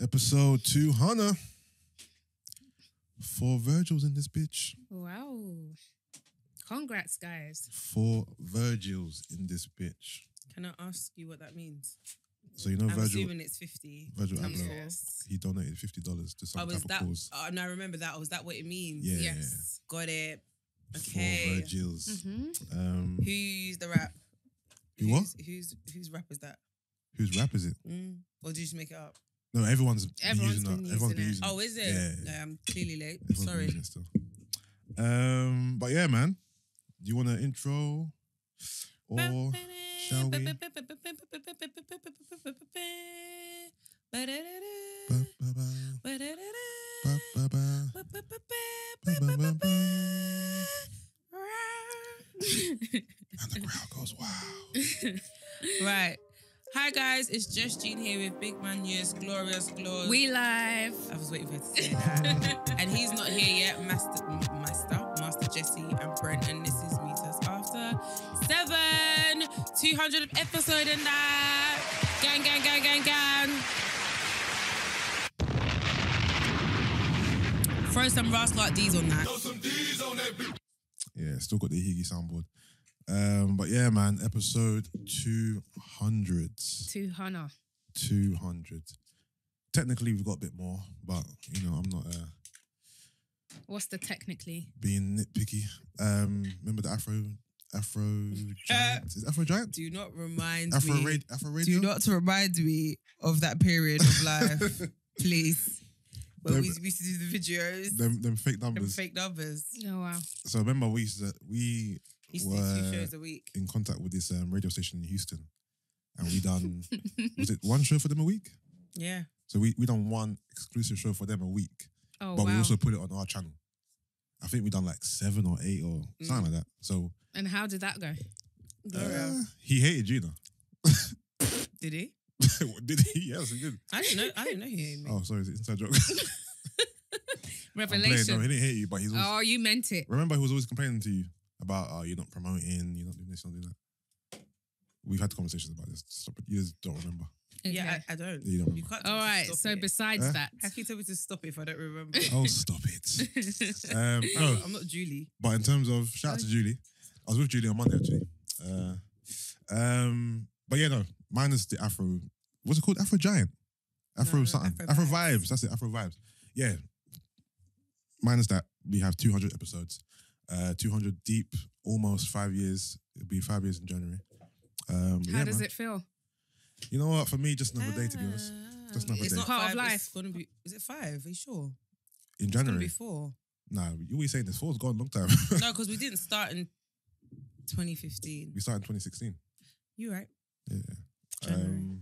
Episode 200. 4 Virgils in this bitch. Wow. Congrats, guys. 4 Virgils in this bitch. Can I ask you what that means? So you know I'm Virgil, assuming it's 50. Virgil times Abloh, 4. Yes. he donated $50 to some Oh, type is of that? cause. Oh, no, I remember that. Was that what it means? Yeah. Yes. Got it. 4 Okay. Virgils. Mm-hmm. Who's the rap? Who what? Whose rap is that? Whose rap is it? Or did you just make it up? No, everyone's been Everyone's using been that. Everyone's been using it. using it. Oh, is it? Yeah. No, I'm clearly late. Everyone's been Sorry. using it still. But yeah, man. Do you want an intro? Or shall we? And the crowd goes, wow. Right. Hi guys, it's just Gina here with Big Man Yes, Glorious Glorious. We live. I was waiting for her to say that. And he's not here yet, Master Jesse and Brent, and this is Meet Us After 7 200th episode in that. Gang, gang, gang, gang, gang. Throw some Rascal D's on that. Yeah, still got the Higgy soundboard. But yeah, man, episode 200. 200. 200. Technically, we've got a bit more, but, you know, I'm not What's the technically? being nitpicky. Remember the Afro Giant? Is it Afro Giant? Do not remind Afro me. Radio? Do not remind me of that period of life, please. When we used to do the videos. Them fake Them numbers. fake numbers. Oh, wow. So remember, we Used to do 2 were shows a week. in contact with this radio station in Houston, and we done was it one show for them a week? Yeah. So we done one exclusive show for them a week, Oh, but wow. we also put it on our channel. I think we done like 7 or 8 or something like that. So And how did that go? Gloria. he hated Gina. Did he? Did he? Yes, he did. I didn't know he hated me. Oh, sorry, it's an inside joke. I'm playing. Revelation. No, he didn't hate you, but he's always, Oh, you meant it. remember he was always complaining to you about you're not promoting, you're not doing this, you're not doing that. We've had conversations about this. Stop it. You just don't remember. Yeah, Okay. I don't. You don't remember. You can't tell All me to right. stop So it. besides Huh? that, How can you tell me to stop it if I don't remember? Oh, stop it. No, I'm not Julie. but in terms of shout out to Julie, I was with Julie on Monday actually. But yeah, no, minus the Afro. What's it called? Afro Giant. Afro No, something. Afro Afro Vibes. Vibes. That's it. Afro Vibes. Yeah. Minus that, we have 200 episodes. 200 deep, almost 5 years. It'll be 5 years in January. how does it feel? You know what? For me, just another day, to be honest. Just another It's day. not Part of 5, life. It's gonna be. Is it 5? Are you sure? In It's gonna January. be 4. Nah, you always saying this. 4's gone a long time. No, because we didn't start in 2015. We started in 2016. You right? Yeah. January.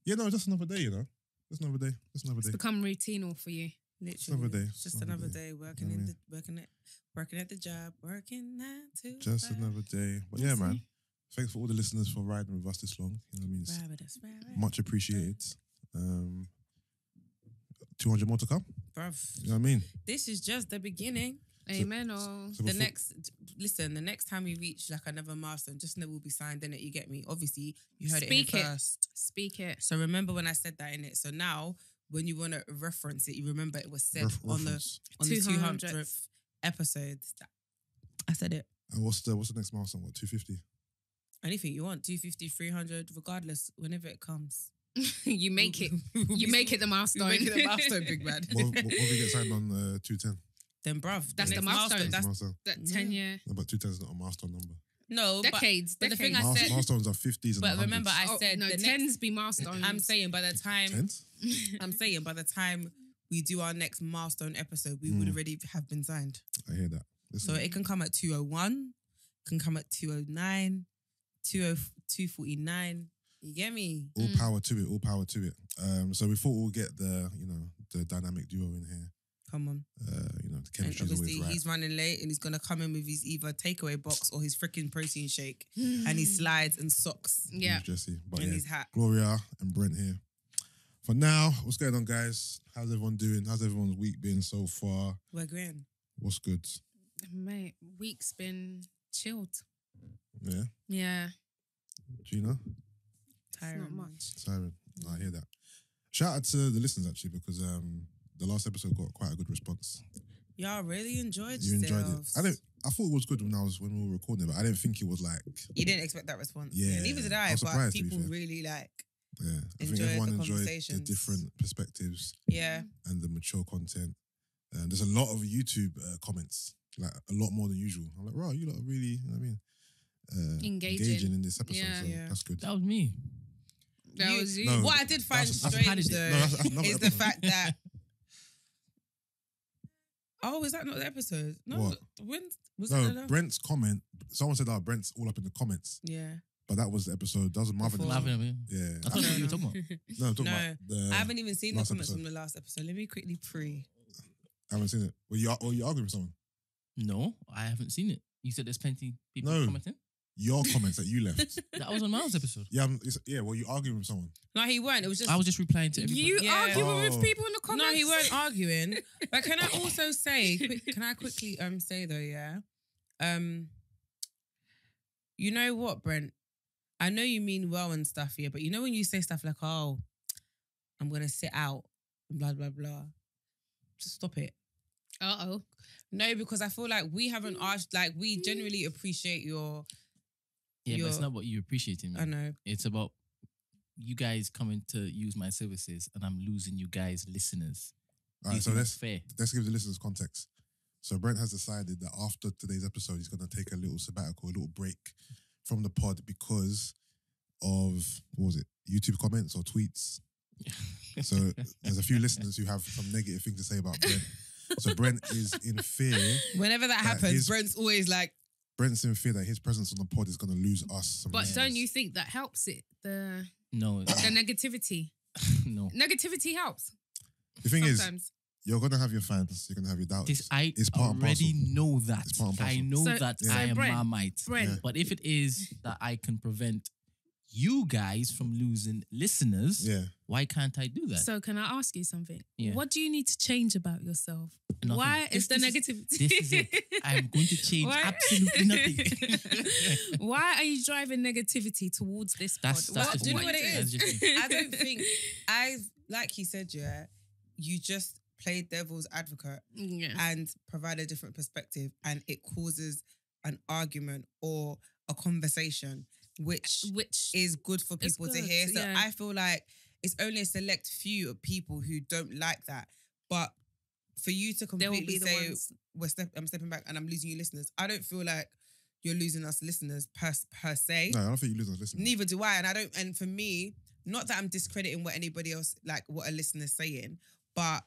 Yeah, no, just another day, you know. Just another day. Just another It's day. become routinal for you. Literally. another day. It's just Another another day. day working You know working at the job, working 9 to Just 5. another day. But yeah, man. Thanks for all the listeners for riding with us this long. You know what I mean? It's much appreciated. 200 more to come. Bruv, You know what I mean? this is just the beginning. Amen. Or So The before- the next time we reach like another milestone, just know we'll be signed in it. You get me? Obviously, you heard Speak it it. here first. speak it. So remember when I said that in it. So now, when you want to reference it, you remember it was said on the reference. 200th episode. I said it. And what's the next milestone? What, 250? Anything you want, 250, 300, regardless, whenever it comes. You make it. You make it the You milestone. make it a milestone, big man. What if we get signed on 210? Then, bruv, That's the next milestone. That's milestone. That 10-year No, but 210 is not a milestone number. no, decades. But the thing decades. I said, Milestones are 50s and but 100s. remember, I said no, the 10s next. be milestones. I'm saying by the time 10s? I'm saying by the time we do our next milestone episode, we would already have been signed. I hear that. So Listen, it can come at 201, can come at 209, 249. You get me? all power to it. All power to it. So we thought we'll get the dynamic duo in here. Come on. The And chemistry's obviously always right. he's running late and he's gonna come in with his either takeaway box or his freaking protein shake and his slides and socks Yeah. Who's Jesse. But and yeah, his hat. Gloria and Brent here. For now, what's going on, guys? How's everyone doing? How's everyone's week been so far? We're grand. What's good? Mate, week's been chilled. Yeah, Yeah. Gina, It's Tiring. not much. Siren. I hear that. Shout out to the listeners actually because the last episode got quite a good response. Y'all really enjoyed You enjoyed it. yourselves. I thought it was good when we were recording it, but I didn't think it was like. You didn't expect that response. Yeah, Neither did I I. was But surprised, to be people fair. really like. Yeah, I think Enjoyed everyone the enjoyed the conversations. different perspectives Yeah. and the mature content. There's a lot of YouTube comments, like a lot more than usual. I'm like, wow, you lot are really, you know what I mean, engaging in this episode. Yeah. So Yeah. that's good. That was me. That was you. No, What I did find that's strange part of it. though No, that's another is the episode. fact that. Oh, is that not the episode? No, What? when was that? No, Brent's comment. Someone said, "Oh, Brent's all up in the comments," Yeah. but that was the episode. That was Marvin. Before. episode. Marvin, Yeah, I thought you were talking about. no, I'm talking No, about the. I haven't even seen the last comments episode. from the last episode. Let me quickly pre. I haven't seen it. Were you arguing with someone? No, I haven't seen it. You said there's plenty people No. commenting. Your comments that you left. That was on Miles' episode. Yeah, were you arguing with someone? No, he weren't. It was just. I was just replying to everybody. You Yeah. arguing Oh. with people in the comments? No, he weren't arguing. But can I also say? Can I quickly say though? Yeah. You know what, Brent? I know you mean well and stuff, yeah, but you know when you say stuff like, "Oh, I'm gonna sit out," blah blah blah. Just stop it. Uh-oh. No, because I feel like we haven't asked. Like we genuinely appreciate your. Yeah, but it's You're- not what you're appreciating. I know. It's about you guys coming to use my services and I'm losing you guys listeners. All right, You so think let's that's fair. give the listeners context. So Brent has decided that after today's episode, he's going to take a little sabbatical, a little break from the pod because of, what was it, YouTube comments or tweets. So there's a few listeners who have some negative things to say about Brent. So Brent is in fear. Whenever that happens, his- Brent's always like, Brent's in fear that his presence on the pod is going to lose us some But listeners. don't you think that helps it? The No, negativity. no. Negativity helps. The thing is, Sometimes. you're going to have your fans, you're going to have your doubts. This I It's part and already parcel. know that. It's part and I parcel. know So- that so I am Brent, Marmite. Brent. Yeah. But if it is that I can prevent you guys from losing listeners, Yeah. why can't I do that? So can I ask you something? Yeah. What do you need to change about yourself? Nothing. Why is the This negativity? This is it. I'm going to change Why- absolutely nothing. Why are you driving negativity towards this That's pod? just do you know me. what it That's is? just me. I don't think like he said, yeah, you just play devil's advocate Yeah. and provide a different perspective, and it causes an argument or a conversation, which Which is good for It's people to good, hear. So yeah. I feel like it's only a select few of people who don't like that. But for you to there will completely be the say ones. I'm stepping back and I'm losing you listeners, I don't feel like you're losing us listeners per se. No, I don't think you lose us listeners. Neither do I. And for me, not that I'm discrediting what anybody else, like what a listener's saying, but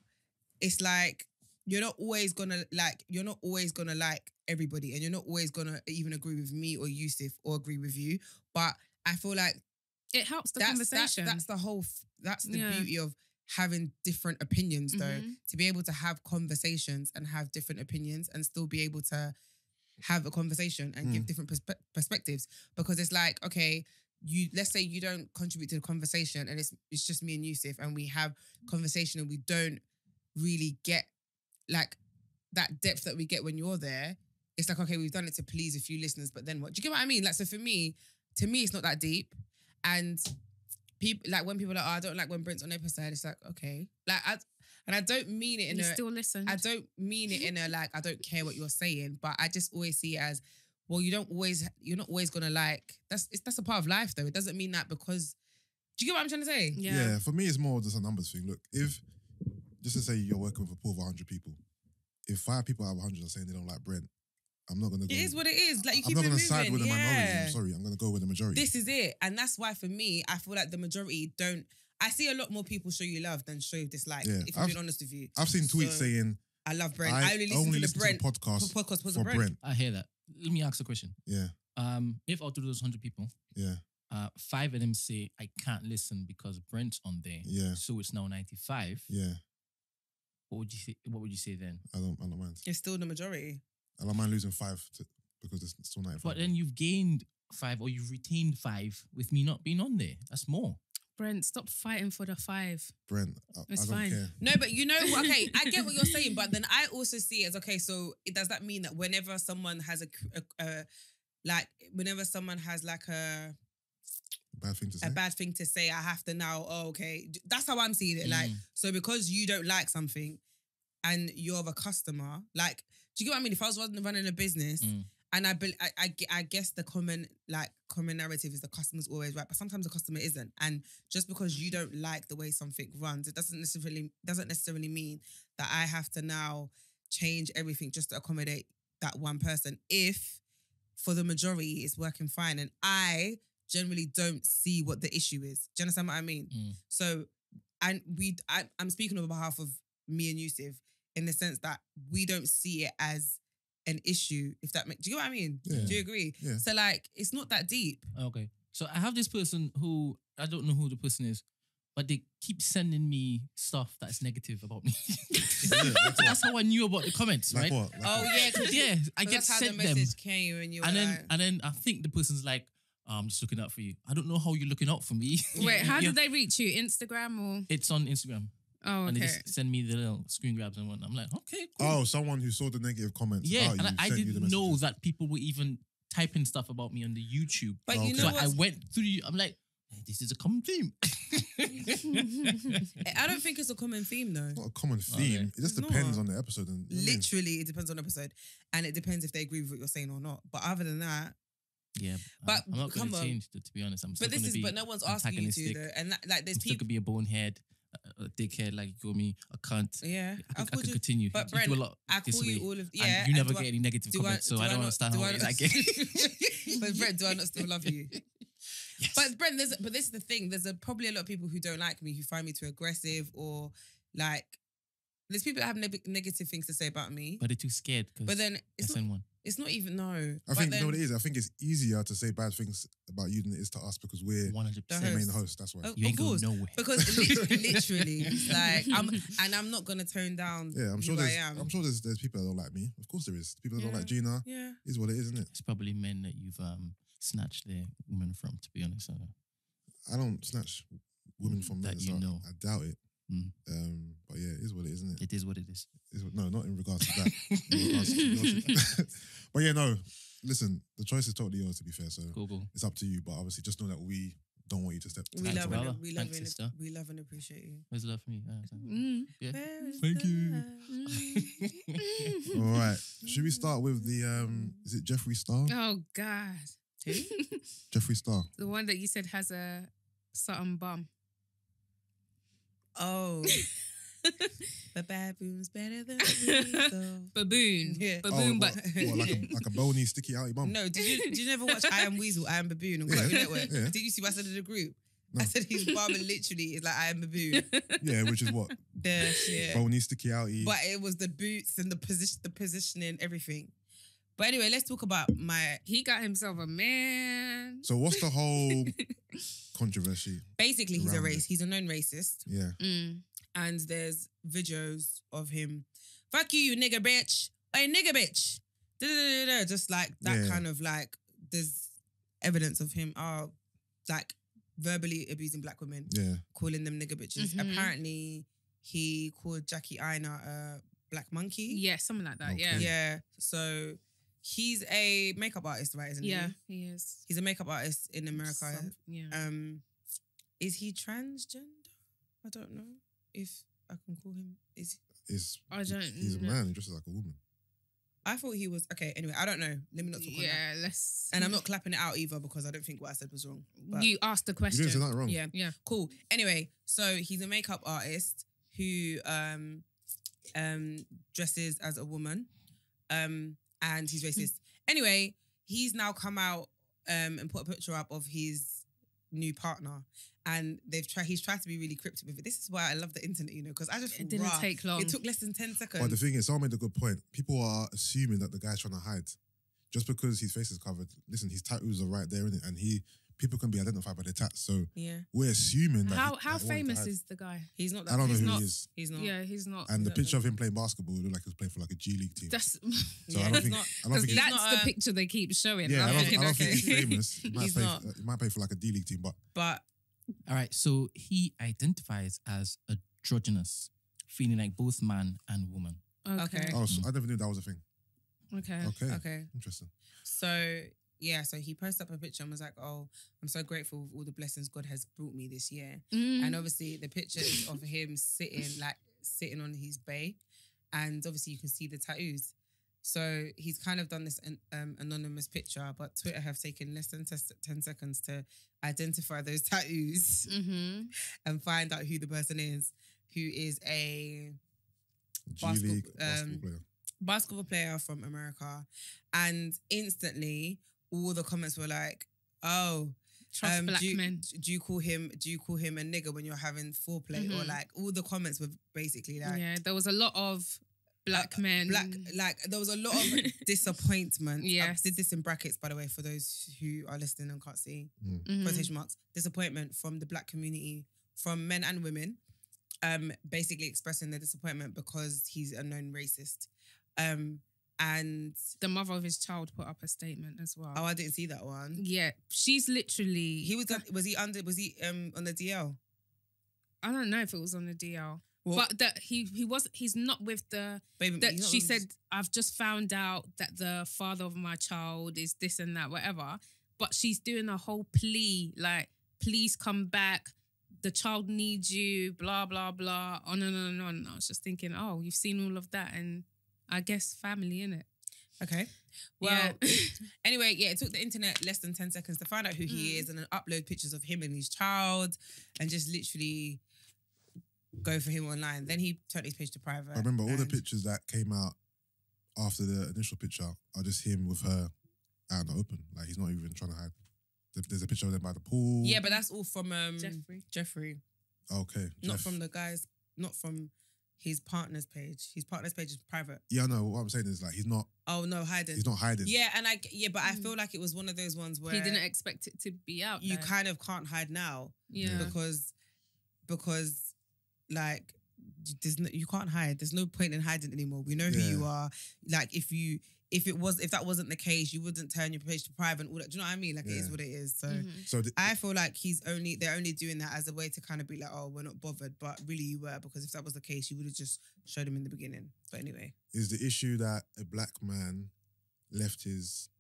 it's like you're not always gonna like everybody, and you're not always gonna even agree with me or Yusuff or agree with you. But I feel like It helps the that's conversation. that's the whole that's the Yeah. beauty of having different opinions though, Mhm. to be able to have conversations and have different opinions and still be able to have a conversation and give different perspectives, because it's like, okay, let's say you don't contribute to the conversation and it's just me and Yusuff and we have conversation and we don't really get like that depth that we get when you're there. It's like, okay, we've done it to please a few listeners, but then what? Do you get what I mean? Like, so to me, it's not that deep. And people, like when people are like, oh, I don't like when Brent's on the episode, it's like, okay. Like, I don't mean it in you a, still listen. I don't mean it in a like, I don't care what you're saying, but I just always see it as, well, you're not always gonna like, that's a part of life though. It doesn't mean that because, do you get what I'm trying to say? Yeah. For me, it's more just a numbers thing. Look, if, just to say you're working with a pool of 100 people, if 5 people out of 100 are saying they don't like Brent, I'm not going to go. It is what it is. Like, you I'm keep not it going to moving. side with the minority. Yeah. I'm sorry. I'm going to go with the majority. This is it. And that's why for me, I feel like the majority don't. I see a lot more people show you love than show you dislike, Yeah, if I'm being honest with you. I've seen tweets So, saying, I love Brent. I I only listen to the Brent podcast podcast was for a Brent. Brent. I hear that. Let me ask a question. Yeah, If out of those 100 people, yeah, 5 of them say I can't listen because Brent's on there, yeah, so it's now 95. yeah. What would you say? What would you say then? I don't mind. It's still the majority. I don't mind losing 5 because it's still 95. But then you've gained 5 or you've retained 5 with me not being on there. That's more. Brent, stop fighting for the 5. Brent, I It's don't fine. care. No, but you know, okay, I get what you're saying, but then I also see it as, okay, so does that mean that whenever someone has whenever someone has like a bad thing to say. a bad thing to say. I have to now, okay. That's how I'm seeing it. Like, so because you don't like something and you're a customer, like, do you get what I mean? If I was running a business and I guess the common narrative is the customer's always right, but sometimes the customer isn't. And just because you don't like the way something runs, it doesn't necessarily mean that I have to now change everything just to accommodate that one person. If for the majority it's working fine and I generally don't see what the issue is. Do you understand what I mean? So, I'm speaking on behalf of me and Yusuff in the sense that we don't see it as an issue, if that makes... Do you know what I mean? Yeah. Do you agree? Yeah. So, like, it's not that deep. Okay. So I have this person who, I don't know who the person is, but they keep sending me stuff that's negative about me. That's how I knew about the comments, Like right? what? Like what? Yeah, because I get That's how the sent them. message came and you were And then I think the person's like, I'm just looking out for you. I don't know how you're looking out for me. Wait, how did they reach you? Instagram or? It's on Instagram. Oh, And they okay. just send me the little screen grabs and whatnot. I'm like, okay, cool. Oh, someone who saw the negative comments Yeah, about and you I sent you the didn't know messages. that people were even typing stuff about me on the YouTube. But Oh, you okay. know So I what? went through, I'm like, hey, this is a common theme. I don't think it's a common theme though. It's not a common theme. Okay. It just It's depends not. on the episode. And, you know what I mean? Literally, it depends on the episode. And it depends if they agree with what you're saying or not. But other than that, Yeah, But I'm not going come to on. change, to be honest. I'm still but going to be no one's asking you to antagonistic. though. And like there's I'm still people. going to be a bonehead, a dickhead, like you call me, a cunt. Yeah, I can continue. But You do Brent, a lot I this call you way, all of and you never do get any negative comments, so I don't understand how it is I get. But Brent, do I not still love you? Yes. But Brent, this is the thing. There's probably a lot of people who don't like me, who find me too aggressive, or like there's people that have negative things to say about me. But they're too scared because But then SN1. it's not even no. I think, you know what it is? I think it's easier to say bad things about you than it is to us because we're 100%. The the main host. host. That's why. Oh, You ain't of going course. nowhere. Because literally, it's like I'm not gonna tone down. Yeah, I'm sure who I there's. am. I'm sure there's people that don't like me. Of course there is. People that don't like Gina. Yeah. Is what it is, isn't it? It's probably men that you've snatched their women from, to be honest. I don't snatch women from men. That you so know. I doubt it. Mm. But yeah, it is what it is, isn't it? It is what it is. No, not in regards to that. In regards to but yeah, no. Listen, the choice is totally yours. To be fair, so Go. it's up to you. But obviously, just know that we don't want you to step. We Thanks, love brother. and we Thanks, love sister. and we love and appreciate you. Where's the love for me? Yeah. Where is Thank the you. love? All right. Should we start with the is it Jeffree Star? Oh God. Jeffree Star. The one that you said has a something bum. Oh. The baboon's better than we though. Baboon. Yeah. Baboon, but what, like a bony, sticky outy bum? No, did you never watch I Am Weasel, I Am Baboon on Yeah, Cartoon Network? yeah. Did you see what I said in the group? No. I said his barber literally is like I Am Baboon. Yeah, which is what The shit. bony, sticky outy. But it was the boots and the positioning, everything. But anyway, let's talk about my... he got himself a man. So what's the whole controversy? Basically, he's a Around race. it. He's a known racist. Mm. Mm. And there's videos of him, fuck you nigger bitch. Hey, nigger bitch. Da-da-da-da-da. Just like that Yeah. kind of like, there's evidence of him like verbally abusing black women, Yeah. calling them nigger bitches. Mhm. Apparently, he called Jackie Aina a black monkey. Yeah, something like that. Okay. Yeah. Yeah. So he's a makeup artist, right? Isn't Yeah, he? he is. He's a makeup artist in America. Yeah. Is he transgender? I don't know if I can call him. I don't He's a know. man. He dresses like a woman. I thought he was okay. Anyway, I don't know. Let me not talk on that. Yeah, let's. And I'm not clapping it out either because I don't think what I said was wrong. But You asked the You question. didn't say that wrong. yeah, Yeah. cool. Anyway, so he's a makeup artist who dresses as a woman, and he's racist. Anyway, he's now come out and put a picture up of his new partner, and he's tried to be really cryptic with it. This is why I love the internet, because I just It didn't rah. take long. It took less than 10 seconds. But the thing is, someone made a good point. People are assuming that the guy's trying to hide. Just because his face is covered. Listen, his tattoos are right there, innit? And people can be identified by their tats. So yeah, we're assuming that How that he wanted to famous hide. is the guy? he's not that. I don't know he's who not, he is. He's not. Yeah, he's not. And the don't picture know. of him playing basketball, it looked like he was playing for like a G League team. That's So Yeah, I don't he's think. not- I don't think. he's that's not, the picture they keep showing. Yeah, I'm I don't thinking, think he's okay. famous. He might He's play. not. He might play for like a D League team, but But All right, so he identifies as androgynous, feeling like both man and woman. Okay. oh, so I never knew that was a thing. Okay. Okay, okay. interesting. So so he posted up a picture and was like, "Oh, I'm so grateful for all the blessings God has brought me this year." And obviously, the picture is of him sitting on his bay, and obviously you can see the tattoos. So he's kind of done this anonymous picture, but Twitter have taken less than 10 seconds to identify those tattoos and find out who the person is, who is a G-League basketball player from America. And instantly, all the comments were like, "Oh, Trust black men. Do you call him a nigger when you're having foreplay?" Or like all the comments were basically like, yeah, there was a lot of black men. There was a lot of disappointment. Yes. I did this in brackets, by the way, for those who are listening and can't see. Quotation marks. Disappointment from the black community, from men and women, basically expressing their disappointment because he's a known racist. And the mother of his child put up a statement as well. Oh, I didn't see that one. Yeah, she's literally. Was he on the DL? I don't know if it was on the DL. What? But that he's not with the. Baby, that she said, "I've just found out that the father of my child is this and that, whatever." But she's doing a whole plea, like, "Please come back. The child needs you." Blah blah blah. On and on and on. I was just thinking, oh, you've seen all of that, and I guess family, innit? Okay. Well, anyway, it took the internet less than 10 seconds to find out who he is and then upload pictures of him and his child and just literally go for him online. Then he turned his page to private. I remember all the pictures that came out after the initial picture are just him with her out in the open. Like, he's not even trying to hide. There's a picture of them by the pool. Yeah, but that's all from Jeffrey. Okay. Not from the guys, not from his partner's page. His partner's page is private. Yeah, no, what I'm saying is, like, he's not... Oh, no, hiding. He's not hiding. Yeah, but I feel like it was one of those ones where... He didn't expect it to be out You there. kind of can't hide now. Yeah. Because like, you can't hide. There's no point in hiding anymore. We know who you are. Like, if that wasn't the case, you wouldn't turn your page to private and all that. Do you know what I mean? Like, it is what it is. So, I feel like they're only doing that as a way to kind of be like, oh, we're not bothered. But really you were, because if that was the case, you would have just showed him in the beginning. But anyway. Is the issue that a black man left his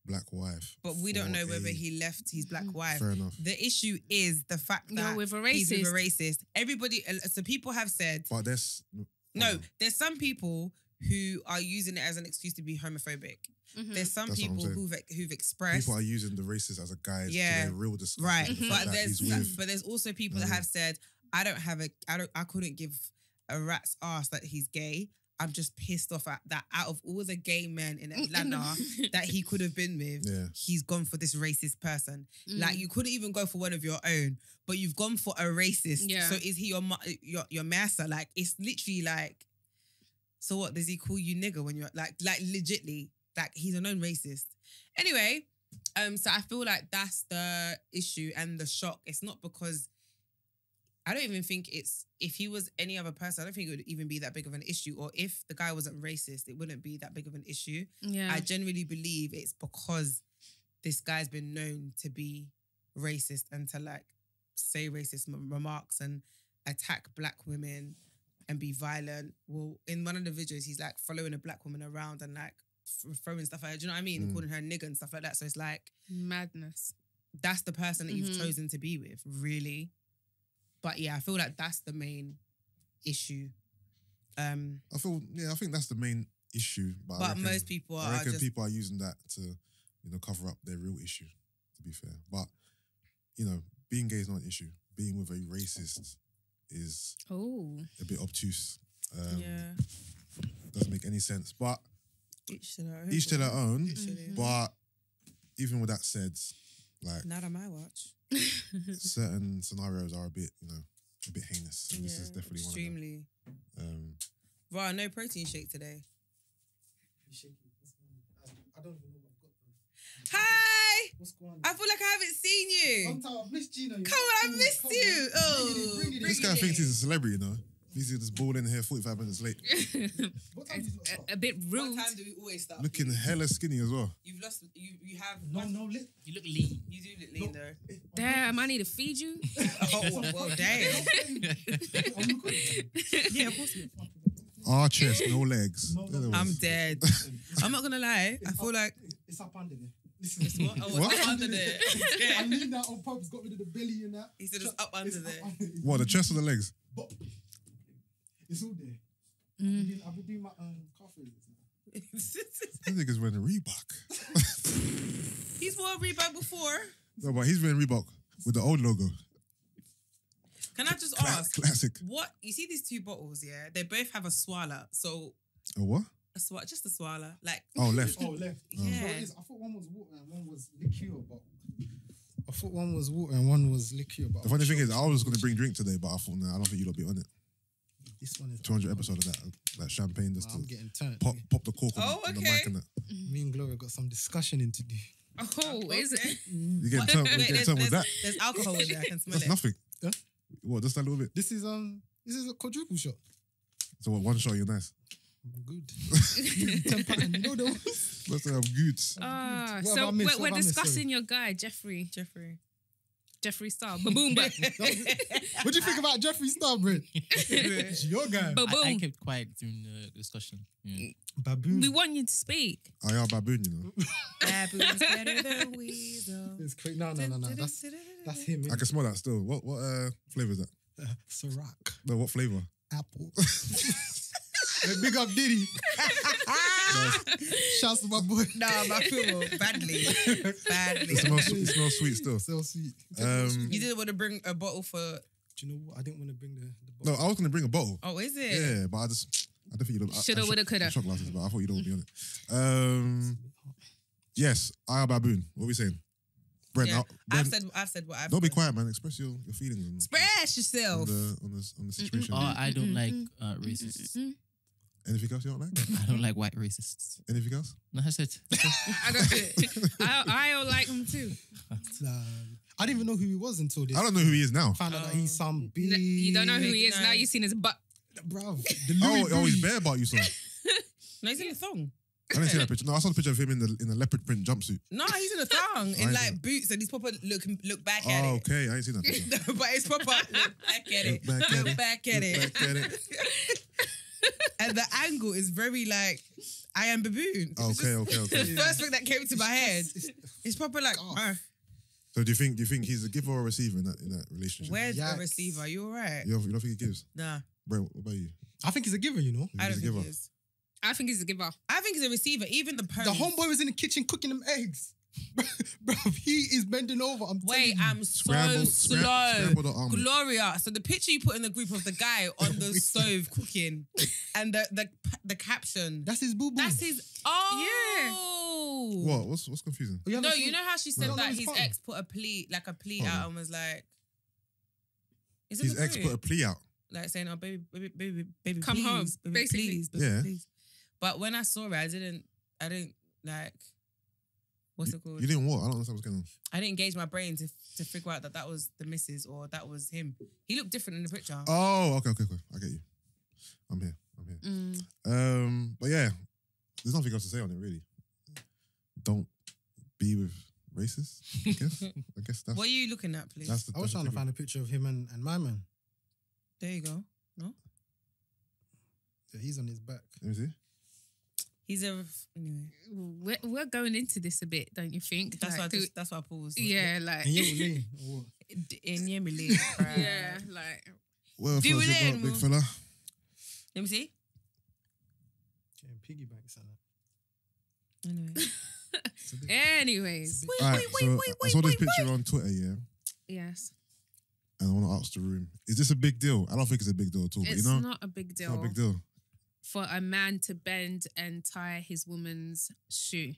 black wife? But we don't know whether he left his black wife. Fair enough. The issue is the fact that You're with a he's with a racist. racist. Everybody, so people have said... But there's... there's some people who are using it as an excuse to be homophobic. There's some That's people who've expressed... People are using the racist as a guise to their real disgust. Right. But there's also people that have said, I couldn't give a rat's ass that he's gay. I'm just pissed off at that out of all the gay men in Atlanta that he could have been with, he's gone for this racist person. Like, you couldn't even go for one of your own, but you've gone for a racist. Yeah. So is he your master? Like, it's literally like, so what, does he call you nigger when you're like legitly, like, he's a known racist. Anyway, so I feel like that's the issue and the shock. It's not because I don't even think if he was any other person, I don't think it would even be that big of an issue. Or if the guy wasn't racist, it wouldn't be that big of an issue. Yeah. I genuinely believe it's because this guy's been known to be racist and to like say racist remarks and attack black women and be violent. Well, in one of the videos, he's like following a black woman around and like throwing stuff at her. Do you know what I mean? And calling her nigger and stuff like that. So it's like... Madness. That's the person that you've chosen to be with, really. But yeah, I feel like that's the main issue. I think that's the main issue. But most people are. I reckon people are using that to, cover up their real issue, to be fair. But, being gay is not an issue. Being with a racist is a bit obtuse. Doesn't make any sense. But each to their own. But even with that said, like, not on my watch. Certain scenarios are a bit heinous. And this is definitely extremely. One of them. Right, no protein shake today. I don't even know what I've got though. Hi! What's going on? I feel like I haven't seen you. I've missed Gina. Come on, I missed you. Oh, This guy thinks he's a celebrity, He's just balled in here 45 minutes late. What time did you start? A bit rude. What time do we always start? Looking hella skinny as well. You've lost. You have. No, You look lean. You do look lean though. Damn, I need to feed you. Oh well, damn. Yeah, of course. Our chest, no legs. No. I'm dead. I'm not gonna lie. I feel like it's up under there. This is What? Oh, What? it's under there. I leaned out on purpose, got rid of the belly and that. He said it's up under there. What, the chest or the legs? But it's all there. I've been doing my calf raises now. This nigga's wearing a Reebok. He's worn Reebok before. No, but he's wearing Reebok with the old logo. Can I just ask? Classic. What you see these two bottles? Yeah, they both have a swallow. So A what? just a swallow. Like Oh, left. Oh, left. Yeah. So it is. I thought one was water and one was liqueur, but I thought one was water and one was liqueur. But The funny thing is, I was going to bring drink today, but I thought, nah, I don't think you'll be on it. this one is 200 episode of that champagne just I'm to getting turned. pop the cork Oh, on the okay. mic and that. Me and Gloria got some discussion in to do. Oh, is it? You getting turned with that? There's alcohol in there. I can smell That's it. nothing. Huh? What, just a little bit? This is a quadruple shot. So what, one shot, you're nice? I'm good. 10 pounds. You know those? Must have good. Ah, What so have I missed? we're What have I missed? discussing your guy, Jeffrey Star. Baboom, What do you think about Jeffree Star, Brent? It's your guy. I baboom. kept quiet during the discussion. Yeah. Baboon. We want you to speak. I are baboon, you know. Baboon's better than weasel. It's crazy. No. That's him. I can smell that still. What flavour is that? Ciroc. No, what flavour? Apple. Big up Diddy. Shouts to my boy. Nah, my fool. Badly. It smells sweet still. So sweet. You didn't want to bring a bottle for. Do you know what? I didn't want to bring the No, bottle. I was going to bring a bottle. Oh, is it? Yeah, but I don't think you'd have. Shoulda, woulda, coulda. Shot glasses, but I thought you don't be on it. Yes, I are baboon. What are we saying? Brent, Yeah. Brent, I've said what I've don't be said. quiet, man. Express your feelings Express yourself. on the situation. I don't like racists. Anything else you don't like? I don't like white racists. Anything else? No, that's it. I don't like him too. I didn't even know who he was until this. I don't know who he is now. Found out that he's some big. You don't know who he is. No. Now you've seen his butt. Bruv. The Louis Oh, he's Vuitton. bare about you, son. No, he's in a thong. I didn't see that picture. No, I saw the picture of him in the leopard print jumpsuit. No, he's in a thong in I like know. boots, and he's proper look back at Oh, it. okay. I ain't seen that picture. No, but it's proper look back at it. Look back at Look it. back at it. Look back at it. And the angle is very like I am baboon. It's Okay. The first thing that came to my head. It's proper like So do you think he's a giver or a receiver in that relationship? where's Yikes. the receiver? You alright? You don't think he gives? Nah, Bro, what about you? I think he's a giver, you know. I don't He's a think giver. he is. I think he's a giver. I think he's a receiver. Even the pose. The homeboy was in the kitchen cooking them eggs. Bro, he is bending over. I'm Wait, telling you. I'm so Scramble the omelet. Gloria. So the picture you put in the group of the guy on the stove cooking, and the caption. That's his boo boo. That's his. Oh, What? What's confusing? You No, haven't you seen- know how she said No, that it's his fine. ex put a plea Oh, out no. and was like, is it His the ex group? put a plea out. Like saying, "Oh, baby, Come please, home, baby, basically. please, baby, Yeah. please." But when I saw it, I didn't like. What's it called? You didn't what? I don't understand what's going on. I didn't engage my brain to figure out that was the missus or that was him. He looked different in the picture. Oh, okay. I get you. I'm here. But yeah, there's nothing else to say on it really. Don't be with racists. I guess that's. What are you looking at, please? That's the. I was trying to find a picture of him and my man. There you go. Yeah, he's on his back. Let me see. He's anyway. We're going into this a bit, don't you think? That's Like, why I paused. yeah, like And you Lee, or what? In Yemili. yeah, like Well, Do first it you then, big Will. fella. Let me see. Getting piggy banks and that. Anyway. anyways. All right, so I saw this picture on Twitter, yeah, Yes. and I want to ask the room: is this a big deal? I don't think it's a big deal at all. But It's you know, not a big it's deal not a big deal. for a man to bend and tie his woman's shoe.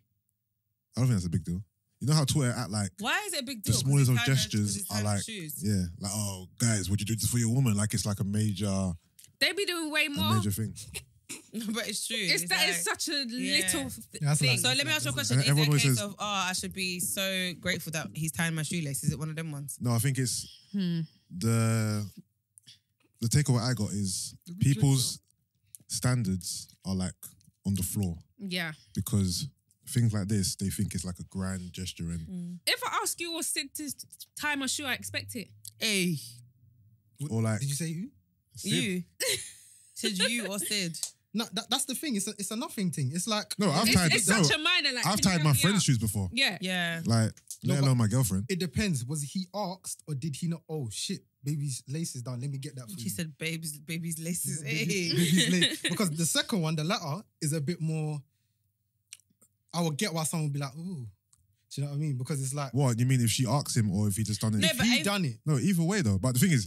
I don't think that's a big deal. You know how Twitter act like Why is it a big the deal? smallest of gestures are like, shoes. yeah, like, oh, guys, would you do this for your woman? Like it's like a major They be doing way more. thing. No, but it's true. It's that like- it's such a Yeah. little That's thing. like- So let me ask you a question. And Is there a everyone case always of, I should be so grateful that he's tying my shoelace? Is it one of them ones? No, I think it's Hmm. the takeaway I got is people's standards are like on the floor Yeah. because things like this they think it's like a grand gesture and If I ask you or Sid to tie my shoe, I expect it. Hey, or like Did you say who? Sid. you. Said you or Sid? No, that's the thing. It's a nothing thing. It's like No, I've tied. It's No, such a minor. Like, I've can you tied help my me friend's out? shoes before. Yeah. Yeah. Like, No, let but- alone my girlfriend. it depends. Was he asked or did he not? Oh shit, baby's lace is down. Let me get that for She you. said, baby's laces. Baby's lace. Because the second one, the latter, is a bit more. I would get why someone would be like, ooh. Do you know what I mean? Because it's like, What you mean if she asks him or if he just done it? No, if but he I- done it. No, either way though. But the thing is,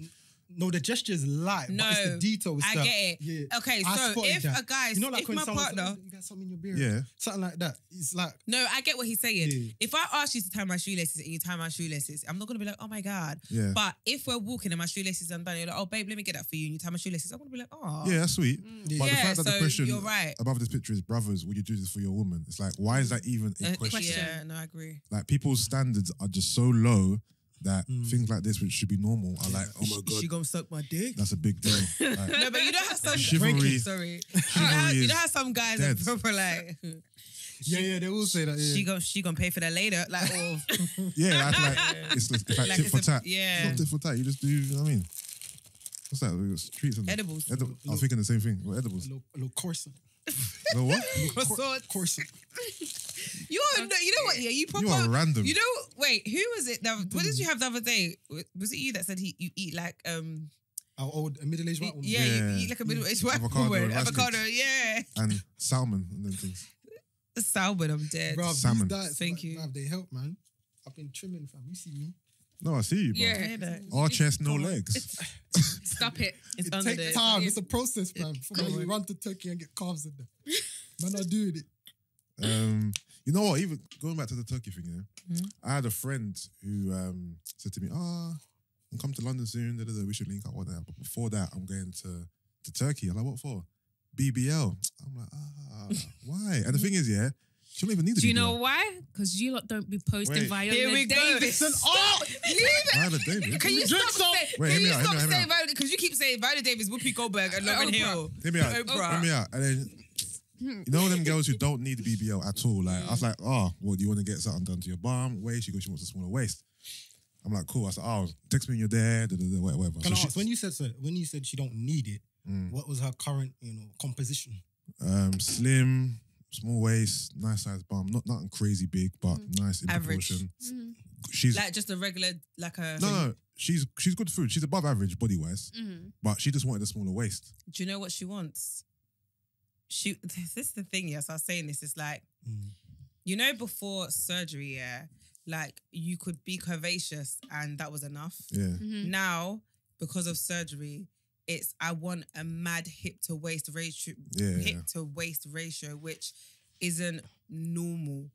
No, the gesture is light, No, but it's the detail. It's I the, get it. Yeah. Okay, I so spotted if that. a guy, You know, like if when my someone's partner, like, you got something in your beard, yeah. something like that. It's like, no, I get what he's saying. Yeah. If I ask you to tie my shoelaces and you tie my shoelaces, I'm not gonna be like, oh my god. Yeah. But if we're walking and my shoelaces are undone, you're like, oh babe, let me get that for you, and you tie my shoelaces, I'm gonna be like, oh. Yeah, that's sweet. yeah. But the Yeah, fact that the so question you're right. above this picture is, brothers, would you do this for your woman? It's like, why is that even a question? Yeah, no, I agree. Like, people's standards are just so low that things like this, which should be normal, are like, oh my Is she God, gonna suck my dick? that's a big deal. Like, No, but you know how some Chivalry- Sorry, chivalry you is know how some guys dead. are proper like. yeah, they will say that. Yeah. She gonna pay for that later, like or yeah, like it's like like tit it's for a- tat. yeah. It's not tit for tat. You just do, you know what I mean? What's that? We got treats and Edibles. I was thinking the same thing. What edibles? A little corset. No what? croissant. Corset. You know what? Yeah, you proper. You are random. You know, wait, who was it? What did you have the other day? Was it you that said you eat like Our old middle-aged white woman. yeah, Yeah. you eat like a middle-aged white Avocado woman. and rice Avocado, cakes. yeah. And salmon and then things. The salmon, I'm dead. Bruv, Salmon. these diets, Thank you. bruv, they help, man. I've been trimming, fam. You see me? No, I see you, bro. Yeah. All chest, no legs. Stop it. It's It under takes there. time. It's a process, fam. For Come when you on. run to Turkey and get carbs in there. Man, not doing it. You know what? Even going back to the turkey thing, yeah. Hmm? I had a friend who said to me, I'm coming to London soon. We should link up, whatever. But before that, I'm going to Turkey. I'm like, what for? BBL. I'm like, why? And the thing is, yeah, she don't even need the Do you BBL. know why? Because you lot don't be posting Wait. Viola Here we go. Davis. It's an art. Viola Davis. Can you stop saying? Wait, Can hear me you out, stop hear me saying out. Viola? Because you keep saying Viola Davis, Whoopi Goldberg, and Lauren Oprah. Hill. Hear me out. Oprah. Hear me out. And then, you know them girls who don't need the BBL at all. Like, I was like, what, do you want to get something done to your bum, waist? She goes, she wants a smaller waist. I'm like, cool. I said, text me when you're there, whatever. Can I So ask, when you said she don't need it, what was her current, composition? slim, small waist, nice size bum. Nothing crazy big, but nice in Average. proportion. Mm. She's Like just a regular, like a. no, she's good food. She's above average body wise, but she just wanted a smaller waist. Do you know what she wants? This is the thing, yes. I was saying this. It's like, you know, before surgery, yeah, like you could be curvaceous and that was enough. Yeah, Now, because of surgery, it's I want a mad hip to waist ratio, which isn't normal.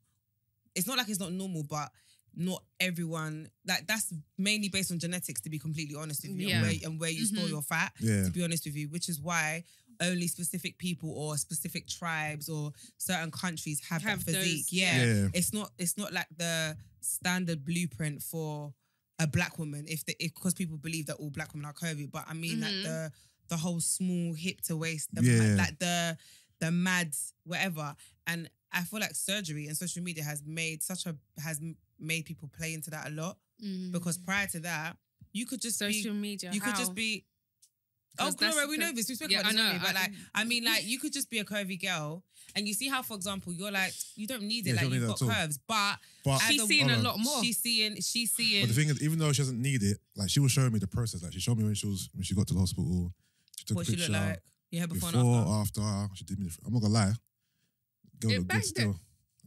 It's not like it's not normal, but not everyone, like that's mainly based on genetics, to be completely honest with you, Yeah. and where you store your fat, Yeah. to be honest with you, which is why only specific people or specific tribes or certain countries have that physique. those, Yeah. It's not like the standard blueprint for a black woman, because people believe that all black women are curvy, but I mean like the whole small hip to waist, like the mad whatever. And I feel like surgery and social media has made people play into that a lot, because prior to that, you could just Social media. you could just be. Oh, 'Cause that's Gloria, we the- know this. We spoke Yeah, about this I know. already, but like, I mean, like, you could just be a curvy girl, and you see how, for example, you're like, you don't need it, Yeah, like you don't you've need got that at all. curves, but but She's as seeing a hold on. lot more. she's seeing. But the thing is, even though she doesn't need it, like she was showing me the process. Like she showed me when she got to the hospital. She took what a she picture look like. Yeah, before, before, and after. after. She did me. I'm not gonna lie. Girl It looked good banged still.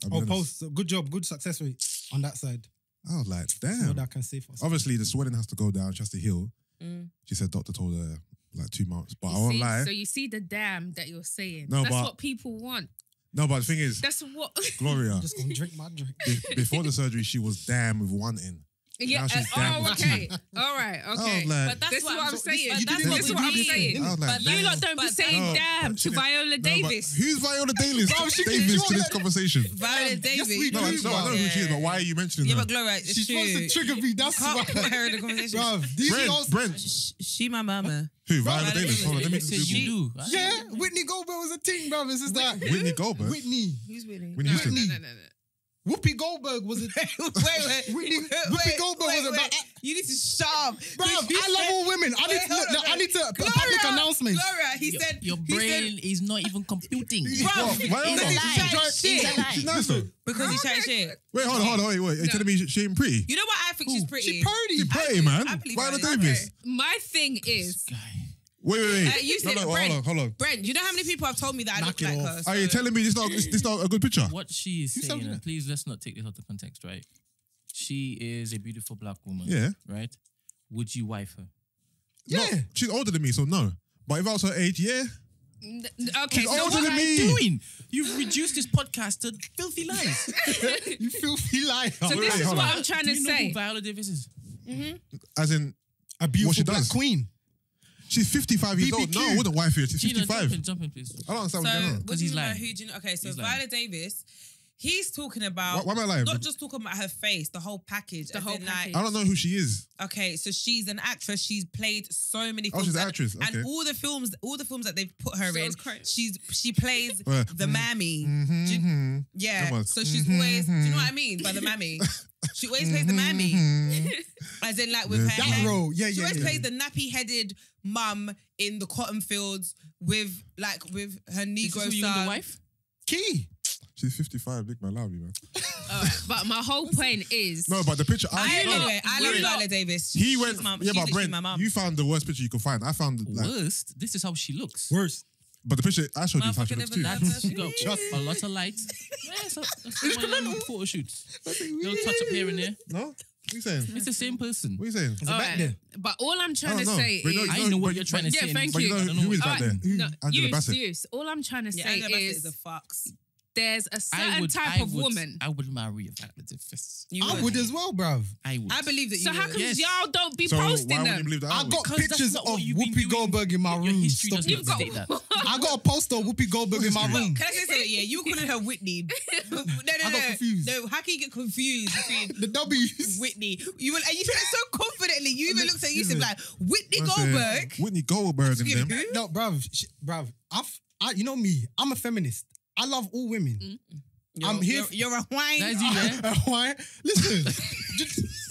I'll be Oh, honest. post. Good job. Good success rate on that side. I was like, So damn. that can say for us. Obviously, the swelling has to go down. She has to heal. Mm. She said doctor told her like 2 months. But I You won't see? lie. So you see the damn that you're saying. No, That's but- what people want. No, but the thing is, That's what. Gloria, Just gonna drink my drink. before the surgery, she was damn with one in. Yeah. Now she's down with Okay. All right. I Okay. was like, But that's This is what I'm saying. But that's didn't what This is we what I'm mean. saying. I was like, But You damn. lot don't be But saying No, damn but to she didn't- Viola No, but Davis. who's Viola Davis? she Davis keeps to doing this that. conversation. Viola Davis. we No, I do, know who she is, but why are you mentioning Yeah, her? but Gloria, it's She's true. supposed to trigger me. That's Can't why. put her in the conversation. Bruv, these girls. Brent. She my mama. Who? Viola Viola Davis. Davis. Hold on, let me You just said you Google. do. Yeah, Whitney Goldberg was a thing, bruv. It's just that. Whitney Goldberg. Whitney. Who's winning? Whitney Houston. No. Whoopi Goldberg was it? Whoopi Goldberg was about. You need to shut up. Bruv, I love all women. I need to put a public announcement. Gloria, he said Your brain is not even computing. Bruv, Why he's not? a lie. She's nice though. Because he's chatting shit. Wait, hold on. Wait. Are you telling me she ain't pretty? You know what? I think she's pretty. She pretty. She's pretty, man. I believe Viola that. Davis. My thing is, Wait. You said Hold on. Brent, you know how many people have told me that I Knock look it like off. her? Are you telling me this not a good picture? What she is Who's saying, saying and that? please let's not take this out of context, right? She is a beautiful black woman. Yeah. Right? Would you wife her? Yeah. No, she's older than me, so no. But if I was her age, yeah. okay, She's so older what than What are me. you doing? You've reduced this podcast to filthy lies. You filthy liar. So this is hold what on. I'm trying Do to you know say. who Viola Davis is? As in, A beautiful what she black does. queen. she's 55 years old. No, I wouldn't wife her. She's Gina, 55. jump in, please. I don't understand what's going on. what do he's you mean by lying. who do you know? Okay, so He's Viola lying. Davis, he's talking about Why am I lying? not just talking about her face, the whole package. The as whole in, package. I don't know who she is. Okay, so she's an actress. She's played so many films. she's an and- actress, okay. And all the films that they've put her So in, it's crazy. she plays the mammy. Yeah. Come on. So she's always, do you know what I mean by the mammy? She always plays the mammy. As in like with her That hair. role. Yeah, She yeah, always yeah. plays the nappy-headed mum in the cotton fields with her Is Negro this who you and the son. wife? Key. She's 55. Big man, love you, man. But my whole point is, No, but the picture. I no, love wait. Viola Davis. He She's went. my- Yeah, she's but literally Brent, my mum. you found the worst picture you could find. I found like, Worst. This is how she looks. Worse. but the picture I showed you is how she Motherfucker looks never too. loved That's got Just- a lot of light. Yeah, so that's one of them photo shoots. Little touch up here and there. No, what are you saying? It's the same person. What are you saying? It's all back right, there. but all I'm I trying to don't know. say But is, I know what you're trying to Yeah, say. thank But you you. know I don't know who is what- that there? no, Angela Bassett. use. All I'm trying to Yeah, say Angela Bassett is, is a fox. there's a certain type of woman. I would marry a Viola Davis. You I would as well, bruv. I would. I believe that you So how would. come Yes. y'all don't be So posting why wouldn't you them? believe that? I would? got Because that's pictures not of what you've been Whoopi doing. Goldberg in my Your room. history Stop doesn't it. dictate that. I got a poster of Whoopi Goldberg in my room. Can I say something? Yeah, you were calling her Whitney. No. I got confused. No, how can you get confused between The W's. Whitney? You said it so confidently. You even looked at Yusuff Listen. like Whitney I said, Goldberg. Whitney Goldberg and them. Who? No, bruv, you know me. I'm a feminist. I love all women. I'm here. You're a whine. That's you, yeah? Why? Listen,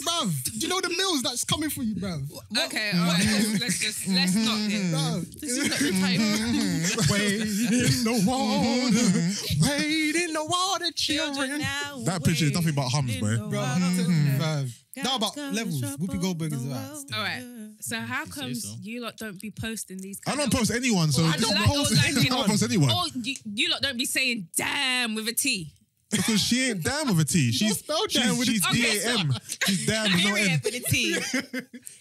bruv. Do you know the meals that's coming for you, bruv? Okay, all right. Let's not. Bruv. This is not the type. Wade in the water. Wade in the water, children. That picture is nothing but hums, boy. Bruv. No, about levels. Whoopi Goldberg is right. All right. So how you say comes so. you lot don't be posting these? I kind don't of- post anyone, so I don't post I don't post anyone Or you lot don't be saying "damn" with a T. because she ain't down with a T. She's spell damn with a she's T. DAM. She's down with no Period N. with a T.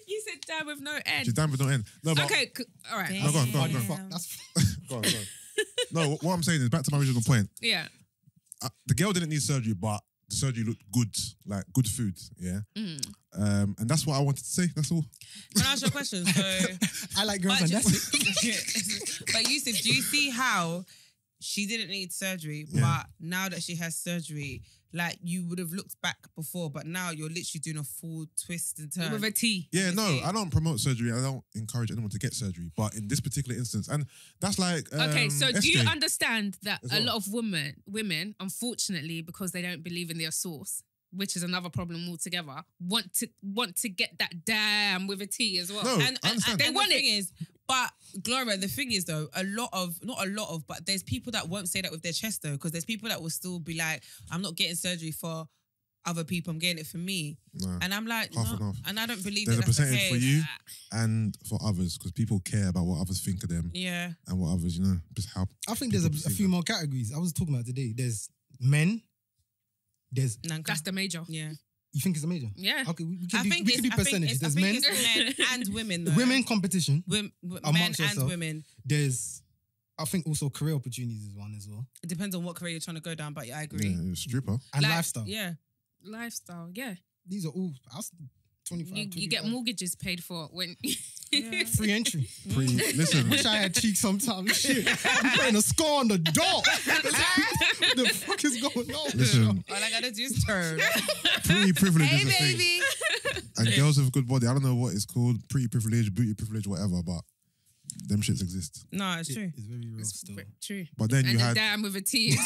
You said "damn" with no N. She's down with no N. No, but Okay, all right. No, go on. That's Go on. No, what I'm saying is back to my original point. Yeah. The girl didn't need surgery, but the surgery looked good, like good food. Yeah. And that's what I wanted to say. That's all. Can I ask you a question? So, I like girls, and that's it. but Yusuff, do you see how she didn't need surgery, Yeah. but now that she has surgery, like you would have looked back before, but now you're literally doing a full twist and turn. With a T. Yeah, no, I don't promote surgery. I don't encourage anyone to get surgery. But in this particular instance, and that's like Okay, so do you SJ. understand that As a well. lot of women, unfortunately, because they don't believe in their source, which is another problem altogether, want to get that damn with a T as well. No, And, I understand. and the thing is, but Gloria, the thing is though, but there's people that won't say that with their chest though, because there's people that will still be like, I'm not getting surgery for other people, I'm getting it for me. No. And I'm like, Half no. and half. And I don't believe There's a that that's percentage okay. for you and for others because people care about what others think of them Yeah. and what others, just how. I think there's a people perceive few them. more categories. I was talking about today. There's men. There's. Nanka. That's the major. Yeah. You think it's a major? Yeah. Okay, we I can think do percentages. There's men, men and women though. women competition. Men amongst and yourself. women. There's, I think also career opportunities is one as well, It depends on what career you're trying to go down, but yeah, I agree. Yeah, stripper. and Like, lifestyle. Yeah. Lifestyle, yeah. These are all. I was 25. You get 25. mortgages paid for when. Free entry. Listen, Wish I had cheeks sometimes. Shit, I'm putting a score on the door. What the fuck is going on? listen. All I gotta do is turn. Pretty privilege Hey is a thing. baby. And girls with a good body, I don't know what it's called, pretty privilege, beauty privilege, whatever, but them shits exist. No, it's true. It's very real still. True. But then And you a had damn with a T.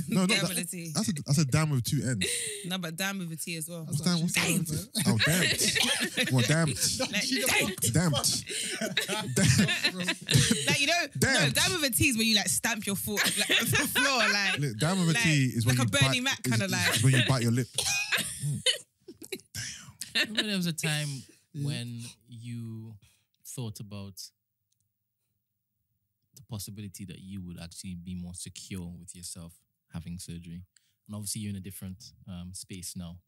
no, Damn not with that, a T. that's a damn with 2 N's. No, but damn with a T as well. What's that? What's that? Oh, damned. What damned? Like, Damned. like, you know, no, Damned. damn with a T is when you like stamp your foot like, on the floor, like. Look, damn with a Like- T is when like you a Bernie bite, Mac kinda is like. when you bite your lip. Remember there was a time when you thought about the possibility that you would actually be more secure with yourself having surgery. And obviously you're in a different space now.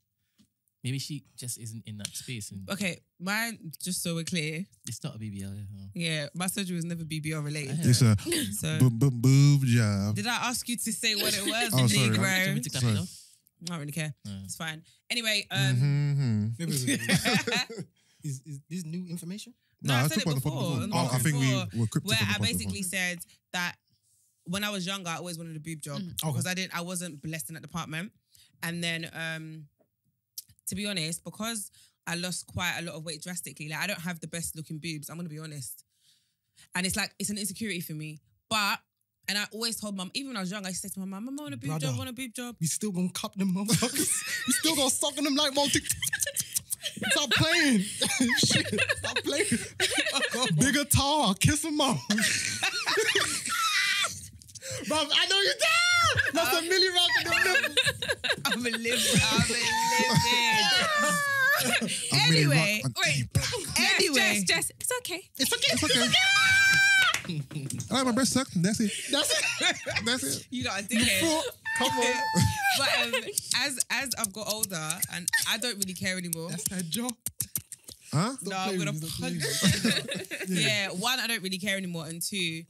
Maybe she just isn't in that space. And Okay, mine, just so we're clear, it's not a BBL. yeah, my surgery was never BBL related. Yeah. It's a So, boob job. did I ask you to say what it was, Oh, sorry. Do you want me Negro? to clap it out? I don't really care. Yeah. It's fine. Anyway, Mhm. Is this new information? No, I I said talked it about the pod before. before. No, I think before, we were cryptic where on the I pod basically before. said that when I was younger, I always wanted a boob job because I wasn't blessed in that department. And then, to be honest, because I lost quite a lot of weight drastically, like I don't have the best looking boobs. I'm gonna be honest, and it's like it's an insecurity for me. But and I always told mum, even when I was young, I used to say to my mum, "I want a boob Brother. job, I want a boob job." We still gonna cup them motherfuckers. We still gonna suck on them like multi. Stop playing. Shit. Stop playing. Bigger tower, kiss them out. Bruv, I know you down. That's a milli rock in the nipples. I'm a living. Anyway, wait. Anyway, Jess, it's okay. It's okay. It's okay. I like my breast sucked. That's it. That's it. That's it. you got a dickhead. Come on. But as I've got older and I don't really care anymore. That's that job. Huh? No, I'm gonna punch. Yeah, one, I don't really care anymore, and two,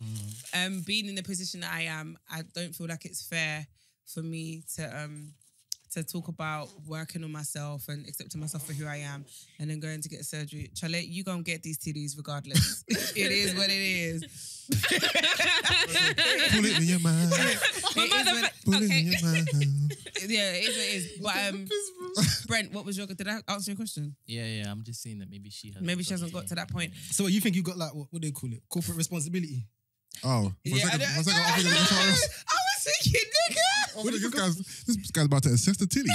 being in the position that I am, I don't feel like it's fair for me to talk about working on myself and accepting myself for who I am, and then going to get surgery. Charlotte, you gonna get these titties regardless. It is what it is. Pull it in your mind. My mother. Pull it in Okay. your mind. Yeah, it is what it is. But Brent, what was your? Did I answer your question? Yeah. I'm just saying that maybe she has. Maybe she hasn't got to that point. So you think you got like what do they call it? Corporate responsibility. Oh, for Yeah, a second, I I think that's what else. I was thinking, nigga. This guy's about to assess the titty.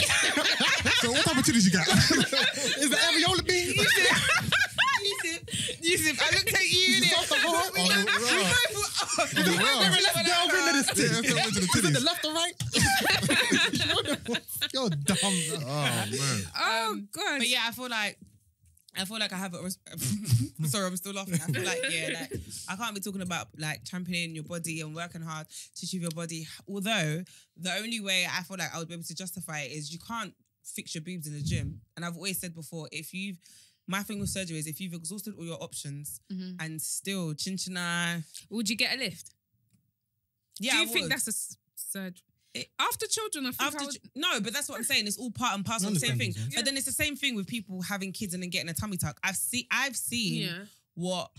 So what type of titties you got? Is the areola bean? Yusuf, I looked at you. Let's delve into this Yeah, thing. let's delve into the Is it titties. the left or right? You're dumb. Bro. Oh man. Oh, God. But yeah, I feel like I have a sorry, I'm still laughing. I feel like I can't be talking about like championing your body and working hard to achieve your body. Although the only way I feel like I would be able to justify it is you can't fix your boobs in the gym. And I've always said before, my thing with surgery is if you've exhausted all your options and still chinchina. Would you get a lift? Yeah, Do you I think would. that's a surgery? After children, I think I would... No, but that's what I'm saying. It's all part and parcel of the same thing. Understandable, But then it's the same thing with people having kids and then getting a tummy tuck. I've seen what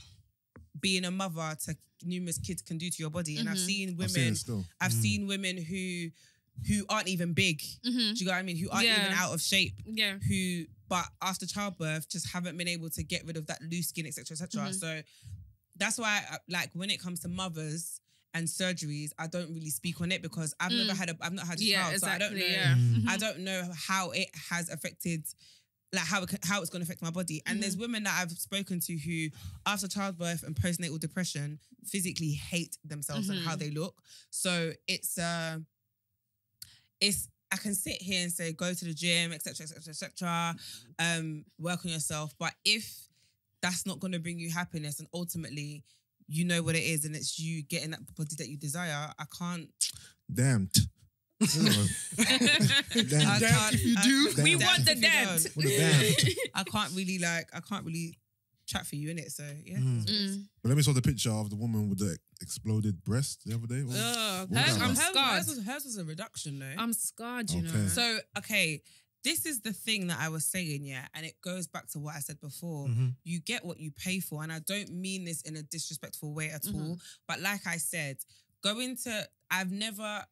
being a mother to numerous kids can do to your body, and I've seen I've seen women. it still. I've seen women who aren't even big. Do you know what I mean? Who aren't even out of shape. Yeah. Who, but after childbirth, just haven't been able to get rid of that loose skin, etc., etc. So that's why, like, when it comes to mothers and surgeries, I don't really speak on it because I've not had a child, so I don't know. Yeah. I don't know how it has affected, like how it's going to affect my body. And there's women that I've spoken to who, after childbirth and postnatal depression, physically hate themselves and how they look. So it's I can sit here and say go to the gym, etc., etc., etc., work on yourself. But if that's not going to bring you happiness, and ultimately you know what it is, and it's you getting that body that you desire, I can't. Damned. I Damned. can't. if you do. We Damned want the if you damned. don't. What a damned. I can't really chat for you, innit? So yeah. But let me saw the picture of the woman with the exploded breast the other day. What- Ugh, what was that I'm about? scarred. hers was a reduction though. I'm scarred, you know. Okay. So, okay, this is the thing that I was saying, yeah, and it goes back to what I said before. You get what you pay for, and I don't mean this in a disrespectful way at all, but like I said, I've never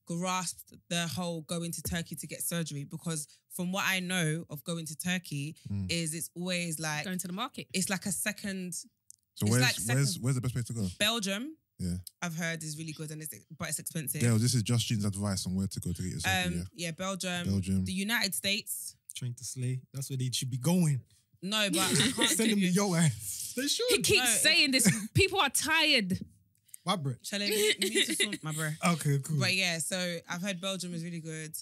grasped the whole going to Turkey to get surgery, because from what I know of going to Turkey is it's always like, Going to the market. it's like a second So It's where's like second- where's the best place to go? Belgium, Yeah. I've heard is really good, but it's expensive. Gail, this is just Jean's advice on where to go to get your surgery. Yeah, Belgium, Belgium. the United States. Train to slay. That's where they should be going. No, but I can't Send them to give you. your ass. They should. He keeps No, saying this. People are tired. My bread. Shall I need to sort my breath? Okay, cool. But yeah, so I've heard Belgium is really good.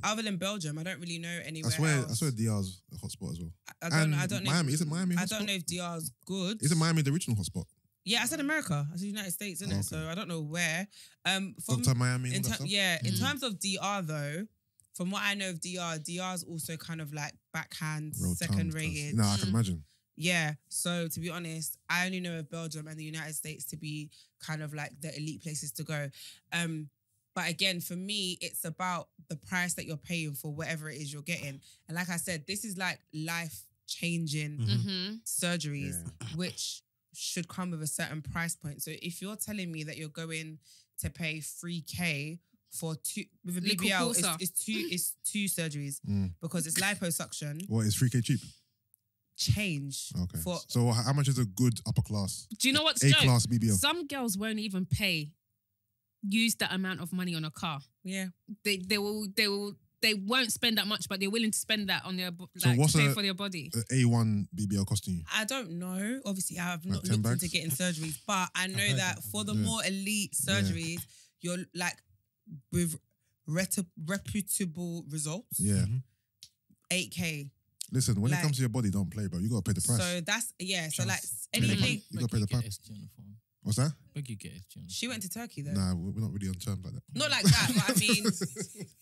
Other than Belgium, I don't really know anywhere I else. swear DR's a hotspot as well. I don't know. Miami, isn't Miami a I hotspot? don't know if DR's good. Isn't Miami the original hotspot? Yeah, I said America. I said United States, isn't Okay. it? So I don't know where. From Dr. Miami and in all that stuff? yeah, in terms of DR though, from what I know of DR's also kind of like backhand, Road second towns, rated. No, I can imagine. Yeah. So to be honest, I only know of Belgium and the United States to be kind of like the elite places to go. But again, for me, it's about the price that you're paying for whatever it is you're getting. And like I said, this is like life-changing Mm-hmm. surgeries, Yeah. which should come with a certain price point. So if you're telling me that you're going to pay 3K for two with a Little BBL, Corsa. it's two surgeries Mm. because it's liposuction, What, is 3K cheap? change Okay. for So how much is a good upper class, Do you know what's A-class joke? BBL? Some girls won't even use that amount of money on a car. yeah. They won't spend that much, but they're willing to spend that on their So what's to pay a- for their body. A1 BBL costing you? I don't know. Obviously, I have Like not 10 looked bags? into getting surgeries, but I know heard that that. for the Yeah. more elite surgeries, you're like with reputable results. Yeah. 8K. Listen, when Like- it comes to your body, don't play, bro. You gotta pay the price. So that's So like Trust. anything. You gotta pay the price. What's that? Beg you get SG on the She went to Turkey though. Nah, we're not really on terms like that. Not like that, but I mean,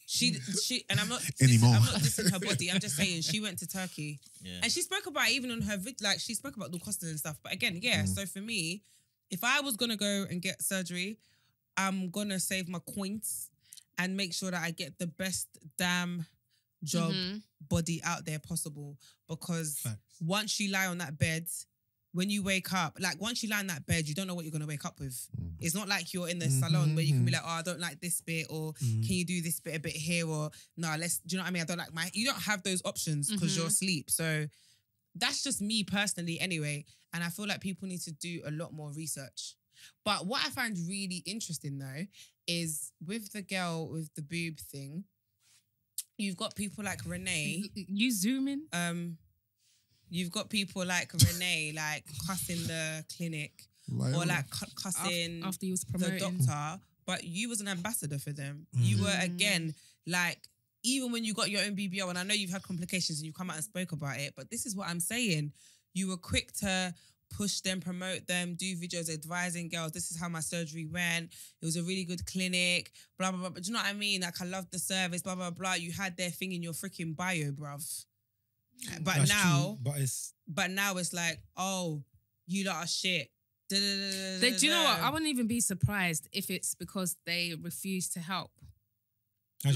she, and I'm not Anymore. I'm not dissing her body. I'm just saying she went to Turkey, Yeah. and she spoke about it even on her like she spoke about the costing and stuff. But again, yeah. Mm. So for me, if I was gonna go and get surgery, I'm gonna save my coins and make sure that I get the best damn job Mhm. body out there possible. Because Facts. once you lie on that bed, when you wake up, like once you lie on that bed, you don't know what you're gonna wake up with. Mm. It's not like you're in the Mhm, salon where you can be mhm. like, oh, I don't like this bit, or Mhm. can you do this bit a bit here, or no, let's. Do you know what I mean? I don't like my. You don't have those options because you're Mhm. asleep. So that's just me personally, anyway. And I feel like people need to do a lot more research. But what I find really interesting though is with the girl with the boob thing, you've got people like Renee. You zoom in. You've got people like Renee, like cussing the clinic or like cussing After you was the promoting. doctor, but you was an ambassador for them. You were again like, even when you got your own BBL, and I know you've had complications and you've come out and spoke about it, but this is what I'm saying. You were quick to push them, promote them, do videos advising girls. This is how my surgery went. It was a really good clinic, blah, blah, blah. But do you know what I mean? Like, I loved the service, blah, blah, blah. You had their thing in your freaking bio, bruv. But That's now, true, but it's like, oh, you lot are shit. Do you know what? I wouldn't even be surprised if it's because they refuse to help.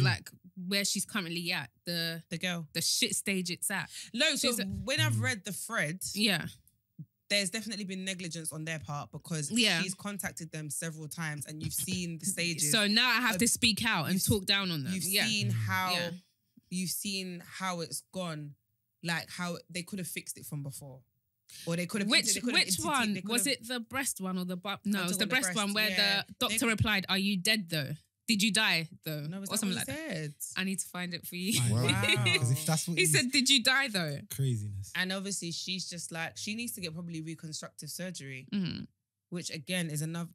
Like where she's currently at, the girl. shit stage it's at. No, so She's a- when I've read the thread, Yeah. there's definitely been negligence on their part because Yeah. she's contacted them several times and you've seen the stages. So now I have to speak out and you've- talk down on them. You've Yeah. seen how Yeah. it's gone, like how they could have fixed it from before. Or they could have Which one? Was it the breast one or the butt? No, I'm it was the talking about breast the one where breast, yeah. the doctor replied, "Are you dead though? Did you die though?" No, was or that something what like he that. said? I need to find it for you. Wow. Wow. because if that's what He said, "Did you die though?" craziness. And obviously she's just like, she needs to get probably reconstructive surgery, Mhm. which again is another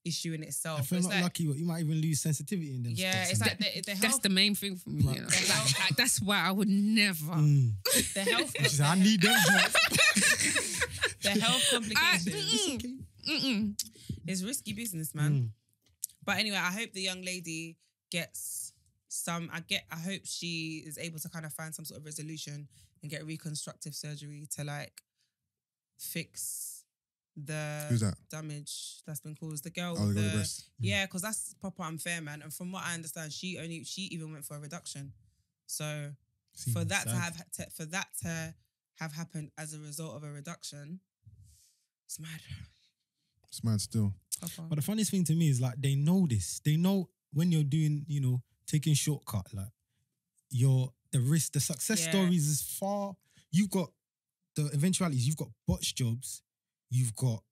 issue in itself. I feel It's not like, lucky. You might even lose sensitivity in them. yeah, spots it's and like the That's health, the main thing for me. Right. You know? The health- Like, that's why I would never. the health, She said, I need them jobs. the health complications. Mm-mm. It's risky business, man. Mm. But anyway, I hope the young lady gets some. I hope she is able to kind of find some sort of resolution and get reconstructive surgery to like fix Who's the that? damage that's been caused. The girl Oh, with the the breast. yeah, because that's proper unfair, man. And from what I understand, she even went for a reduction. So for that to have happened as a result of a reduction, it's mad. It's mad still. Proper. But the funniest thing to me is like they know this. They know when you're doing, taking shortcut, like the success Yeah. stories is far. You've got the eventualities. You've got botch jobs. You've got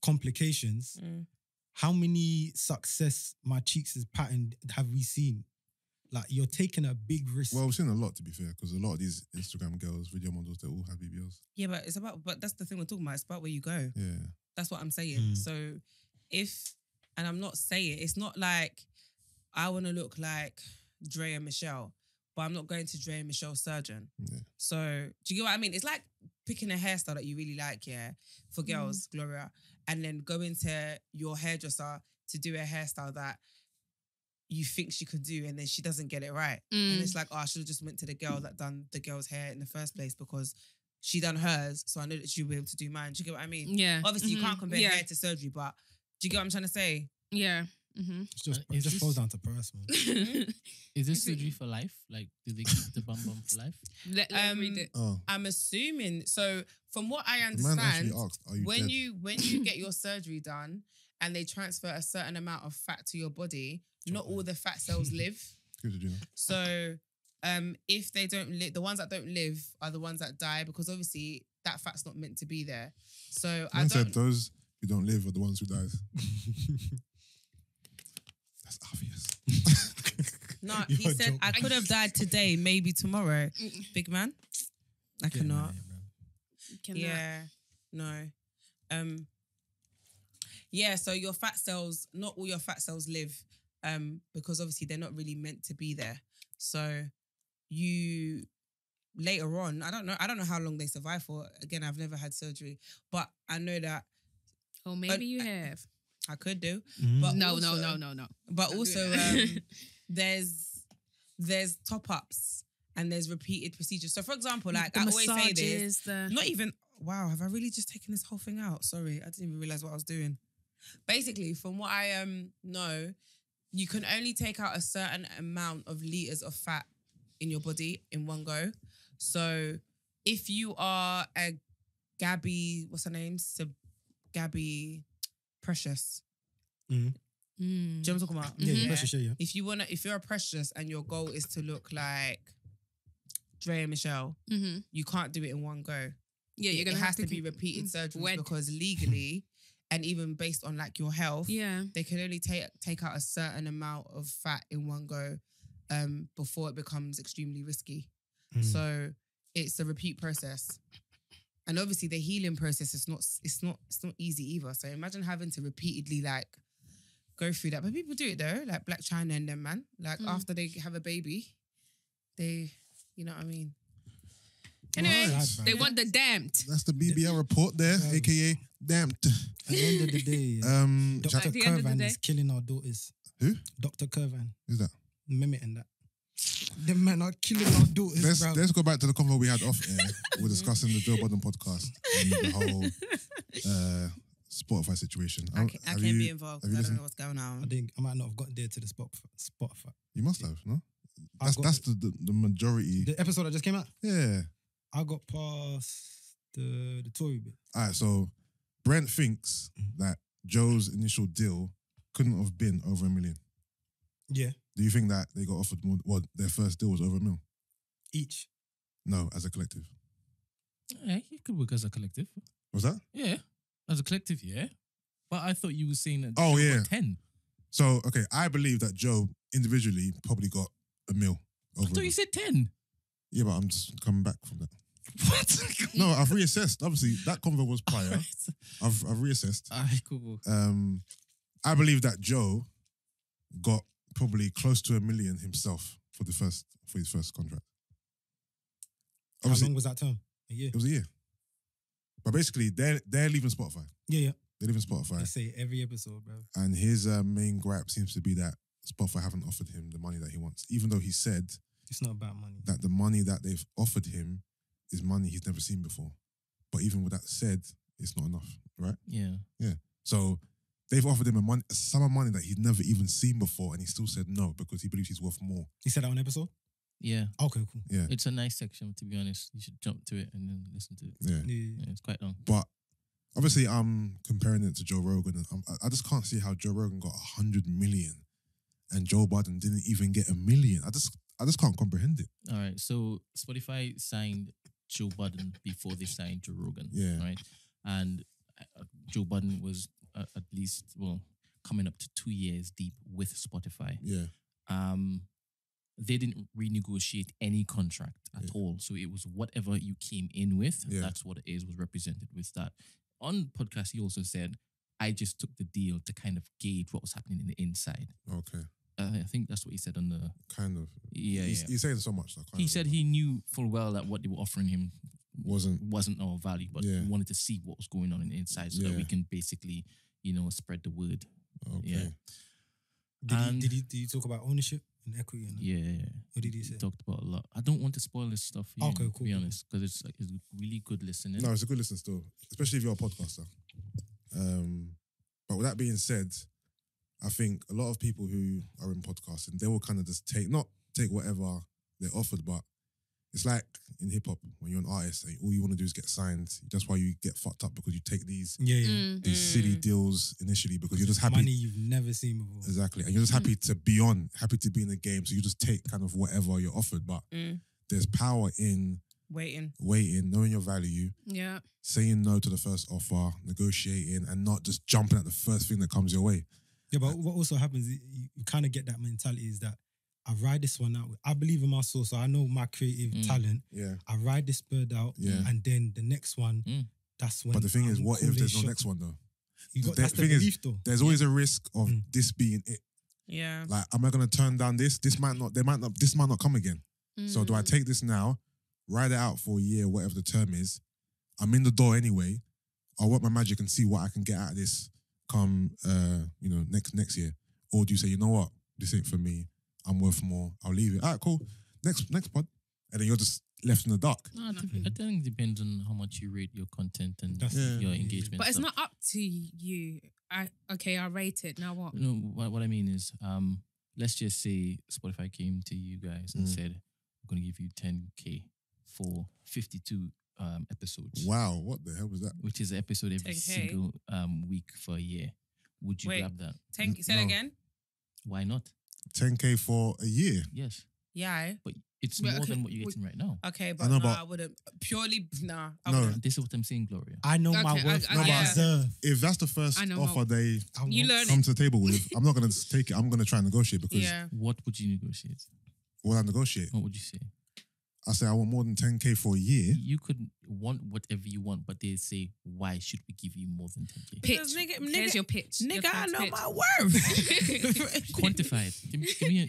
complications. How many success my cheeks is patterned have we seen? Like, you're taking a big risk. Well, we've seen a lot, to be fair, because a lot of these Instagram girls, video models, they all have BBLs. Yeah, but but that's the thing we're talking about. It's about where you go. Yeah. That's what I'm saying. So and I'm not saying, it's not like I want to look like Dre and Michelle, but I'm not going to Dre and Michelle's surgeon. Yeah. So do you get what I mean? It's like picking a hairstyle that you really like, yeah, for girls, Gloria, and then going to your hairdresser to do a hairstyle that you think she could do, and then she doesn't get it right. And it's like, oh, I should have just went to the girl that done the girl's hair in the first place because she done hers, so I know that she'll be able to do mine. Do you get what I mean? Yeah. Obviously, you can't compare hair to surgery, but do you get what I'm trying to say? Yeah. It just falls down to price, man. Is this surgery for life? Like, do they keep the bum for life? Let read it. Oh. I'm assuming. So, from what I The man understand, actually asked, are you when dead? you get your surgery done and they transfer a certain amount of fat to your body, not all the fat cells live. Give it to Gina. So, if they don't live, the ones that don't live are the ones that die because obviously that fat's not meant to be there. So Man said those who don't live are the ones who die. That's obvious. No, he said I could have died today, maybe tomorrow. Big man, I cannot. Yeah, no. Yeah, so your fat cells, not all your fat cells live, because obviously they're not really meant to be there. So you later on, I don't know how long they survive for. Again, I've never had surgery, but I know that Oh, maybe you have. I could do. But No. But Don't also, do there's top ups and there's repeated procedures. So, for example, like The I always say this, massages, not even. Wow, have I really just taken this whole thing out? Sorry, I didn't even realize what I was doing. Basically, from what I know, you can only take out a certain amount of liters of fat in your body in one go. So, if you are a Gabby, what's her name? Gabby Precious. Do you know what I'm talking about? Yeah, Precious, yeah. If you're a Precious and your goal is to look like Dre and Michelle, you can't do it in one go. Yeah, you're gonna it have has to be repeated surgeries When? because legally, and even based on like your health, they can only take out a certain amount of fat in one go, before it becomes extremely risky. So it's a repeat process. And obviously the healing process is it's not easy either. So imagine having to repeatedly like go through that. But people do it though, like Black China and them, man. Like after they have a baby, they, you know what I mean? Anyway, They want the Damnnt. That's the BBL report there, aka Damnnt. At the end of the day, Dr. At the end of the Curvan day. is killing our daughters. Who? Dr. Curvan. Who's that? Mimicking that. Them men are killing our daughters, bro. Let's go back to the convo we had off air. We're discussing the Joe Budden podcast and the whole Spotify situation. I can't be involved because I don't know what's going on. I might not have got there to the Spotify. You must have, no? I That's got the majority. the episode that just came out. Yeah. I got past the Tory bit. All right, so Brent thinks that Joe's initial deal couldn't have been over $1 million. Yeah, Do you think that they got offered more? Well, their first deal was over $1 million? each. No, as a collective. Yeah, you could work as a collective. Was that? Yeah, as a collective, yeah. But I thought you were saying that. Oh, Joe yeah. got 10. So, okay, I believe that Joe individually probably got $1 million over. I thought you said 10. Yeah, but I'm just coming back from that. What? No, I've reassessed. Obviously, that convo was prior. I've reassessed. Alright, cool. I believe that Joe got probably close to $1 million himself for his first contract. How Obviously, long was that term? A year. it was a year. But basically, they're leaving Spotify. Yeah. They're leaving I Spotify, say every episode, bro. and his main gripe seems to be that Spotify haven't offered him the money that he wants, even though he said It's not about money. that the money that they've offered him is money he's never seen before. But even with that said, it's not enough, right? Yeah. So they've offered him a sum of money that he'd never even seen before, and he still said no because he believes he's worth more. You said that on episode? Yeah. Okay, cool. Yeah, It's a nice section, to be honest. You should jump to it and then listen to it. yeah. Yeah. Yeah, it's quite long. But obviously, I'm comparing it to Joe Rogan, and I just can't see how Joe Rogan got 100 million, and Joe Budden didn't even get $1 million. I just can't comprehend it. All right. So Spotify signed Joe Budden before they signed Joe Rogan. Yeah. Right. And Joe Budden was at least, coming up to 2 years deep with Spotify. Yeah. They didn't renegotiate any contract at all. So it was whatever you came in with, that's what it is, was represented with that. On podcast, he also said, I just took the deal to kind of gauge what was happening in the inside. Okay. I think that's what he said on the... Kind of. Yeah, He's saying so much. He said he knew full well that what they were offering him wasn't our value, but he wanted to see what was going on in the inside so that we can basically, spread the word. Okay. Yeah. Did he talk about ownership and equity? And Yeah. What did he say? Talked about a lot. I don't want to spoil this stuff. Here, Okay, cool. To be honest, because it's really good listening. No, it's a good listen still, especially if you're a podcaster. But with that being said, I think a lot of people who are in podcasting, they will kind of just take whatever they're offered, but it's like in hip hop when you're an artist, all you want to do is get signed. That's why you get fucked up, because you take these silly deals initially because you're just happy. Money you've never seen before. Exactly, and you're just happy to be in the game. So you just take kind of whatever you're offered, but there's power in waiting, knowing your value, saying no to the first offer, negotiating, and not just jumping at the first thing that comes your way. Yeah, but what also happens, you kind of get that mentality is that I ride this one out. I believe in my soul, so I know my creative talent. Yeah. I ride this bird out, and then the next one, that's when. But the thing is, what if there's no shot. next one though? That's the belief though. There's always a risk of this being it. Yeah. Like, am I going to turn down this? This might not come again. So do I take this now, ride it out for a year, whatever the term is? I'm in the door anyway. I'll work my magic and see what I can get out of this come, next year. Or do you say, you know what? This ain't for me. I'm worth more. I'll leave it. All right, cool. Next pod. And then you're just left in the dark. No, I think it depends on how much you rate your content and your engagement. But it's not up to you. I rate it. Now what? No, what I mean is, let's just say Spotify came to you guys and said, "We're going to give you 10K for 52 episodes." Wow, what the hell was that? Which is an episode every 10K? single week for a year. Would you grab that? Say it again. Why not? 10K for a year. Yes, Yeah. but it's more than what you're getting right now. Okay, but I know, but- I wouldn't. Purely, nah. I No. wouldn't. This is what I'm saying, Gloria. I know my Okay, worth. I- No, but yeah. I deserve. If that's the first I know offer they You learn come it. to the table with, I'm not going to take it. I'm going to try and negotiate because Yeah. What would you negotiate? what I negotiate, What would you say? I say I want more than 10K for a year. You could want whatever you want, but they say, why should we give you more than 10K? Pitch. Because nigga- Here's your pitch. Your Nigga, I first know pitch. my worth. Quantify it.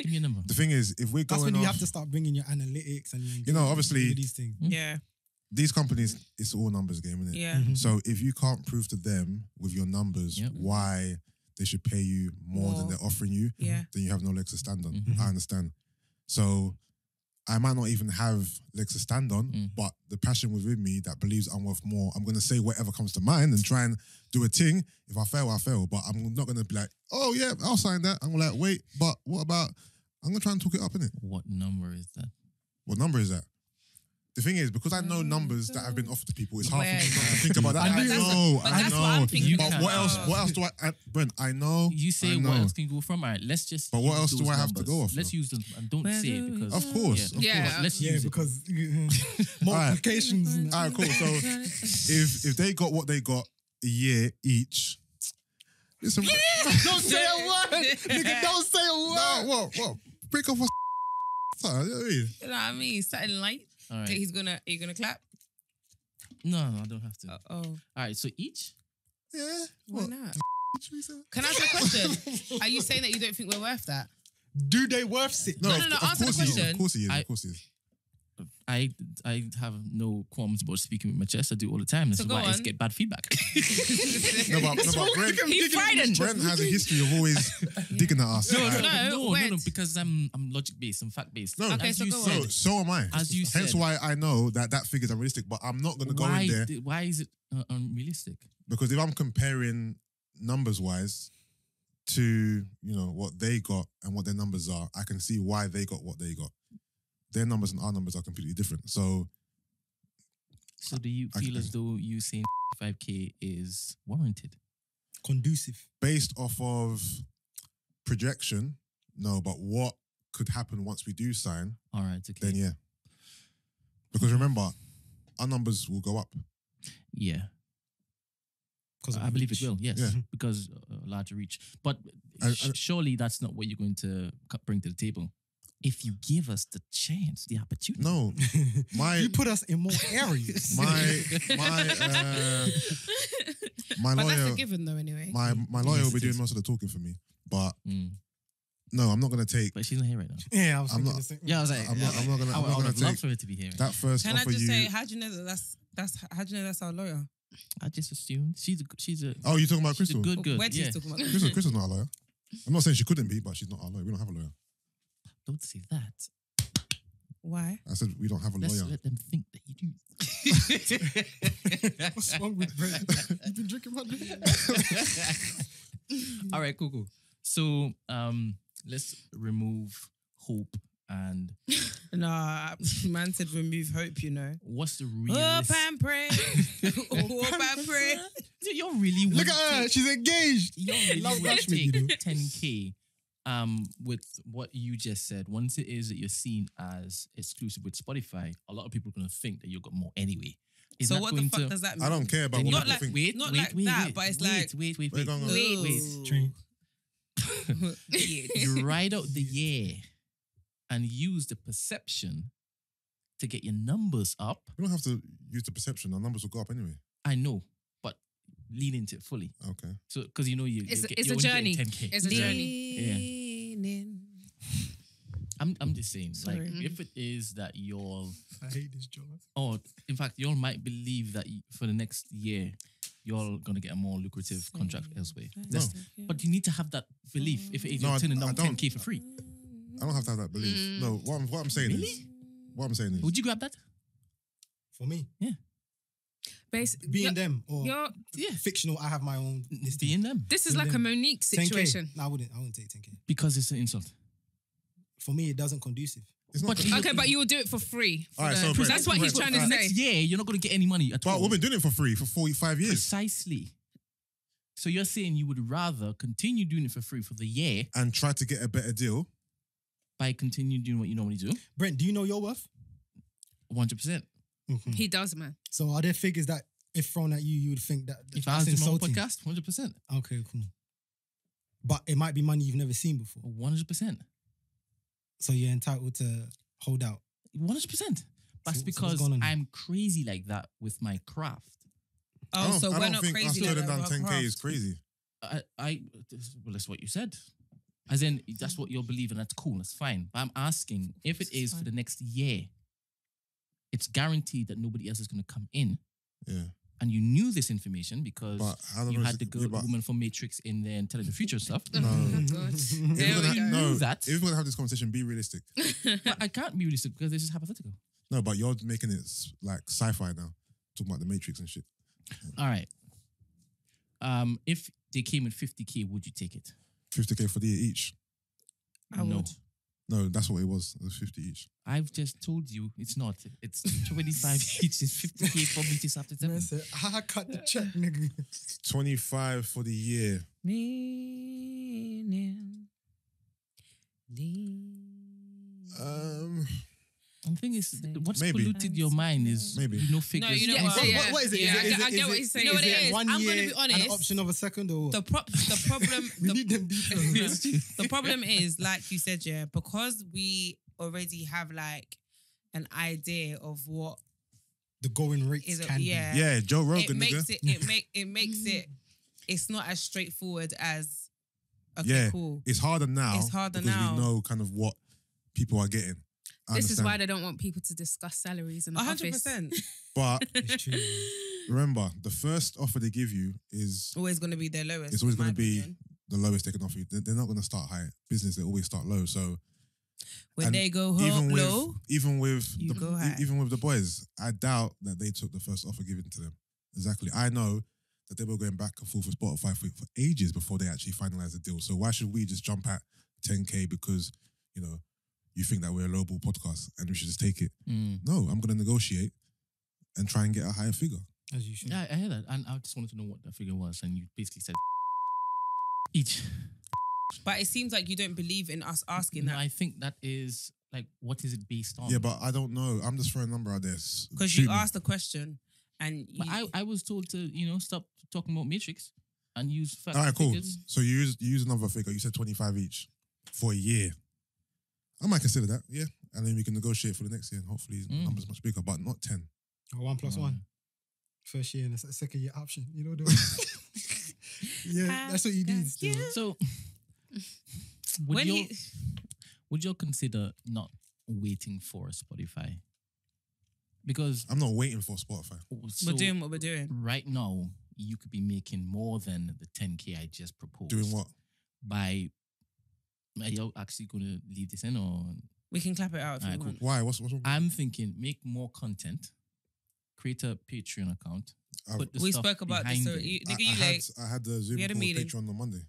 Give me a number. The thing is, if we're That's going when you off, have to start bringing your analytics and obviously- these things. Yeah. these companies, it's all numbers game, isn't it? Yeah. So if you can't prove to them with your numbers Yep. why they should pay you more than More. they're offering you, Yeah. then you have no legs to stand on. Mhm. I understand. So I might not even have legs to stand on, but the passion within me that believes I'm worth more, I'm going to say whatever comes to mind and try and do a thing. If I fail, I fail. But I'm not going to be like, oh yeah, I'll sign that. I'm like, wait, but what about, I'm going to try and talk it up, innit? What number is that? What number is that? The thing is, because I know numbers that have been offered to people, it's hard for me Where? not to think about that. I I knew- know, but I that's know. what I'm thinking. But what else do Brent, I know. You say I know. what else can you go from? All right, let's just. But what use else do those I have to numbers. go off Let's now? use them and don't say it because. Of course, of Yeah. course. Let's Yeah, use it. because multiplications. and- All right, cool. So if they got what they got a year each, listen, Don't say a word, nigga. Don't say a word. no, what? Break off a sorry, you know what I mean? You know what I mean? Something light. All right. Are you gonna clap? No, I don't have to. Oh. All right, so each. Yeah. Why What? not? Teresa? Can I ask a question? Are you saying that you don't think we're worth that? Do they worth six? No, of answer the course he is. question. Of course he is. I- Of course he is. I have no qualms about speaking with my chest. I do it all the time. This So is go why I on. get bad feedback. No, but Brent, He's frightened. Brent has a history of always digging at us. No, Like, no. because I'm logic based, I'm fact based. No, Okay, as so you go said, on. So am I. As you Hence said. why I know that figure's unrealistic, but I'm not going to go in there Why is it unrealistic? because if I'm comparing numbers wise to, what they got and what their numbers are, I can see why they got what they got. Their numbers and our numbers are completely different. So So do you I feel can- as though you saying 5K is warranted? Conducive. based off of projection, no, but what could happen once we do sign, All right, okay. then yeah. Because remember, our numbers will go up. Yeah. Because I believe it will, yes, Yeah. because larger reach. But And- surely that's not what you're going to bring to the table. If you give us the chance, the opportunity. No, my you put us in more areas. my But that's lawyer, a given though, anyway. my lawyer Yes, will be it doing is. most of the talking for me. But Mm. no, I'm not gonna take But she's not here right now. Yeah, I was I'm thinking not- the same. Yeah, I was like, I'm not gonna I would have take loved for her to be here. that first Can I offer just you. say, how do you know that that's how do you know that's our lawyer? I just assumed she's a Oh, you're talking about she's a Crystal? good. Where Yeah. she's talking about? Crystal's not a lawyer. I'm not saying she couldn't be, but she's not our lawyer. We don't have a lawyer. Don't say that. Why? I said we don't have a Let's lawyer. let them think that you do. What's wrong with Brent? You've been drinking my drink. All right, cool. So let's remove hope and Nah, man said remove hope, you know. what's the Hope realistic? and pray. Hope and pray. You're really Look at her. She's engaged. You're really Love would Rashmi, you know. take 10K with what you just said. Once it is that you're seen as exclusive with Spotify, a lot of people are going to think that you've got more anyway. Is So that what the going fuck to- does that mean? I don't care about Then what you- Not people like- think. Wait, Not wait, like wait, that, wait, but it's wait, like- wait, Wait, wait. go on. Wait. True. You ride out the year and use the perception to get your numbers up. We don't have to use the perception. Our numbers will go up anyway. I know, but lean into it fully. Okay. So, because you know It's a you're only journey. getting 10K. It's a journey. Leaning. I'm just saying, Sorry. like, if it is that y'all, I hate this job. or in fact, y'all might believe that for the next year, y'all gonna get a more lucrative contract elsewhere. That's- But you need to have that belief. If it is No, you're I- turning I down don't. 10K for free, I don't have to have that belief. No, what I'm saying Really? is, what I'm saying is, would you grab that? For me, Basically, being them or Yeah, fictional, I have my own. This being them this is Being like a them. Monique 10K. situation. No, I wouldn't take 10K. because it's an insult. For me, it doesn't conducive. it's not. But you- Okay, but you will do it for free. All right, for so the- Brent, that's what he's Brent, trying to For the say. next year, you're not gonna get any money at all. But we've been doing it for free for 45 years Precisely. So you're saying you would rather continue doing it for free for the year and try to get a better deal. by continuing doing what you normally do? Brent, do you know your worth? 100%. He does, man. So are there figures that, if thrown at you, you would think that If I was that's doing my own insulting? podcast, 100%. Okay, cool. But it might be money you've never seen before. 100%. So you're entitled to hold out. 100%. That's So what's because going on? I'm crazy like that with my craft. Oh, so I we're don't not think us crazy like turning that down about 10K is craft. crazy. Well, that's what you said. As in, that's what you're believing. That's cool. That's fine. But I'm asking if it is for the next year, it's guaranteed that nobody else is going to come in. Yeah. And you knew this information because But I don't you know had if the it- girl, yeah, but- woman from Matrix in there and telling the future stuff. Oh, God. If There we're we gonna, go. no, That. if we're gonna have this conversation, be realistic. But I can't be realistic because this is hypothetical. No, but you're making it like sci-fi now, talking about the Matrix and shit. All right. If they came with 50K, would you take it? 50K for the year each. I no. would. No, that's what it was. It was 50 each. I've just told you it's not. It's 25 each. It's 50K for me just after 7. I cut the check, nigga. 25 for the year. Meaning. And the thing is, what's Maybe. polluted your mind is Maybe. you know figures. you know Yeah, what? yeah. What is it? Yeah, Is it- I get is what it- he's saying. You know what is it is? 1 I'm gonna year be and an honest. option of a second or what? The problem we need them details. the problem is, like you said, yeah, because we already have like an idea of what The going rates is can yeah. Yeah, Joe It Rogan, makes nigga. it makes it it's not as straightforward as okay, Yeah. cool. It's harder now. It's harder because now. we know kind of what people are getting. I This is understand. why they don't want people to discuss salaries in the office. 100%. But be. It's true. remember, the first offer they give you is Always gonna be their lowest. it's always in my going to be opinion. the lowest they can offer you. They're not going to start high. Business, they always start low. So When and they go even with low, even with you the, go high. even with the boys, I doubt that they took the first offer given to them. Exactly. I know that they were going back and forth with Spotify for ages before they actually finalized the deal. So why should we just jump at 10K because, you know, you think that we're a lowball podcast and we should just take it? No, I'm going to negotiate and try and get a higher figure. As you should. Yeah, I hear that. And I just wanted to know what that figure was. And you basically said each. but it seems like you don't believe in us asking No, that. I think that is Like, what is it based on? Yeah, but I don't know. I'm just throwing a number out there. Because Shoot you me. asked the question, and But I was told to, stop talking about Matrix and use facts. All right, cool. figures. So you use another figure. You said 25 each for a year. I might consider that, yeah. And then we can negotiate for the next year, and hopefully the number's much bigger, but not 10. Or 1 + 1. First year and a second year option. You know the yeah, that's what you need still. So, would you consider not waiting for Spotify? Because I'm not waiting for Spotify. so we're doing what we're doing. right now, you could be making more than the 10K I just proposed. Doing what? Are you actually going to leave this in, or We can clap it out if Alright, you cool. want. Why? What's wrong? I'm thinking make more content, create a Patreon account. I've- Put the We stuff spoke about this. behind So it. you late. I had the Zoom We had a call with meeting. Patreon on Monday.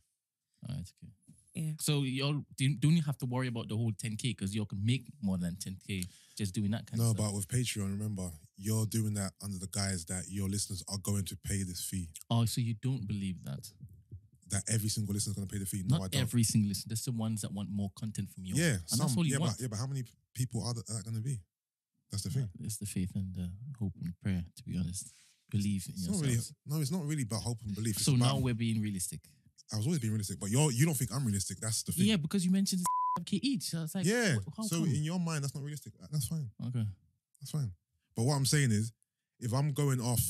All right, okay. Yeah. So y'all don't you have to worry about the whole 10K because y'all can make more than 10K just doing that kind No, of stuff. but with Patreon, remember, you're doing that under the guise that your listeners are going to pay this fee. Oh, so you don't believe that? That every single listener is going to pay the fee. No, I Not don't. every single listener. There's the ones that want more content from you. Yeah, and some, that's all you yeah, want. but how many people are that going to be? That's the thing. It's the faith and the hope and prayer. To be honest, believe in It's not yourselves. really, no, it's not really about hope and belief. It's So now about- we're being realistic. I was always being realistic, but you don't think I'm realistic. That's the thing. Yeah, because you mentioned 5K each. So it's like, Yeah. how So come? in your mind, that's not realistic. That's fine. Okay. That's fine. But what I'm saying is, if I'm going off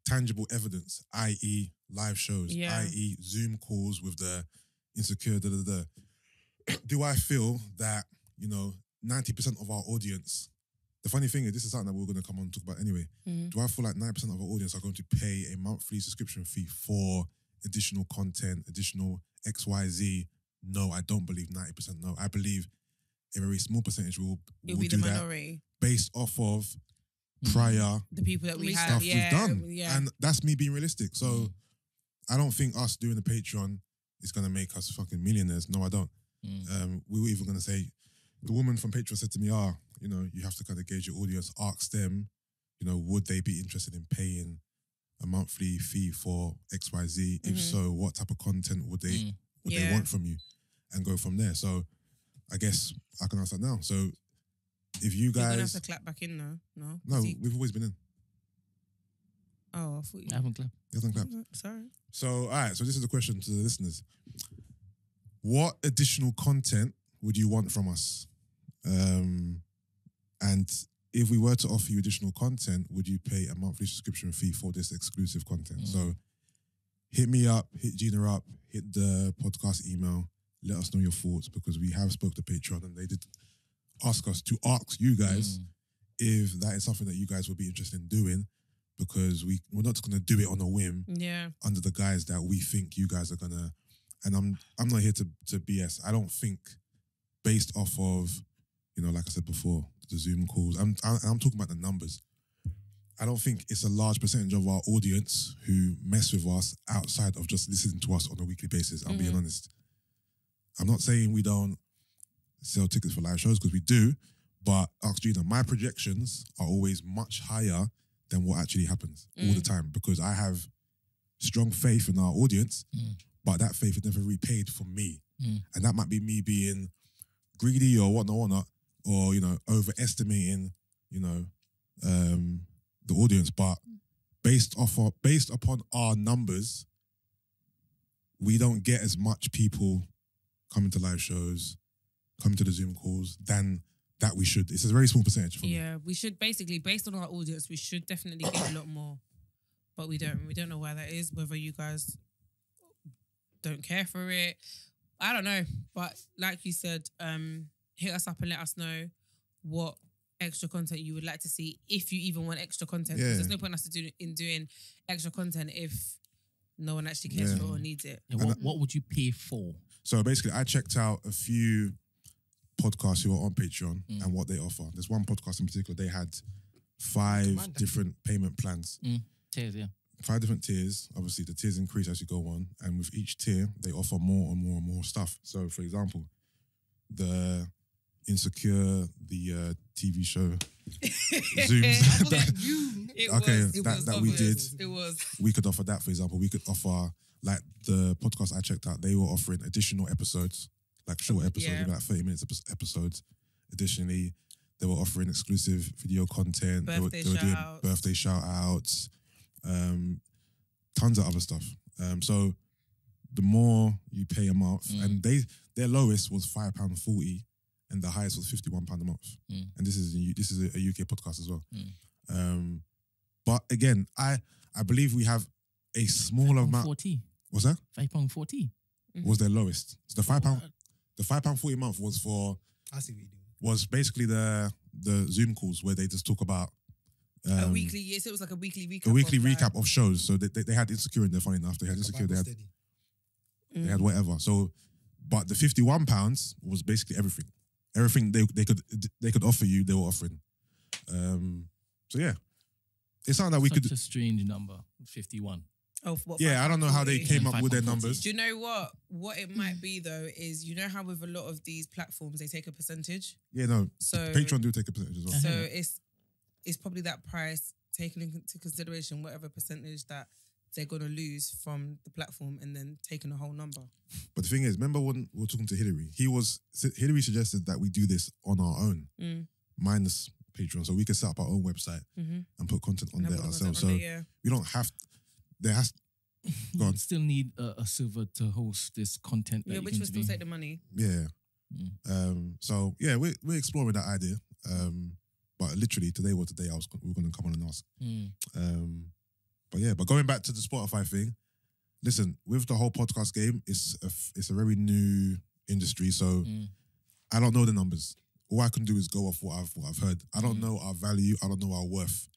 tangible evidence, i.e. live shows, Yeah. i.e. Zoom calls with the insecure, do I feel that, 90% of our audience, the funny thing is, this is something that we're going to come on and talk about anyway. Mhm. Do I feel like 9% of our audience are going to pay a monthly subscription fee for additional content, additional XYZ? No, I don't believe 90%. No, I believe a very small percentage will It'll be the do that minority. based off of prior The people that we Stuff have. stuff Yeah. we've done. Yeah. And that's me being realistic. So I don't think us doing the Patreon is going to make us fucking millionaires. No, I don't. We were even going to say, the woman from Patreon said to me, you have to kind of gauge your audience, ask them, would they be interested in paying a monthly fee for XYZ? If so, what type of content would they Yeah. want from you? And go from there. So I guess I can ask that now. So if you You're gonna have guys... to clap back in though. No. No, See- we've always been in. Oh, I thought you. I haven't clapped. You haven't clapped. Sorry. So, all right. So this is the question to the listeners. What additional content would you want from us? And if we were to offer you additional content, would you pay a monthly subscription fee for this exclusive content? So hit me up, hit Gina up, hit the podcast email. Let us know your thoughts, because we have spoke to Patreon and they did ask us to ask you guys if that is something that you guys would be interested in doing, because we're not just going to do it on a whim Yeah. under the guise that we think you guys are going to. And I'm not here to BS. I don't think, based off of, like I said before, the Zoom calls, I'm talking about the numbers. I don't think it's a large percentage of our audience who mess with us outside of just listening to us on a weekly basis. I'm being honest. I'm not saying we don't sell tickets for live shows, because we do, but ask Gina, my projections are always much higher than what actually happens all the time, because I have strong faith in our audience, but that faith is never repaid for me. And that might be me being greedy or whatnot, or, overestimating, the audience. But based upon our numbers, we don't get as much people coming to live shows, coming to the Zoom calls than that we should. It's a very small percentage for me. Yeah. We should basically, based on our audience, we should definitely get a lot more, but we don't. We don't know why that is. Whether you guys don't care for it, I don't know. But like you said, hit us up and let us know what extra content you would like to see, if you even want extra content. 'Cause Yeah. there's no point in us doing extra content if no one actually cares for it or needs it. Yeah, what would you pay for? So basically, I checked out a few podcasts who are on Patreon and what they offer. There's one podcast in particular, they had 5 different payment plans. Cheers, yeah. 5 different tiers. Obviously, the tiers increase as you go on. And with each tier, they offer more and more and more stuff. So, for example, the Insecure, the TV show, Zooms. that we did. It was. We could offer that, for example. We could offer, like the podcast I checked out, they were offering additional episodes, like short episodes, Yeah. maybe like 30 minutes episodes, Additionally, they were offering exclusive video content. They were doing birthday shout outs, tons of other stuff. So the more you pay a month, and their lowest was £5.40, and the highest was £51 a month. And this is a UK podcast as well. But again, I believe we have a smaller amount. £5.40. What's that? £5.40 was their lowest. So the £5.40 a month was for. I see what you do. Was basically the Zoom calls where they just talk about a weekly. Yes, it was like a weekly recap. A weekly recap of shows. So they had Insecure in there. Funny enough, they had Insecure. They had whatever. So, but the £51 was basically everything. Everything they could offer you, they were offering. So yeah, it's something that we could. Such a strange number, 51. Oh, what, yeah, I don't know how they came up with their numbers. Do you know what? What it might be though is, you know how with a lot of these platforms they take a percentage. Yeah, no. So Patreon do take a percentage as well. So it's probably that price taken into consideration, whatever percentage that they're gonna lose from the platform, and then taking a whole number. But the thing is, remember when we were talking to Hillary? Hillary suggested that we do this on our own, minus Patreon, so we can set up our own website and put content on there ourselves. So we don't have. There has. Go on. Still need a server to host this content. Yeah, which will still take the money. Yeah. So yeah, we're exploring that idea. But literally today was the day we were going to come on and ask. But going back to the Spotify thing, listen, with the whole podcast game, it's a very new industry, so I don't know the numbers. All I can do is go off what I've heard. I don't know our value. I don't know our worth.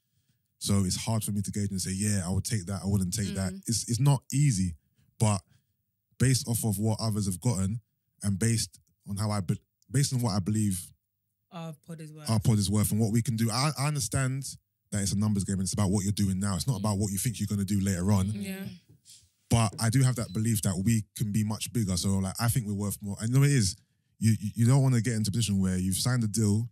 So it's hard for me to gauge and say, yeah, I would take that. I wouldn't take that. It's not easy, but based off of what others have gotten, and based on what I believe our pod is worth, and what we can do. I understand that it's a numbers game and it's about what you're doing now. It's not about what you think you're going to do later on. Yeah. But I do have that belief that we can be much bigger. So like, I think we're worth more. And you know what it is? You don't want to get into a position where you've signed a deal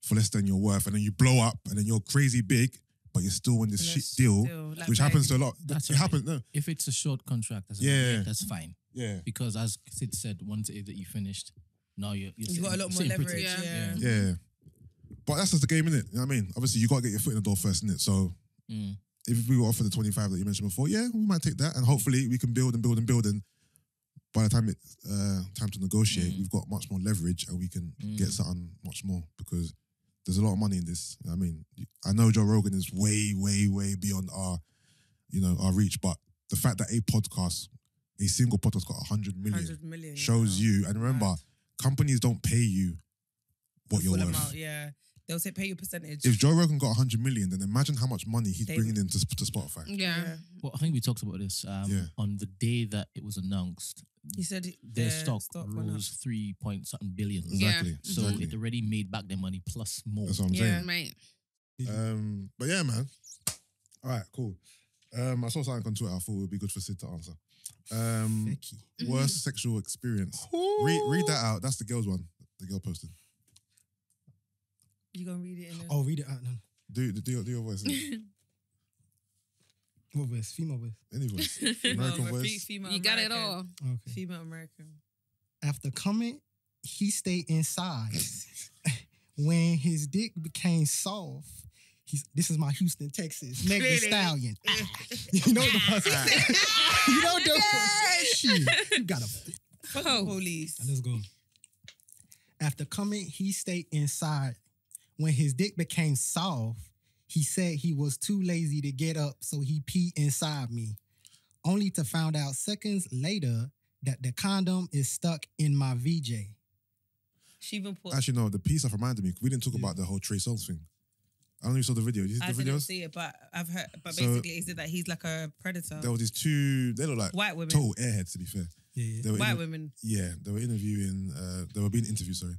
for less than your worth, and then you blow up, and then you're crazy big, but you're still in this shit deal, which happens to a lot. That's it happens. No. If it's a short contract, that's fine. Yeah. Because as Sid said, once it is that you finished, now you've got a lot more leverage. Yeah. But that's just the game, innit? You know what I mean? Obviously, you got to get your foot in the door first, innit? So if we were offered the 25 that you mentioned before, yeah, we might take that, and hopefully we can build and build and build, and by the time it's time to negotiate, we've got much more leverage, and we can get something much more, because there's a lot of money in this. You know what I mean, I know Joe Rogan is way, way, way beyond our reach, but the fact that a single podcast got 100 million shows you. And remember, companies don't pay you what you're worth. Amount, yeah. They'll say pay your percentage. If Joe Rogan got 100 million, then imagine how much money he's bringing into Spotify. Yeah. Well, I think we talked about this on the day that it was announced. He said their stock rose 3 point something billion. Exactly. So it already made back their money plus more. That's what I'm saying. Mate. But yeah, man. All right, cool. I saw something on Twitter. I thought it would be good for Sid to answer. Worst sexual experience. Read that out. That's the girl's one. The girl posted. You gonna read it in there? Oh, read it out now. Do your voice. What voice? Female voice? Any voice. American voice. Female you got it all. Okay. Female American. After coming, he stayed inside. When his dick became soft, this is my Houston, Texas, Meg Thee Stallion. You know the person. You know the shit. You got a police. Let's go. After coming, he stayed inside. When his dick became soft, he said he was too lazy to get up, so he peed inside me. Only to find out seconds later that the condom is stuck in my VJ. She even put... Actually, no, the piece that reminded me, we didn't talk about the whole Trey Songz thing. I don't know if you saw the video. Did you see the videos? I didn't see it, but I've heard. But basically, he said that he's like a predator. There were these two, they look like white women. Total airheads, to be fair. Yeah. White women. Yeah, they were interviewing, they were being interviewed, sorry.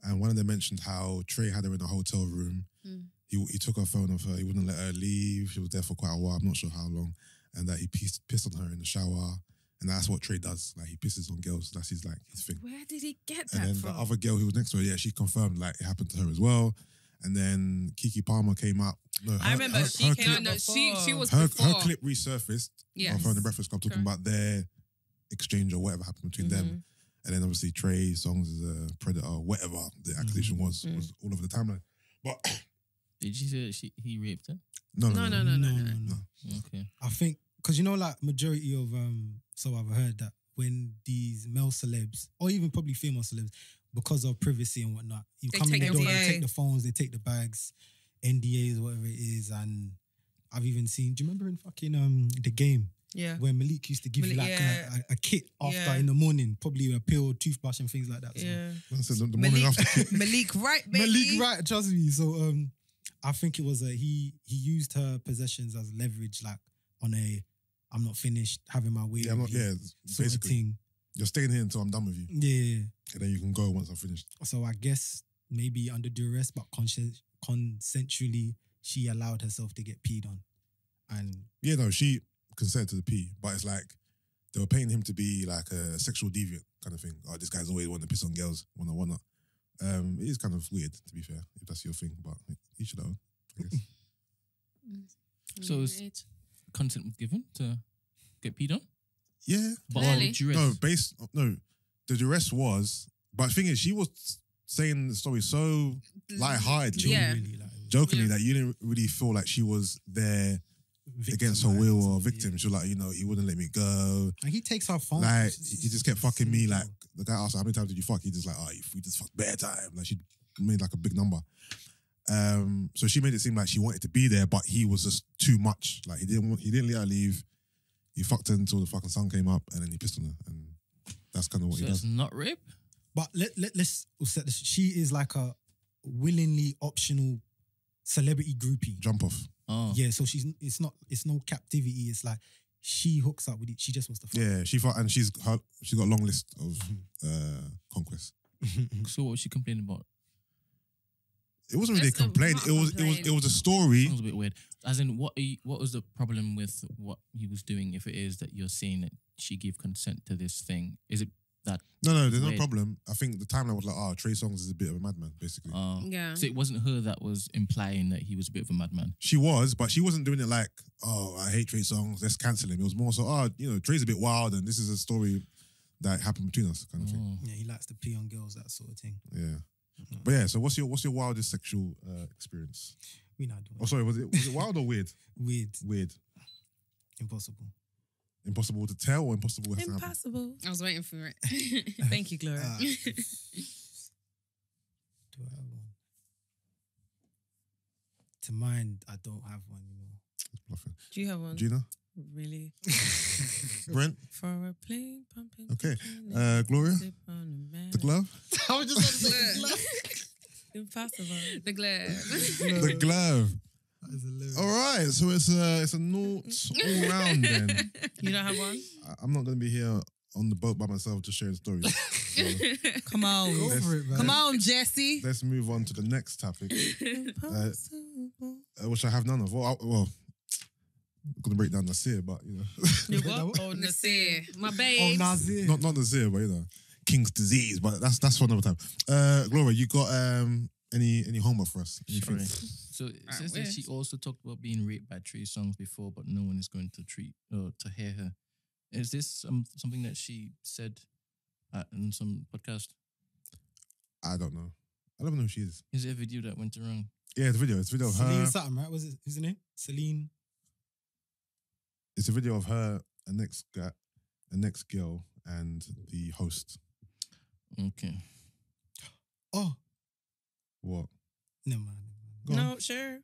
And one of them mentioned how Trey had her in a hotel room. He took her phone off her. He wouldn't let her leave. She was there for quite a while. I'm not sure how long. And that he pissed on her in the shower. And that's what Trey does. Like, he pisses on girls. That's his thing. Where did he get that from? And then from? the other girl who was next to her, yeah, she confirmed like it happened to her as well. And then Keke Palmer came up. No, I remember she came out. No, she was her before. Her clip resurfaced. Yes. On the Breakfast Club talking about their exchange or whatever happened between them. And then obviously Trey Songz is a predator, whatever the accusation was all over the timeline. But did you say he raped her? no. Okay. I think because like majority of so I've heard that when these male celebs or even probably female celebs, because of privacy and whatnot, you They come in take the door, NDA. they take the phones, they take the bags, NDAs, whatever it is, and I've even seen. Do you remember in fucking The Game? Yeah. Where Malik used to give you Malik, like a kit after Yeah. in the morning, probably a pill, toothbrush and things like that. So. Yeah. So the morning after. Malik, right, baby. Malik, right? Trust me. So I think it was he used her possessions as leverage, like on a I'm not finished having my way. Yeah, I'm not, with you yeah, sort of basically. thing. You're staying here until I'm done with you. Yeah. And then you can go once I'm finished. So I guess maybe under duress, but consensually, she allowed herself to get peed on. And Yeah, no, she consented to the pee, but it's like they were painting him to be like a sexual deviant kind of thing. Oh, this guy's always wanting to piss on girls, whatnot. It is kind of weird, to be fair, if that's your thing, but you should know, I guess. So is consent was given to get peed on? Yeah. But Really? duress. No, the duress was, but the thing is, she was saying the story so lightheartedly, Yeah. really, like, jokingly, Yeah. that you didn't really feel like she was there against her will or victim. She was like, he wouldn't let me go. And he takes her phone. Like, he just kept fucking me. Like, the guy asked her, how many times did you fuck? He just like, we just fucked bare time. Like, she made like a big number. So she made it seem like she wanted to be there, but he was just too much. Like, he didn't let her leave. He fucked her until the fucking sun came up, and then he pissed on her. And that's kind of what So he it's does. not rape? But let's set this. She is like a willingly optional celebrity groupie. Jump off. Oh. Yeah, so it's no captivity. It's like she hooks up with it. She just wants to fuck. Yeah, she fucked, and she's got a long list of conquests. So what was she complaining about? It wasn't really a That's a- complaint. not It a was complaint. a story. Sounds a bit weird. As in, what was the problem with what he was doing? If it is that you're saying that she gave consent to this thing, is it that? No, there's no Weird. problem. I think the timeline was like, Trey Songz is a bit of a madman, basically. Yeah. So it wasn't her that was implying that he was a bit of a madman. She was, but she wasn't doing it like, I hate Trey Songz, let's cancel him. It was more so, Trey's a bit wild, and this is a story that happened between us, kind of thing. Yeah, he likes to pee on girls, that sort of thing. Yeah. But yeah, so what's your wildest sexual experience? We not doing Oh, sorry, was it wild or weird? weird, Weird. impossible. Impossible to tell or impossible has to happen? Impossible. I was waiting for it. Thank you, Gloria. Do I have one? To mind, I don't have one. Bluffing. Do you have one? Gina? Really? Brent? For a plane pumping. Okay. pumping, Gloria? slip on a man. The glove? I was just about to say glove. Impossible. The glare. The glove. That is hilarious. All right, so it's a naught all round then. You don't have one? I'm not going to be here on the boat by myself just sharing stories. So Come on. Go for it, man. Come on, Jesse. let's move on to the next topic, Impossible. which I have none of. Well, I'm going to break down Nasir, but You what? Oh, Nasir. My Oh, babe. Nazir. not Nasir, but King's disease. But that's for another time. Gloria, you got any homework for us? Anything? Sorry. So it says that wish. she also talked about being raped by Trey Songz before, but no one is going to treat or to hear her. Is this something that she said in some podcast? I don't know. I don't know who she is. Is it a video that went around? Yeah, it's a video. It's a video of Celine her. something, right? Was it? Who's the name? Celine. It's a video of her, a next girl, and the host. Okay. Oh, What? never mind. Go on. No, sure.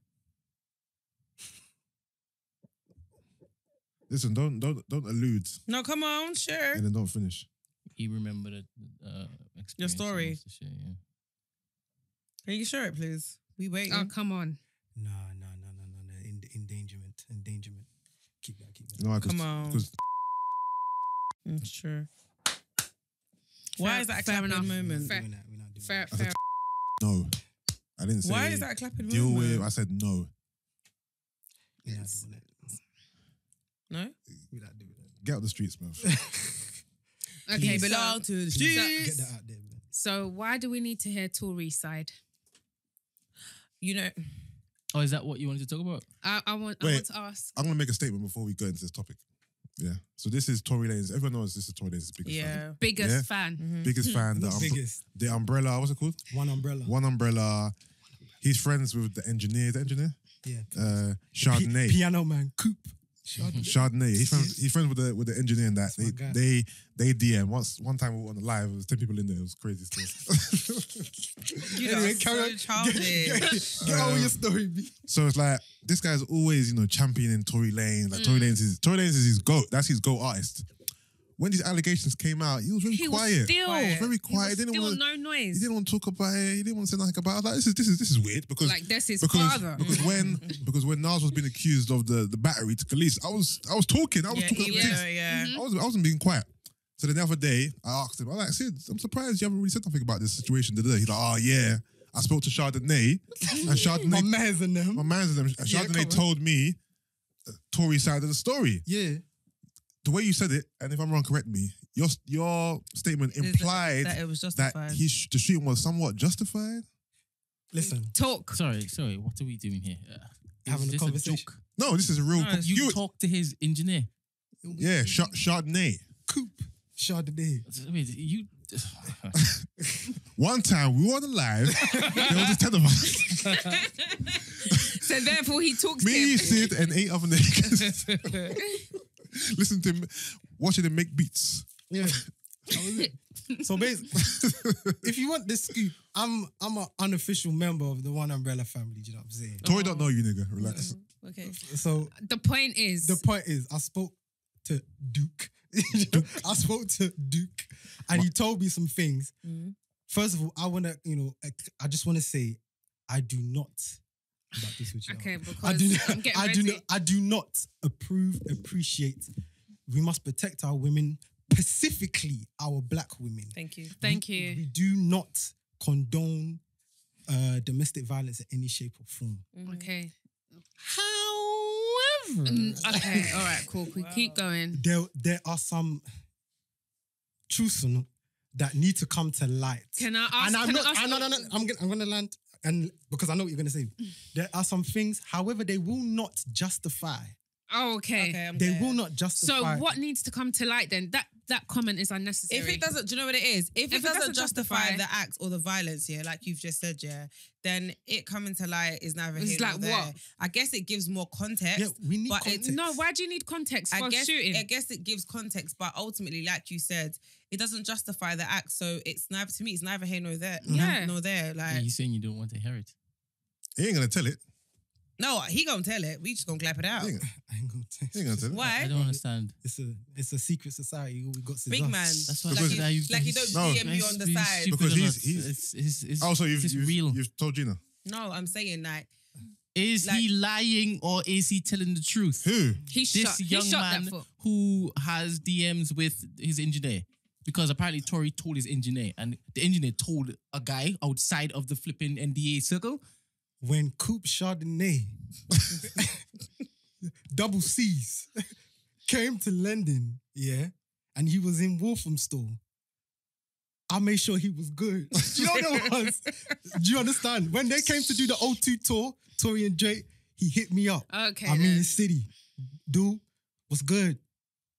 Listen, don't allude No, come on, sure. and then don't finish. He remembered it. Your story. he wants to share, yeah. Can you share it, please? We waiting. Oh, come on. No. Endangerment. Keep that. No, Come on. Because Sure. Why is that a Fair clapping enough. moment? Fair. We're not doing Fair, that. fair. no, I didn't say. Why is that a clapping deal moment? with? I said no. We're not doing that. No? We're not doing that. Get out the streets, man. Okay, You so, belong to the Get streets. that out there, man. so why do we need to hear Tory's side? You know, Oh, is that what you wanted to talk about? I want Wait. to ask. I'm gonna make a statement before we go into this topic. Yeah. So this is Tory Lanez. Everyone knows this is Tory Lanez's biggest fan. Biggest Yeah. fan. Biggest fan. Not biggest. The umbrella. What's it called? One umbrella. One umbrella. He's friends with the engineer. The engineer. Yeah. Chardonnay. Piano man. Coop. Chardonnay. He's friends with the engineer and that. That's my guy. They DM. One time we were on the live, there was 10 people in there. It was crazy stuff. You Anyway, know, carry so on. childish. Get on with your story, B. So it's like this guy's always, championing Tory Lanez. Like Tory Lanez is his GOAT. That's his GOAT artist. When these allegations came out, he was very quiet. He was very quiet. He was still no He noise. didn't want to talk about it. He didn't want to say nothing about it. I was like, this is weird because Like, that's his because, father. because when Nas was being accused of the battery to police, I was talking. I was talking. Yeah. I wasn't being quiet. So then the other day, I asked him, I was like, Sid, I'm surprised you haven't really said nothing about this situation today. He's like, oh yeah, I spoke to Chardonnay, and Chardonnay, My man's in them. and Chardonnay told me Tory's side of the story. Yeah. The way you said it, and if I'm wrong, correct me. Your statement implied that it was that justified. the shooting was somewhat justified. Listen. Talk. Sorry. What are we doing here? Having Is a this conversation. joke? No, this is a real. No, it's- You talk to his engineer. Yeah, Chardonnay. Coop. Chardonnay. I mean, you. One time we were on the live. There was just 10 of us. So therefore he talks to Me, him. Sid, and 8 other niggas. Listen to him, watching him make beats. Yeah. That was it. So basically, if you want this scoop, I'm an unofficial member of the One Umbrella family. Do you know what I'm saying? Tory don't know you, nigga. Relax. Okay. So The point is, the point is, I spoke to Duke. I spoke to Duke, and he told me some things. First of all, I just want to say, I do not. About this with you. okay, because I do not. I'm getting I ready. do not. I do not appreciate. We must protect our women, specifically our black women. Thank you. Thank you. We do not condone domestic violence in any shape or form. Okay. However, Okay. All right. Cool. We keep going. there are some truths that need to come to light. Can I ask? And I'm can not. I ask I'm gonna land, and because I know what you're gonna say. There are some things, however, they will not justify. Oh, okay. Okay, I'm They there. will not So justify. what needs to come to light then? That comment is unnecessary. If it doesn't, do you know what it is? If it doesn't justify the act or the violence, yeah, like you've just said, yeah, then it coming to light is neither It's here like nor there. what? I guess it gives more context. Yeah, we need but context. No, why do you need context for I guess shooting? it gives context, but ultimately, like you said, it doesn't justify the act. So it's neither, to me, it's neither here nor there. Yeah. Nor there. Like, You saying you don't want to hear it? He ain't gonna tell it. no, he gonna tell it. We just gonna clap it out. He ain't I ain't gonna tell he ain't gonna tell it. Why? I don't understand. It's a secret society. All we got is Big us. man. That's what Because- like you don't No. DM you on the side. Because he's- it's Oh, so it's real. you've told Gina. No, I'm saying like Is like- he lying or is he telling the truth? Who? he This shot young that man foot. who has DMs with his engineer. Because apparently Tory told his engineer, and the engineer told a guy outside of the flipping NDA circle. When Coop Chardonnay, double C's, came to London, yeah, and he was in Walthamstow, I made sure he was good. Do you know what it was? Do you understand? When they came to do the O2 tour, Tory and Drake, he hit me up. Okay. I'm in then. the city. Dude, what's good?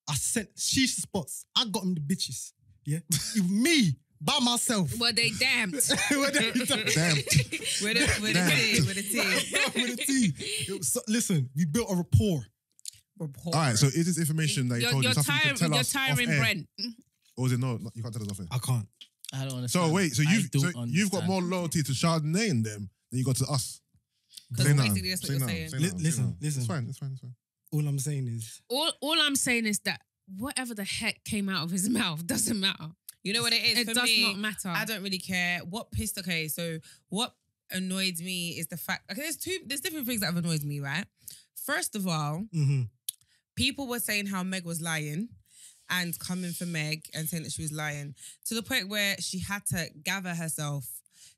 I sent shisha spots. I got him the bitches. Yeah. It was me, by myself. Well, they damned. Damn. with the tea. With a T. Listen, we built a rapport. Report. All right. So is this information that he told you something you can tell You're us tiring off air? Brent. Or is it no? You can't tell us off air. I can't. I don't understand. So wait. So I you've don't you've got understand. more loyalty to Chardonnay in them than you got to us. Because Say nothing. basically that's what Say you're nothing. saying. Say nothing. Say Listen, nothing. listen. It's fine. It's fine. It's fine. All I'm saying is, All I'm saying is that whatever the heck came out of his mouth doesn't matter. You know what it is? It For does me, not matter. I don't really care. So what annoyed me is the fact, okay, there's different things that have annoyed me, right? First of all, people were saying how Meg was lying and coming for Meg and saying that she was lying to the point where she had to gather herself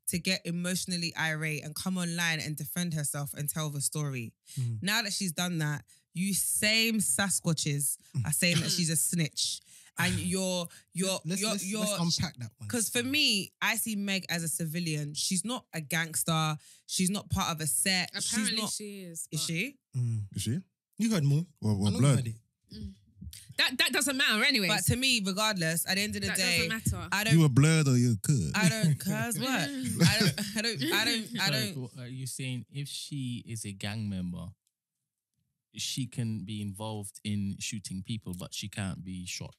to get emotionally irate and come online and defend herself and tell the story. Now that she's done that, you same Sasquatches are saying that she's a snitch. And let's unpack that one. because for me, I see Meg as a civilian. She's not a gangster. She's not part of a set. Apparently she's not, she is. Is she? Is she? You heard more. Well, I know you blood. heard it. That doesn't matter anyway. But to me, regardless, at the end of the day, doesn't matter. I don't. You a blurred or you a cut? I don't. Cause what? I don't. Are you saying if she is a gang member, she can be involved in shooting people, but she can't be shot?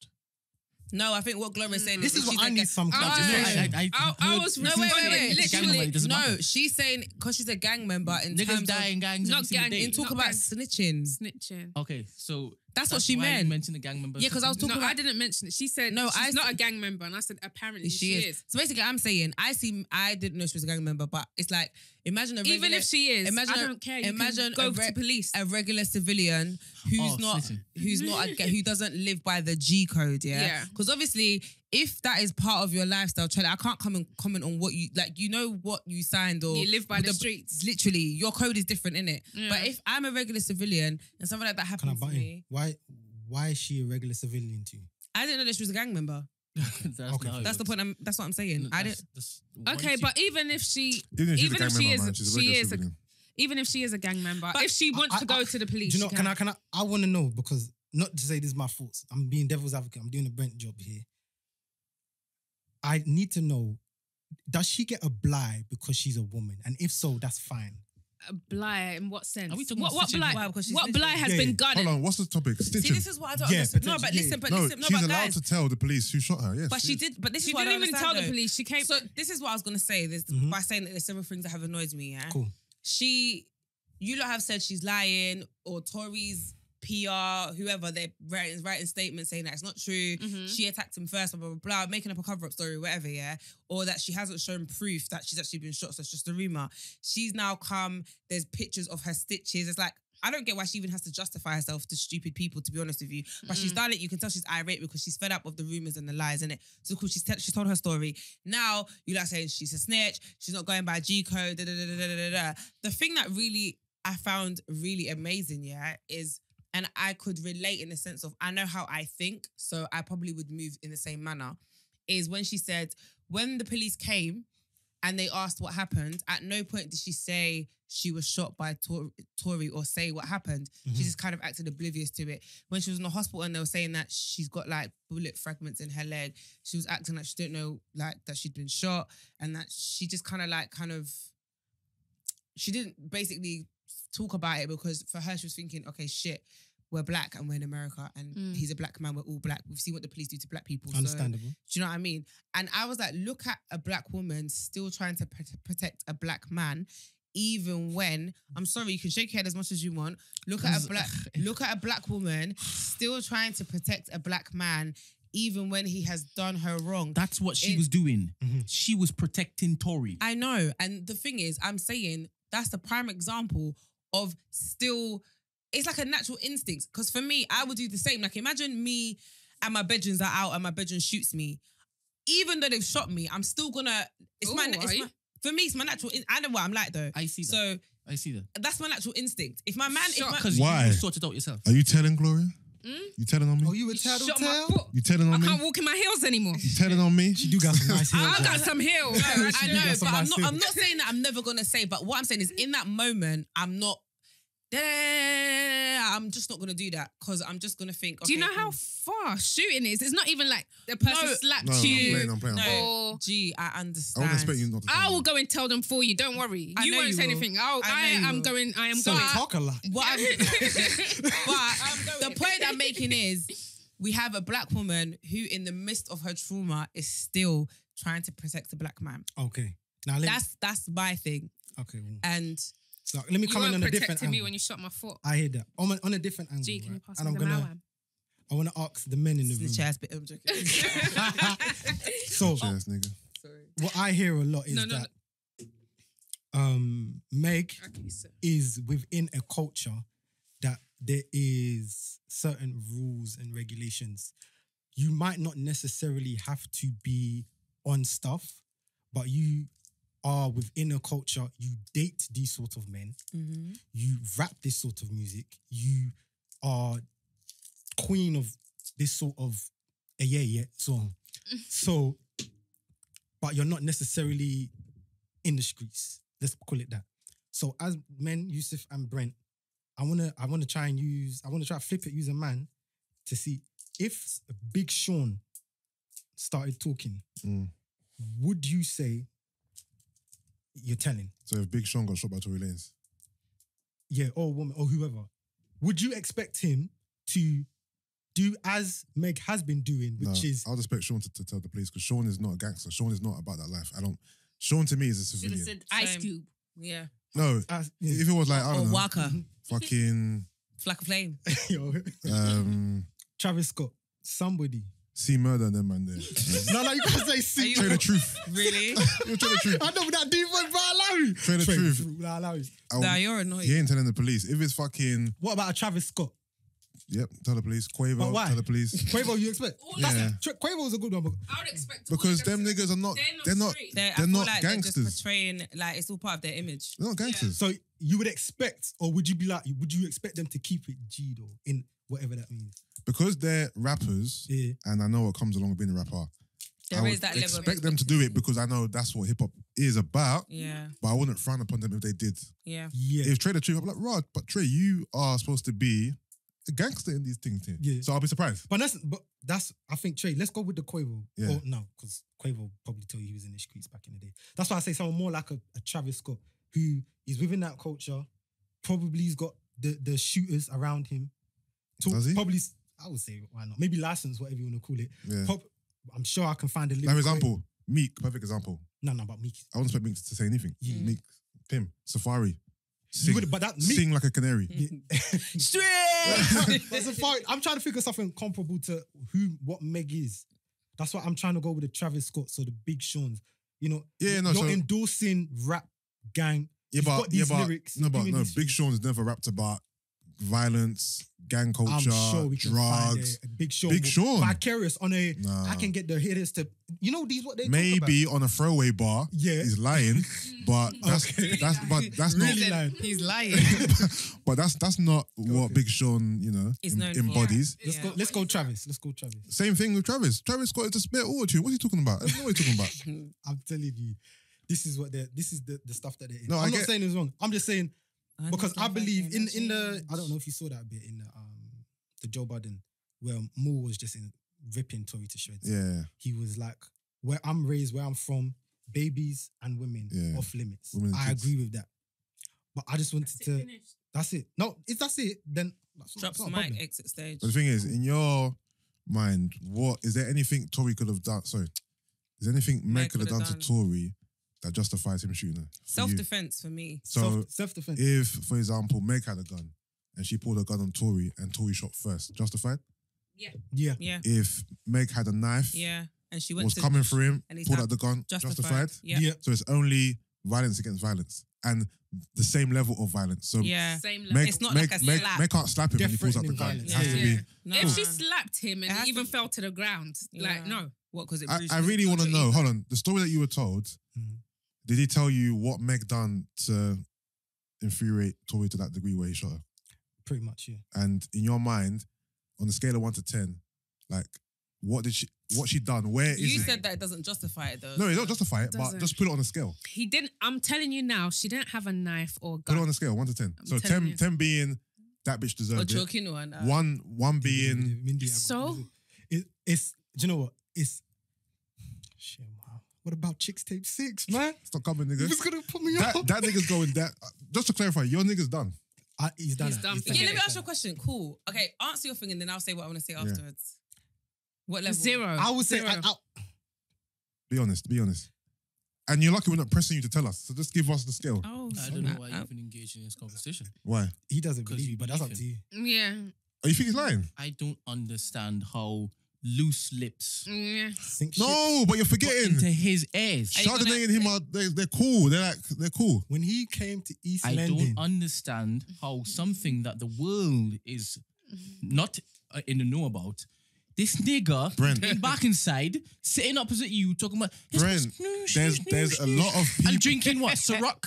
No, I think what Gloria's saying This is what she's I need some I was No, wait. literally. No, she's saying because she's a gang member in Niggas terms die of in gangs. not every single gang, day. in talk not about gang. snitching. Snitching. Okay, so That's what she why meant. You mentioned the gang member. Yeah, because I was talking No, about. I didn't mention it. She said No, she's not a gang member, and I said apparently she is. So basically, I'm saying I didn't know she was a gang member, but it's like imagine a regular, Even if she is, imagine I a- don't care. You imagine can a go re- to police. a regular civilian who's who doesn't live by the G code, Yeah. Because obviously, if that is part of your lifestyle, Charlie, I can't come and comment on what you like. You know what you signed or You live by the streets. Literally, your code is different, innit? Yeah. But if I'm a regular civilian and something like that Can I happens to butt in? me, Why is she a regular civilian to you? I didn't know that she was a gang member. Okay. That's the point. That's what I'm saying. I didn't. Okay, but even if she, Even if she's a even gang if she member, man, is, she's a she regular is, civilian. even if she is a gang member, But if she wants to go to the police, Do you know? she Can I want to know, because not to say this is my thoughts. I'm being devil's advocate. I'm doing a Brent job here. I need to know: does she get a bly because she's a woman? And if so, that's fine. A Bly in what sense? Are we talking what about snitching? Bly? Why? Because she's What snitching. Bly has Yeah, been yeah. guarded? Hold on, what's the topic? See, Stitching. this is what I don't Yeah, understand. No, but potentially, listen, but No, listen, no, she's but allowed guys. to tell the police who shot her. Yes, But she did. But this She is what I didn't don't even tell understand, the though. police. She came. So this is what I was gonna say. This by saying that there's several things that have annoyed me. Yeah, Cool. You lot have said she's lying, or Tory's PR, whoever, they're writing statements saying that it's not true. Mhm. She attacked him first, blah, blah, blah, making up a cover-up story, whatever, yeah? Or that she hasn't shown proof that she's actually been shot, so it's just a rumor. She's now come, there's pictures of her stitches. It's like, I don't get why she even has to justify herself to stupid people, to be honest with you. But she's done it. You can tell she's irate because she's fed up of the rumors and the lies, innit? So cool, she's told her story. Now, you're like saying she's a snitch, she's not going by G code, da, da, da, da, da, da, da. The thing that really I found really amazing, yeah, is, and I could relate in the sense of I know how I think, so I probably would move in the same manner, is when she said, when the police came and they asked what happened, at no point did she say she was shot by Tory or say what happened. She just kind of acted oblivious to it. When she was in the hospital and they were saying that she's got like bullet fragments in her leg, she was acting like she didn't know like that she'd been shot, and that she just she didn't basically talk about it, because for her she was thinking, okay, shit, we're black and we're in America and he's a black man, we're all black. We've seen what the police do to black people. Understandable. So, do you know what I mean? And I was like, look at a black woman still trying to protect a black man, even when, I'm sorry, you can shake your head as much as you want. Look at a black woman still trying to protect a black man, even when he has done her wrong. That's what she was doing. She was protecting Tory. I know. And the thing is, I'm saying that's the prime example of still, it's like a natural instinct. Because for me, I would do the same. Like, imagine me and my bedrooms are out and my bedroom shoots me. Even though they've shot me, I'm still gonna, for me, it's my natural, I know what I'm like though. I see that. So I see that. that's my natural instinct. If my man, Because Why? you sorted out yourself. Are you telling Gloria? You telling on me? Oh, you a shot my tattletale? foot. You telling I on me? can't walk in my heels anymore. You telling on me? She do got some nice heels. I got some heels. I She do know, got some but nice I'm heels. not saying that I'm never gonna say, but what I'm saying is in that moment, I'm just not gonna do that, because I'm just gonna think, Do you okay, know how far shooting is? It's not even like the person slapped No, you. I'm playing. No, Or Gee, I I understand. wouldn't expect you not to tell I me. will go and tell them for you. Don't worry. I You know won't you say will. anything. I know you will. Going. I am So going. talk a lot. What I'm, but the point I'm making is, we have a black woman who, in the midst of her trauma, is still trying to protect a black man. Okay. Now That's my thing. okay. Well, And so let me You come in weren't on a different protecting me angle. when you shot my foot. I hear that. On a different angle. Gee, can you right? pass And me the malwam? I want to ask the men in the snitch room. ass bit. I'm joking. So Yes, nigga. Sorry. what I hear a lot is No. that Meg Okay, sir. is within a culture that there is certain rules and regulations. You might not necessarily have to be on stuff, but you are within a culture, you date these sort of men, you rap this sort of music, you are queen of this sort of song. So, but you're not necessarily in the streets. Let's call it that. So as men, Yusuff and Brent, I wanna try to flip it, use a man to see if Big Sean started talking, would you say you're telling? So if Big Sean got shot by Tory Lanez, Yeah, or woman, or whoever. Would you expect him to do as Meg has been doing, which is... I would expect Sean to tell the police because Sean is not a gangster. Sean is not about that life. Sean to me is a Should have civilian. said Ice Same. Cube. Yeah. No, if it was like, I Or don't know, Waka. fucking Flack of Flame. Yo, Travis Scott, somebody. see murder and them man there. No, you can't say see. Tell the truth. Really? You tell the truth. I know that deep one, but allow me. Tell the truth. Nah, allow me. Nah, you're annoying. He ain't telling the police. If it's fucking, What about a Travis Scott? yep, tell the police. Quavo, But why? tell the police. Quavo, you expect? All Yeah. of them. Quavo's a good one. But I would expect Because all of them to- niggas are not, They're not they're straight. I they're feel not like they're gangsters. just portraying, like, it's all part of their image. They're not gangsters. so you would expect, or would you be like, would you expect them to keep it G though, in whatever that means? Because they're rappers, Yeah. and I know what comes along with being a rapper. There I is would that level of expect them to do it because I know that's what hip hop is about. Yeah, But I wouldn't frown upon them if they did. yeah. Yeah. If Trey the truth, I'm like, Rod, but Trey, you are supposed to be a gangster in these things here. Yeah. So I'll be surprised. But that's I think Trey. Let's go with the Quavo. Yeah. Or, no, because Quavo will probably tell you he was in the streets back in the day. That's why I say someone more like a Travis Scott who is within that culture. Probably he's got the shooters around him. Does he? Probably, I would say why not? Maybe license, whatever you want to call it. Yeah. I'm sure I can find a Like, lyric. for example, Meek, perfect example. No, but Meek. I wouldn't expect Meek to say anything. Yeah. Meek, Pim, Safari. You Sing, would, but that Meek. sing like a canary. Straight! But Safari, I'm trying to figure something comparable to what Meg is. That's why I'm trying to go with the Travis Scott, so the Big Sean's. You know, Yeah, no, you're so- endorsing rap gang. Yeah, You've but, got these lyrics. no, you're but doing no, these Big things. Sean's never rapped about violence, gang culture, I'm sure we can find drugs. a Big Sean. Big Sean. Vicarious on a. Nah. I can get the hitters to. You know these what they talk Maybe about. on a throwaway bar, Yeah. he's lying, but that's Okay. that's Really not. lying. He's lying. But that's not what Big Sean, Is known for. embodies. Let's go, Travis. Let's go, Travis. Same thing with Travis. Travis Scott is a spit auto-tune. What's he talking about? I don't know what he's talking about. I'm telling you, this is the stuff that they're in. No, I I'm not get- saying it's wrong. I'm just saying because I believe in the. change. I don't know if you saw that bit in the Joe Budden where Moore was just ripping Tory to shreds. Yeah, He was like, "Where I'm raised, where I'm from, babies and women Yeah. off limits." Women and I kids. agree with that. But I just wanted That's it, to. finished. That's it. No, if that's it, then that's Drops not the a mic, problem. exit stage. but the thing is, in your mind, what is there anything Tory could have done? Sorry, is there anything Meg could have done to Tory that justifies him shooting her? for you? Self-defense for me. So Self-defense. if, for example, Meg had a gun and she pulled a gun on Tory and Tory shot first, justified? Yeah. Yeah. Yeah, If Meg had a knife, yeah. And she went was to coming for him, and he's pulled like, out the gun, justified? Yeah. Yeah. So it's only violence against violence and the same level of violence. So Yeah. Same level. Meg, It's not Meg, like a Meg, slap. Meg can't slap him when he pulls out the Death-threatening gun. It violence. has to Yeah. be. No. If she slapped him It and has he even to- fell to the ground, like, no. What? Because it I bruised really want to know. Hold on, the story that you were told. Mhm. Did he tell you what Meg done to infuriate Tory to that degree where he shot her? Pretty much, yeah. And in your mind, on a scale of 1 to 10, like what she done? Where is You it? said that it doesn't justify it though. No, it don't justify it, but Doesn't. just put it on a scale. He didn't. I'm telling you now, she didn't have a knife or Put it gun. on a scale, 1 to 10. I'm So telling 10, you. 10 being that bitch Or deserved it. choking one. One being Mindy, So? it's do you know what? It's shit, wow. What about Chicks Tape 6, man? it's not coming, He nigga. was gonna put me That up. that nigga's going that. Just to clarify, your nigga's done. He's done. He's it. done. He's Yeah, Forget let me it. ask you a question. Cool. Okay, answer your thing and then I'll say what I want to say afterwards. What level? 0. I would say Zero. Be honest. Be honest. And you're lucky we're not pressing you to tell us. So just give us the scale. Oh, I don't know why you even engage in this conversation. Why? he doesn't 'Cause believe you you, but that's up to believe you. Yeah. Oh, you think he's lying? I don't understand how loose lips Yeah. Sink shit. No, but you're got forgetting. into his ears. Are you Chardonnay gonna- and him are they're cool. They're cool. When he came to East I London, don't understand how something that the world is not in the know about. This nigga Brent. in back inside, sitting opposite you, talking about Brent, there's a lot of people. and drinking what Ciroc.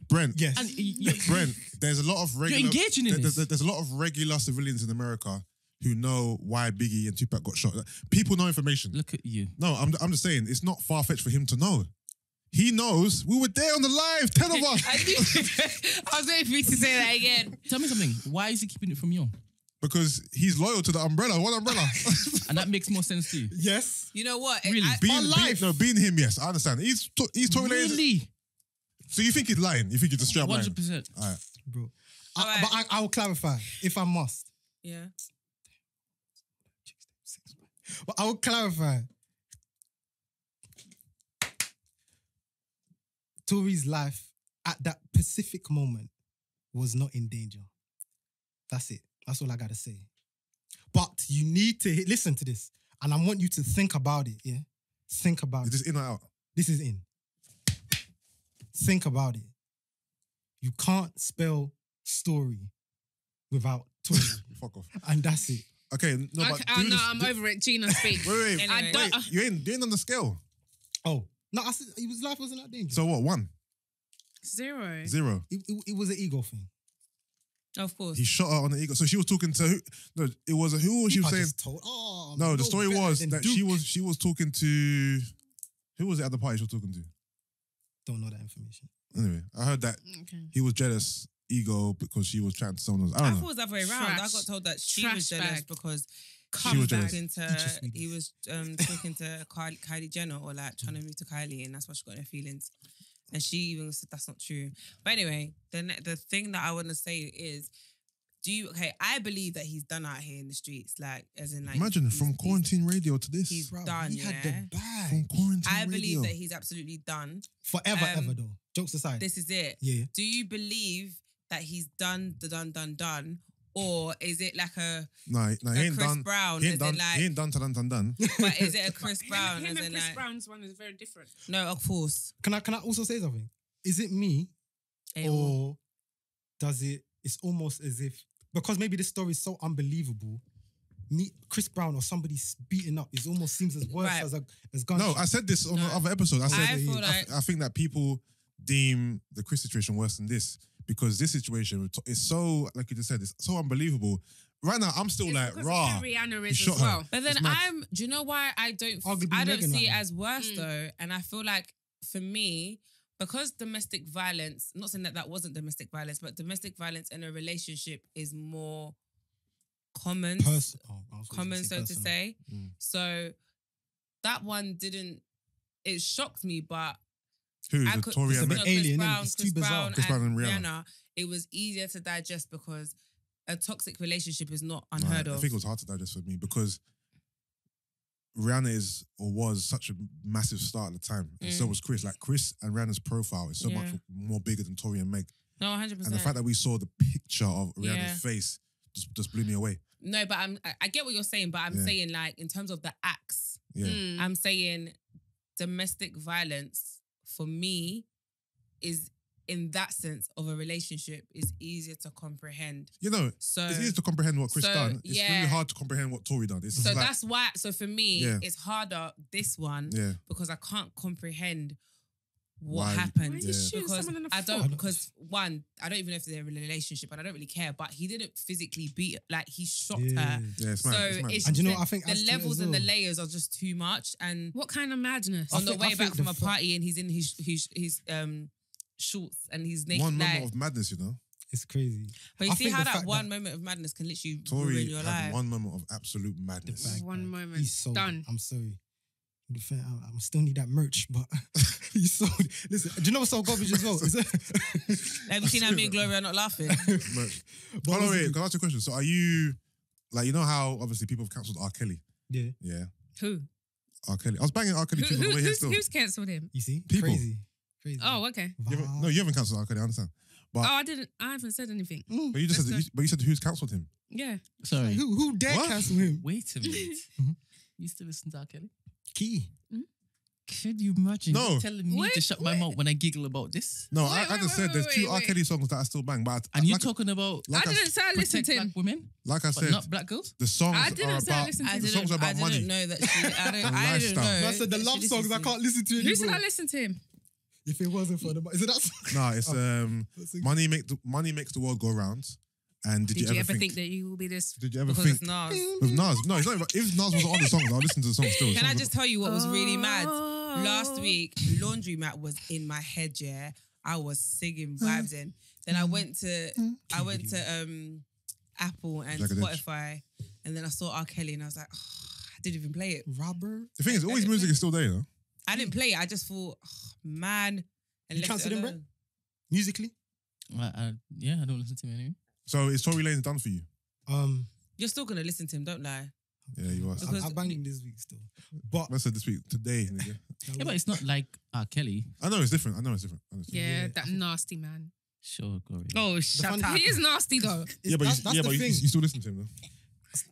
Brent. yes, And you, Brent, there's a lot of regular. engaging in there's, this. there's a lot of regular civilians in America who know why Biggie and Tupac got shot. People know information. look at you. No, I'm just saying it's not far fetched for him to know. He knows. We were there on the live. 10 of us. I was waiting for you to say that again. Tell me something. Why is he keeping it from you? Because he's loyal to the umbrella. What umbrella? And that makes more sense to you. Yes. You know what? Really? Being him, yes, I understand. He's Tory Lanez. Really? So you think he's lying? You think he's a straight up lying? 100%. All right. Bro. Alright. But I will clarify if I must. Yeah. But I will clarify. Tory's life at that specific moment was not in danger. That's it. That's all I gotta say. But you need to listen to this, and I want you to think about it. Yeah, think about Is it. this in or out? This is in. Think about it. You can't spell story without Tory, Fuck off. and that's it. Okay, no, but Okay, no, I'm over it. Gina, speak. Wait, Anyway. I don't. you ain't on the scale. Oh no, I said his life wasn't that dangerous. So what? 1, Zero. 0. It was an ego thing. Of course. He shot her on the ego. So she was talking to who? No, it was who was she People saying? just told, oh, No, the no story better was than that Duke. she was talking to who was it at the party she was talking to? Don't know that information. Anyway, I heard that Okay. he was jealous, ego, because she was chatting to someone else. I I don't thought it know. was the other way around. I Trash. got told that she Trash was jealous bag. because She was jealous. he was talking to Kylie Jenner or like trying to move to Kylie, and that's why she got her feelings. And she even said that's not true. But anyway, the thing that I want to say is, I believe that he's done out here in the streets, like as in like Imagine from quarantine radio to this. he's Bro, done. he had Yeah, the bag. From quarantine I radio. believe that he's absolutely done. Forever, ever though. Jokes aside. This is it. yeah. Do you believe that he's done the done, or is it like a No, he ain't Chris done. Brown? He As ain't in done. like, He ain't done till done. but is it a Chris Brown? Him As and in Chris like, Brown's one is very different. no, of course. Can I also say something? Is it me or does it's almost as if, because maybe this story is so unbelievable, Chris Brown or somebody beating up, it almost seems as worse Right. as gunshot. No, I said this on the No. other episode. I said I feel like- I think that people deem the Chris situation worse than this because this situation is so, like you just said, it's so unbelievable. Right now, I'm still It's like, because of rah. who Rihanna he is shot as her. well. But then It's mad. do you know why I don't Arguably Meghan see it right now. as worse Mm. though? And I feel like for me, because domestic violence, I'm not saying that wasn't domestic violence, but domestic violence in a relationship is more common. I was gonna Common, so to personal. say. Mm. So that one didn't. It shocked me, but Who is I it? could. Tory It's a and bit Meg? Chris alien, innit? Brown, It's too Chris bizarre. Brown, Chris Brown and and Rihanna. Rihanna. It was easier to digest because a toxic relationship is not unheard I of. think it was hard to digest for me because Rihanna is or was such a massive star at the time, and so was Chris. Like Chris and Rihanna's profile is so much Yeah. more bigger than Tory and Meg, No, 100%. and the fact that we saw the picture of Rihanna's Yeah. face just blew me away. No, but I get what you're saying, but I'm Yeah. saying like in terms of the acts, Yeah, Mm. I'm saying domestic violence for me is in that sense of a relationship is easier to comprehend. you know, So it's easy to comprehend what Chris so, done. It's yeah. really hard to comprehend what Tory done. It's so just like, that's why. So for me, Yeah. it's harder this one yeah, because I can't comprehend what Why- happened. Why did you shoot Because someone in the I foot? don't, because one, I don't even know if they're in a relationship, and I don't really care. But he didn't physically beat, like he shot Yeah. her. yeah, it's So mad. It's mad. it's And you know just what I think the adds to it as levels and the well? layers are just too much. And What kind of madness? on the think- way I back think from the a party, and he's in his shorts and he's naked. One like, moment of madness, you know. It's crazy. but you I see think how the that fact one that- moment of madness can literally Tory ruin your had life. one moment of absolute madness. Bag, One bro. moment. He's sold. Done. I'm sorry. I still need that merch, but he's sold. Listen, do you know what's so garbage as well? Is it? Have you seen how me and Gloria are not laughing? But, But hold on, listen- wait, can I ask you a question? So are you, like, you know how obviously people have cancelled R. Kelly? Yeah, Yeah. Who? R. Kelly. I was banging R. Kelly too, but we're here still. Who's cancelled him? you see, People. crazy. Oh, okay. No, you haven't cancelled R. Kelly, I understand. Oh, I haven't said anything. But you just said, Let's but you said who's cancelled him? Yeah. Sorry. Who dare What? cancel him? Wait a minute. Mhm. You still listen to R. Kelly? Key. Could you imagine No. you telling me to Wait, shut my wait. mouth when I giggle about this? No, Wait, I just said wait, there's wait, two R. wait. Kelly songs that I still bang, but And you're like, talking about like I didn't say I listened protect to black him. women, like I but said, not black girls? the songs I didn't are say I about listened to the him. songs are about money. know that she, I didn't lifestyle. know. I said the that love she songs I listens can't listen to Who said anymore. I listened to him? If it wasn't for the, is it that song? No, it's Let's sing. money makes the world go round. And did you ever think that you will be this? Did you ever because think it's Nas. with Nas? No, it's not. If Nas was on the songs, I'll listen to the song still. Can I just tell you what was really mad? Oh. Last week, Laundromat was in my head, yeah. I was singing vibes in. Then I went to Apple and Jagged Edge. Spotify, and then I saw R. Kelly, and I was like, I didn't even play it. Robert. The thing is, all his music is still there, you know? I didn't play it. I just thought, man, and You left cancelled it him, alone. Brent? Musically? Yeah, I don't listen to him anyway. So is Tory Lanez done for you? You're still gonna listen to him, don't lie. Yeah, you are. Because- I banged him this week still. But I said this week, today, nigga. Yeah, but it's not like R. Kelly. I know it's different. I know it's different. Yeah, that nasty man. Sure, Gloria. Oh, shut funny- up. He is nasty though. Yeah, but that's you the thing. still listen to him though.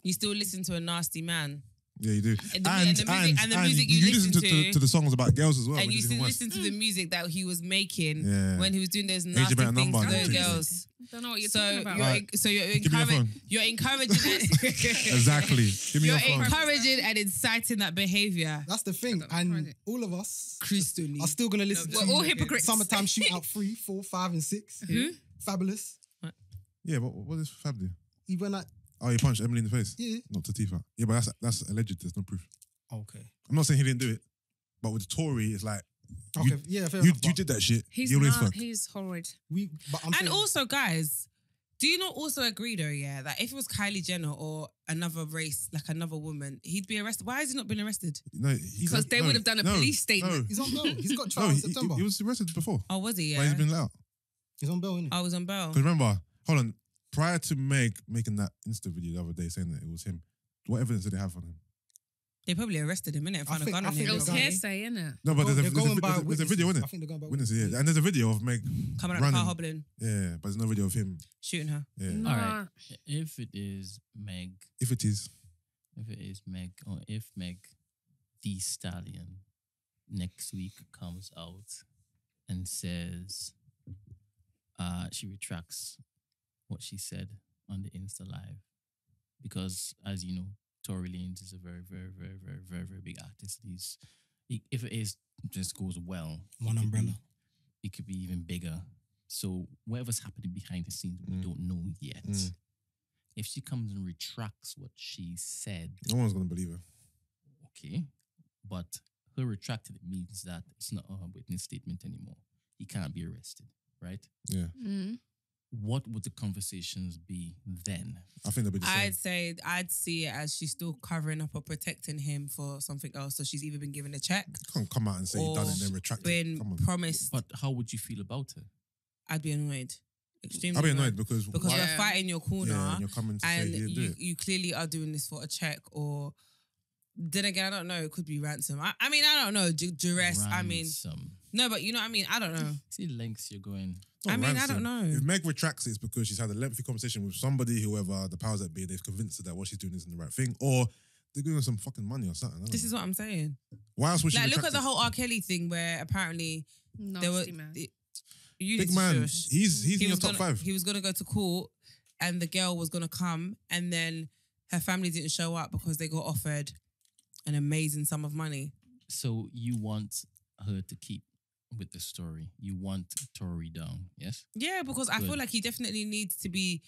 You still listen to a nasty man. Yeah, you do. And the music you listen listen to the songs about girls as well. And which you is still even worse. listen to the music that he was making Yeah. when he was doing those nasty Better things number to and those everything. girls. Don't know what you're So talking about. you're Give me your phone. you're encouraging Exactly. Give me you're your phone. encouraging and inciting that behavior. that's the thing. And all of us Christianly. are still going to listen We're to all hypocrites. Summertime Shootout 3, 4, 5, and 6. Who? Fabulous. Yeah, but what does Fab do? He went like, Oh, he punched Emily in the face. yeah. Not Tatifa. Yeah, but that's alleged. There's no proof. Okay. I'm not saying he didn't do it, but with Tory, it's like Okay. Yeah, fair you enough. but did that shit. He's You're always not. fucked. He's horrid. But I'm And saying, also, guys, do you not also agree though, yeah, that if it was Kylie Jenner or another race, like another woman, he'd be arrested? Why has he not been arrested? No, Because they would have done a police statement. he's on bail. He's got trial No, in he September. was arrested before, Oh, was he? but he's Yeah. been let out. He's on bail, isn't he? I was on bail. Because remember, hold on, prior to Meg making that Insta video the other day saying that it was him, what evidence did they have on him? They probably arrested him, innit? And found a think- gun I on think him. It was They're going- hearsay, innit? No, but They're there's going by a video in witnesses. it. I think they're going by Witnesses, witnesses. yeah. And there's a video of Meg Coming out the running. car hobbling, Yeah, but there's no video of him. shooting her. Yeah. Nah. All right. If it is Meg, If it is, or if Meg the Stallion next week comes out and says she retracts what she said on the Insta Live, because as you know, Tory Lanez is a very, very, very, very, very, very big artist. If it is just goes well, One it could umbrella. it could be even bigger. So whatever's happening behind the scenes, we don't know yet. Mm. If she comes and retracts what she said, no one's gonna believe her. okay, but her retracting it means that it's not a witness statement anymore. He can't be arrested, right? Yeah, Mm. What would the conversations be then? I think they'll be the same. I'd see it as she's still covering up or protecting him for something else. So she's either been given a check, You can't come out and say you done it and then retract it. been Come on. promised. But how would you feel about her? I'd be annoyed. Extremely I'll be annoyed because because why- you're Yeah. fighting your corner. yeah, and you're coming to say and he didn't do you, it. you clearly are doing this for a check, or then again, I don't know. It could be ransom. I mean, I don't know. Duress. I mean, Ransom. no, but you know what I mean. I don't know. See the lengths you're going. It's not I mean, I ransom. don't know. If Meg retracts it, it's because she's had a lengthy conversation with somebody, whoever the powers that be, they've convinced her that what she's doing isn't the right thing, or they're giving her some fucking money or something. I don't This know. is what I'm saying. Why else would she Like, look retract at the it? whole R. Kelly thing where apparently Nasty there were. man. You Big need to man. shush. He's in your was top gonna, five. He was gonna go to court, and the girl was gonna come, and then her family didn't show up because they got offered an amazing sum of money. So you want her to keep with the story. You want Tory down, yes? Yeah, because I Good. feel like he definitely needs to be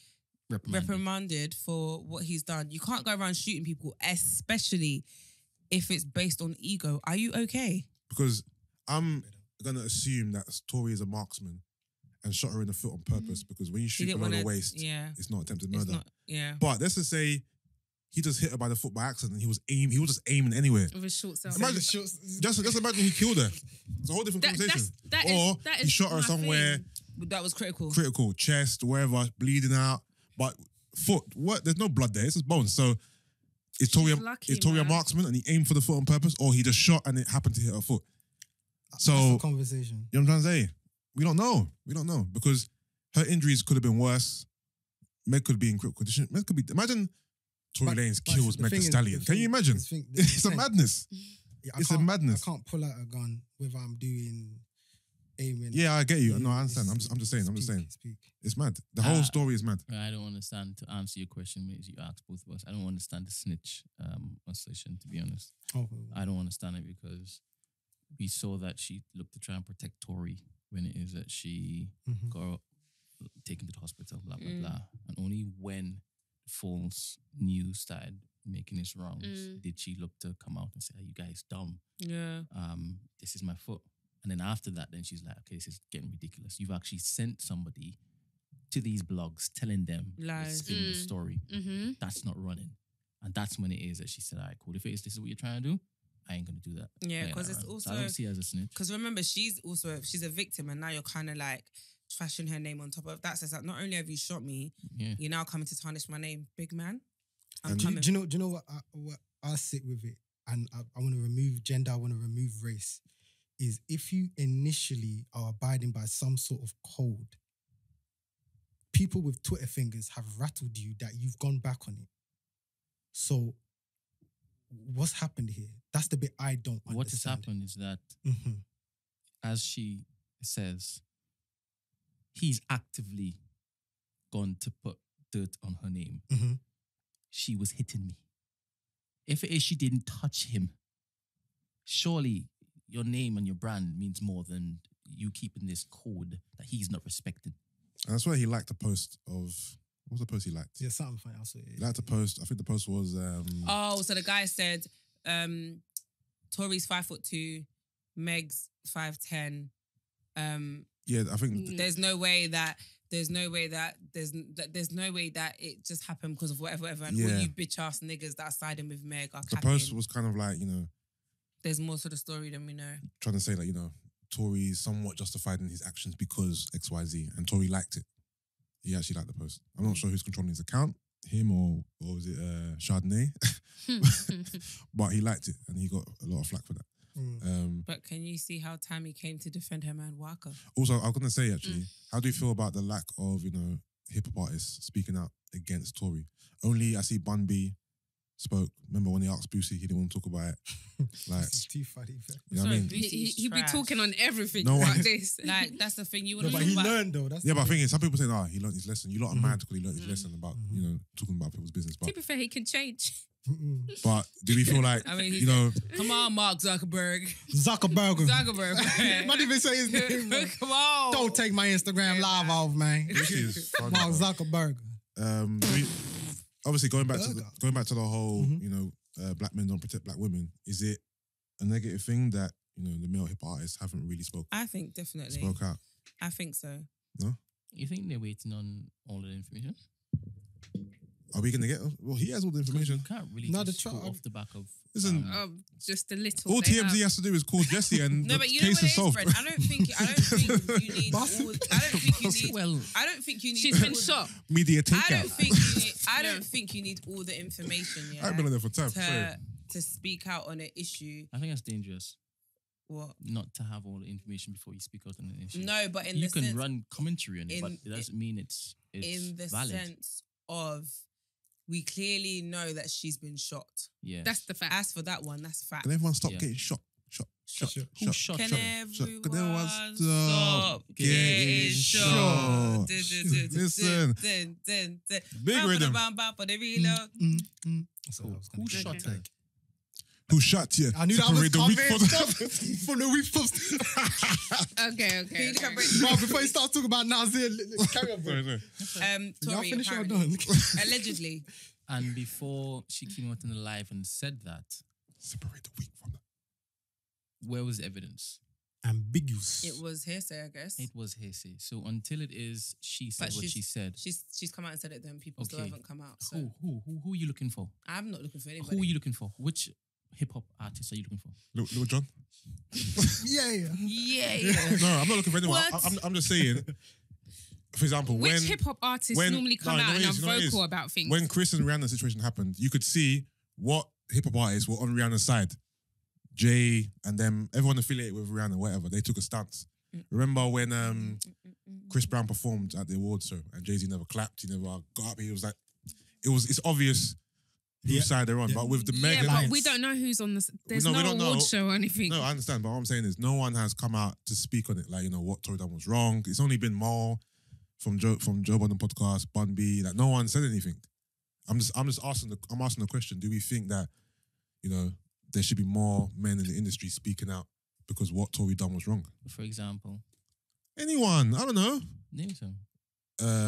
Reprimanded. reprimanded for what he's done. You can't go around shooting people, especially if it's based on ego. Are you okay? Because I'm gonna assume that Tory is a marksman and shot her in the foot on purpose. Because when you He shoot didn't below the wanna- waist, Yeah. it's not attempted It's murder. not, yeah. But let's just say he just hit her by the foot by accident. He was just aiming anywhere. With a short self. Imagine, just imagine he killed her. It's a whole different conversation. Or that he is shot her my somewhere thing. That was critical. critical, chest, wherever, bleeding out. But foot, what? There's no blood there. It's just bones. So is Tory lucky, a man. marksman and he aimed for the foot on purpose, or he just shot and it happened to hit her foot? So That's the conversation. you know what I'm trying to say? We don't know. We don't know because her injuries could have been worse. Meg could be in critical condition. Meg could be. Imagine Tory Lanez kills the Meg thing Thee is- Stallion. the Can thing- you imagine? the thing- It's a thing- madness. Yeah, It's a madness. I can't pull out a gun whether I'm doing aiming. Yeah, I get you. No, I It's- understand. I'm just saying. I'm just saying. Speak. It's mad. The whole story is mad. I don't understand, to answer your question, as you asked both of us, I don't understand the snitch assertion, to be honest. Oh, I don't understand it because we saw that she looked to try and protect Tory when it is that she mhm. got taken to the hospital, blah, blah, Mm. blah. And only when false news started making its rounds Mm. did she look to come out and say, "Are you guys dumb? Yeah. This is my foot." And then after that, then she's like, "Okay, this is getting ridiculous. You've actually sent somebody to these blogs, telling them, Lies. spin the story. Mm-hmm. That's not running. And that's when it is that she said, all right, cool. If this is what you're trying to do, I ain't going to do that. Yeah, Play because that it's around. also... So I don't see her as a snitch. Because remember, she's a victim, and now you're kind of like trashing her name on top of that. Says that not only have you shot me, you're now coming to tarnish my name, big man. I'm coming. Do you know what I sit with it, and I want to remove gender, I want to remove race, is if you initially are abiding by some sort of code, people with Twitter fingers have rattled you that you've gone back on it. So what's happened here? That's the bit I don't understand. What has happened is that, as she says, he's actively gone to put dirt on her name. She was hitting me. If it is she didn't touch him, surely your name and your brand means more than you keeping this code that he's not respecting. And that's why he liked the post of... What was the post he liked? Yeah, something funny. I'll say it. He liked the post. I think the post was... so the guy said, Tori's 5'2", Meg's 5'10". Yeah, I think... There's no way that it just happened because of whatever. And all you bitch ass niggas that are siding with Meg are the capping. post was kind of like, There's more to the story than we know. trying to say like, Tory's somewhat justified in his actions because XYZ, and Tory liked it. He actually liked the post. I'm not sure who's controlling his account, him or was it Chardonnay? But he liked it, and he got a lot of flack for that. But can you see how Tammy came to defend her man Waka? Also, I was going to say actually, how do you feel about the lack of, hip-hop artists speaking out against Tory? Only I see Bun B spoke. Remember when he asked Boosie, he didn't want to talk about it. Like, It's too funny. you know what I mean? He'd be talking on everything No about one- this. Like, that's the thing. You No, want to but talk he about... learned though. That's Yeah, the but I thing. think some people saying, he learned his lesson. You lot are mad because he learned his lesson about, talking about people's business. To But, be fair, he can change. but do we feel like, I mean, come on, Mark Zuckerberg. Zuckerberg. Zuckerberg. Not even say his name. Man. Come on. Don't take my Instagram live off, man. this is funny, Mark bro. Zuckerberg. Obviously going back to the whole, black men don't protect black women. Is it a negative thing that the male hip artists haven't really spoke I think definitely. spoke out? I think so. You think they're waiting on all the information? Are we gonna get? Well, he has all the information. You can't really No, just the go trial- off the back of... Listen, Just a little. all they TMZ have. has to do is call Jesse, and No, the but you know case what it is is, solved. Brent? I don't think you need all... I don't think you need... She's been shot. Media I takeout. don't think you need all the information, I've been on there for time. Sorry. to speak out on an issue. I think that's dangerous. What? Not to have all the information before you speak out on an issue. No, but in you the can sense... run commentary on it, but in- it doesn't mean it's in the valid. sense of we clearly know that she's been shot. Yeah. That's the fact. As for that one, that's fact. Can everyone stop Yeah. getting shot? Who shot Can her? everyone Can everyone stop getting shot? Listen, big rhythm. Who shot Okay. her? Who shot you? I knew that was Separate the coming. wheat From the week post. Okay. Bro, before he starts talking about Nazir, carry on, bro. Sorry. Y'all Tory, finish or apparently. done? Allegedly. And before she came out in the live and said that, Separate the wheat from the... where was the evidence? Ambiguous. It was hearsay, I guess. It was hearsay. So until it is she said But what she's- she said, She's come out and said it, then people still Okay. haven't come out. So who are you looking for? I'm not looking for anybody. Who are you looking for? Which hip hop artist are you looking for? Little John? Yeah. Yeah. No, I'm not looking for anyone. What? I'm just saying, for example, Which when... hip hop artists when- normally come no, out you and know are what it is, you know what it is? vocal about things? When Chris and Rihanna's situation happened, you could see what hip hop artists were on Rihanna's side. Jay and them, everyone affiliated with Rihanna, whatever, they took a stance. Remember when Chris Brown performed at the awards show and Jay-Z never clapped, he never got up, he was like, it's obvious whose side they're on, but with the yeah, mega... but we don't know who's on the. There's No, no we don't award know. show or anything. No, I understand, but what I'm saying is no one has come out to speak on it, like, what Tory done was wrong. It's only been Mal from Joe Budden podcast, Bun B, like no one said anything. I'm just asking the question, do we think that, there should be more men in the industry speaking out because what Tory done was wrong? For example, Anyone, I don't know. name some.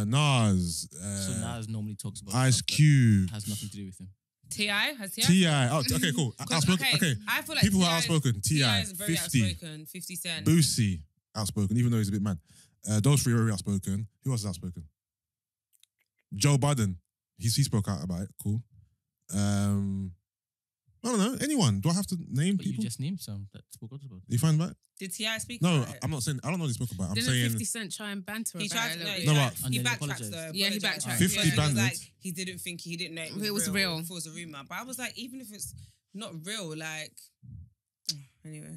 Nas, So Nas normally talks about Ice stuff that Cube, has nothing to do with him. T.I. Has T.I.? T.I. Oh, okay, cool. Outspoken. Okay. I feel like People who are T.I. outspoken. T.I. is very 50. outspoken. 50 Cent. Boosie, outspoken, even though he's a bit mad. Those three are very outspoken. Who else is outspoken? Joe Budden. He spoke out about it. Cool. I don't know. Anyone? Do I have to name But people? you just named some that spoke out about it. You find about it? Did T.I. speak No, about it? I'm not saying. I don't know what he spoke about. I'm Didn't saying 50 Cent try and banter He about tried it to, a little no, bit? No, yeah, but- And he then he backtracked apologised. though. Yeah, he apologised. backtracked. 50 Yeah, he was bandits. like, he didn't think, he didn't know it was, It was real. If it was a rumor. But I was like, even if it's not real, like, anyway.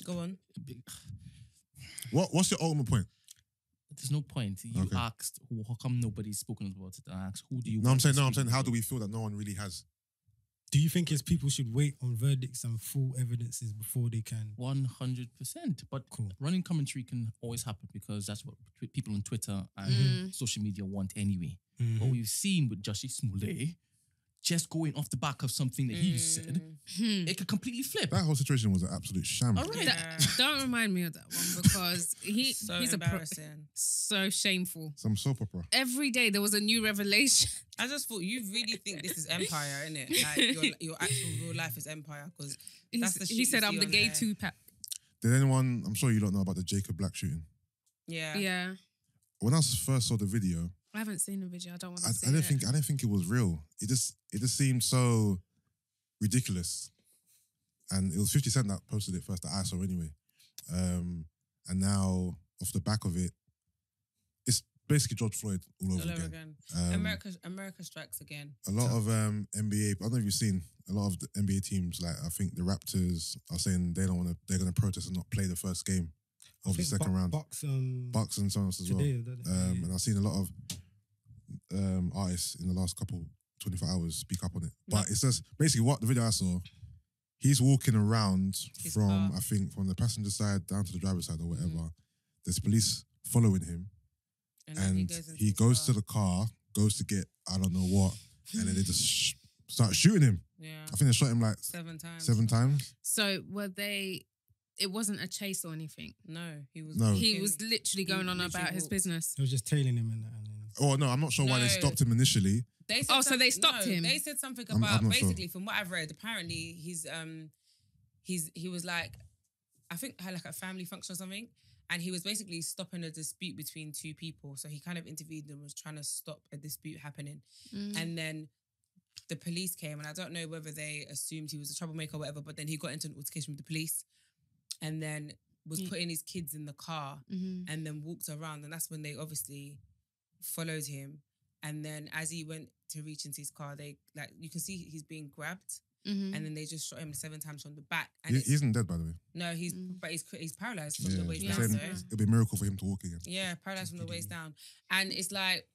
Go on. What's your ultimate point? There's no point. You Okay. asked, how come nobody's spoken about it? I asked, who do you No, I'm want to saying. speak How about do it? we feel that no one really has? Do you think it's people should wait on verdicts and full evidences before they can? 100%. But Cool. running commentary can always happen because that's what people on Twitter and social media want anyway. But we've seen with Jussie Smollett, just going off the back of something that he said, it could completely flip. That whole situation was an absolute sham. All right. Don't remind me of that one because he's So embarrassing. so shameful. Some soap opera. Every day there was a new revelation. I just thought, you really think this is empire, innit? Like, your actual real life is empire. Because that's the shit He said, you "I'm see the on gay there. Tupac." Did anyone? I'm sure you don't know about the Jacob Black shooting. Yeah. Yeah, When I first saw the video, I haven't seen the video. I don't want to I see didn't it. think. I didn't think it was real. It just seemed so ridiculous. And it was 50 Cent that posted it first that I saw anyway. And now off the back of it, it's basically George Floyd all over again. America strikes again. A lot of NBA. I don't know if you've seen a lot of the NBA teams. Like I think the Raptors are saying they don't want to. They're going to protest and not play the first game of the second round. Bucks Bucks and so on as well. today. And I've seen a lot of artists in the last 24 hours speak up on it. But it's just basically what the video I saw. He's walking around His from car. I think from the passenger side down to the driver's side or whatever. There's police following him, then and into he his goes car. to the car, goes to get I don't know what, and then they just start shooting him. Yeah. I think they shot him like 7 times. 7 times. So were they? It wasn't a chase or anything. No, he was. No. He was literally going on literally about his walked. business. It was just tailing him and that. And then, Oh no, I'm not sure why they No. stopped him initially. They Oh, so they stopped him? They said something I'm about not sure. basically from what I've read. Apparently, he was like, I think had like a family function or something, and he was basically stopping a dispute between two people. So he kind of intervened and was trying to stop a dispute happening, and then the police came, and I don't know whether they assumed he was a troublemaker or whatever, but then he got into an altercation with the police, and then was putting his kids in the car, and then walked around, and that's when they obviously followed him. And then as he went to reach into his car, they like you can see he's being grabbed, and then they just shot him 7 times from the back. And He isn't dead, by the way. no, but he's paralyzed from Yeah, the waist they're down. saying So. it'll be a miracle for him to walk again. Yeah, paralyzed from the waist down, and it's like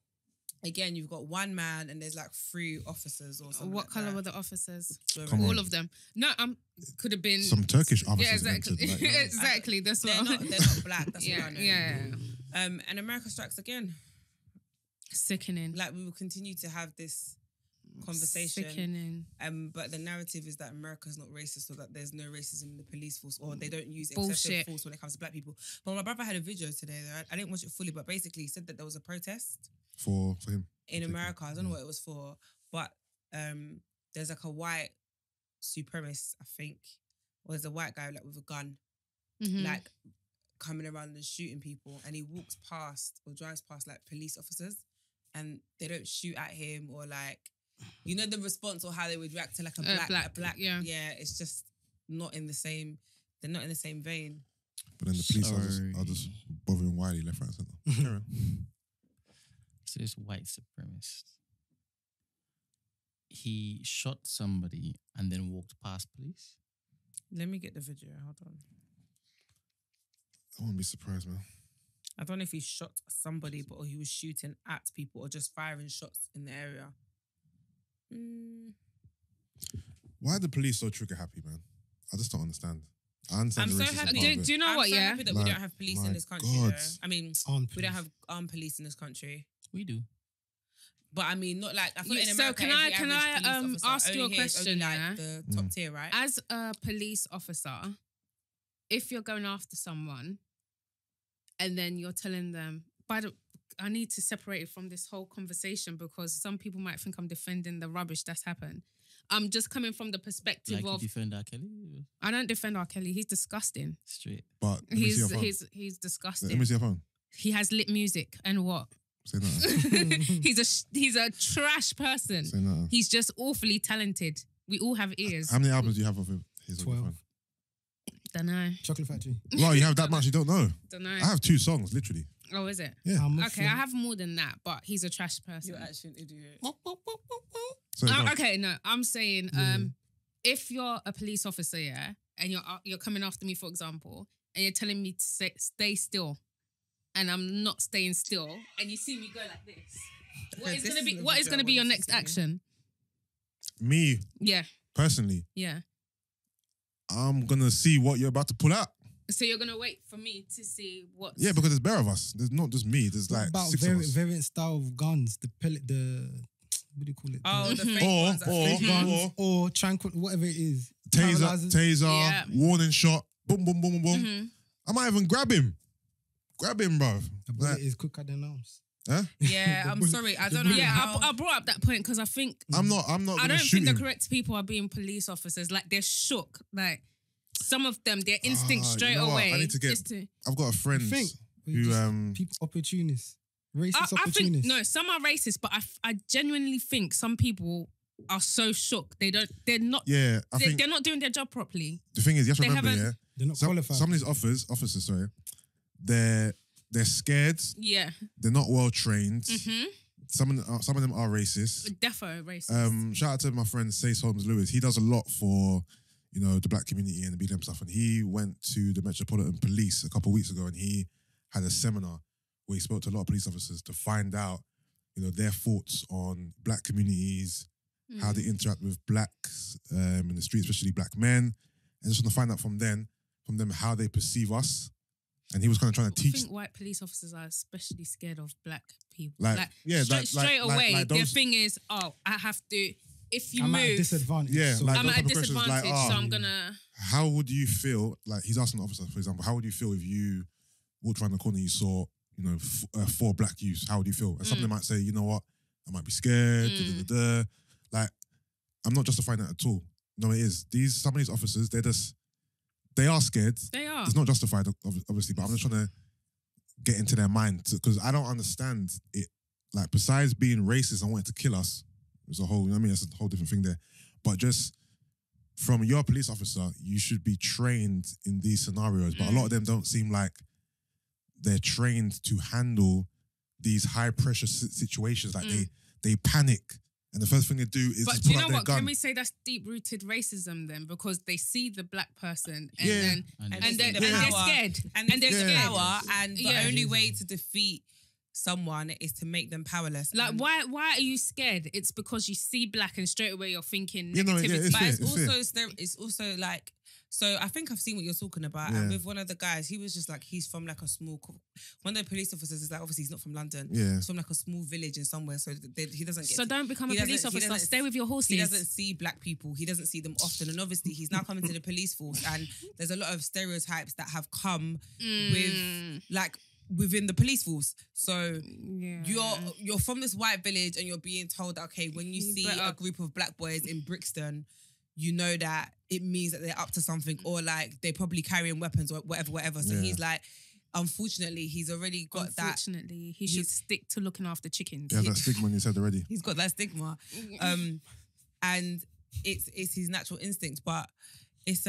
again you've got one man and there's like 3 officers or something. What like color that. were the officers? Come on. All of them. No, could have been Some Turkish officers Yeah, exactly. entered, like, Exactly. That's They're what. not black. That's yeah, what I know. yeah. And America strikes again. Sickening. Like we will continue to have this conversation. Sickening. But the narrative is that America's not racist or that there's no racism in the police force or they don't use Bullshit. excessive force when it comes to black people. But my brother had a video today. I didn't watch it fully, but basically he said that there was a protest for him. in America. I don't know what it was for, but there's like a white supremacist, I think, or there's a white guy like with a gun, like coming around and shooting people, and he walks past or drives past like police officers, and they don't shoot at him or like, you know, the response or how they would react to like a black, yeah. It's just not in the same. They're not in the same vein. But then the police are just bothering Wiley left, right, centre. Carry on. So this white supremacist, he shot somebody and then walked past police. Let me get the video. Hold on. I wouldn't be surprised, man. I don't know if he shot somebody, but or he was shooting at people or just firing shots in the area. Why are the police so trigger happy, man? I just don't understand. I understand I'm the so racism happy. part of it. Do you know I'm what? so Yeah. happy that we Like, don't have police in my this country. God. Though. I mean, armed we don't police. have armed police in this country. We do. But I mean, not like I thought in So America. can every I- can average I, police officer ask you a only hears question, only, yeah? like the top tier, right? As a police officer, if you're going after someone and then you're telling them, I need to separate it from this whole conversation because some people might think I'm defending the rubbish that's happened. I'm just coming from the perspective Like you of defend R. Kelly? I don't defend R. Kelly. He's disgusting. Straight. But let me see your phone. He's Let me disgusting. see your phone. He has lit music and what? Say nothing. He's a trash person. Say nothing. He's just awfully talented. We all have ears. How many albums do you have of him? 12. Don't know. Chocolate Factory. No, you have that much. You don't know. Don't know. I have 2 songs, literally. Oh, is it? Yeah. Okay, I have more than that, but he's a trash person. You're actually an idiot. So, go. Okay, no, I'm saying, if you're a police officer, yeah, and you're coming after me, for example, and you're telling me to stay still, and I'm not staying still, and you see me go like this, what is gonna be your next action? Me, Yeah, personally, yeah. I'm gonna see what you're about to pull out. So you're gonna wait for me to see what? Yeah, because there's bare of us. There's not just me. There's What like about 6 of us. variant style of guns? The pellet, what do you call it? Oh, the fake Or- ones. or- guns or tranquil, whatever it is. Taser, Paralyzers. Yeah. warning shot, boom, boom, boom, boom, boom. Mhm. I might even grab him. Grab him, bro. The bullet is quicker than arms. Huh? Yeah, The I'm bullet- sorry. I the don't know. bullet- Yeah, how- I brought up that point because I think I'm not I gonna don't shoot think the him. correct people are being police officers. Like they're shook. Like some of them, their instinct Ah, straight you know what? away. I need to get- is to, I've got a friend think? who People opportunists. Racist I think opportunists. no, some are racist, but I genuinely think some people are so shook. They're not. yeah, I think They're not doing their job properly. the thing is, you have to they remember, haven't- yeah, They're not some qualified. of these officers, sorry, they're scared. Yeah. They're not well trained. Mm-hmm. Some of them are racist. Defo racist. Shout out to my friend Sace Holmes Lewis. He does a lot for, the black community and the BLM stuff. And he went to the Metropolitan Police a couple of weeks ago and he had a seminar where he spoke to a lot of police officers to find out, their thoughts on black communities, how they interact with blacks in the streets, especially black men. And just want to find out from them how they perceive us. And he was kind of trying to I teach. think white police officers are especially scared of black people. Like, yeah, straight away, like their those- thing is, I have to. If you I'm at a move, disadvantage. Yeah, so like- I'm those at a type of questions, like, disadvantage, so I'm gonna. How would you feel, like he's asking the officer, for example, how would you feel if you walked around the corner and you saw, 4 black youths? How would you feel? And some of them might say, you know what, I might be scared, da-da-da-da. Like, I'm not justifying that at all. No, it is. Some of these officers, they are scared. They are. It's not justified, obviously, but I'm just trying to get into their mind because I don't understand it. Like, besides being racist and wanting to kill us, there's a whole, that's a whole different thing there. But just from your police officer, you should be trained in these scenarios. But a lot of them don't seem like they're trained to handle these high pressure situations. Like they panic. And the first thing they do is But just do pull you out know their what? gun. Can we say that's deep-rooted racism then? Because they see the black person and Yeah. then And they're power. scared. And they're the scared. power, and the Yeah. only way to defeat someone is to make them powerless. Like, And- why are you scared? It's because you see black and straight away you're thinking Yeah, no, yeah, negativity. it's But fair, it's it's fair. also it's also like, so I think I've seen what you're talking about. Yeah. And with one of the guys, he was just like, he's from like a small, one of the police officers is like, obviously he's not from London. Yeah. He's from like a small village in somewhere. So he doesn't get So don't become a he police doesn't- he officer. doesn't- Stay with your horses. He doesn't see black people. He doesn't see them often. And obviously he's now coming to the police force and there's a lot of stereotypes that have come with like within the police force. So you're from this white village and you're being told, okay, when you see a group of black boys in Brixton, you know that it means that they're up to something or like they're probably carrying weapons or whatever. So he's like, unfortunately, he's already got that. Unfortunately, he should stick to looking after chickens. Yeah, that stigma in his head already. He's got that stigma. And it's his natural instinct, but it's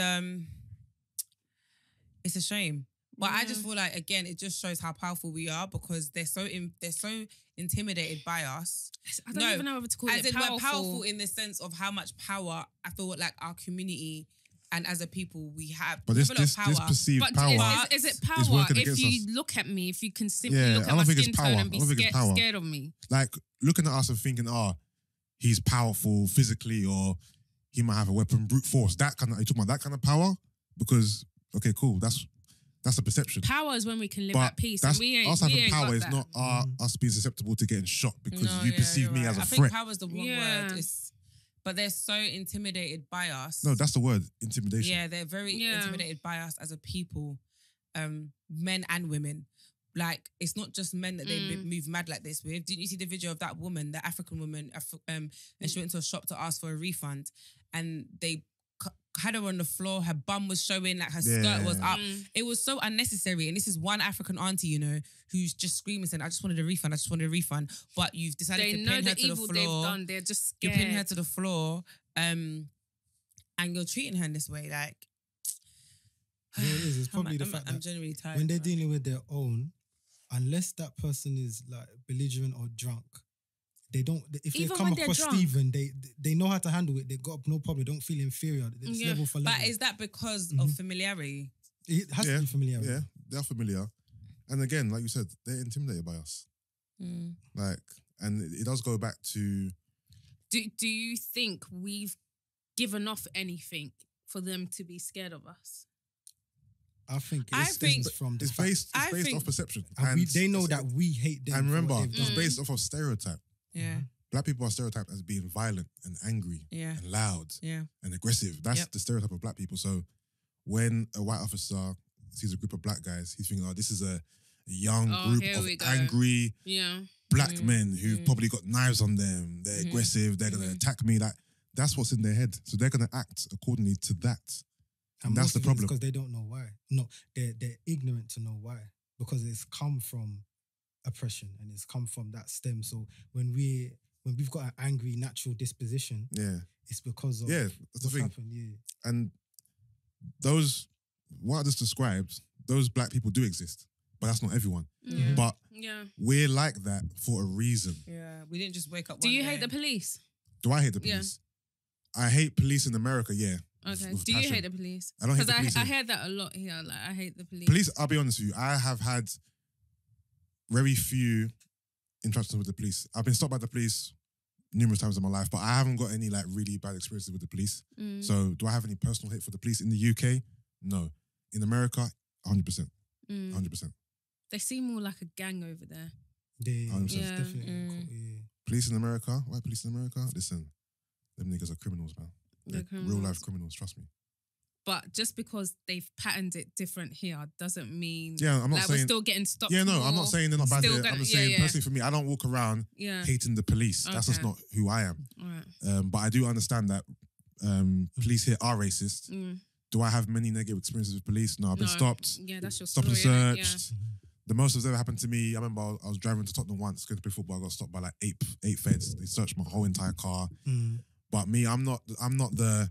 a shame. But I just feel like, again, it just shows how powerful we are because they're so intimidated by us. I don't even know whether to call as it in powerful. We're powerful in the sense of how much power I feel like our community and as a people we have. But we this have a lot of power. perceived But power. is it is power working if against you us. look at me, if you can simply Yeah, look I at don't my think it's skin power. tone I and be don't think it's power. scared of me? Like looking at us and thinking, he's powerful physically or he might have a weapon, brute force. That kind of, are you talking about that kind of power? Because, okay, cool, that's a perception. Power is when we can live But at peace. that's, And we ain't, us we having ain't power got is that. not us being susceptible to getting shot because No, you yeah, perceive you're me right. as a I threat. think power is the wrong Yeah. word. But they're so intimidated by us. No, that's the word, intimidation. Yeah, they're very intimidated by us as a people, men and women. Like, it's not just men that they move mad like this with. Didn't you see the video of that woman, the African woman, and she went to a shop to ask for a refund and they had her on the floor. Her bum was showing, like her skirt was up. It was so unnecessary. And this is one African auntie, you know, who's just screaming saying, I just wanted a refund. I just wanted a refund. But you've decided to pin her to the floor. They've done. They're just scared. You're pinning her to the floor. And you're treating her in this way. Like, you know what it is? It's probably the fact I'm genuinely tired. when they're dealing with their own, unless that person is like belligerent or drunk, they don't. If they come across Stephen, they know how to handle it. They got no problem. They don't feel inferior. It's level for level. But is that because of familiarity? It has to be familiarity. Yeah, they're familiar. And again, like you said, they're intimidated by us. Like, and it does go back to. Do you think we've given off anything for them to be scared of us? I think it's from the fact. It's based off perception. And they know that we hate them. And remember, it's based off of stereotype. Yeah. Black people are stereotyped as being violent and angry and loud and aggressive. That's the stereotype of black people. So when a white officer sees a group of black guys, he's thinking, oh, this is a young group of angry black men who've probably got knives on them. They're aggressive. They're going to attack me. That's what's in their head. So they're going to act accordingly to that. And that's the problem. Because they don't know why. No, they're ignorant to know why. Because it's come from oppression and it's come from that stem. So when we've got an angry natural disposition, it's because of that's the thing. Happened, And those, what I just described, those black people do exist, but that's not everyone. But we're like that for a reason. Yeah, we didn't just wake up. Do you hate the police? Do I hate the police? I hate police in America. Yeah. Okay. Do you hate the police? I don't hate the police. Because I hear that a lot here. Like, I hate the police. Police, I'll be honest with you, I have had very few interactions with the police. I've been stopped by the police numerous times in my life, but I haven't got any like really bad experiences with the police. So do I have any personal hate for the police in the UK? No. In America, 100%. 100%. They seem more like a gang over there. Definitely. Police in America? White police in America? Listen, them niggas are criminals, man. They're real life criminals, trust me. But just because they've patterned it different here doesn't mean I'm not saying we're still getting stopped. Yeah, no, I'm not saying they're not bad here. I'm just saying personally for me, I don't walk around hating the police. That's just not who I am. Right. But I do understand that police here are racist. Do I have many negative experiences with police? No, I've been stopped. Yeah, that's your stopped story, and searched. The most that's ever happened to me, I remember I was driving to Tottenham once, going to play football. I got stopped by like eight feds. They searched my whole entire car. But me, I'm not the,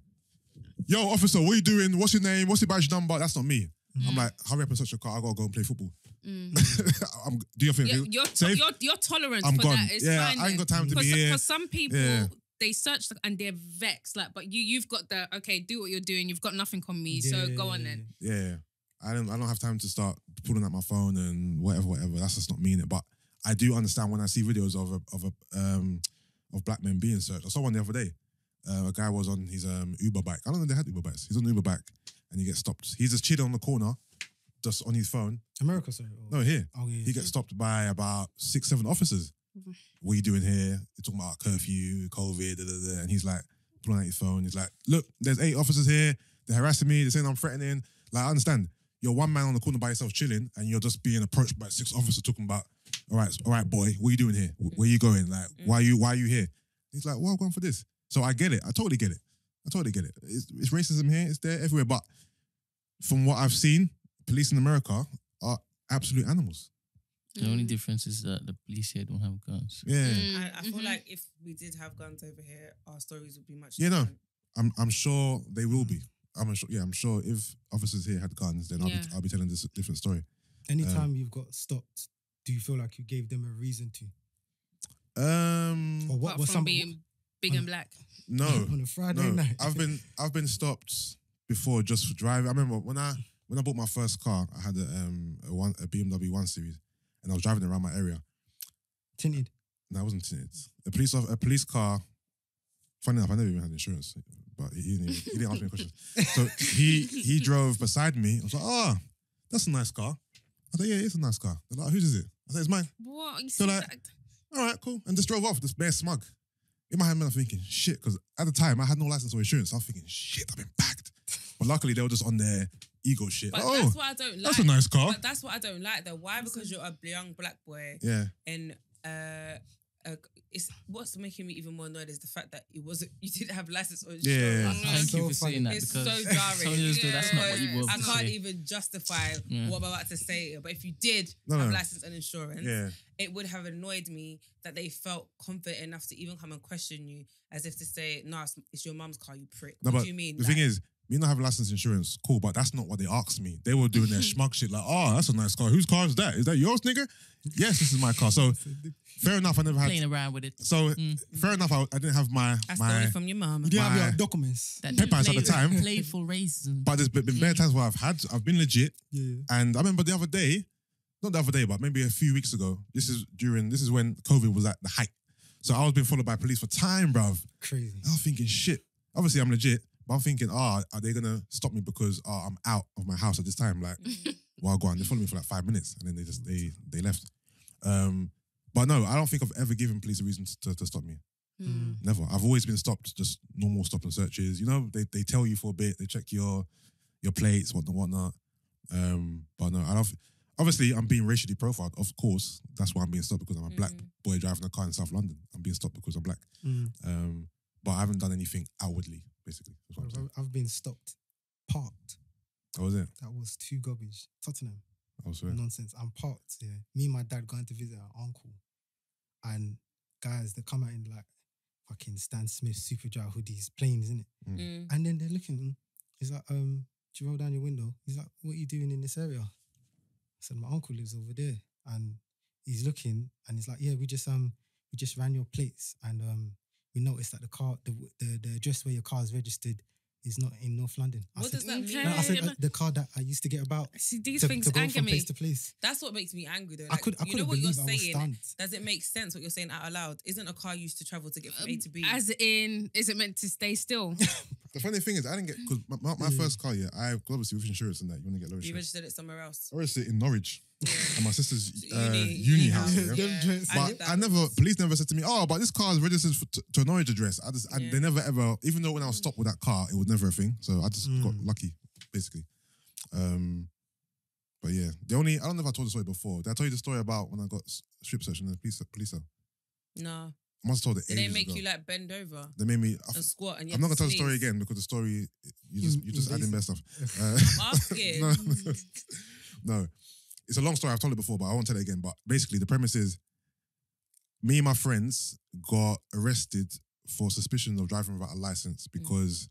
yo, officer, what are you doing? What's your name? What's your badge number? That's not me. I'm like, hurry up and search your car. I gotta go and play football. Do your thing. Your tolerance I'm for gone. that is fine. I ain't got time to be here. Because some people, they search and they're vexed. Like, but you've got the, okay, do what you're doing. You've got nothing on me, so go on then. Yeah. I don't have time to start pulling out my phone and whatever. That's just not me in it. But I do understand when I see videos of black men being searched. I saw one the other day. A guy was on his Uber bike. I don't know if they had Uber bikes. He's on an Uber bike and he gets stopped. He's just chilling on the corner, just on his phone. America, sorry. No, here. Oh, yeah. He gets stopped by about 6-7 officers. What are you doing here? You're talking about curfew, COVID, and he's like, pulling out his phone. He's like, look, there's 8 officers here. They're harassing me. They're saying I'm threatening. Like, I understand. You're one man on the corner by yourself chilling and you're just being approached by 6 officers talking about, all right, boy, what are you doing here? Where are you going? Like, why are you here? He's like, well, I'm going for this. So I get it. I totally get it. It's racism here. It's there everywhere. But from what I've seen, police in America are absolute animals. The only difference is that the police here don't have guns. Yeah. I feel like if we did have guns over here, our stories would be much different. I'm sure they will be. I'm sure if officers here had guns, then I'll be telling this a different story. Anytime you've got stopped, do you feel like you gave them a reason to? Or what was from being big and black? No. On a Friday night. I've been stopped before just for driving. I remember when I bought my first car, I had a BMW 1 Series, and I was driving around my area. Tinted? No, it wasn't tinted. A police car. Funny enough, I never even had insurance, but he didn't ask me a question. So he drove beside me. I was like, oh, that's a nice car. I thought, yeah, it's a nice car. They're like, whose is it? I said, it's mine. What? You so like, all right, cool. And just drove off, just bare smug. In my head, I'm thinking, shit, because at the time, I had no license or insurance. I was thinking, shit, I've been bagged. But luckily, they were just on their ego shit. But like, that's what I don't like. That's a nice car. But that's what I don't like, though. Why? Because you're a young black boy. Yeah. And it's what's making me even more annoyed is the fact that you didn't have license or insurance. Yeah. Thank you for saying that It's because so jarring. that's not what you were. I can't even justify what I'm about to say. But if you did have license and insurance, it would have annoyed me that they felt confident enough to even come and question you as if to say, "No, it's your mum's car, you prick." No, what but do you mean? the thing is, me not having license insurance, cool, but that's not what they asked me. They were doing their schmuck shit like, "Oh, that's a nice car. Whose car is that? Is that yours, nigga?" Yes, this is my car. So fair enough, I never had playing around with it. So fair enough, I didn't have my I stole it from your mum. You didn't have your documents. papers at the time. Playful racism. But there's been bare times where I've been legit. Yeah. And I remember the other day, not the other day, but maybe a few weeks ago. This is when COVID was at the height. So I was being followed by police for time, bruv. Crazy. I was thinking, shit. Obviously, I'm legit, but I'm thinking, are they gonna stop me because I'm out of my house at this time? Like, well, go on. They followed me for like 5 minutes, and then they left. But no, I don't think I've ever given police a reason to stop me. Never. I've always been stopped, just normal stop and searches. You know, they tell you for a bit, they check your plates, whatnot. But no, I don't. Obviously, I'm being racially profiled. Of course, that's why I'm being stopped, because I'm a black boy driving a car in South London. I'm being stopped because I'm black. But I haven't done anything outwardly, basically. That's what I'm saying. I've been stopped, parked. How was it? That was too garbage. Tottenham. I swear. Nonsense. I'm parked. Yeah. Me and my dad going to visit our uncle, and guys, they come out in like fucking Stan Smith Superdry hoodies, planes, innit? And then they're looking. He's like, do you roll down your window? He's like, what are you doing in this area? I said, my uncle lives over there, and he's looking, and he's like, yeah, we just ran your plates, and we noticed that the car, the address where your car is registered is not in North London. What does that mean? I said the car that I used to get about. See, these to things go anger from me. place to place. That's what makes me angry though. I couldn't what you're believe I was saying. stunned. Does it make sense what you're saying out loud? Isn't a car used to travel to get from A to B? As in, is it meant to stay still? The funny thing is, I didn't get, because my first car, I obviously with insurance and that, you want to get low You insurance. registered it somewhere else. I registered it in Norwich. And my sister's Uni uni house. house. Yeah. Yeah. But police never said to me, oh, but this car is registered to a Norwich address. They never ever, even though when I was stopped with that car, it was never a thing. So I just got lucky, basically. But yeah, I don't know if I told the story before. Did I tell you the story about when I got strip searched in the police cell? No. I must have told it Did they ages make ago. you like bend over They made me. and squat and you I'm not have gonna to tell the story sneeze? again because the story you just adding best stuff. I'm asking. No, it's a long story. I've told it before, but I won't tell it again. But basically, the premise is me and my friends got arrested for suspicion of driving without a license because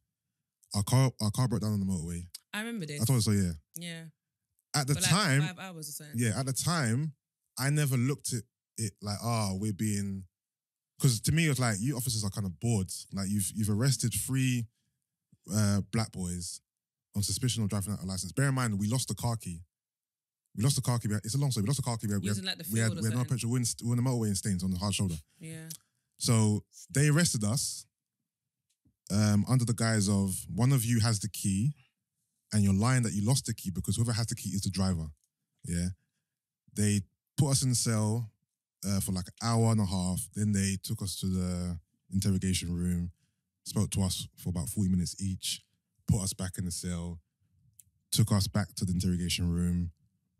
our car broke down on the motorway. I remember this. I told her so. Yeah. At the For like time, 5 hours or something. yeah, at the time, I never looked at it like, we're being. Because to me, it was like, you officers are kind of bored. Like, you've arrested 3 black boys on suspicion of driving without a license. Bear in mind, we lost the car key. It's a long story. We lost the car key. Using like the we had field or no something. petrol. We're in the motorway in Staines on the hard shoulder. Yeah. So they arrested us under the guise of, one of you has the key and you're lying that you lost the key because whoever has the key is the driver. Yeah. They put us in the cell for like an hour and a half. Then they took us to the interrogation room, spoke to us for about 40 minutes each, put us back in the cell, took us back to the interrogation room,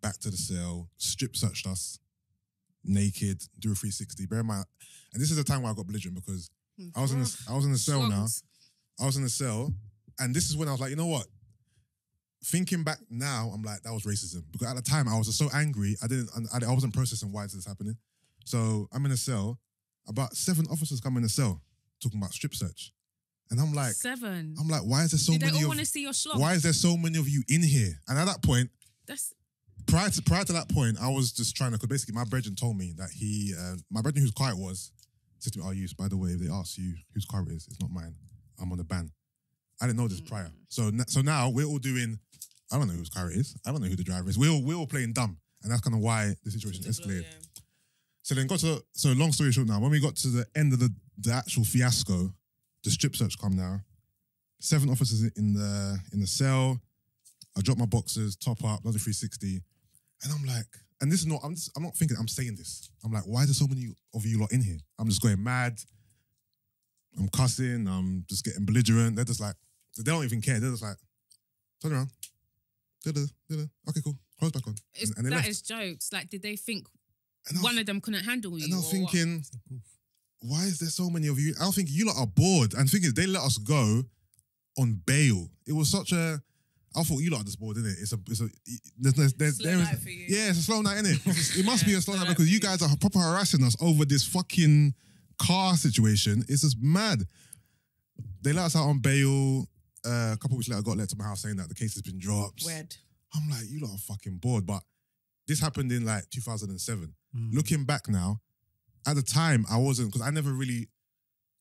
back to the cell, strip searched us, naked, do a 360. Bear in mind, and this is the time where I got belligerent because I was in the cell now. I was in the cell, and this is when I was like, you know what? Thinking back now, I'm like, that was racism. Because at the time, I was just so angry, I wasn't processing why this is happening. So I'm in a cell, about 7 officers come in the cell talking about strip search. And I'm like, 7. I'm like, why is there so Do they many all want to see your schlong? why is there so many of you in here? And at that point, That's prior to that point, I was just trying to, because basically my brethren told me that my brethren whose car it was, said to me, Yus, by the way, if they ask you whose car it is, it's not mine. I'm on the ban. I didn't know this prior. So now we're all doing, I don't know whose car it is. I don't know who the driver is. We're all playing dumb. And that's kind of why the situation escalated. So then so long story short now, when we got to the end of the actual fiasco, the strip search come now. 7 officers in the cell. I drop my boxers, top up, another 360. And I'm like, and this is not, I'm not thinking, I'm saying this. I'm like, why are there so many of you lot in here? I'm just going mad. I'm cussing. I'm just getting belligerent. They're just like, they don't even care. They're just like, turn around. Okay, cool. Close back on. And they that left. is jokes. Like, did they think And I was- one of them couldn't handle you? And I was or what? thinking, why is there so many of you? I think you lot are bored. And the thing is, they let us go on bail. It was such a. I thought you lot are just bored, innit? It's a. Slow night for you. Yeah, it's a slow night, innit? It must be a slow night because you guys are proper harassing us over this fucking car situation. It's just mad. They let us out on bail. A couple of weeks later, I got let to my house saying that the case has been dropped. Weird. I'm like, you lot are fucking bored. But this happened in like 2007. Looking back now, at the time, I wasn't, because I never really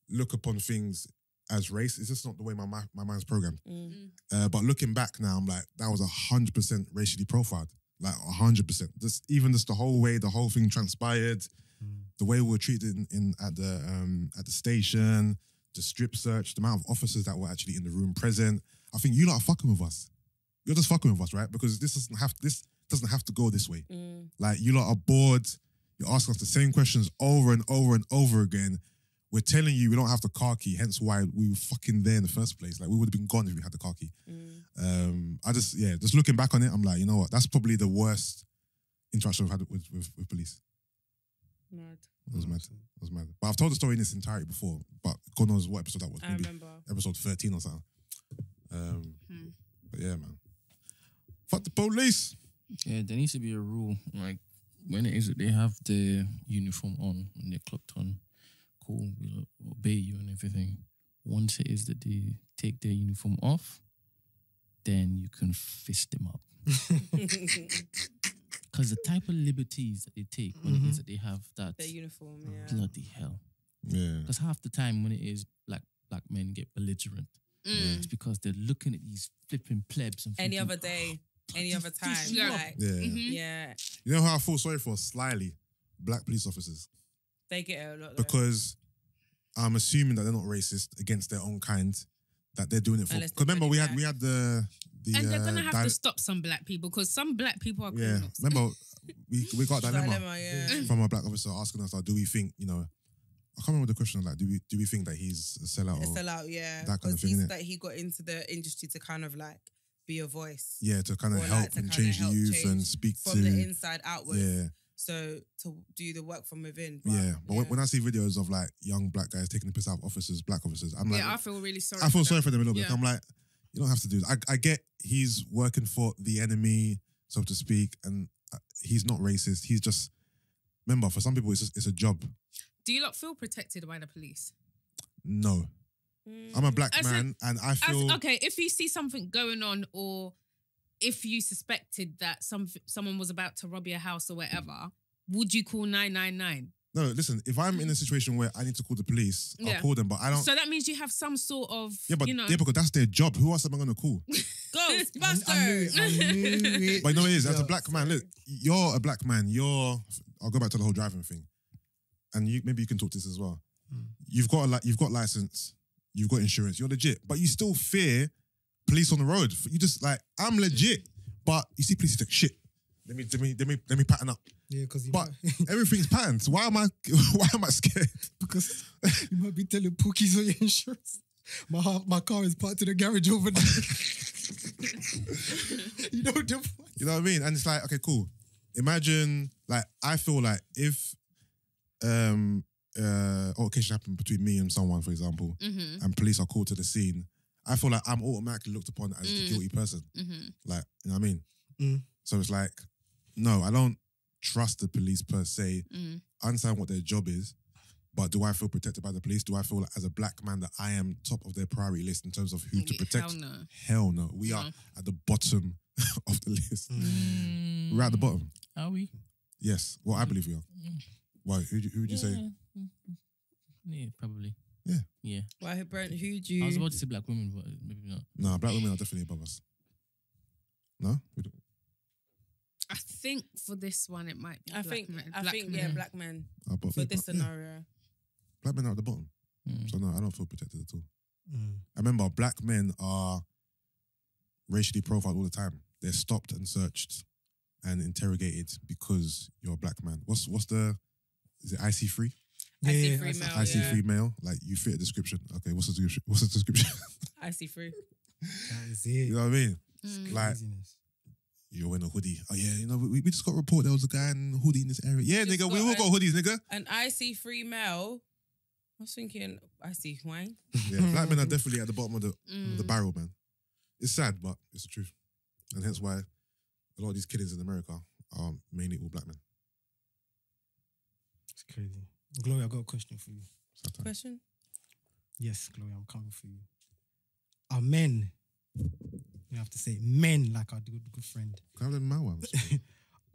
look upon things as race. It's just not the way my mind's programmed. But looking back now, I'm like, that was 100% racially profiled. Like 100%. Even just the whole way the whole thing transpired, the way we were treated at the station, the strip search, the amount of officers that were actually in the room present. I think you lot are fucking with us. You're just fucking with us, right? Because this doesn't have to go this way. Like, you lot are bored. You're asking us the same questions over and over and over again. We're telling you we don't have the car key, hence why we were fucking there in the first place. Like, we would have been gone if we had the car key. Just looking back on it, I'm like, you know what? That's probably the worst interaction I've had with police. Mad. It was mad. But I've told the story in its entirety before, but God knows what episode that was. I remember. Episode 13 or something. But yeah, man. Fuck the police. Yeah, there needs to be a rule. Like, when it is that they have the uniform on, when they're clocked on, cool, we'll obey you and everything. Once it is that they take their uniform off, then you can fist them up. Because the type of liberties that they take when it is that they have that Their uniform, yeah. bloody hell. Yeah. Because half the time when it is black men get belligerent, it's because they're looking at these flipping plebs and Any thinking, other day, any other time. Yeah. Like, yeah. You know how I feel sorry for slyly? Black police officers. They get it a lot. Because I'm assuming that they're not racist against their own kind, that they're doing it for. Unless Because remember, they're we had the and they're gonna have to stop some black people because some black people are yeah. criminals. Remember, we got a dilemma yeah. from a black officer asking us, like, do we think, I can't remember the question, like, do we think that he's a sellout? A or sellout, yeah. that kind of Because thing, innit? that he got into the industry to kind of like be a voice. Yeah, to kind of Or, like, help to and kinda change the help youth change and speak from to the inside outwards. Yeah. So to do the work from within. But when I see videos of like young black guys taking the piss out of officers, black officers, I'm like, Yeah, I feel really sorry. I feel for sorry them. for them a little bit. Yeah. I'm like, you don't have to do that. I get he's working for the enemy, so to speak, and he's not racist. He's just, remember, for some people, it's a job. Do you lot feel protected by the police? No. I'm a black As man, and I feel... okay, if you see something going on or if you suspected that someone was about to rob your house or whatever, would you call 999? No, listen, if I'm in a situation where I need to call the police, I'll Yeah. call them, but I don't... So that means you have some sort of, because that's their job. Who else am I going to call? Ghostbusters. I knew it. But you know what it is? As a black man, look, you're a black man. I'll go back to the whole driving thing, and maybe you can talk to this as well. You've got license, you've got insurance, you're legit, but you still fear police on the road. You just like, I'm legit, but you see police, you think, shit. Let me pattern up. Yeah, because everything's patterned. So why am I scared? because you might be telling Pookies on your insurance. My car is parked in the garage over there. You know what I mean? And it's like, okay, cool. Imagine, like, I feel like if altercation happened between me and someone, for example, and police are called to the scene, I feel like I'm automatically looked upon as the guilty person. Like, you know what I mean? So it's like, no, I don't trust the police per se. I understand what their job is, but do I feel protected by the police? Do I feel like, as a black man, that I am top of their priority list in terms of who to protect? Hell no. Hell no. We are at the bottom of the list. We're at the bottom. Are we? Yes. Well, I believe we are. Why? Who would you say? Yeah, probably. Yeah. Yeah. Why, Brent, who'd you... I was about to say black women, but maybe not. No, black women are definitely above us. No? We don't. I think for this one, it might be I black think, men. black men But for this scenario. Black men are at the bottom. So no, I don't feel protected at all. I remember black men are racially profiled all the time. They're stopped and searched and interrogated because you're a black man. What's the, is it IC3? IC3 male. IC3 male. Like, you fit a description. Okay, what's the description? IC3. That is it. You know what I mean? Like, Craziness. you're wearing a hoodie. Oh yeah, we just got a report there was a guy in a hoodie in this area. Yeah, nigga, we all got hoodies, nigga. An IC3 male I was thinking, I see wine. Yeah, black men are definitely at the bottom of the barrel, man. It's sad, but it's the truth. And hence why a lot of these killings in America are mainly all black men. It's crazy. Gloria, I got a question for you. Question? Yes, Gloria, I'm coming for you. Are men, you have to say men like our good friend. Can I have my one?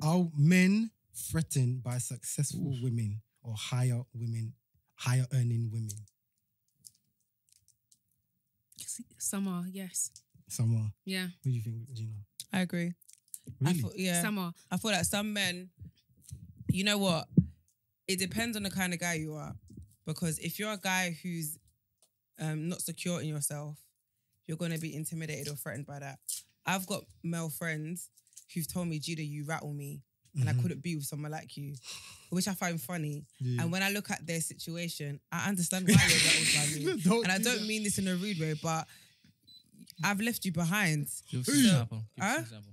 Are men threatened by successful women or higher earning women? Some are, yes. Some are. Yeah. What do you think, Gina? I agree. Really? Some are. I feel like some men, you know what? It depends on the kind of guy you are. Because if you're a guy who's not secure in yourself, you're going to be intimidated or threatened by that. I've got male friends who've told me, Gina, you rattle me. And I couldn't be with someone like you, which I find funny. Yeah. And when I look at their situation, I understand why you're rattled by me. And I don't mean this in a rude way, but I've left you behind. Give us an example. Give us an example.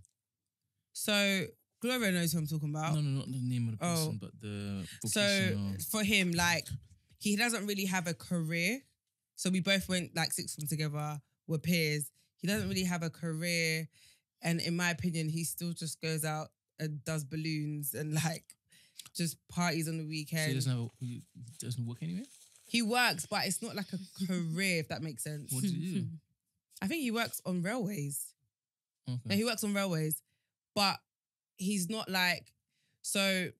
So Gloria knows who I'm talking about. No, not the name of the person, but the vocation. So for him, like, he doesn't really have a career. So we both went like sixth form together. We're peers. He doesn't really have a career. And in my opinion, he still just goes out and does balloons and like just parties on the weekend. So he doesn't work anywhere? He works, but it's not like a career, if that makes sense. What does he do? I think he works on railways. Okay. No, he works on railways, but he's not like, so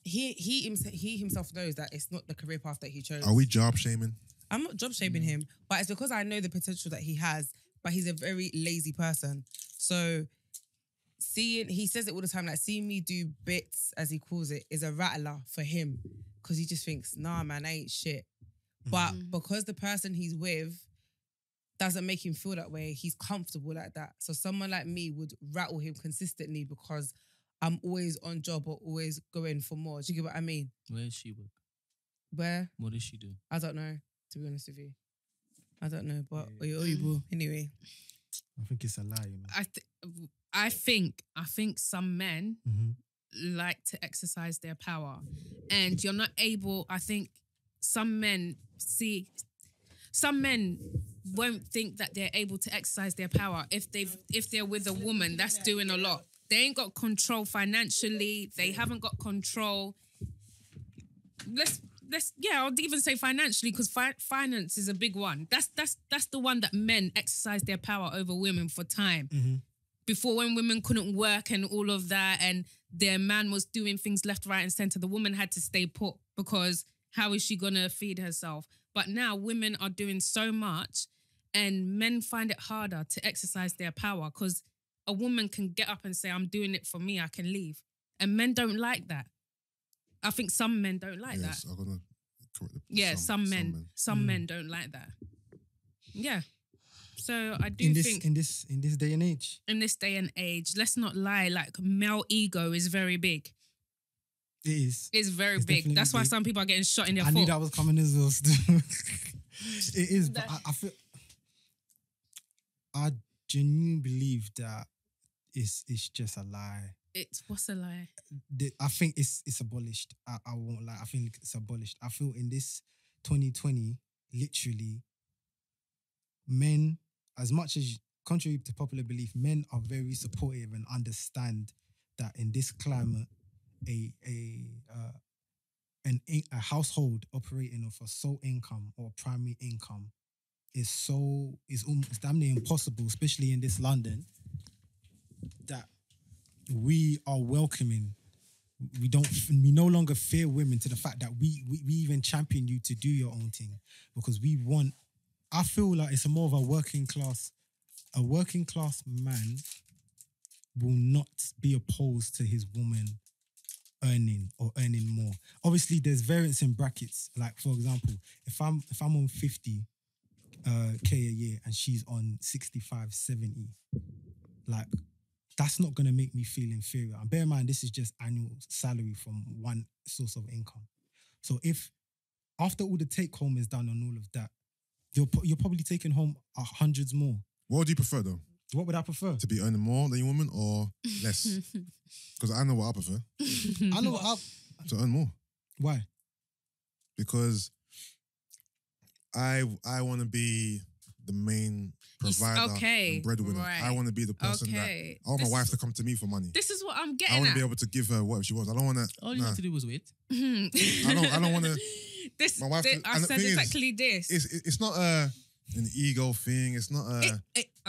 he himself knows that it's not the career path that he chose. Are we job shaming? I'm not job shaming him, but it's because I know the potential that he has, but he's a very lazy person. So he says it all the time, like seeing me do bits, as he calls it, is a rattler for him because he just thinks, nah, man, I ain't shit. But because the person he's with doesn't make him feel that way, he's comfortable like that. So someone like me would rattle him consistently because I'm always on job or always going for more. Do you get what I mean? Where does she work? Where? What does she do? I don't know, to be honest with you. I don't know, but anyway. I think it's a lie, you know. I think some men like to exercise their power, and you're not able. I think some men won't think that they're able to exercise their power if they're with a woman that's doing a lot. They ain't got control financially. They haven't got control. I'll even say financially because finance is a big one. That's the one that men exercise their power over women for time. Before, when women couldn't work and all of that, and their man was doing things left, right, and center, the woman had to stay put because how is she gonna feed herself? But now women are doing so much, and men find it harder to exercise their power because a woman can get up and say, "I'm doing it for me. I can leave," and men don't like that. I think some men don't like that. I'm gonna correct the some men don't like that. Yeah. So I do think in this day and age. In this day and age, let's not lie, like male ego is very big. It is. It's very big. That's why some people are getting shot in their foot. I knew that was coming as well. It is, but I feel I genuinely believe that it's just a lie. What's a lie? I think it's abolished. I won't lie. I think it's abolished. I feel in this 2020, literally, men, as much as contrary to popular belief, men are very supportive and understand that in this climate, a household operating off a sole income or primary income is almost damn near impossible, especially in this London, that we are welcoming. We no longer fear women to the fact that we even champion you to do your own thing because we want. I feel like it's more of a working class man will not be opposed to his woman earning more. Obviously, there's variance in brackets. Like, for example, if I'm on 50 K a year and she's on 65, 70, like, that's not going to make me feel inferior. And bear in mind, this is just annual salary from one source of income. So if after all the take home is done and all of that, you're probably taking home hundreds more. What do you prefer though? What would I prefer? To be earning more than your woman or less? Because I know what I prefer. I know what to earn more. Why? Because I want to be the main provider and breadwinner. Right. I want to be the person that I want my wife to come to me for money. This is what I'm getting I want at. to be able to give her whatever she wants. I don't want to. All you have to do was wait. I don't want to. This, My wife. I said exactly this. It's not an ego thing. It's not a.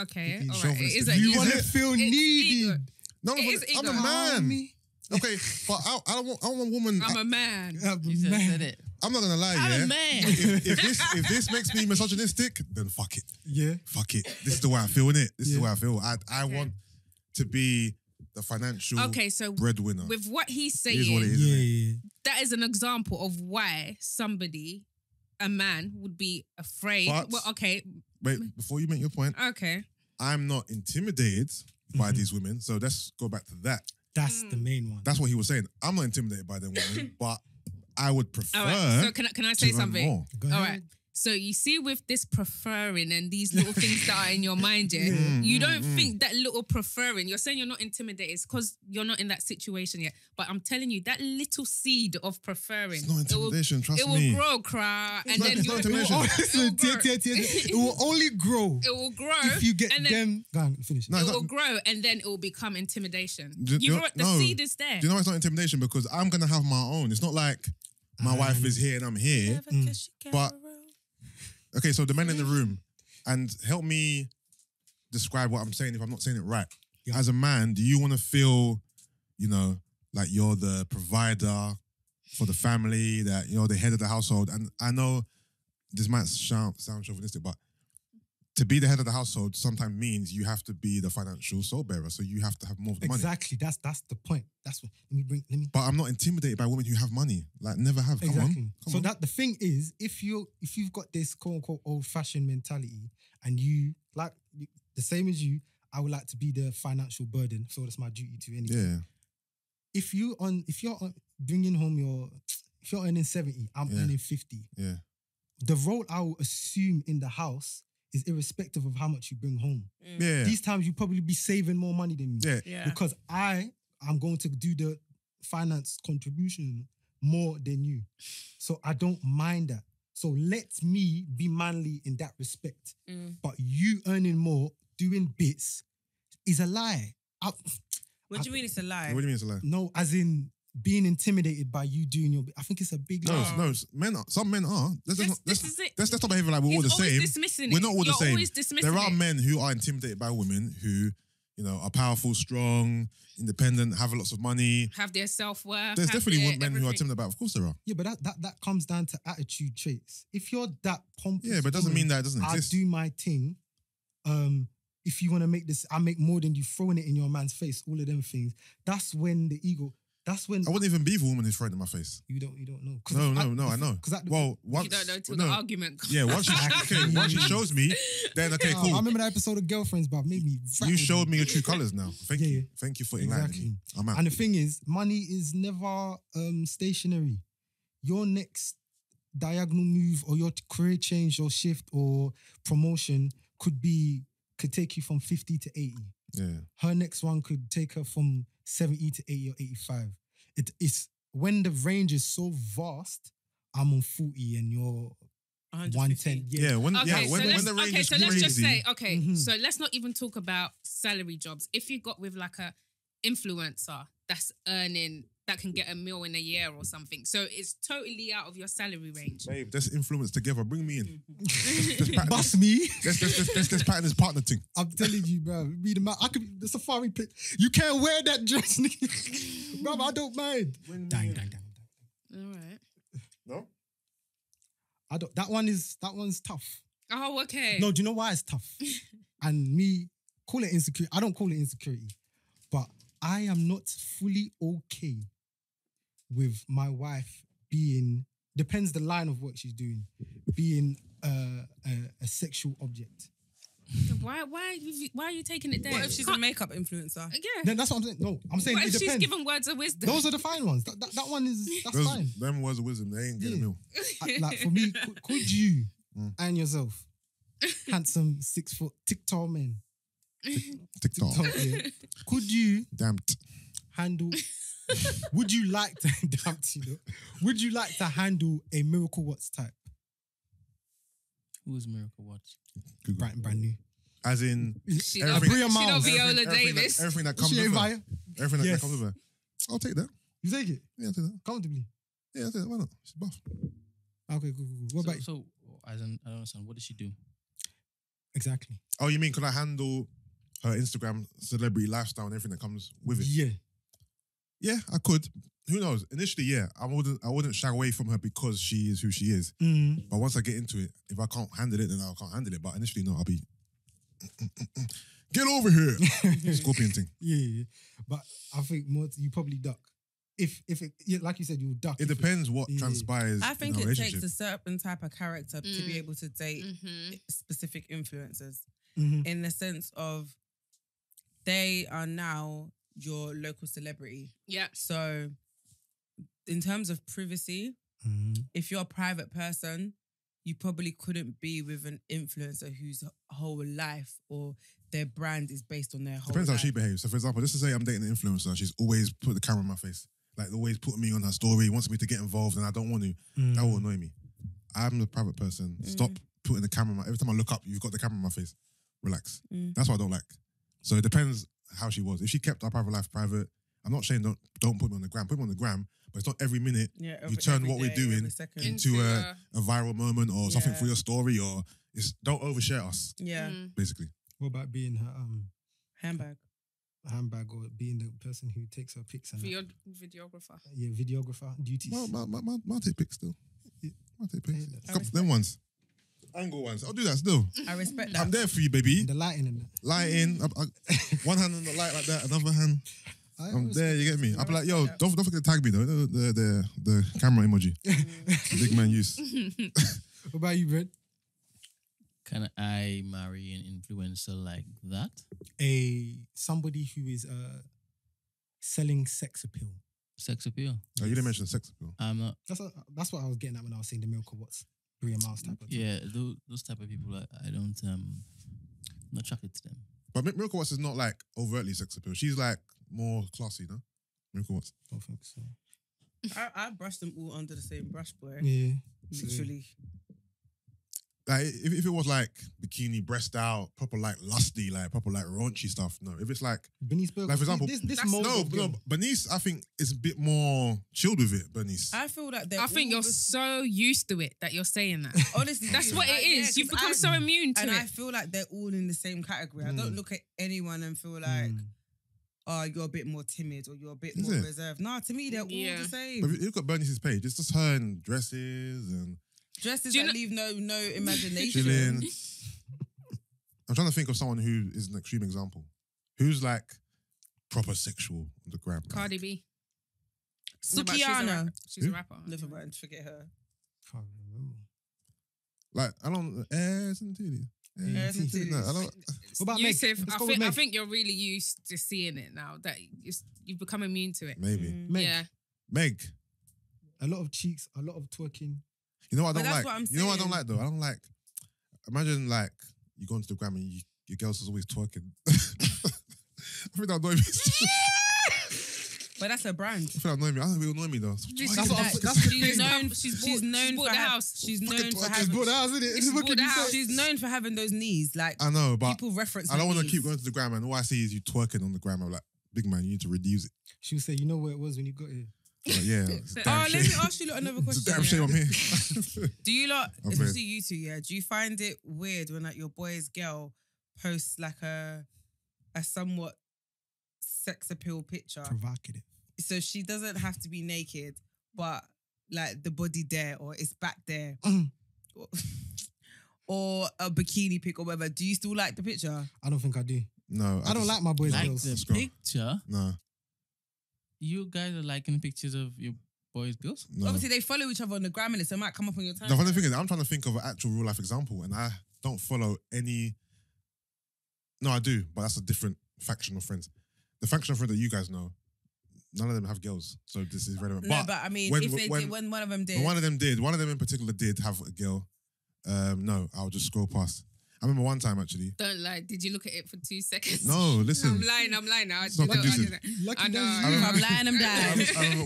Okay, It's all right. It is chauvinistic. a You Is want to it? feel It's needed. ego. No, It is I'm ego. a man. Me. Okay, but I don't want a woman. I'm a man. You just said it. I'm not gonna lie, I'm yeah. a man. If this makes me misogynistic, then fuck it. Yeah. Fuck it. This is the way I feel, innit? This is the Yeah. way I feel. I want to be the financial So breadwinner. with what he's It is what it saying, is. Yeah, innit? yeah. that is an example of why somebody, a man, would be afraid. But- Well, okay, Wait, before you make your point, okay. I'm not intimidated by these women. So let's go back to that. That's the main one. That's what he was saying. I'm not intimidated by them women, but I would prefer. All right. So can I say to earn something? more. Go All ahead. right. So you see, with this preferring and these little things that are in your mind, you don't think that little preferring. You're saying you're not intimidated because you're not in that situation yet. But I'm telling you, that little seed of preferring, It's not intimidation, trust it me. will grow, cry, and not- then it's not intimidation. It will only grow It will grow if you get and then them. Go on, finish. No, it it's will not- grow, and then it will become intimidation. Do you know- The no. seed is there. Do you know why it's not intimidation? Because I'm gonna have my own. It's not like my wife is here and I'm here. But okay, so the men in the room, and help me describe what I'm saying if I'm not saying it right. Yeah. As a man, do you want to feel, like you're the provider for the family, that you're the head of the household? And I know this might sound chauvinistic, but to be the head of the household sometimes means you have to be the financial soul bearer. So you have to have more of the money. Exactly. That's the point. That's what. Let me. But I'm not intimidated by women who have money. Like, never have. Come Exactly. on. Come So on. that the thing is, if you've got this quote unquote old fashioned mentality, and you like the same as you, I would like to be the financial burden. So that's my duty to anyway. Yeah. If you're bringing home if you're earning 70, I'm Yeah. earning 50. Yeah. The role I will assume in the house is irrespective of how much you bring home. Yeah. These times you probably be saving more money than me. Yeah. Yeah. Because I'm going to do the finance contribution more than you. So I don't mind that. So let me be manly in that respect. But you earning more, doing bits, is a lie. What do you mean it's a lie? What do you mean it's a lie? No, as in being intimidated by you doing your bit. I think it's a big No, lie. no, men are. Some men are. Let's This is it. not behave like we're all He's the always same. dismissing We're it. not all the You're same. always dismissing There are it. men who are intimidated by women who, are powerful, strong, independent, have lots of money. Have their self-worth. There's have definitely their men who are everything. intimidated by. Of course there are. Yeah, but that comes down to attitude traits. If you're that pompous, Yeah, but it doesn't woman, mean that it doesn't I exist. do my thing. If you want to make this, I make more than you, throwing it in your man's face. All of them things. That's when the ego. That's when I wouldn't even be with a woman who's throwing it in my face. you don't know. No, I know. Well, once You don't know till no, the argument comes. Yeah, once she shows me, then okay, Oh, cool. I remember that episode of Girlfriends, but made me. You rattled showed me your true colours now. Thank Yeah, you. yeah. Thank you for enlightening Exactly. me. I'm out. And the thing is, money is never stationary. Your next diagonal move or your career change or shift or promotion could take you from 50 to 80. Yeah. Her next one could take her from 70 to 80 or 85. It's when the range is so vast, I'm on 40 and you're 110. Yeah, when Okay, the range is so let's just crazy. say, so let's not even talk about salary jobs. If you got with like a influencer that's earning, that can get $1 million a year or something, so it's totally out of your salary range. Babe, let's influence together. Bring me in. Bust me. Let's pattern this partner thing. I'm telling you, bro. Read them out. I could the safari pic. You can't wear that dress, nigga. Bro, I don't mind. Dang. All right. No? I don't. That one's tough. Oh, okay. No, do you know why it's tough? And me call it insecurity. I don't call it insecurity, but I am not fully okay with my wife being, depends the line of work she's doing, being a sexual object. Why are you taking it there? What if she's a makeup influencer? Yeah. Then that's what I'm saying. No, I'm saying What it if she's depends. giving words of wisdom? Those are the fine ones. That one that's fine. Them words of wisdom, they ain't getting Yeah. a meal. Like for me, could you and yourself, handsome 6 foot TikTok men, TikTok. yeah, could you Damnnt. handle? Would you like to? Would you like to handle a Miracle Watts type? Who is Miracle Watts? Google. Brand new. As in She everything, not, she not Miles. Viola Davis. everything that Was comes she with her. Via? Everything Yes. that comes with her. I'll take that. You take it Yeah, I'll take that. comfortably. Yeah, I'll take that. Why not? She's buff. Okay, cool. What about you? So, as in, I don't understand. What did she do? Exactly? Oh, you mean could I handle her Instagram celebrity lifestyle and everything that comes with it? Yeah. Yeah, I could. Who knows? Initially, yeah, I wouldn't shy away from her because she is who she is. Mm. But once I get into it, if I can't handle it, then I can't handle it. But initially, no, I'll be get over here, scorpion thing. Yeah. But I think more you probably duck. If it, yeah, like you said, you'll duck. It if depends what yeah. transpires. I think in it a takes relationship. a certain type of character to be Mm. able to date Mm-hmm. specific influencers. Mhm. In the sense of they are now your local celebrity. Yeah. So in terms of privacy, Mhm. if you're a private person, you probably couldn't be with an influencer whose whole life or their brand is based on their whole Depends how life. she behaves. So, for example, just to say I'm dating an influencer, she's always put the camera in my face. Like, always putting me on her story, wants me to get involved, and I don't want to. Mm. That will annoy me. I'm the private person. Stop putting the camera in my... Every time I look up, you've got the camera in my face. Relax. Mm. That's what I don't like. So it depends how she was. If she kept our private life private, I'm not saying don't put me on the gram. Put me on the gram, but it's not every minute Yeah, you turn every what we're day, doing every second. into a viral moment or something Yeah. for your story, or it's don't overshare us, Yeah, Mm. basically. What about being her handbag. handbag or being the person who takes her pics and Videographer. yeah, videographer duties? I'll take pics still. I'll take pics. Yeah, I Couple, them ones. Angle ones. I'll do that still. I respect that. I'm there for you, baby. And the lighting and that. Lighting. One hand on the light like that, another hand. I'm there, you get me? I'll be like, yo, don't forget to tag me though. The camera emoji. Big man use. What about you, Brent? Can I marry an influencer like that? Somebody who is selling sex appeal. Sex appeal? Oh, you didn't mention sex appeal. I'm not. That's what I was getting at when I was saying the Miracle Watts, Bree and Miles type of thing. Yeah, those type of people, I don't. I'm not attracted to them. But Miracle Watts is not like overtly sex appeal. She's like more classy, no? Miracle Watts. Don't think so. I brushed them all under the same brush, boy. Yeah. Literally. Like if it was like bikini, breast out, proper like lusty, like proper like raunchy stuff, no. If it's like Bernice Burgos. Like, for example, this mold of girl. Bernice, I think is a bit more chilled with it. Bernice, I feel like I think you're so used to it that you're saying that. honestly, That's what it is. Yeah, You've 'cause become so immune to and it. I feel like they're all in the same category. I don't look at anyone and feel like, oh, you're a bit more timid or you're a bit Is more it? reserved. Nah, to me, they're all Yeah. the same. but if you look at Bernice's page, it's just her in dresses and Dresses Do you that know- leave no imagination. chilling. I'm trying to think of someone who is an extreme example. Who's like proper sexual on the gram. Cardi B. Sukiana. She's a rapper. She's a Who? rapper. Never mind, forget her. Can't remember. Like, I don't, ass and titties. Ass and titties. No, I don't, What about Meg? Yusuf, Let's I go with think, I Meg. think you're really used to seeing it now. That you've become immune to it. maybe. Meg. Yeah. Meg. A lot of cheeks, a lot of twerking. You know what I But don't that's like? what I'm You know what I don't saying. like though? I don't like, imagine like, you go into the gram and your girl's always twerking. I think that annoy me. But that's a brand. I think that annoy me. I think it will annoy me though. This That's is what I'm- like- that's the she's thing. known. She's known bought for the ha- house. She's known Fucking for twerking. She's having. bought the house, isn't it? It's It's bought fucking the decent. house. She's known for having those knees. Like I know, but people reference. I don't her want to knees. keep going to the gram and all I see is you twerking on the gram. I'm like, big man, you need to reduce it. She would say, you know where it was when you got here? But yeah, it's a Oh, damn let shame. me ask you lot another It's question. a damn shame I'm here. Do you lot, I'm especially you two, yeah? Do you find it weird when like your boy's girl posts like a somewhat sex appeal picture? Provocative. So she doesn't have to be naked, but like the body there or it's back there, or a bikini pic or whatever. Do you still like the picture? I don't think I do. No, I don't like my boys' Like girls. the Scroll. picture. No, You guys are liking pictures of your boys' girls? no. Obviously, they follow each other on the gram and it might come up on your time. The funny thing is, I'm trying to think of an actual real life example, and I don't follow any. No, I do, but that's a different faction of friends. The faction of friends that you guys know, none of them have girls, so this is relevant. No, but I mean, when- if they when- did, when one of them did, when one of them in particular did have a girl, no, I'll just scroll past. I remember one time actually. Don't lie. Did you look at it for 2 seconds? No, listen. I'm lying now. It's not conducive. Lucky I know. that's I you. know. I'm lying them down. I remember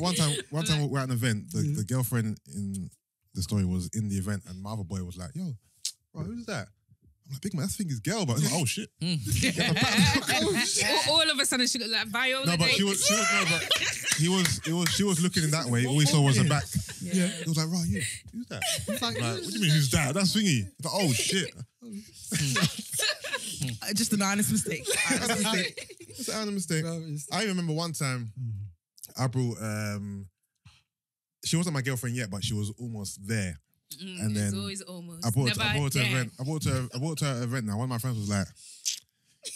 one time we were at an event. The girlfriend in the story was in the event, and my other boy was like, "Yo, Right, who's that? I'm like, big man, that thing is girl, but I'm like, oh shit. All of a sudden she got like Viola. No, but she was looking in that way. All he saw was her back. Yeah. He was like, right, who's that? It's like, Like, what do you mean, who's that? That's Swingy. Like, oh shit. Just an honest mistake. It's an honest mistake. I remember one time I brought she wasn't my girlfriend yet, but she was almost there. And then it's always almost. I brought her to an Never event. I brought her to an event now. One of my friends was like,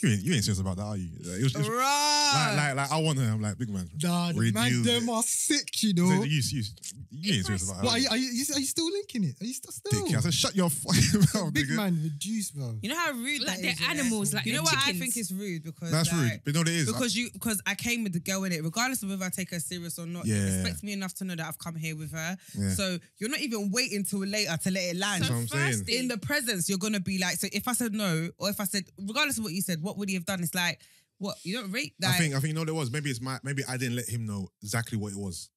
you ain't serious about that, are you? Like, it was Right. like I want her. I'm like, big man. Nah, the man, reduce them it. are sick, you know. So you ain't serious about What, her. are you still linking it? Are you still? Dick, I said, shut your fucking mouth, Big nigga. man, reduce, bro. You know how rude Like that they're is, yeah? animals, like you know they're what I chickens. think is rude because That's like, rude. But you know what it is? because I came with the girl in it, regardless of whether I take her serious or not. Yeah. You respect me enough to know that I've come here with her. Yeah. So you're not even waiting till later to let it land. That's what I'm saying. In the presence, you're gonna be like, so if I said no, or if I said, regardless of what you said, what would he have done? It's like, what, you don't rate that. I think you know what it was. Maybe I didn't let him know exactly what it was.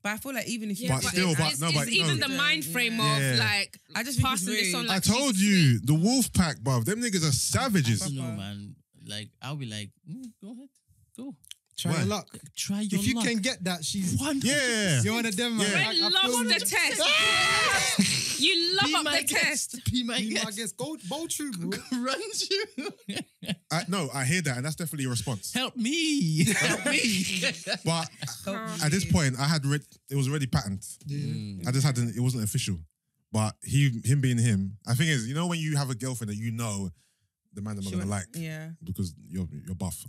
But I feel like even if you But did still, it, but it's, no, it's but even no. the mind frame Yeah. of like I just think it's passing this rude. on. Like, I told she's you, sweet. the wolf pack, bruv. Them niggas are savages. No, man. Like, I'll be like, go ahead. Go. Try your Why? luck. Try your If you luck. can get that, she's Yeah. you're one of them, man. Yeah. Like, Brent I feel loves the test. You love Be up my the test. guest. Be my you might guest. guess bold true, bro. Run you. I hear that, and that's definitely a response. Help me. Help me. But at this point, I had it was already patterned. Yeah. I just hadn't. It wasn't official. But him being him, I think is, you know, when you have a girlfriend that you know the man that I'm gonna like, Yeah. because you're buff.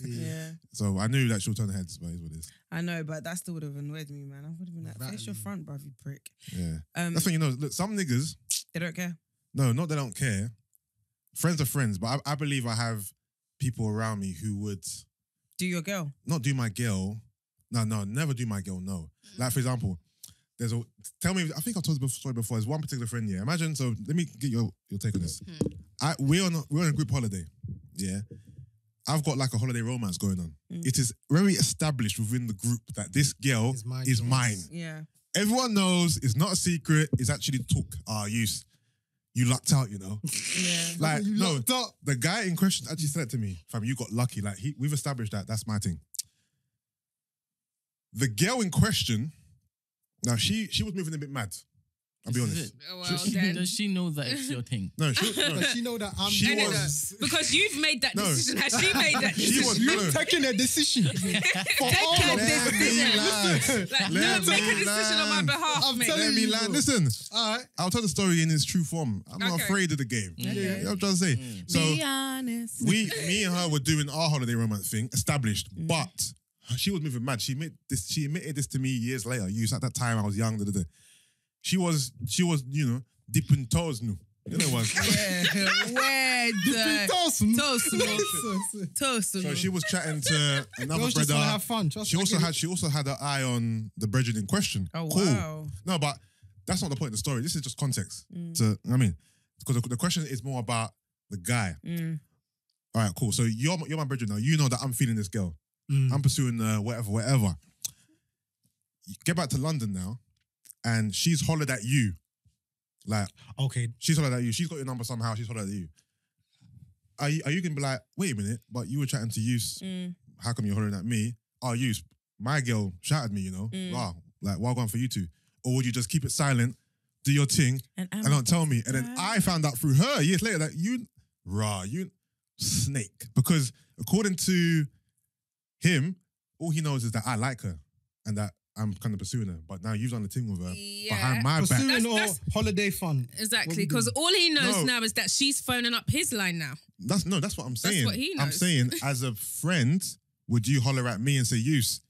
Yeah. So I knew that she'll turn heads, but it's what it is. I know, but that still would have annoyed me, man. I would have been like, That- face your front, bruv, you prick. Yeah. That's That's when you know. Look, some niggas, they don't care. no, not they don't care. Friends are friends, but I believe I have people around me who would Do your girl. not do my girl. No, never do my girl. No. Like, for example, tell me, I think I've told this story before. There's one particular friend, yeah. Imagine, so let me get your take on this. We're on a group holiday, yeah. I've got like a holiday romance going on. It is very established within the group that this girl is mine. Yeah. Everyone knows it's not a secret. It's actually talk. You lucked out, you know. Yeah. Like, You no, lucked out. the guy in question actually said it to me, fam, you got lucky. Like, we've established that. That's my thing. The girl in question, now she was moving a bit mad. I'll be This is honest. it. Well, then. Does she know that it's your thing? No, But she know that I'm She yours. was- Because you've made that No. decision. Has she made that She decision? was You're taking a decision for all Take of a this. decision. land. Like, Let no, make a me decision on my land. behalf, I'm mate. telling Let me you, land. bro. Listen, All right. I'll tell the story in its true form. I'm not Okay. afraid of the game. Okay. You know what I'm trying to say? So Be honest. me and her were doing our holiday romance thing, established, but she was moving mad. She admitted this to me years later. At that time I was young. She was, you know, dipping toes now. You know what? Yeah. Where Toast. So she was chatting to another Girls just brother. want to have fun. Trust She me, I get it. she also had her eye on the brethren in question. Oh, Cool. wow. No, but that's not the point of the story. This is just context. Because the question is more about the guy. All right, cool. So you're my brethren now. You know that I'm feeling this girl. I'm pursuing whatever. You get back to London now, and she's hollered at you. Like, Okay. she's hollered at you. She's got your number somehow. She's hollered at you. Are you gonna be like, wait a minute, but you were chatting to Yus. How come you're hollering at me? Oh, Yus, my girl shouted me, you know. Wow, like, well gone for you two. Or would you just keep it silent, do your thing, and don't tell me? And then I found out through her years later that you snake. Because according to him, all he knows is that I like her and that I'm kind of pursuing her. But now you've done the thing with her behind my back. Pursuing or That's- holiday fun. Exactly, What we because doing? all he knows No. now is that she's phoning up his line now. That's what I'm saying. what he I'm knows. saying, as a friend, would you holler at me and say, Yus,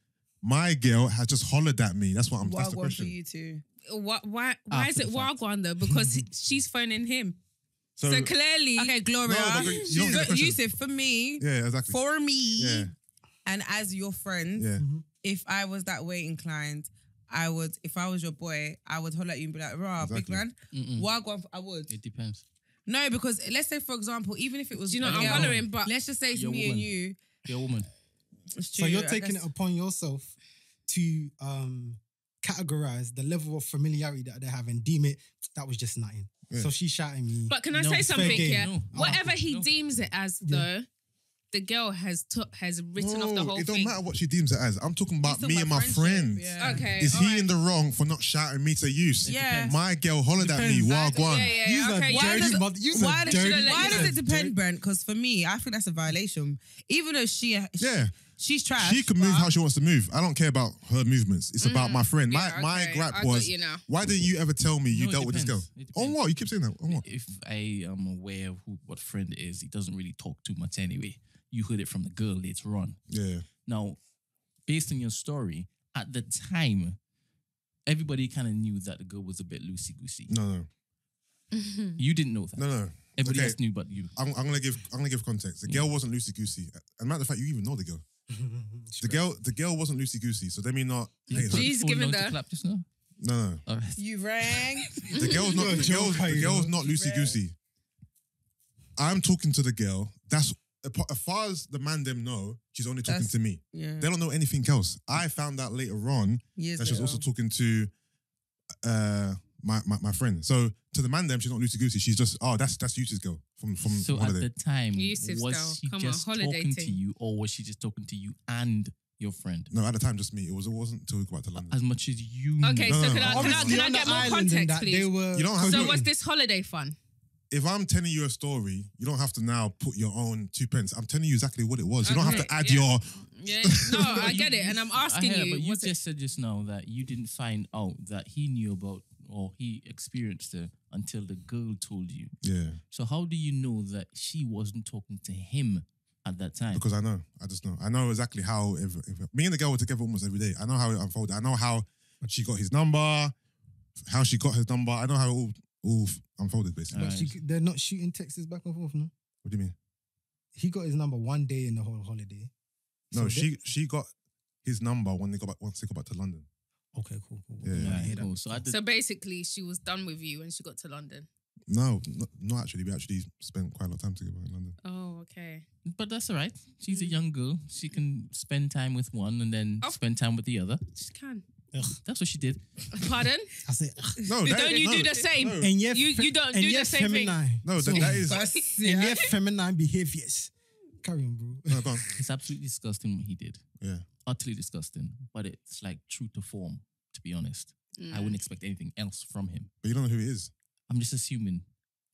my girl has just hollered at me? That's what I'm. That's the Well, for question. you two. Why is After it the fact. Wagwan though? Because she's phoning him. So clearly, Okay, Gloria. No, but you don't get the question. Yusuf, for me, Yeah, exactly. for me, Yeah, and as your friend, yeah. if I was that way inclined, I would, if I was your boy, I would holler at you and be like, rah, big Exactly. man. Wagwan, I would. It depends. No, because let's say, for example, even if it was, Do you know a I'm girl, hollering, but let's just say it's You're a me and woman. you. You're a woman. It's So true, you're I taking guess. it upon yourself to categorize the level of familiarity that they have and deem it that was just nothing. So she shouting me. But can I No, say it's something fair game. here? No. Whatever he No. deems it as, though, the girl has written off the whole it don't thing. matter what she deems it as. I'm talking about talking me and about my friendship, friends. yeah. Okay. Is he alright. in the wrong for not shouting me to use? Yeah. My girl hollered at me. Depends. Wagwan. Yeah, You's a okay. Why dirty does- mother. You's a Why does, dirty. why does it dirty- depend, Brent? Because for me, I think that's a violation. Even though Yeah. she's trash. She can move but- how she wants to move. I don't care about her movements. It's about my friend. Yeah, My okay. gripe I got was, you now. why didn't you ever tell me you No, it dealt with this girl? depends. It On depends. what? You keep saying that. On what? If I am aware of what friend it is, he doesn't really talk too much anyway. You heard it from the girl later on. Yeah. Now, based on your story, at the time, everybody kind of knew that the girl was a bit loosey-goosey. No. You didn't know that. No. Everybody Okay. else knew but you. I'm gonna give context. The girl wasn't loosey goosey. And matter of fact, you even know the girl. The girl wasn't loosey goosey. So let me not. hate her. She's Phone giving note to the- clap just now. No. All right. You rang. The girl's not. The girl's not loosey goosey. I'm talking to the girl. That's as far as the man them know. She's only talking That's- to me. Yeah. They don't know anything else. I found out later on Years that she was later. also talking to my friend. So to the man them, she's not loosey goosey. She's just that's Yusuff's girl from So holiday. at the time, Yusuff's was girl. she Come on, just holiday talking to thing. you, or was she just talking to you and your friend? No, at the time, just me. It wasn't until we got back to London. As much as you Okay, No, so no, can no. I Obviously, can I on get the more island and context, that, they please? were. You don't have So to- was this holiday fun? If I'm telling you a story, you don't have to now put your own 2 pence. I'm telling you exactly what it was. You don't have Okay, to add yeah. your. Yeah, no, I get it, and I'm asking I hear, you. but you was it- just said just now that you didn't find out that he knew about or he experienced it until the girl told you. Yeah, So how do you know that she wasn't talking to him at that time? because I know. I just know. I know exactly how. Me and the girl were together almost every day. I know how it unfolded. I know how she got his number, how she got his number. I know how it all unfolded, basically. But they're not shooting texts back and forth, no? What do you mean? He got his number one day in the whole holiday. No, So she got his number once they got back to London. Okay, cool. Yeah. I Right, hear that. cool. So at the So basically, she was done with you when she got to London. No, not actually. We actually spent quite a lot of time together in London. Oh, okay. But that's all right. She's a young girl. She can spend time with one and then Oh. spend time with the other. She can. That's what she did. Pardon? I said, No, that- Don't you no, do the same? no. and yet, You don't do the same thing. feminine. No, So- that is. and yet feminine behaviors. Carry on, bro. No, go on. It's absolutely disgusting what he did. Yeah. Utterly disgusting. But it's like true to form, to be honest. I wouldn't expect anything else from him. But you don't know who it is. I'm just assuming.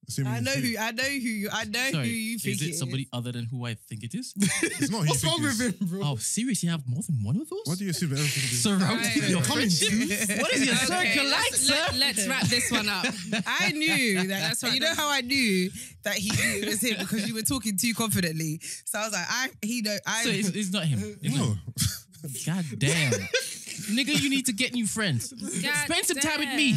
Assuming I it's know you. who. I know who you. I know Sorry, who you think is it somebody other than who I think it is? It's not who What's you wrong think with it is. him, bro? Oh, seriously? You have more than one of those? What do you assume that everything is? Surrounded Right. with your Coming friendship? to What is your Okay, circle like, sir? let's wrap this one up. I knew that. That's right. You know how I knew that he knew it was him because you were talking too confidently. So I was like, So it's not him. It's not No. him. God damn. Nigga, you need to get new friends. God Spend some time with damn. me.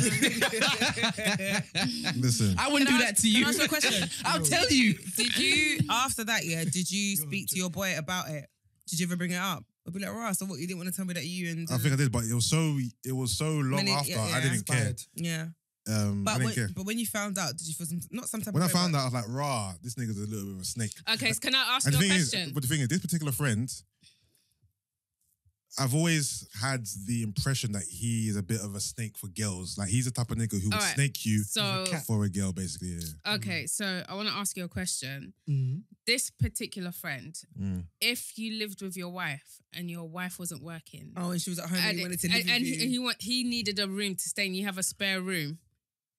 Listen. I wouldn't do that to you. Can I ask you a question? I'll tell you. Did you after that? Yeah. Did you speak to your boy about it? Did you ever bring it up? I'd be like, right. So what? You didn't want to tell me that you and I think I did, but it was so long Many- after yeah, I yeah. didn't care. Inspired. yeah. I But didn't care. when you found out, did you feel not some type When I of way found about out, I was like, rah, this nigga's a little bit of a snake. Okay, so can I ask And you the a thing is, question? but the thing is, this particular friend, I've always had the impression that he is a bit of a snake for girls. Like he's the type of nigga who would Alright. snake you So, for a girl, basically. Yeah. okay, so I want to ask you a question. Mhm. This particular friend, Mm. if you lived with your wife and your wife wasn't working, Oh, and she was at home and he wanted to live and with you. he needed a room to stay in, you have a spare room,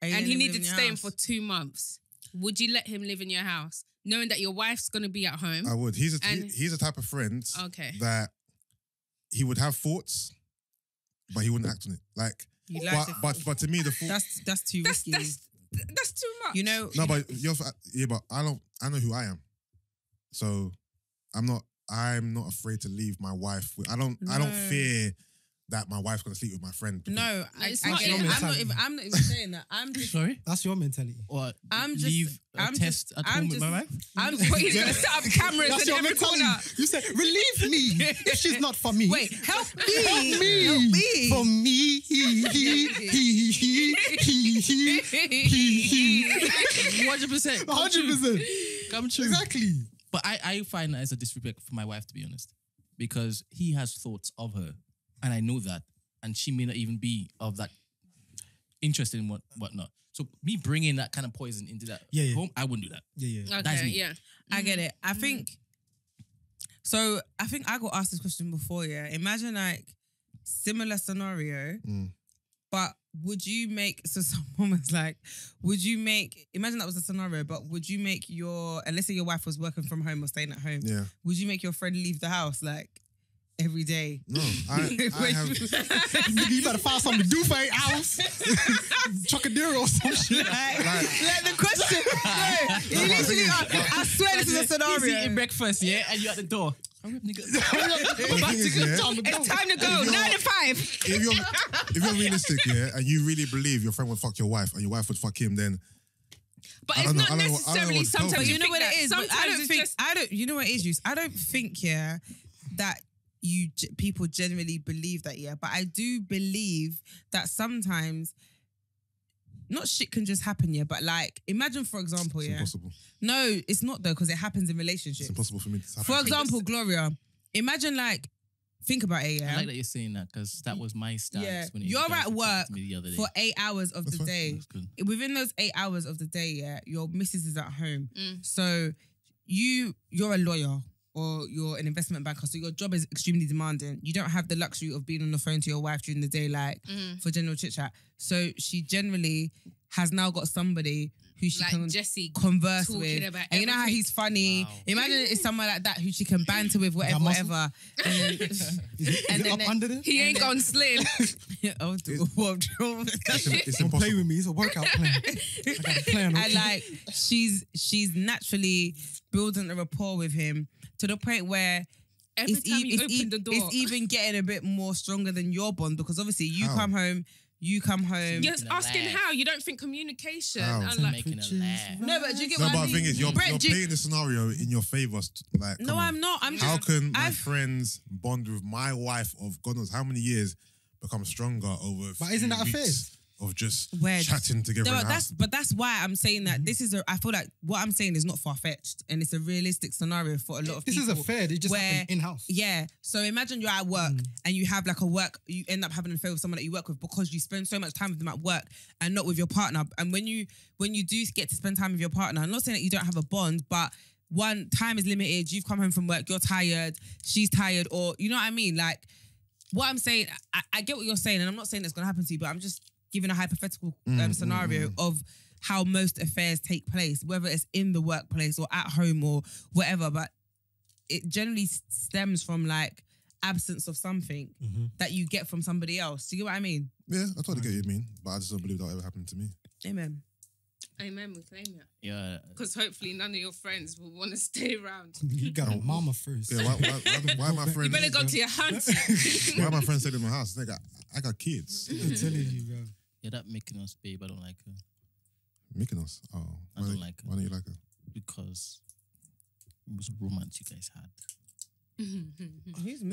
you and let he him live needed in to your stay in house? for 2 months, would you let him live in your house, knowing that your wife's going to be at home? I would. He's And- the type of friend Okay. that he would have thoughts, but he wouldn't act on it. Like, You like it. but to me, the thought. That's too That's, risky. that's too much. You know. No, but but I know who I am, so I'm not afraid to leave my wife. I don't No. fear that my wife's gonna sleep with my friend. because- No, It's I not get your it. mentality. I'm not even saying that. I'm just. Sorry? That's your mentality. Or I'm just- leave a I'm test just- at I'm home with my just- wife? I'm What, he's going to set up cameras That's in your every mentality. corner. You said, relieve me. If she's not for me. Wait, help me. Help me. Help me. For me. He. 100%. 100%. Come true. Exactly. But I find that as a disrespect for my wife, to be honest. Because he has thoughts of her. And I know that. And she may not even be of that interested in whatnot. So me bringing that kind of poison into that home, I wouldn't do that. Okay, That's me. yeah. I get it. I think I got asked this question before, yeah. Imagine like similar scenario, but would you make, so someone was like, imagine that was a scenario, but would you make and let's say your wife was working from home or staying at home, would you make your friend leave the house like every day? No, I have. You better find something to do for 8 hours. Chuck a deer or some shit. Like the question, I swear this is a scenario. He's eating breakfast, and you're at the door. Hurry up, nigga. It's time to go. 9 to 5. If you're realistic, and you really believe your friend would fuck your wife and your wife would fuck him, then. But it's not necessarily sometimes. But you know what it is? You know what it is, Yus? I don't think, that people genuinely believe that, but I do believe that sometimes not shit can just happen, but like imagine for example, It's impossible. No, it's not though, because it happens in relationships. It's impossible for me to happen. For example, Gloria, imagine like think about it, I like that you're saying that because that was my stance when you're at work the other day. for 8 hours of the day. That's good. Within those 8 hours of the day, your missus is at home. So you're a lawyer or you're an investment banker, so your job is extremely demanding. You don't have the luxury of being on the phone to your wife during the day, like for general chit chat. So she generally has now got somebody who she Like can Jesse converse talking with. about And you know how everything. he's funny. Wow. Imagine it's someone like that who she can banter with, whatever, muscle? whatever. And then, Is it up under there? He ain't gone slim. oh, It's Don't impossible. play with me. It's a workout plan. I got a plan. and like she's naturally building a rapport with him to the point where Every time you open the door. it's even getting a bit more stronger than your bond, because obviously you How? come home. You're Making a asking laugh. how. You don't think communication. How? I'm like, Making a laugh. No, but do you get No, what but I the mean? thing is, you're Brent, do you- playing the scenario in your favour. Like, No, come on. I'm not. I'm just. How can my I've- friends bond with my wife of God knows how many years become stronger over a But isn't few that a fair? weeks of just Where- chatting together No, in the house? but that's why I'm saying that this is I feel like what I'm saying is not far-fetched, and it's a realistic scenario for a lot of This people. is a fair. They just where- happen in-house. Yeah. So imagine you're at work and you have like you end up having an affair with someone that you work with because you spend so much time with them at work and not with your partner. And when you do get to spend time with your partner, I'm not saying that you don't have a bond, but one, time is limited. You've come home from work, you're tired, she's tired, or you know what I mean? Like what I'm saying, I get what you're saying, and I'm not saying it's gonna happen to you, but I'm just giving a hypothetical scenario of how most affairs take place, whether it's in the workplace or at home or whatever, but it generally stems from like absence of something that you get from somebody else. Do you get what I mean? Yeah, I totally get what you mean, but I just don't believe that ever happened to me. Amen. amen, we claim it. Yeah. Because hopefully none of your friends will want to stay around. You got a mama first. Yeah, why my You friends? better go to your hunt. Why my friends staying in my house? I got kids. I'm telling you, bro. Yeah, that making us, babe, I don't like her Mykonos. Oh, I don't like her. Why don't you like her? because it was a romance you guys had.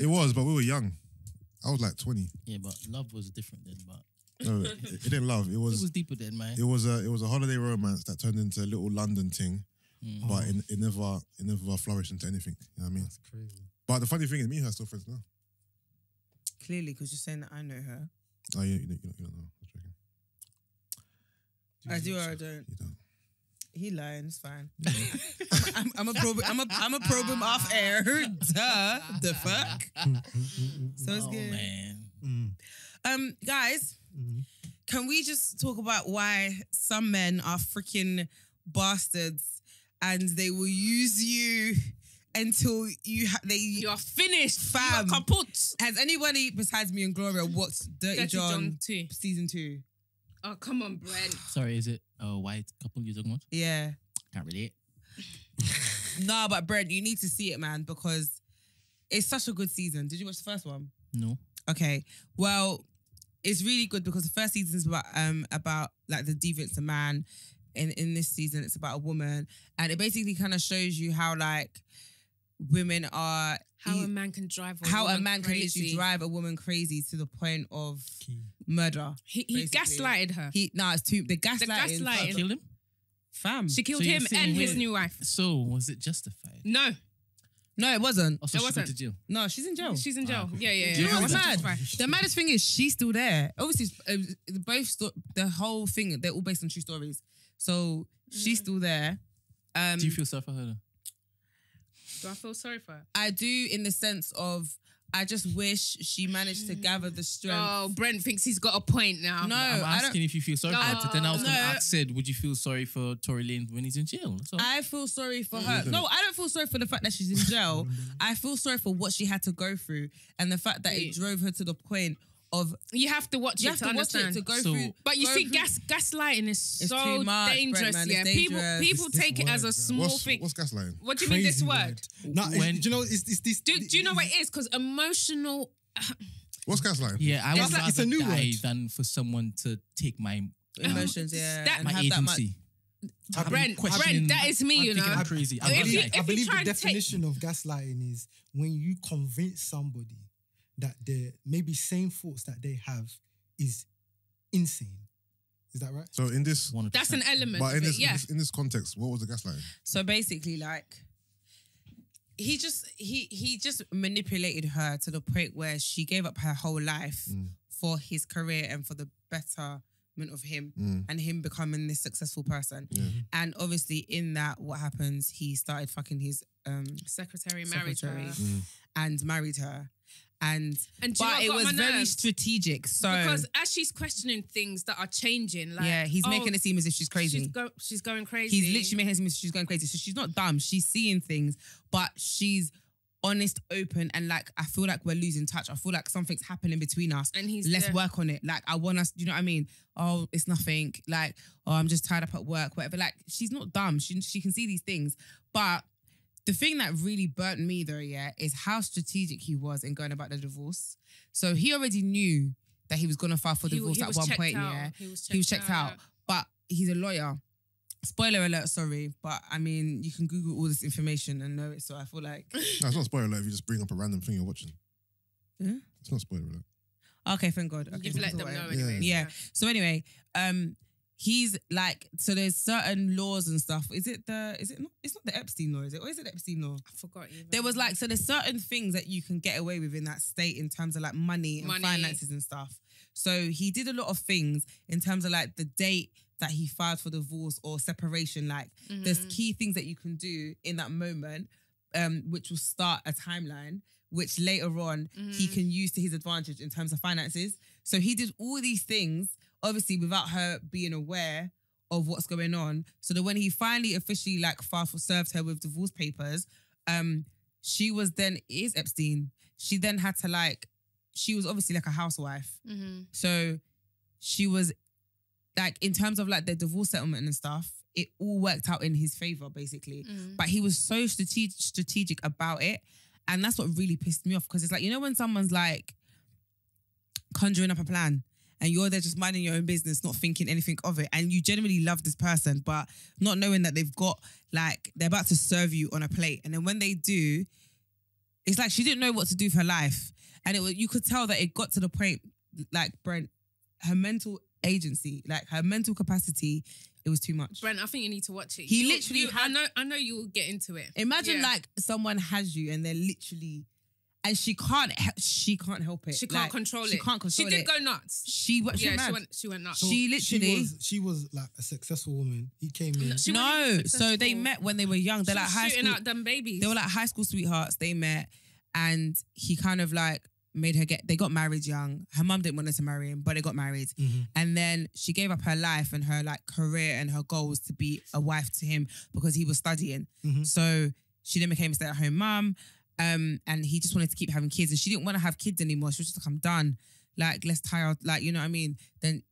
It was, but we were young. I was like 20. Yeah, but love was different then. But No, it didn't love. It it was. was deeper then, man. It was a holiday romance that turned into a little London thing, but it never flourished into anything. You know what I mean? That's crazy. But the funny thing is, me and her are still friends now. Clearly, because you're saying that I know her. Oh, you don't know. I was joking. I do or I don't. You don't. He lying, it's fine. I'm a probe. I'm a probe him off air. Duh. The fuck. So it's Oh good. man. Guys, can we just talk about why some men are freaking bastards and they will use you until You are finished, Fam. You are kaput. Has anybody besides me and Gloria watched Dirty John 2. season 2? Oh, come on, Brent. Sorry, is it a white couple you're talking about? Yeah. Can't relate. No, but Brent, you need to see it, man, because it's such a good season. Did you watch the first one? No. Okay. Well, it's really good because the first season is about like the deviance of man. In this season, it's about a woman, and it basically kind of shows you how like women are How a man can drive a how a woman man can crazy. literally drive a woman crazy to the point of murder. He basically. gaslighted her. It's too the gaslighting. gaslighting. Kill him? Fam. She killed So you're him saying and his with- new wife. So was it justified? No. No, it wasn't. Also, It she went wasn't. to jail. No, she's in jail. She's in jail. Yeah. Do you know what's That's mad? fine. The maddest thing is she's still there. Obviously, the whole thing, they're all based on true stories. So she's still there. Do you feel sorry for her? Though? Do I feel sorry for her? I do, in the sense of, I just wish she managed to gather the strength. Oh, Brent thinks he's got a point now. No, I'm I don't. asking if you feel sorry for her. But then I was going to No. ask, said, would you feel sorry for Tory Lanez when he's in jail? That's all. I feel sorry for her. No, I don't feel sorry for the fact that she's in jail. I feel sorry for what she had to go through and the fact that it drove her to the point of You have to watch it to understand. to go So- through. But you go see, through- gaslighting is It's so too much, dangerous. Brent, man. Yeah, It's dangerous. people It's this take it as a word, bro. small thing. What's gaslighting? What do you mean this Crazy word? No, When- do you know it's this? Do you know what it is? Because emotional. What's gaslighting? Yeah, I would It's like- rather it's a new die word. than for someone to take my emotions, yeah, that- and my have that much. agency. Brent, questioning- that is me, I'm you know. thinking I'm crazy. I'm If not you- lying. I believe try the to take- definition of gaslighting is when you convince somebody that their maybe same thoughts that they have is insane. Is that right? So in this, 100%. That's an element but of in it, this, yeah. in this context, what was the gaslighting? So basically, like, he just manipulated her to the point where she gave up her whole life for his career and for the betterment of him and him becoming this successful person. And obviously, in that, what happens? He started fucking his Secretary married her. and married her. And do you know but what it got was my very nerves? strategic. So Because as she's questioning things that are changing, like yeah, he's making it seem as if she's crazy. She's going crazy. He's literally making it seem as if she's going crazy. So she's not dumb. She's seeing things, but she's honest, open, and like, I feel like we're losing touch. I feel like something's happening between us. And he's let's there. work on it. Like, I want us, you know what I mean? Oh, it's nothing. Like, oh, I'm just tied up at work, whatever. Like, she's not dumb. She can see these things. But the thing that really burnt me though, yeah, is how strategic he was in going about the divorce. So he already knew that he was going to file for divorce He at was one checked point, out. yeah. He was He was checked out. But he's a lawyer. Spoiler alert, sorry. But I mean, you can Google all this information and know it. So I feel like... No, it's not spoiler alert if you just bring up a random thing you're watching. Yeah? It's not spoiler alert. Okay, thank God. Okay, You've so let them whatever. know Yeah. anyway. Yeah. So anyway, he's like, so there's certain laws and stuff. It's not the Epstein law, is it? Or is it the Epstein law? I forgot even. There was like, so there's certain things that you can get away with in that state in terms of like money and finances and stuff. So he did a lot of things in terms of like the date that he filed for divorce or separation. Like there's key things that you can do in that moment, which will start a timeline, which later on he can use to his advantage in terms of finances. So he did all these things, obviously without her being aware of what's going on. So that when he finally officially like served her with divorce papers, she was then, it is Epstein. She then had to like, she was obviously like a housewife. So she was like, in terms of like the divorce settlement and stuff, it all worked out in his favor basically. But he was so strategic about it. And that's what really pissed me off, because it's like, you know, when someone's like conjuring up a plan and you're there just minding your own business, not thinking anything of it, and you genuinely love this person, but not knowing that they've got like, they're about to serve you on a plate. And then when they do, it's like she didn't know what to do with her life. And it was, you could tell that it got to the point, like Brent, her mental agency, like her mental capacity, it was too much. Brent, I think you need to watch it. He literally had- I know you will get into it. Imagine Yeah. like someone has you and they're literally, and she can't help it. She can't control it. She can't control it. She did go nuts. She went mad. She went nuts. She literally- she was like a successful woman. He came in. She wasn't No, even so they successful. met when they were young. They're She like was high shooting school. out them babies. They were like high school sweethearts. They met and he kind of like made her they got married young. Her mum didn't want her to marry him, but they got married. And then she gave up her life and her like career and her goals to be a wife to him because he was studying. So she then became a stay-at-home mum. And he just wanted to keep having kids and she didn't want to have kids anymore. She was just like, I'm done. Like, let's tie out, like, you know what I mean? Then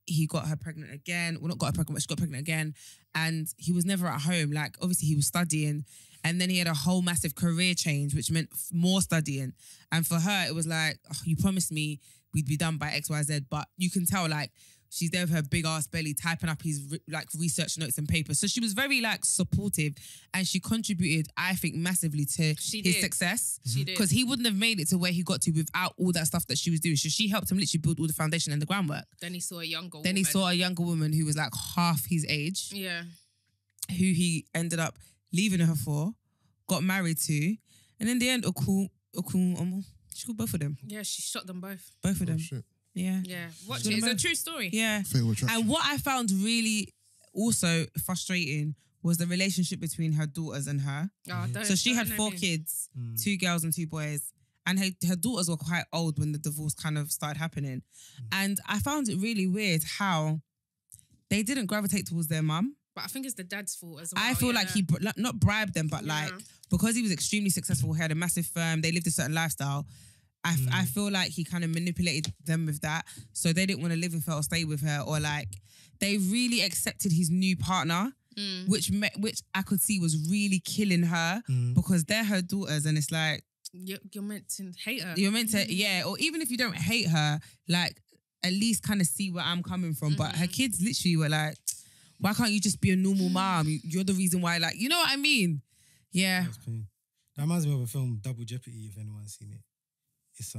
he got her pregnant again. Well, not got her pregnant, but she got pregnant again. And he was never at home. Like, obviously he was studying. And then he had a whole massive career change, which meant more studying. And for her, it was like, oh, you promised me we'd be done by X, Y, Z. But you can tell, like, she's there with her big ass belly, typing up his like research notes and papers. So she was very like supportive, and she contributed, I think, massively to his success. She did. Because he wouldn't have made it to where he got to without all that stuff that she was doing. So she helped him literally build all the foundation and the groundwork. Then he saw a younger Then he woman. saw a younger woman who was like half his age, Yeah. who he ended up leaving her for, got married to, And in the end, she killed both of them. Yeah, she shot them both. Both of them. Shit. Yeah. Yeah. Watch it. It's a true story. Yeah. Fatal attraction. And what I found really also frustrating was the relationship between her daughters and her. Oh, So she had 4 kids, 2 girls and 2 boys. And her daughters were quite old when the divorce kind of started happening. And I found it really weird how they didn't gravitate towards their mum. But I think it's the dad's fault as well. I feel like he not bribed them, but like because he was extremely successful, he had a massive firm, they lived a certain lifestyle. I feel like he kind of manipulated them with that, so they didn't want to live with her or stay with her, or like they really accepted his new partner, which I could see was really killing her because they're her daughters, and it's like you're meant to hate her. You're meant to, or even if you don't hate her, like at least kind of see where I'm coming from. But her kids literally were like, why can't you just be a normal mom? You're the reason why, like, you know what I mean? Yeah. That reminds me of a film, Double Jeopardy, if anyone's seen it. It's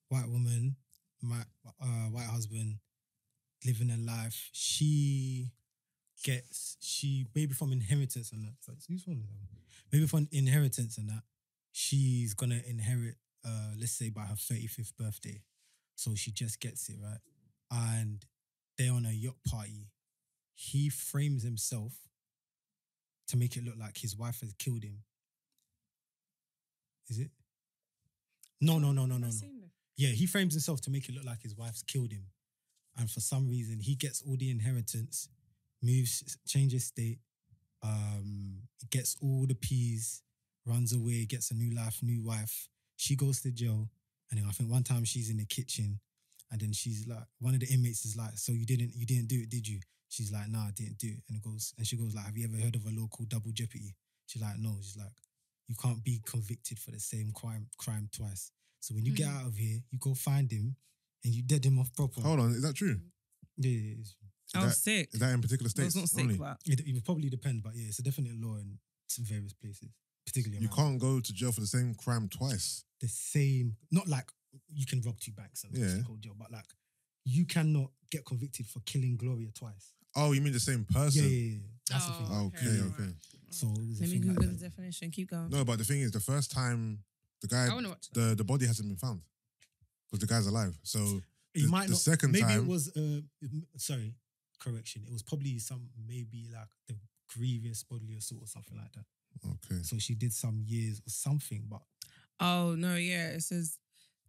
white woman, white husband, living a life. She maybe from inheritance and that. Maybe from inheritance and that, she's gonna inherit, let's say by her 35th birthday. So she just gets it, right? And they're on a yacht party. He frames himself to make it look like his wife has killed him. Is it? No. Yeah, he frames himself to make it look like his wife's killed him. And for some reason, he gets all the inheritance, changes state, gets all the peas, runs away, gets a new life, new wife. She goes to jail. And then I think one time she's in the kitchen and then she's like, one of the inmates is like, so you didn't do it, did you? She's like, nah, I didn't do it. And she goes like, have you ever heard of a law called double jeopardy? She's like, no. She's like, you can't be convicted for the same crime twice. So when you get out of here, you go find him and you dead him off proper. Hold on, is that true? Yeah. I was sick. Is that in particular states? I was not sick, but It would probably depend, but yeah, it's a definite law in various places, particularly You America. can't go to jail for the same crime twice. The same, not like you can rob 2 banks and go to jail, but like you cannot get convicted for killing Gloria twice. Oh, you mean the same person? Yeah. That's the thing. Okay. So it was a let me thing Google like the definition. Keep going. No, but the thing is, the first time the guy, I want to watch that. the body hasn't been found because the guy's alive. So It might the not, second maybe time, it was sorry, correction. It was probably maybe like the grievous bodily assault or something like that. okay. So she did some years or something, but Oh, no, yeah. It says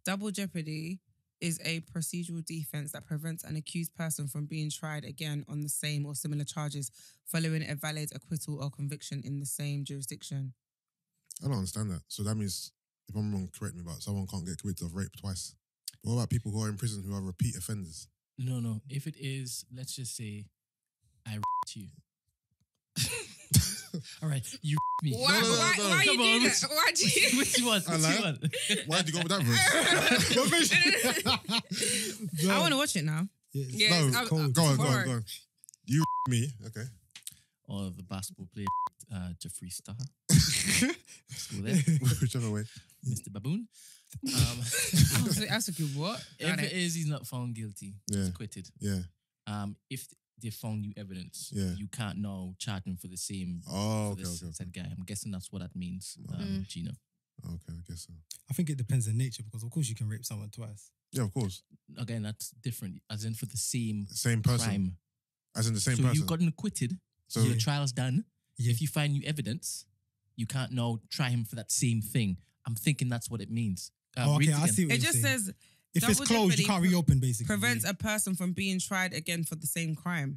double jeopardy is a procedural defense that prevents an accused person from being tried again on the same or similar charges following a valid acquittal or conviction in the same jurisdiction. I don't understand that. So that means, if I'm wrong, correct me, but someone can't get convicted of rape twice. But what about people who are in prison who are repeat offenders? No. If it is, let's just say, I you. All right, you me. Why you doing that? Why do you? Which one? I like Why'd you go with that verse? I want to watch it now. Yeah, No, go on. You me, okay. Or the basketball player, Jeffree Star. Go there, Whichever way. Mr. Baboon. That's a good what? If it is, he's not found guilty. Yeah. He's acquitted. Yeah. If they found new evidence, Yeah. you can't now charge him for the same. Oh, for okay. this said guy. I'm guessing that's what that means, Gina. Okay, I guess so. I think it depends on nature because of course you can rape someone twice. Yeah, of course. Again, that's different. As in for the same person. crime. As in the same so person. you've gotten acquitted. So your trial's done. Yeah. If you find new evidence, you can't now try him for that same thing. I'm thinking that's what it means. Okay, I see what It you're just saying. says If it's double closed, you jeopardy can't reopen basically. prevents a person from being tried again for the same crime.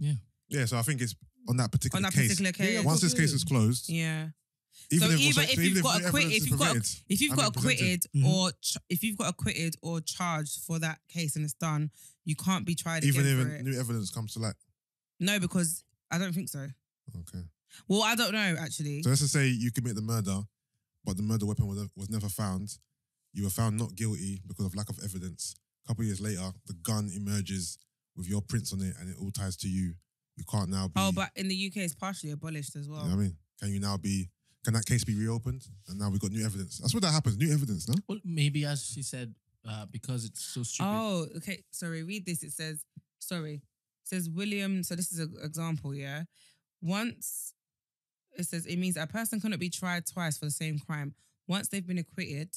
Yeah, so I think it's on that particular On that case. particular case. Yeah, Once this case is closed, Yeah. even So if, either also- if so you've even got new acquitted, evidence is presented, if you've I got mean, presented. acquitted or if you've got acquitted or charged for that case and it's done, you can't be tried even again if for it. new evidence comes to light. No, because I don't think so. Okay. Well, I don't know actually. So let's just say you commit the murder, but the murder weapon was never found. You were found not guilty because of lack of evidence. A couple of years later, the gun emerges with your prints on it and it all ties to you. You can't now be... Oh, but in the UK it's partially abolished as well. You know what I mean? Can that case be reopened? And now we've got new evidence. That's what that happens. New evidence, no? Well, maybe as she said, because it's so stupid. Oh, okay. Sorry, read this. It says William. So this is an example, yeah. Once it says it means a person cannot be tried twice for the same crime. once they've been acquitted,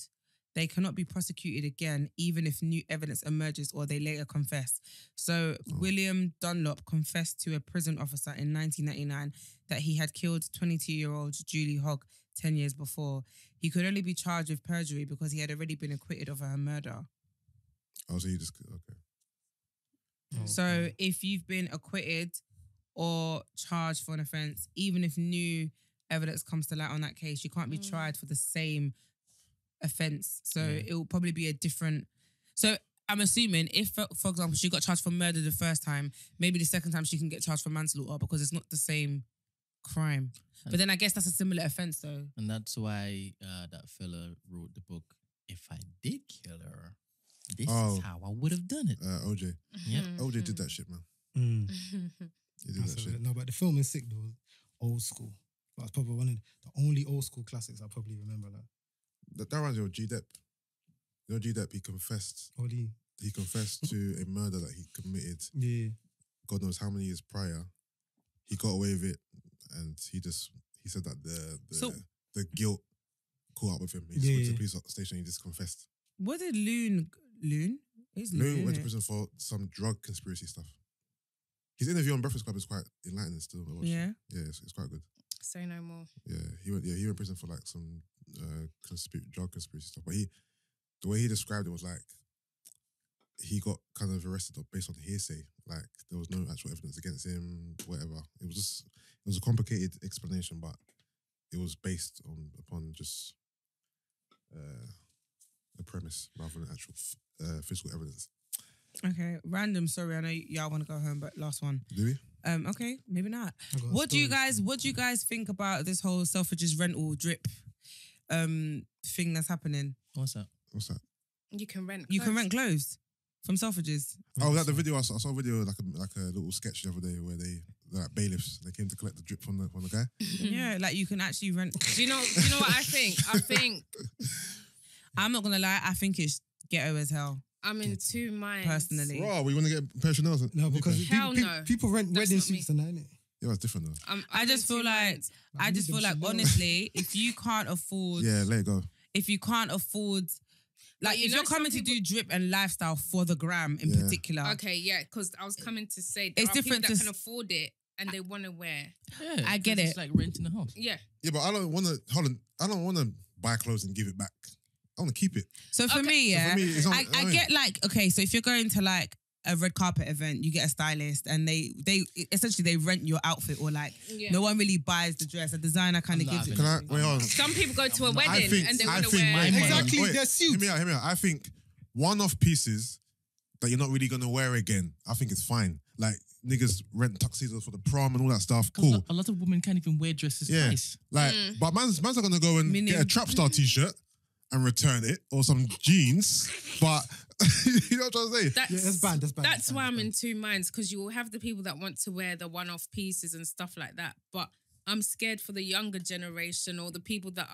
they cannot be prosecuted again, even if new evidence emerges or they later confess. So William Dunlop confessed to a prison officer in 1999 that he had killed 22-year-old Julie Hogg 10 years before. He could only be charged with perjury because he had already been acquitted of her murder. Oh, so you just okay. So if you've been acquitted or charged for an offence, even if new evidence comes to light on that case, you can't be tried for the same offence. So it will probably be a different... So I'm assuming if, for example, she got charged for murder the first time, maybe the second time she can get charged for manslaughter because it's not the same crime. But then I guess that's a similar offence though. And that's why that fella wrote the book, If I Did Kill Her, This is how I would have done it. OJ. Yeah. OJ did that shit, man. He did that shit. No, but the film is sick though. Old school. That's probably one of the only old school classics I probably remember. Like that reminds me of G Depp. You know G Depp, he confessed. He confessed to a murder that he committed. Yeah. God knows how many years prior. He got away with it, and he said that the guilt caught up with him. He just went to the police station. He just confessed. What did Loon? Loon went to prison for some drug conspiracy stuff. His interview on Breakfast Club is quite enlightening still. Yeah? Yeah, it's quite good. Say no more. Yeah, he went in prison for like some drug conspiracy stuff. But the way he described it was like he got kind of arrested based on hearsay. Like there was no actual evidence against him, whatever. It was a complicated explanation, but it was based upon just a premise rather than actual physical evidence. Okay, random. Sorry, I know y'all want to go home, but last one. Do we? Okay, maybe not. What do you guys think about this whole Selfridges rental drip thing that's happening? What's that? You can rent. You can rent clothes from Selfridges. Oh, was that the video? I saw a video like a little sketch the other day where they're like bailiffs. They came to collect the drip from the guy. Yeah, like you can actually rent. Do you know what I think? I think I'm not gonna lie. I think it's ghetto as hell. I'm in two minds. Personally. Bro, we want to get pair of Chanel's? No, because people rent That's wedding not me. suits and that, innit? Yeah, it's different though. I just feel like honestly, if you can't afford, Yeah, let it go. if you can't afford, like you if know you're coming some to do drip and lifestyle for the gram in particular, Okay, yeah, because I was coming to say there It's are different people that to can afford it and they want to wear. Yeah, I get 'cause it. It's like renting a house. Yeah. Yeah, but I don't want to. Hold on, I don't want to buy clothes and give it back. I want to keep it. So for me, So yeah, for me, it's not- I get like, okay, so if you're going to like a red carpet event, you get a stylist and they essentially they rent your outfit or like no one really buys the dress. A designer kind of I'm not gives it. Can I wait on? Some people go to a I wedding think and they I want to think wear. wait, Exactly, wait, they're suits. Hear me out. I think one-off pieces that you're not really gonna wear again. I think it's fine. Like niggas rent tuxedos for the prom and all that stuff. 'Cause Cool. A lot of women can't even wear dresses Yeah. twice. Like, but man's not gonna go and get a trap star t-shirt and return it or some jeans. But you know what I'm trying to say? That's bad. That's why I'm in two minds, because you will have the people that want to wear the one-off pieces and stuff like that. But I'm scared for the younger generation or the people that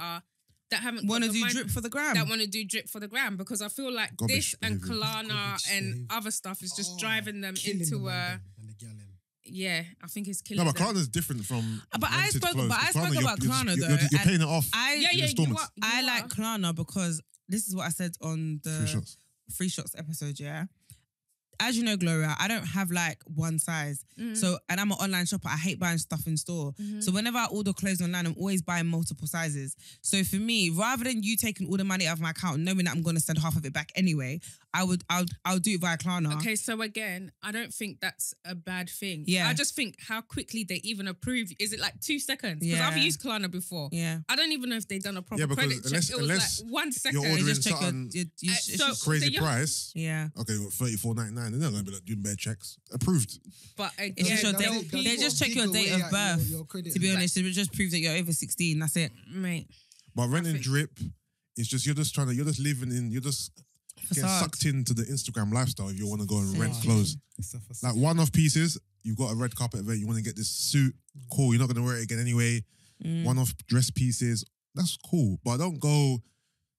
haven't Want to got the do mind- drip for the gram? that want to do drip for the gram, because I feel like Garbage this and behaviour. Kalana Garbage and behaviour. other stuff is just driving them Killing into the man a them and the gal them. yeah. I think it's killing No, but them. Klarna's different from. But I rented spoke clothes. about You're- Klarna, you're- though, You're and paying it off. Yeah, in you installments. are. I like Klarna because this is what I said on the Free shots. Free Shots episode, yeah. As you know, Gloria, I don't have like one size. So, and I'm an online shopper. I hate buying stuff in store. So whenever I order clothes online, I'm always buying multiple sizes. So for me, rather than you taking all the money out of my account, knowing that I'm going to send half of it back anyway, I'll do it via Klarna. Okay, so again, I don't think that's a bad thing. Yeah. I just think how quickly they even approve. Is it like 2 seconds? Because Yeah. I've used Klarna before. Yeah. I don't even know if they've done a proper Yeah, because credit check. unless- It was unless like 1 second. you're They ordering just check something it's so- just- crazy So you're- price. yeah. Okay, well, $34.99. They're not going to be like doing bare checks. Approved. But It's again, just your they'll date- be- they just check your date of birth. To be honest, it just proves that you're over 16. That's it. mate. But renting think- drip, it's just you're just living in, you're just getting Facade. sucked into the Instagram lifestyle if you want to go and rent Yeah. clothes. Like one-off pieces, you've got a red carpet event, you want to get this suit, cool, you're not going to wear it again anyway. One-off dress pieces, that's cool. But don't go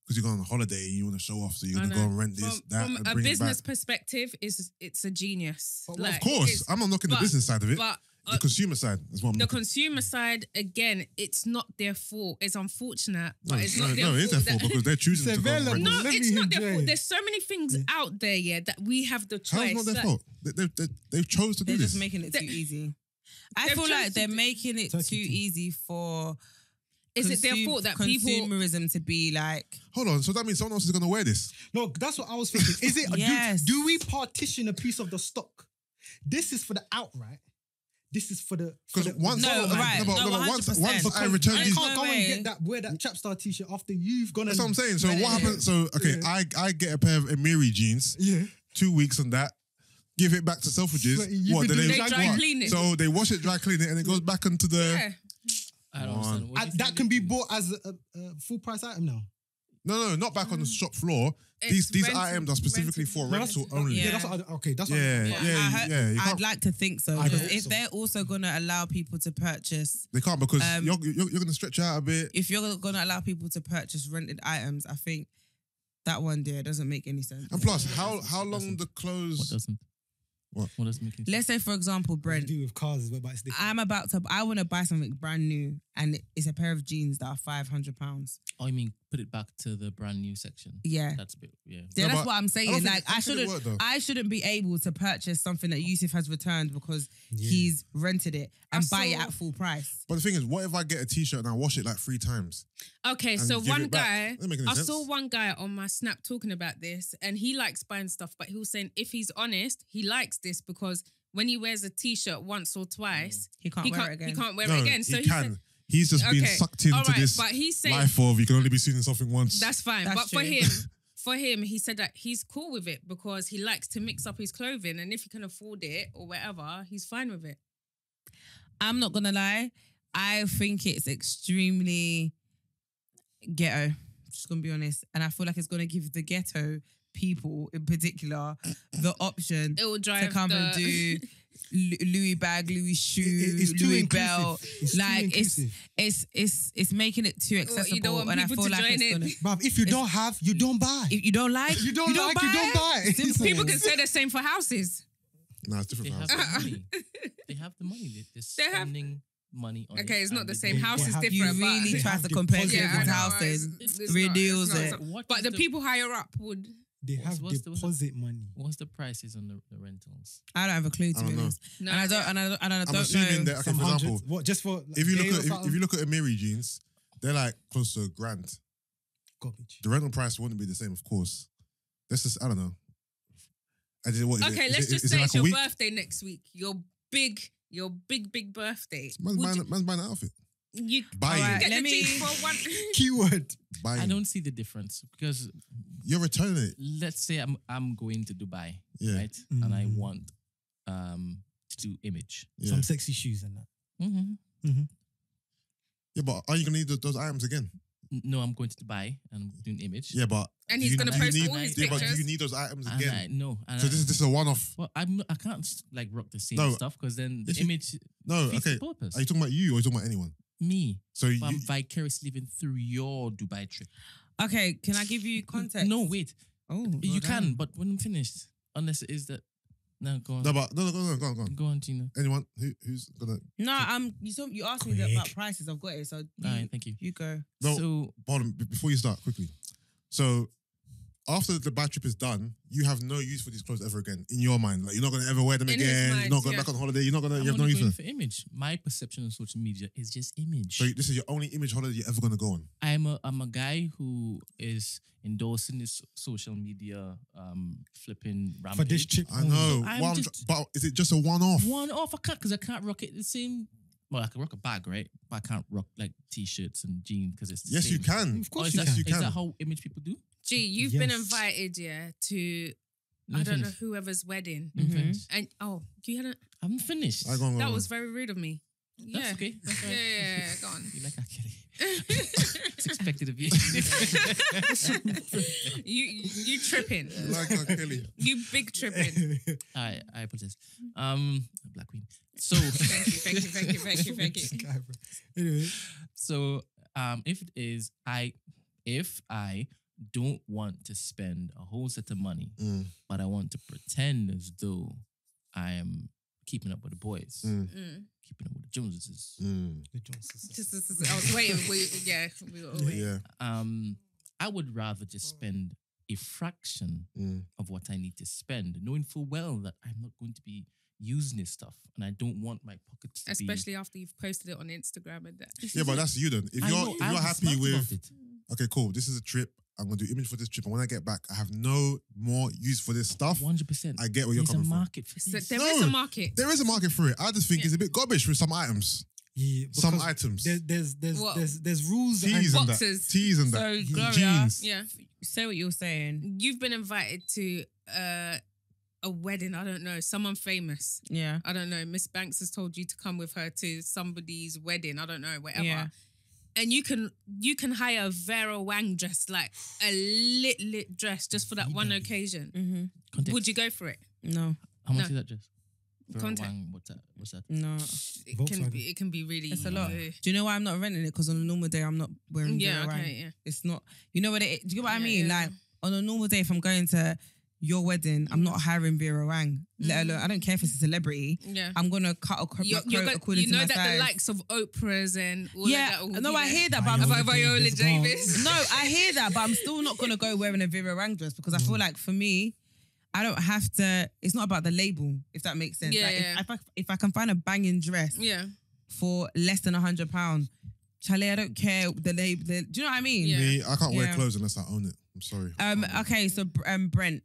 because you're going on holiday, you want to show off, so you're going to go and rent this, that, from and a bring it business back. perspective, it's a genius. Well, Like, of course, it is. I'm not knocking the But- business side of it. But The consumer side is what I'm the looking. consumer side, again, it's not their fault. It's unfortunate, No, but it's not their no, fault. it is their fault because they're choosing to go. available. Right. No, Let it's me not their enjoy fault. it. There's so many things out there, that we have the How's choice. it not their Like, fault? They've chose to do They're this. just making it too easy. I They've feel like chosen they're to- making it Turkey too tea. easy for Is it their fault that people? consumerism to be like, Hold on, so that means someone else is going to wear this. No, that's what I was thinking. Is it? Yes. Do we partition a piece of the stock? This is for the outright. This is for the. Because once, No, right. but No, once 100%. I return I these, can't go No and way. get that. Wear that Chapstar t-shirt after you've gone. that's and, what I'm saying. So Yeah. what happens? So okay, Yeah. I get a pair of Amiri jeans, Yeah. 2 weeks on that, give it back to Selfridges. So you've What been then doing They dry what? clean it. So they wash it, dry clean it, and it goes back into the. Yeah. I don't understand. What do you That think can they be do? bought as a full price item now. No, not back on the shop floor. It's These rental- items are specifically rental. for No, that's- rental only. Yeah, Yeah. that's what okay. That's Yeah, what yeah. You I'd can't, like to think so. I Because hope if so. they're also going to allow people to purchase, they can't because Um, you're going to stretch it out a bit. if you're going to allow people to purchase rented items, I think that one there doesn't make any sense. And plus, how long the What clothes? doesn't? What? What doesn't make any sense? Let's say, for example, to Brent, do with cars, but it's different. I want to buy something brand new, and it's a pair of jeans that are £500. Oh, I mean, put it back to the brand new section. Yeah. That's a bit, yeah. Yeah, No, that's but what I'm I saying. don't think- Like, I I don't think it shouldn't, worked, though. I shouldn't be able to purchase something that Yusuff has returned because he's rented it and buy it saw- at full price. But the thing is, what if I get a t-shirt and I wash it like 3 times? Okay, And so give one it back. guy, Doesn't make any I sense. saw one guy on my Snap talking about this, and he likes buying stuff, but he was saying if he's honest, he likes this because when he wears a t-shirt once or twice, He can't wear it again. He can't wear No, it again. So he he can. said, He's just been Okay, sucked into all right, this but he's saying life of you can only be seen in something once. that's fine. That's but for true. him, he said that he's cool with it because he likes to mix up his clothing, and if he can afford it or whatever, he's fine with it. I'm not gonna lie. I think it's extremely ghetto. Just gonna be honest, and I feel like it's gonna give the ghetto people, in particular, the option It will to drive come and do Louis bag, Louis shoe, It's too Louis inclusive. belt. It's too Like inclusive. it's making it too accessible, you don't want and I people feel to like join it's in. gonna. Bruv, if you don't have, you don't buy. If you don't like, you don't like, you don't buy. Simple. People can say the same for houses. Nah, it's They different. have for us. the money. They have the money. They're They have- spending money on it. Okay, it's not and the they same. don't- House is have- different. You but- really They try have to compare deposit people's I know, houses. it's Reduce not- it. What But is the people higher up would. They What's- have what's the- deposit money. What's the prices on the rentals? I don't have a clue to I be don't know. honest, No, and I don't, and I I'm don't assuming know. that, okay, Some for example, hundreds. What, just for if you day or look at something? if you look at Amiri jeans, they're like close to $1,000. Garbage. The rental price wouldn't be the same, of course. That's just I don't know. What is Okay, it? let's Is just it say like it's a your week? birthday next week. Your big birthday. Man's Would buying an outfit. you Buying. Alright, get let the me- jeans for one? Keyword. Buying. I don't see the difference because You're returning it. let's say I'm going to Dubai, Yeah. right? And I Mm. want to do image. Yeah. Some sexy shoes and that. Mm-hmm. Yeah, but are you gonna need those items again? No, I'm going to Dubai and I'm doing image. Yeah, but And do he's you- gonna do you post need- all his yeah, but do pictures. you need those items And again? I know. And So this is a one-off. well, I can't like rock the same No. stuff because then the Yes, you- image No, defeats okay. the purpose. Are you talking about you or are you talking about anyone? Me. So But you, I'm vicariously living through your Dubai trip. Okay, can I give you context? No, wait. Oh, You God can, damn. but when I'm finished, unless it is that. No, go on. no, but no, go on. Go on, Gina. Anyone who's gonna? No, you asked me Quick. about prices. I've got it. So All right, thank you. you go. No, So hold on, before you start quickly. So after the Dubai trip is done, you have no use for these clothes ever again in your mind. Like you're not gonna ever wear them In his again. mind, you're not going yeah. back on holiday. You're not gonna. I'm You have no only use for going them. for image. My perception on social media is just image. So this is your only image holiday you're ever gonna go on. I'm a guy who is endorsing this social media flipping rampage. For this trip. I know. I'm One, just- but is it just a one-off? One off, I can't because I can't rock it the same. Well, I can rock a bag, right? But I can't rock like t-shirts and jeans because it's the Yes, same. you can. Of course is you that, can. You Is can. that how image people do? Gee, you've been Yes. invited, to Let me I don't know finish. whoever's wedding, Let me Mhm. finish. and you hadn't. I'm finished. I go on. That was very rude of me. That's Yeah. okay. That's Yeah, right. yeah, go on. You like R. Kelly. It's expected of you. You tripping? Like R. Kelly. You big tripping? I apologize. Black Queen. So Thank you. This guy, bro. Anyway, so if I don't want to spend a whole set of money, Mm. but I want to pretend as though I am Keeping Up with the Boys, Keeping Up with the Joneses. The Johnsons. I was waiting. We were all waiting. Yeah. I would rather just spend a fraction of what I need to spend, knowing full well that I'm not going to be using this stuff, and I don't want my pockets to Especially after you've posted it on Instagram and that. Yeah, but that's you then. If you're happy with, okay, cool, this is a trip. I'm gonna do image for this trip, and when I get back, I have no more use for this stuff. 100%. I get where you're coming from. There's a market for this. There is a market. There is a market for it. I just think it's a bit garbage for some items. Yeah, Some items. There's rules Teas and and that. boxes. Teas and So, that. Gloria, Jeans. Yeah. say what you're saying. You've been invited to a wedding. I don't know. Someone famous. Yeah. I don't know. Miss Banks has told you to come with her to somebody's wedding. I don't know. Whatever. Yeah. And you can hire a Vera Wang dress, like a lit dress, just for that one occasion. Mm-hmm. Would you go for it? No. How much No. is that, Jess? Contact. What's that? No. It can be really. It's a lot. Do you know why I'm not renting it? Because on a normal day, I'm not wearing Yeah. Vera Wang. Okay. Yeah. It's not. You know what it? Do you know what I Yeah, mean? yeah. Like on a normal day, if I'm going to your wedding, I'm not hiring Vera Wang. Let alone, I don't care if it's a celebrity. Yeah. I'm gonna cut a coat according to my that size. the likes of Oprah's and all Yeah, of that. no, I hear that, but I'm Viola Davis. no, I hear that, but I'm still not gonna go wearing a Vera Wang dress because I feel like for me, I don't have to. It's not about the label, if that makes sense. Yeah, Like, yeah. If I can find a banging dress Yeah. for less than £100, Charlie, I don't care the label. Do you know what I mean? Yeah. Me, I can't wear Yeah. clothes unless I own it. I'm sorry. Okay, so Brent,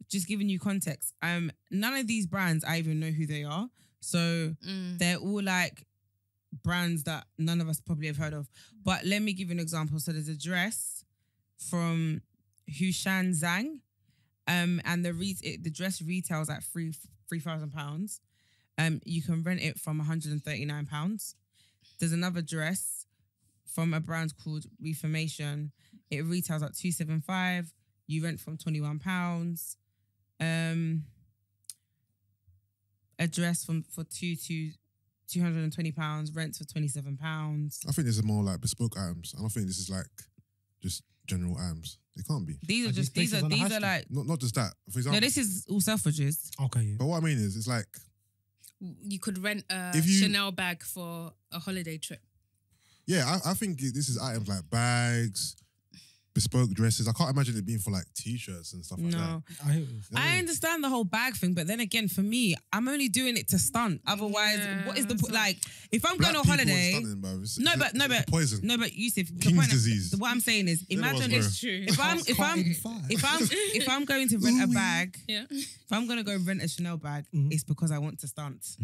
just giving you context. None of these brands I even know who they are. So they're all like brands that none of us probably have heard of. But let me give you an example. So there's a dress from Hushan Zhang, and the dress retails at £3,000. You can rent it from £139. There's another dress from a brand called Reformation. It retails at £275. You rent from £21. A dress for £220, rents for £27. I think this is more like bespoke items. I don't think this is like just general items. It can't be. These are Are just these these places on the are high like Not just that. For example, no. This is all Selfridges. Okay, yeah. but what I mean is, it's like You could rent a If you- Chanel bag for a holiday trip. yeah, I think this is items like bags, bespoke dresses. I can't imagine it being for like t-shirts and stuff like No, I hear it. that. I understand the whole bag thing, but then again, for me, I'm only doing it to stunt. Otherwise, Yeah, what is the it's like? If I'm Black going on people holiday, are stunning, bruv. It's poison. no, but Yusuf, the King's point disease. What I'm saying is, They're the ones imagine where- It's true. if I'm going to rent a Ooh, bag, Yeah. if I'm going to go rent a Chanel bag, it's because I want to stunt.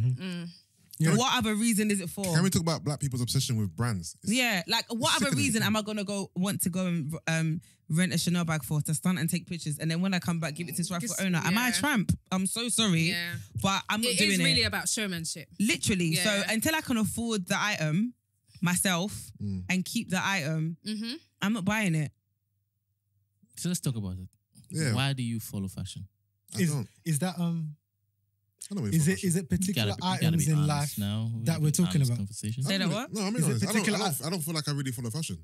Yeah. What other reason is it for? Can we talk about black people's obsession with brands? It's- Yeah, like what other sickening. reason am I gonna want to go and rent a Chanel bag for to stunt and take pictures, and then when I come back, give it to its rightful owner? Am I a yeah. tramp? I'm so sorry, Yeah. but I'm not It doing is it. really about showmanship. Literally. So Yeah. until I can afford the item myself and keep the item, Mm-hmm. I'm not buying it. So let's talk about it. Yeah. Why do you follow fashion? I don't. Is that I know where is you're it from, is it particular You gotta items be in honest life now. that we're talking about? Conversation. Say that Actually, what? No, I mean, Is it honest. particular I don't feel like I really follow fashion.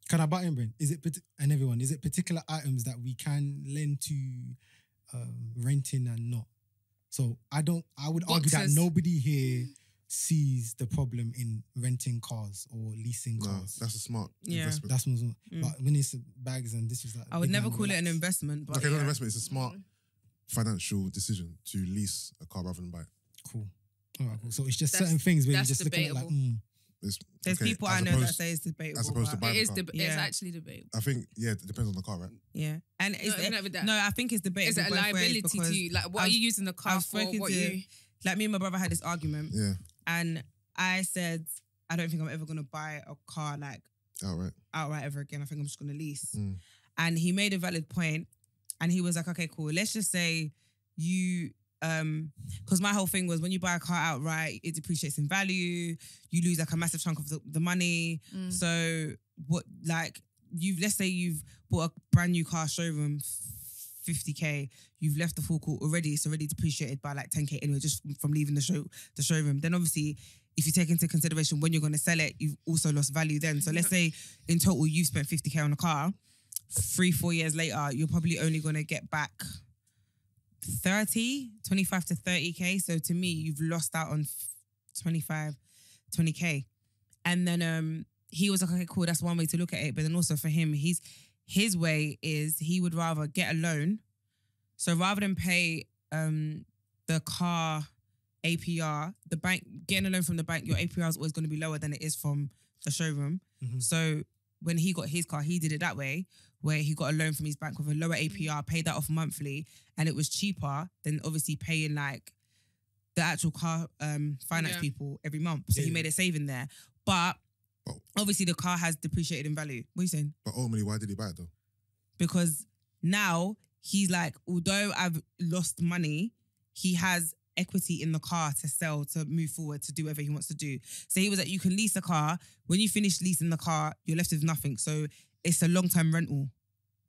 Can I butt in, Brent? Is it and everyone? Is it particular items that we can lend to renting and not? So I would argue that Boxes. nobody here sees the problem in renting cars or leasing No, cars. that's a smart Yeah. investment. That's more. But when it's bags and this is that, I would big never man, call it an relax. investment, but Okay, not yeah. an investment. It's a smart financial decision to lease a car rather than buy it. Cool. All right, cool. So it's just That's- certain things where you that's just look at it like, debatable. It's, There's okay, people as I know that opposed- say it's debatable. as opposed to but- buying It is. a car. It's Yeah. actually debatable. I think, yeah, it depends on the car, right? Yeah, and is No, not with that. no, I think it's debatable. Is it a both ways liability because to you? Like, what I've- are you using the car I've for? spoken What to- you? Like me and my brother had this argument, Yeah, and I said I don't think I'm ever gonna buy a car like outright. outright ever again. I think I'm just gonna lease. Mm. And he made a valid point, and he was like, "Okay, cool. Let's just say you." Because my whole thing was when you buy a car outright, it depreciates in value. You lose like a massive chunk of the money. Mm. So what, like let's say you've bought a brand new car showroom, 50k. You've left the forecourt already. It's already depreciated by like 10k anyway, just from leaving the showroom. Then obviously, if you take into consideration when you're going to sell it, you've also lost value then. So let's say in total you've spent 50k on a car. 3-4 years later, you're probably only going to get back 25 to 30K. So to me, you've lost out on 20K. And then he was like, okay, cool, that's one way to look at it. But then also for him, his way is he would rather get a loan. So rather than pay the car APR, the bank, getting a loan from the bank, your APR is always going to be lower than it is from the showroom. Mm-hmm. So when he got his car, he did it that way, where he got a loan from his bank with a lower APR, paid that off monthly, and it was cheaper than obviously paying like the actual car finance people every month. So he made a saving there. But obviously the car has depreciated in value. What are you saying? But ultimately, why did he buy it though? Because now he's like, although I've lost money, he has equity in the car to sell, to move forward, to do whatever he wants to do. So he was like, you can lease a car. When you finish leasing the car, you're left with nothing. So it's a long-term rental.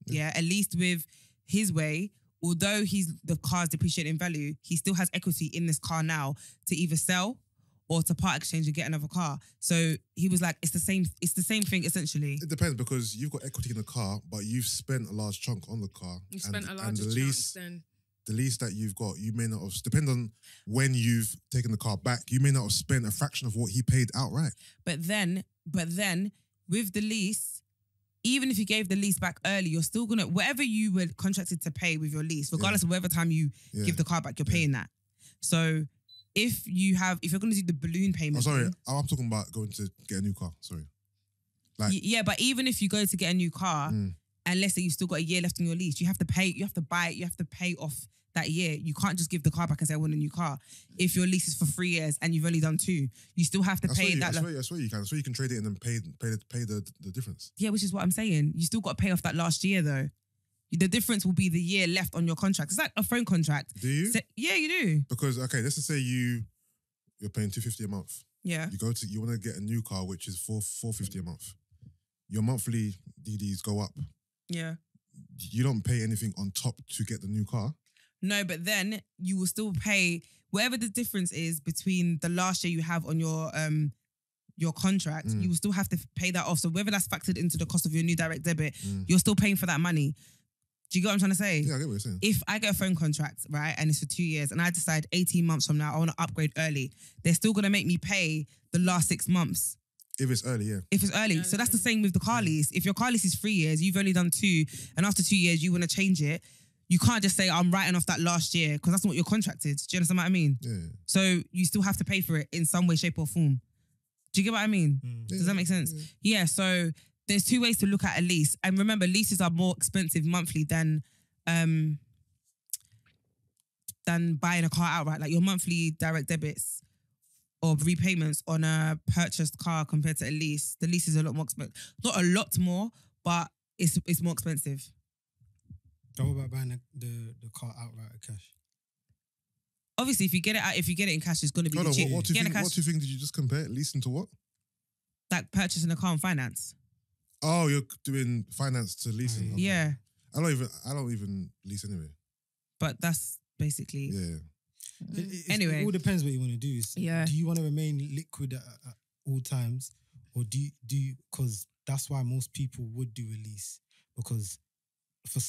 Yeah. At least with his way, although the car's depreciating in value, he still has equity in this car now to either sell or to part exchange and get another car. So he was like, it's the same thing essentially. It depends because you've got equity in the car, but you've spent a large chunk on the car. You spent a large chunk then. The lease that you've got, you may not have, depend on when you've taken the car back, you may not have spent a fraction of what he paid outright. But then with the lease, even if you gave the lease back early, you're still gonna, whatever you were contracted to pay with your lease, regardless of whatever time you give the car back, you're paying that. So if you're gonna do the balloon payment. I'm talking about going to get a new car. Sorry. Yeah, but even if you go to get a new car, and let's say you've still got a year left on your lease, you have to pay, you have to buy it, you have to pay off that year. You can't just give the car back and say, I want a new car. If your lease is for 3 years and you've only done 2, you still have to pay that. I swear you can. So you can trade it in and pay the difference. Yeah, which is what I'm saying. You still got to pay off that last year though. The difference will be the year left on your contract. It's like a phone contract. Do you? Yeah, you do. Because, okay, let's just say you're paying $250 a month. Yeah. You want to get a new car, which is $450 a month. Your monthly DDs go up. Yeah. You don't pay anything on top to get the new car. No, but then you will still pay whatever the difference is between the last year you have on your contract. You will still have to pay that off. So whether that's factored into the cost of your new direct debit, you're still paying for that money. Do you get what I'm trying to say? Yeah, I get what you're saying. If I get a phone contract, right, and it's for 2 years, and I decide 18 months from now I want to upgrade early, they're still going to make me pay the last 6 months. If it's early, yeah. If it's early. So that's the same with the car lease. If your car lease is 3 years, you've only done 2, and after 2 years you want to change it, you can't just say, I'm writing off that last year, because that's not what you're contracted. Do you understand what I mean? Yeah. So you still have to pay for it in some way, shape or form. Do you get what I mean? Does that make sense? Yeah, so there's 2 ways to look at a lease. And remember, leases are more expensive monthly than buying a car outright. Like your monthly direct debits or repayments on a purchased car compared to a lease, the lease is a lot more expensive. Not a lot more, but it's more expensive. What about buying the car outright or cash? Obviously, if you get it in cash, it's going to be cheap. What do you think? Did you just compare leasing to what? Like purchasing a car on finance. Oh, you're doing finance to leasing. Okay. Yeah. I don't even lease anyway. But that's basically. Yeah. Anyway, it all depends what you want to do. Yeah. Do you want to remain liquid at all times, or do you? Because that's why most people would do a lease. Because for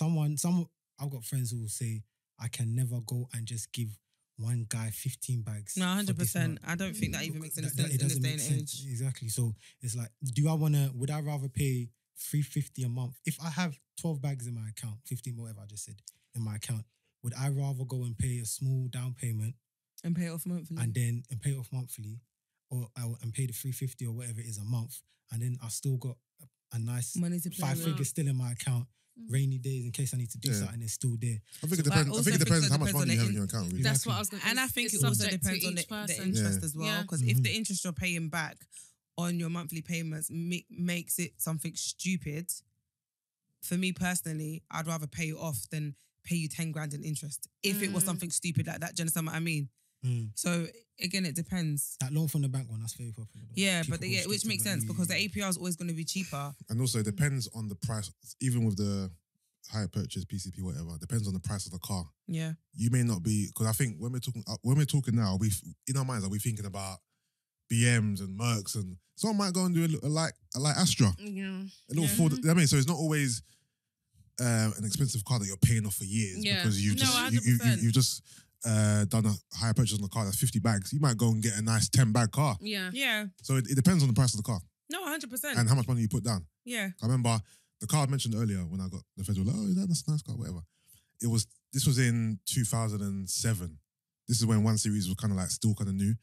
I've got friends who will say, I can never go and just give one guy 15 bags. No, 100%. I don't think that even makes any sense in this day and age. Exactly. So it's like, would I rather pay $350 a month? If I have 12 bags in my account, 15, whatever I just said, in my account, would I rather go and pay a small down payment and pay it off monthly? And pay it off monthly, and pay the $350 or whatever it is a month, and then I still got a nice money to 5 figures still in my account. Rainy days in case I need to do something, it's still there. I think it depends how much money you have in your account. Really. That's what I was going to say. And I think it also depends on the interest as well. Because if the interest you're paying back on your monthly payments makes it something stupid, for me personally, I'd rather pay you off than pay you 10 grand in interest. If it was something stupid like that, do you understand what I mean? So again, it depends. That loan from the bank one, that's very popular. Yeah, which makes sense because the APR is always going to be cheaper. And also it depends on the price, even with the hire purchase, PCP, whatever, depends on the price of the car. Yeah. You may not be, because I think when we're talking now, in our minds, are we thinking about BMs and Mercs, and someone might go and do a light Astra. Yeah. A little Ford. I mean, so it's not always an expensive car that you're paying off for years because you've No, you've just done a higher purchase on the car that's 50 bags. You might go and get a nice 10 bag car. Yeah. Yeah. So it depends on the price of the car No, 100%. and how much money you put down. Yeah. I remember the car I mentioned earlier when I got the federal. Oh, that's a nice car, whatever. This was in 2007. This is when 1 Series was kind of like still kind of new.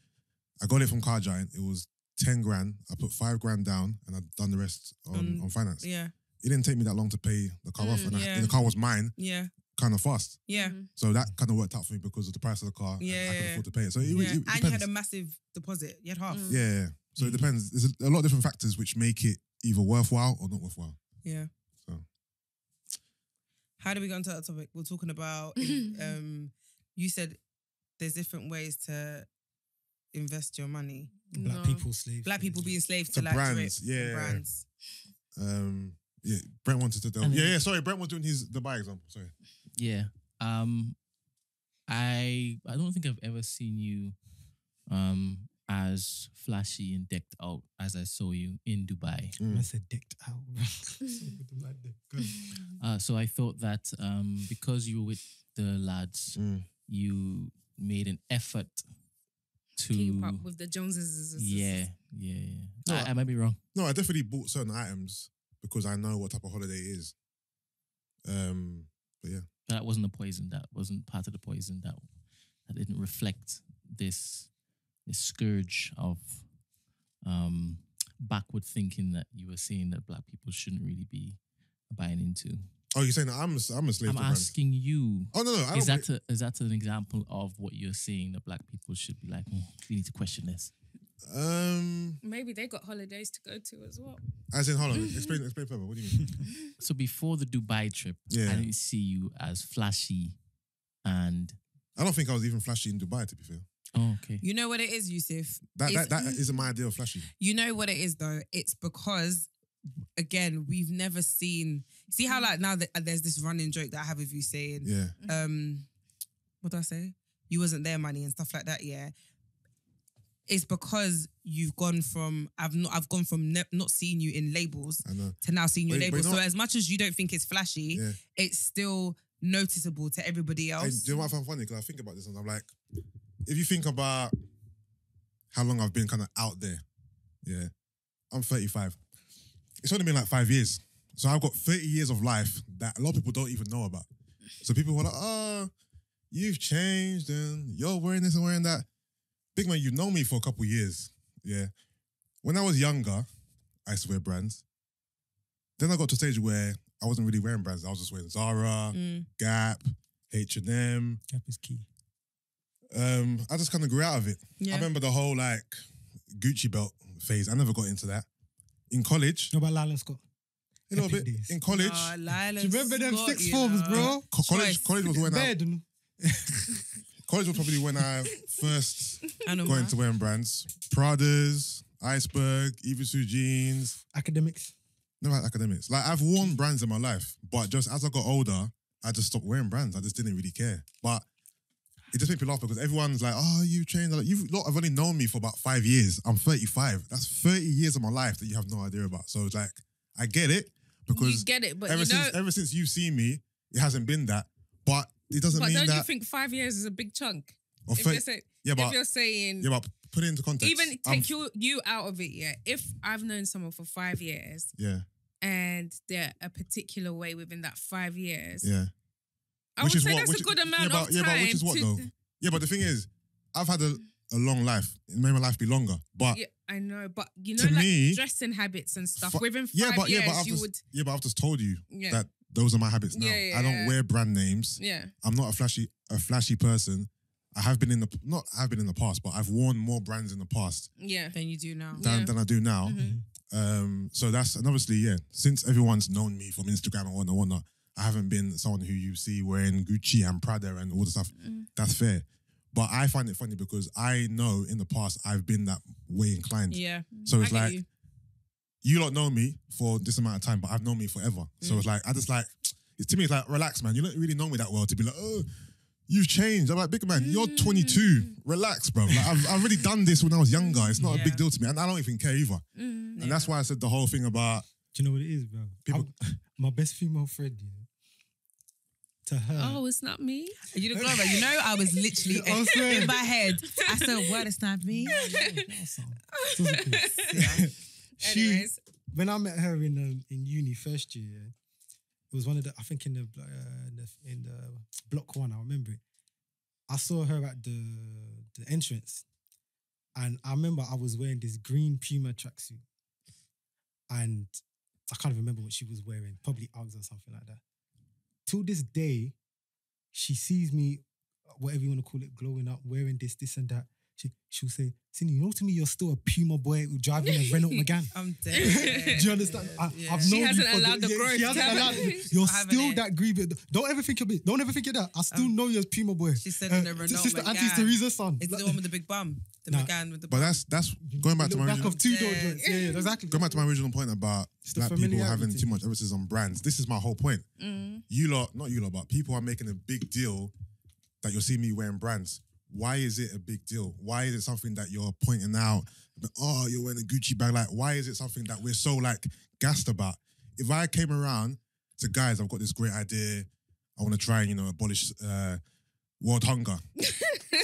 I got it from Car Giant. It was 10 grand. I put 5 grand down and I'd done the rest on finance. Yeah. It didn't take me that long to pay the car off, and the car was mine. Yeah. Kind of fast. Yeah. So that kind of worked out for me because of the price of the car. Yeah. I could afford to pay it. So it And depends. you had a massive deposit. You had half. Yeah. So it depends. There's a lot of different factors which make it either worthwhile or not worthwhile. Yeah. So how do we go into that topic? We're talking about you said there's different ways to invest your money. Black people slaves. Black people being slaves to to like brands, drip and brands. Yeah, Brent wanted to delve. Sorry, Brent was doing his Dubai example. Sorry. Yeah. I don't think I've ever seen you as flashy and decked out as I saw you in Dubai. I said decked out. So I thought that because you were with the lads, you made an effort to keep up with the Joneses. Yeah. No, I might be wrong. No, I definitely bought certain items because I know what type of holiday it is. But yeah. That wasn't a poison. That wasn't part of the poison. That didn't reflect this scourge of backward thinking that you were saying that black people shouldn't really be buying into. Oh, you're saying that I'm a slave I'm to brands? asking you. Oh no, is that an example of what you're saying that black people should be like? We need to question this. Maybe they got holidays to go to as well. As in, hold on, explain further. What do you mean? So before the Dubai trip, I didn't see you as flashy, and I don't think I was even flashy in Dubai. To be fair. Oh, okay. You know what it is, Yusuff? That isn't my idea of flashy. You know what it is though? It's because, again, we've never seen... See how like now that there's this running joke that I have with you saying, what do I say? You wasn't there, money and stuff like that, yeah. It's because you've gone from... I've gone from not seeing you in labels to now seeing you in labels. So as much as you don't think it's flashy, it's still noticeable to everybody else. Do you know what I find funny? Because I think about this and I'm like, if you think about how long I've been kind of out there, I'm 35. It's only been like 5 years. So I've got 30 years of life that a lot of people don't even know about. So people were like, oh, you've changed and you're wearing this and wearing that. Big man, you've known me for a couple of years. Yeah. When I was younger, I used to wear brands. Then I got to a stage where I wasn't really wearing brands. I was just wearing Zara, Gap, H&M. Gap is key. I just kind of grew out of it. Yeah. I remember the whole like Gucci belt phase. I never got into that. In college. What about Lila Scott? A little bit. Days. In college. Do you remember them sixth forms, bro? College was when Bed. College was probably when I first got Animal. into wearing brands. Prada's, Iceberg, Evisu jeans. Academics. Never had academics. Like I've worn brands in my life, but just as I got older, I just stopped wearing brands. I just didn't really care. But it just made me laugh because everyone's like, oh, you've changed. Like, you've lot have only known me for about 5 years. I'm 35. That's 30 years of my life that you have no idea about. So it's like, I get it because you get it, but ever since you've seen me, it hasn't been that. But it doesn't mean that. But don't you think 5 years is a big chunk? If you're saying, but put it into context. even take you out of it, yeah. If I've known someone for 5 years, and they're a particular way within that 5 years, I would say that's a good amount of time. But which is what though? Yeah, but the thing is, I've had a long life. It made my life be longer. But yeah, I know. But you know, to like me, dressing habits and stuff. Within 5 years, but I've just told you that those are my habits now. I don't wear brand names. Yeah. I'm not a flashy person. I have been in the past, but I've worn more brands in the past. Yeah. Than you do now. Than I do now. So that's, and obviously, since everyone's known me from Instagram and whatnot, I haven't been someone who you see wearing Gucci and Prada and all the stuff. That's fair. But I find it funny because I know in the past I've been that way inclined. Yeah. So it's like, you don't know me for this amount of time, but I've known me forever. So it's like, to me, it's like, relax, man. You don't really know me that well to be like, oh, you've changed. I'm like, big man, you're 22. Relax, bro. Like, I've already done this when I was younger. It's not a big deal to me. And I don't even care either. And that's why I said the whole thing about... Do you know what it is, bro? My best female friend, to her. Oh, it's not me. You know, Gloria, you know, I was literally I'm saying. in my head. I said, what? It's not me. Anyways. When I met her in uni first year, it was one of the, I think in the block one, I remember it. I saw her at the entrance, and I remember I was wearing this green Puma tracksuit, and I can't even remember what she was wearing, probably Uggs or something like that. Till this day, she sees me, whatever you want to call it, glowing up, wearing this and that. She'll say, Cindy, you know, to me, you're still a Puma boy driving a Renault Megane. I'm dead. Do you understand? I've known She you hasn't for allowed the growth. She hasn't allowed You're still that greedy. Don't ever think you're Don't ever think you're that. I still know you're a Puma boy. She said in the Renault Sister Megane. Auntie Teresa's son. It's the one with the big bum. The Nah. Megane with the But bum. that's going back to my back original, of two-door joints. Yeah, exactly. going back to my original point about It's the black people familiarity having too thing. much emphasis on brands. This is my whole point. You lot, not you lot, but people are making a big deal that you'll see me wearing brands. Why is it a big deal? Why is it something that you're pointing out? Oh, you're wearing a Gucci bag. Like, why is it something that we're so like gassed about? If I came around to guys, I've got this great idea. I want to try and, abolish world hunger.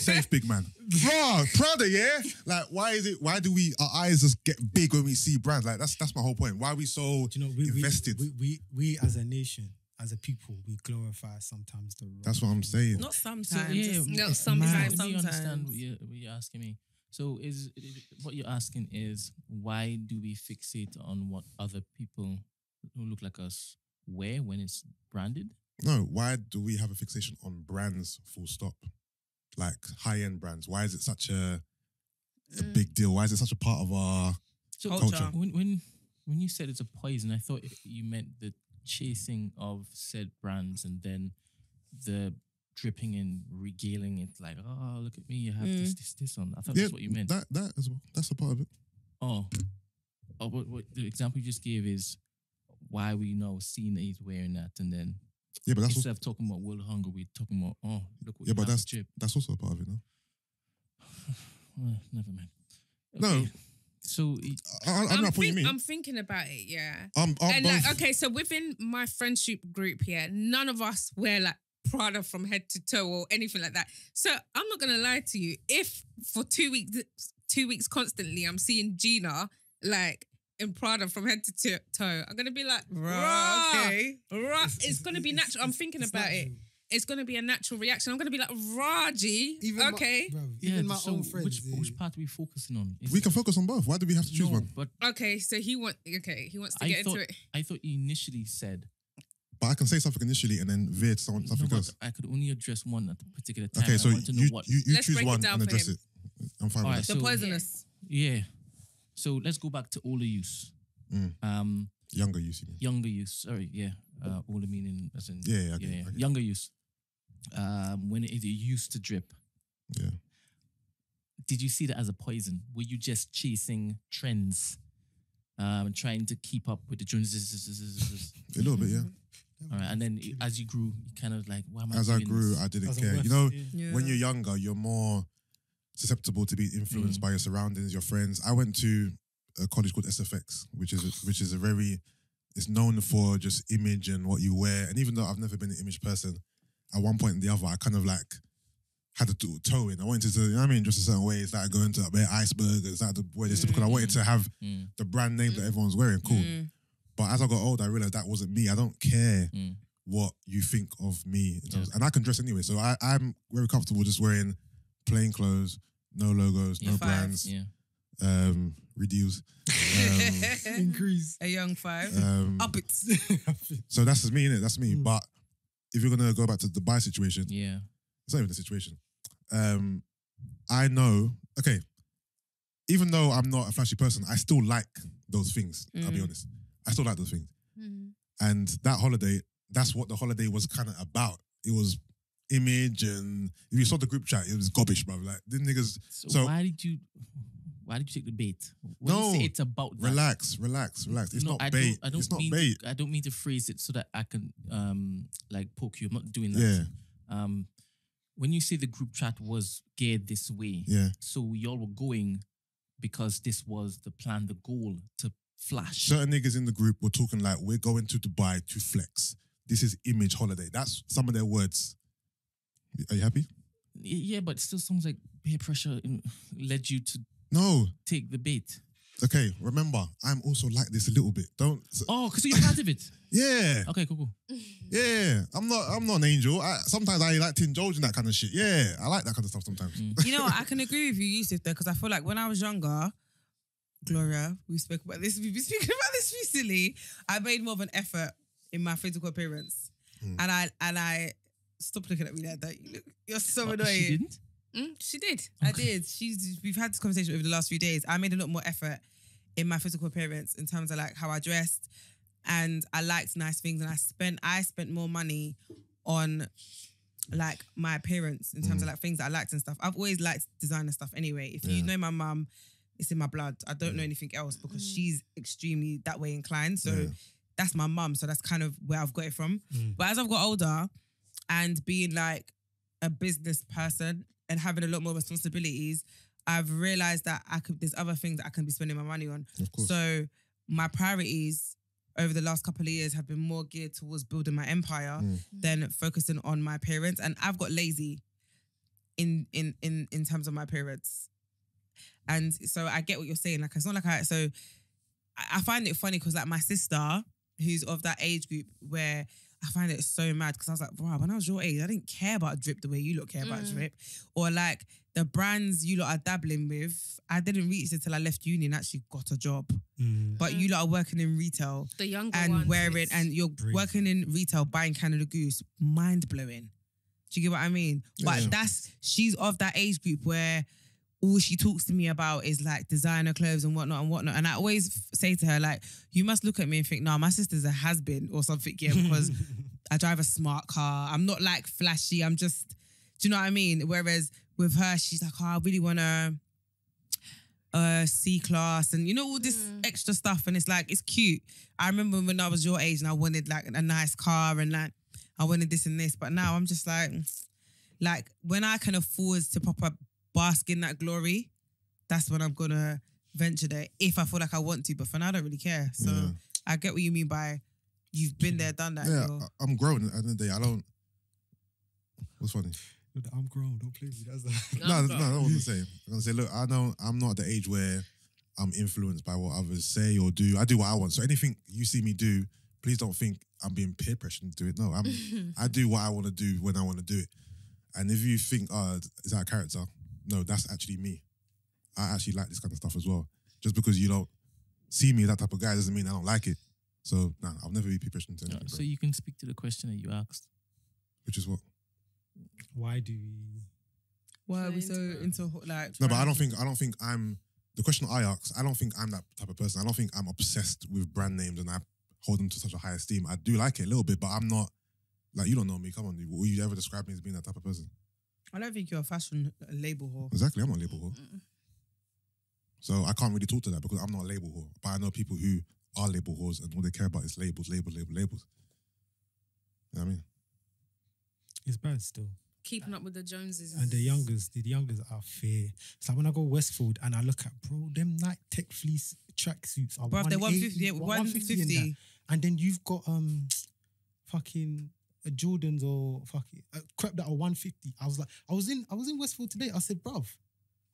Safe, big man. Bro, Prada, yeah? Like, why do our eyes just get big when we see brands? Like, that's my whole point. Why are we so Do you know, invested? we as a nation, as a people, we glorify sometimes the wrong That's what I'm things. saying. Not sometimes. So, yeah, No, It's sometimes. mad. Do you understand Sometimes. what you're asking me? So what you're asking is, why do we fixate on what other people who look like us wear when it's branded? No, why do we have a fixation on brands full stop? Like high-end brands. Why is it such a big deal? Why is it such a part of our culture? When you said it's a poison, I thought you meant the chasing of said brands and then the dripping and regaling it like, oh, look at me, you have this on. I thought that's what you meant. That as well. That's a part of it. Oh, what the example you just gave is why we know seeing that he's wearing that, and then Yeah, but that's instead of talking about world hunger, we're talking about, oh, look what yeah, you but have to chip. that's also a part of it, no? Never mind. No. So I'm not putting me. I'm thinking about it, yeah. I'm And both. like, okay, so within my friendship group here, none of us wear like Prada from head to toe or anything like that. So I'm not gonna lie to you. If for 2 weeks constantly, I'm seeing Gina like in Prada from head to toe, I'm gonna be like, Right, okay. It's gonna be natural. I'm thinking it's about it. natural. It's gonna be a natural reaction. I'm gonna be like, Raji, Even okay. Even my so own friends. which part are we focusing on? Is We it- can focus on both. Why do we have to choose No, one? But Okay, so he wants to get into it. I thought you initially said But I can say something initially and then veer to something no, but else. I could only address one at a particular time. Okay, and so I want to know you what. Let's choose break it one down and for address him. it. I'm fine All with right, that. The so- poisonous. Yeah. So let's go back to older use. Younger use, you mean? Younger use. Sorry, yeah. Older meaning as in Yeah, I get it. Younger use. When it used to drip. Yeah. Did you see that as a poison? Were you just chasing trends, trying to keep up with the trends? A little bit, yeah. All right, and then as you grew, you kind of like, why am I As I doing grew, this? I didn't Doesn't care. work. You know, Yeah. when you're younger, you're more susceptible to be influenced by your surroundings, your friends. I went to a college called SFX, which is a very, it's known for just image and what you wear. And even though I've never been an image person, at one point or the other, I kind of like had to toe in. I wanted to, you know what I mean, just a certain way. It's like going to wear iceberg, started to wear this because I wanted to have the brand name that everyone's wearing. Cool. But as I got older, I realized that wasn't me. I don't care what you think of me. And I can dress anyway. So I'm very comfortable just wearing plain clothes, no logos, no Five. brands, Yeah. reduce. Increase. A young 5. Up it. So that's just me, innit? That's me. But if you're going to go back to the buy situation, Yeah. it's not even the situation. I know, okay, even though I'm not a flashy person, I still like those things, I'll be honest. I still like those things. And that holiday, that's what the holiday was kind of about. It was image, and if you saw the group chat, it was gobbish, bro. Like, the niggas... So why did you take the bait? When you say it's about that, relax. It's not bait. It's not bait. I don't mean to phrase it so that I can like poke you. I'm not doing that. Yeah. When you say the group chat was geared this way, Yeah. so y'all were going because this was the plan, the goal to flash. Certain niggas in the group were talking like, we're going to Dubai to flex. this is image holiday. That's some of their words. Are you happy? Yeah, but still songs like peer pressure led you to No. take the bait. Okay, remember, I'm also like this a little bit. Don't. Oh, because you're part of it. Yeah. Okay, cool. Yeah. I'm not an angel. Sometimes I like to indulge in that kind of shit. Yeah, I like that kind of stuff sometimes. You know what? I can agree with you, Yusuff, though, because I feel like when I was younger, Gloria, we've been speaking about this recently. I made more of an effort in my physical appearance, and I stop looking at me like that. You're so annoying. She didn't. She did. I did. We've had this conversation over the last few days. I made a lot more effort in my physical appearance in terms of like how I dressed, and I liked nice things, and I spent more money on like my appearance in terms of like things that I liked and stuff. I've always liked designer stuff anyway. If you know my mum, it's in my blood. I don't know anything else because she's extremely that way inclined. So that's my mum. So that's kind of where I've got it from. But as I've got older and being like a business person and having a lot more responsibilities, I've realised that there's other things that I can be spending my money on. Of course. So my priorities over the last couple of years have been more geared towards building my empire than focusing on my appearance. And I've got lazy in terms of my appearance. And so I get what you're saying. Like, it's not like I find it funny because like my sister, who's of that age group where I find it so mad because I was like, wow, when I was your age, I didn't care about drip the way you lot care about drip. Or like the brands you lot are dabbling with, I didn't reach it till I left uni and actually got a job. But you lot are working in retail. The younger and ones, wearing, and you're Bree. working in retail buying Canada Goose. Mind blowing. Do you get what I mean? But she's of that age group where all she talks to me about is like designer clothes and whatnot. And I always say to her, like, you must look at me and think, no, my sister's a has-been or something, yeah, because I drive a smart car. I'm not like flashy. I'm just, do you know what I mean? Whereas with her, she's like, oh, I really want a C-class and, you know, all this extra stuff. And it's like, it's cute. I remember when I was your age and I wanted like a nice car and like, I wanted this and this. But now I'm just like when I can afford to pop up bask in that glory, that's when I'm gonna venture there if I feel like I want to. But for now, I don't really care. So I get what you mean by you've been there, done that. Yeah, I'm grown at the end of the day. I don't. What's funny? I'm grown. Don't play me. That's No, I don't want to say. I'm gonna say, look, I'm not at the age where I'm influenced by what others say or do. I do what I want. So anything you see me do, please don't think I'm being peer pressured to do it. No, I do what I want to do when I want to do it. And if you think, is that a character? No, that's actually me. I actually like this kind of stuff as well. Just because you don't see me that type of guy doesn't mean I don't like it. So, nah, I'll never be peer pressured to anything. So you can speak to the question that you asked. Which is what? Why do we? Why are we so into like? No, but I don't think I'm. The question I asked, I don't think I'm that type of person. I don't think I'm obsessed with brand names and I hold them to such a high esteem. I do like it a little bit, but I'm not. Like, you don't know me. Come on, will you ever describe me as being that type of person? I don't think you're a fashion label whore. Exactly, I'm not a label whore. So I can't really talk to that because I'm not a label whore. But I know people who are label whores and all they care about is labels. You know what I mean? It's bad still. Keeping up with the Joneses. And the youngers are fair. It's like when I go Westfield and I look at, bro, them Nike Tech Fleece tracksuits are Bruv, they're 150. 150. And then you've got fucking Jordans or fucking crep that are 150. I was in Westfield today. I said, bruv,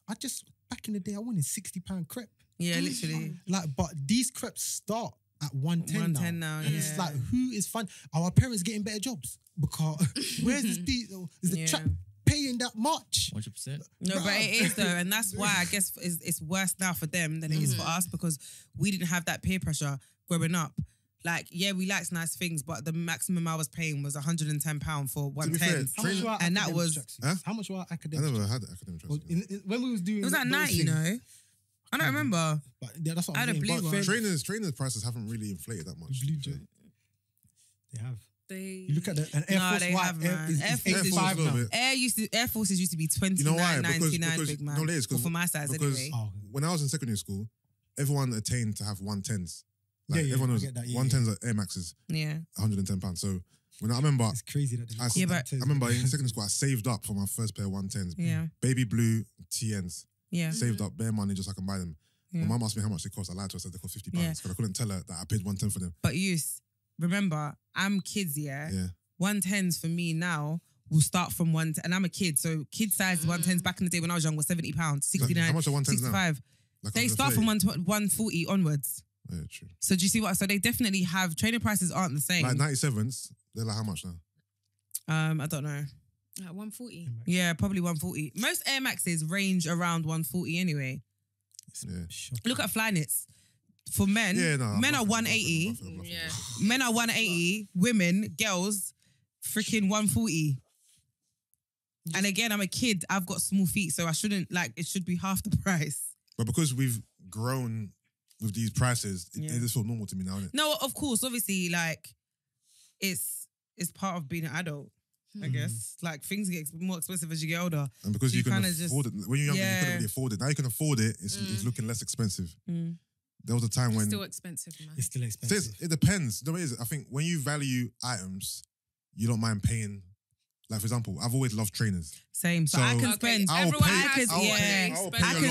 back in the day I wanted £60 crepe. Yeah, literally. Like, but these crepes start at 110 now. And it's like, who is fun? Our parents getting better jobs because where's this piece? Is the track paying that much? 100%. No, but it is though, and that's why I guess it's worse now for them than it is for us because we didn't have that peer pressure growing up. Like, yeah, we liked nice things, but the maximum I was paying was £110 for 110. And that was... How much were our I academic never had academic tracksuits. when we was doing... It was at night, you know? I don't remember. But yeah, that's what I I'm had a saying. blue But one. Trainers' prices haven't really inflated that much. Blue Jay. They have. They... You look at an Air Force they White. have, man. Air Force is Air 85 now. Air Forces used to be $29.99, You know why? big man. No, it is, Well, for my size, because anyway. when I was in secondary school, everyone attained to have 110s. Like, Yeah, everyone I was get that, yeah, 110s at Air Maxes, Yeah. £110. So when I remember, It's crazy that they Yeah, but- I remember in secondary school, I saved up for my first pair of 110s. Yeah. Baby blue TNs. Yeah. Saved up bare money just so I can buy them. Yeah. My mum asked me how much they cost. I lied to her, I said they cost £50 Yeah. because I couldn't tell her that I paid 110 for them. But remember, I'm kids, yeah? Yeah. 110s for me now will start from and I'm a kid, so kid size 110s back in the day when I was young was £70, 69, How much are 110s now? 65. Like They start from 140 onwards. Yeah, true. So do you see what? So they definitely have training prices aren't the same. Like 97s, they're like how much now? I don't know. Like 140. Yeah, probably 140. Most Air Maxes range around 140 anyway. Yeah. Look at Flyknits. For men, men are 180. Yeah. Men are 180. Women, girls, freaking 140. And again, I'm a kid. I've got small feet, so I shouldn't it should be half the price. But because we've grown with these prices, it just feel normal to me now, isn't it? No, of course, obviously, it's part of being an adult. I guess things get more expensive as you get older. And because you can afford it, when you're younger, you couldn't really afford it. Now you can afford it. It's looking less expensive. There was a time when still expensive, man. It's still expensive. It depends. The way is, I think when you value items, you don't mind paying. Like for example, I've always loved trainers. Same. So I can spend. I'll I can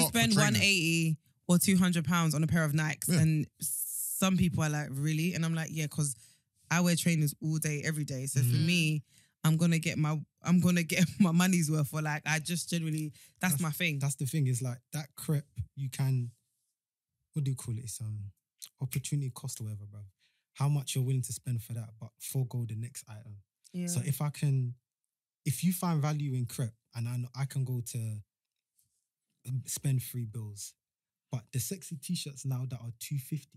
spend 180 or £200 on a pair of Nikes, and some people are like, really, and I'm like, yeah, because I wear trainers all day, every day. So for me, I'm gonna get my money's worth. Or I just generally, that's my thing. That's the thing. Is like that crepe. You can, what do you call it? It's opportunity cost or whatever, bro. How much you're willing to spend for that, but forego the next item. Yeah. So if you find value in crepe, and I can go to spend $3, but the sexy t-shirts now that are $250.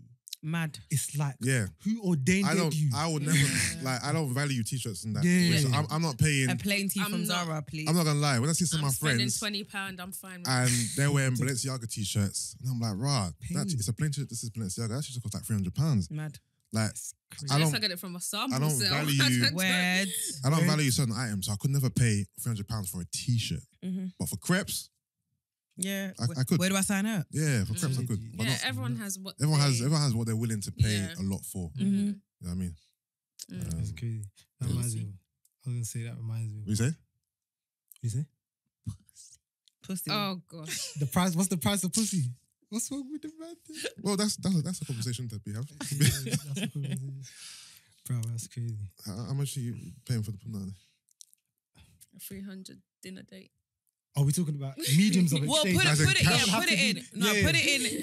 Mad. It's like, who ordained you? I would never, I don't value t-shirts and that. Yeah. So I'm not paying. A plain tee from Zara, please. I'm not going to lie. When I see some of my friends. spending £20, I'm fine with and they're wearing Balenciaga t-shirts. And I'm like, rah, it's a plain t-shirt. This is Balenciaga. That t-shirt costs like £300. Mad. Like, I get it from a sample. I don't sale. value. Weird. I don't value certain items. So I could never pay £300 for a t-shirt. But for crepes, yeah, I could. Where do I sign up? Yeah, for crepes I could. But Yeah, everyone has what. Everyone has what they're willing to pay a lot for. You know what I mean? That's crazy. That reminds me. I was gonna say that reminds me. What you say? You say? Pussy. Oh gosh. The price. What's the price of pussy? What's wrong with the man? Well, that's a conversation that we have. That's a conversation. Bro, that's crazy. How much are you paying for the punani? 300 dinner date. Are we talking about mediums of exchange? Well, put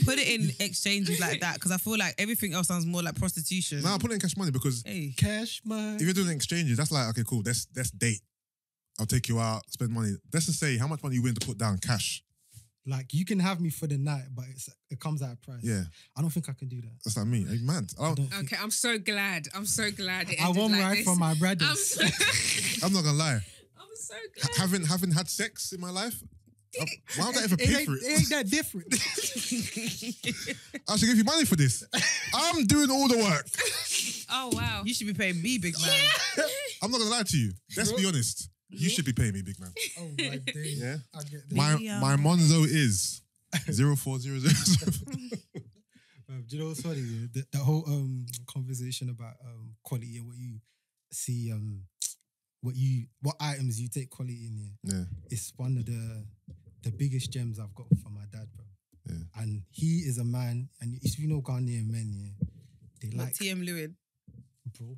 Put it in exchanges like that, because I feel like everything else sounds more like prostitution. No, put it in cash money, because Cash money. if you're doing exchanges, that's like, okay, cool, let's date. I'll take you out, spend money. Let's just say, how much money are you willing to put down cash? Like, you can have me for the night, but it comes at a price. Yeah. I don't think I can do that. That's like me. Are you mad? Okay, I'm so glad. I'm so glad it I ended won't like ride this. from my brothers. I'm not gonna lie. I'm so glad. Having had sex in my life, why would I ever pay for it? It ain't that different. I should give you money for this. I'm doing all the work. Oh wow. You should be paying me, big man. I'm not gonna lie to you. Let's be honest. You should be paying me, big man. Oh my days. Yeah. I get that. My Monzo is 0400. Do you know what's funny? Yeah? The whole conversation about quality and what you see, what items you take quality in. Yeah. It's one of the biggest gems I've got from my dad, bro. Yeah. And he is a man, and if you know Ghanaian men, they What, like TM Lewin? bro.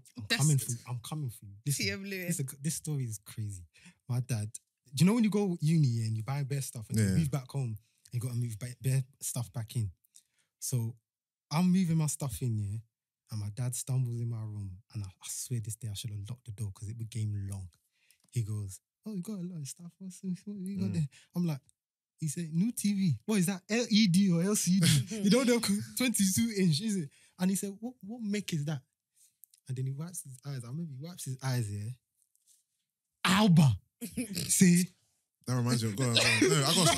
I'm coming for you. Listen, TM Lewin. this story is crazy. My dad, do you know when you go uni and you buy bare stuff and you move back home and you got to move bare stuff back in? So I'm moving my stuff in, and my dad stumbles in my room, and I swear this day I should have locked the door because it became long. He goes, "Oh, you got a lot of stuff. What you got there?" I'm like, he said, "New TV. What is that? LED or LCD? You don't know, 22-inch, is it?" And he said, "What make is that?" And then he wipes his eyes. I remember he wipes his eyes, Alba. See? That reminds me of go on. No,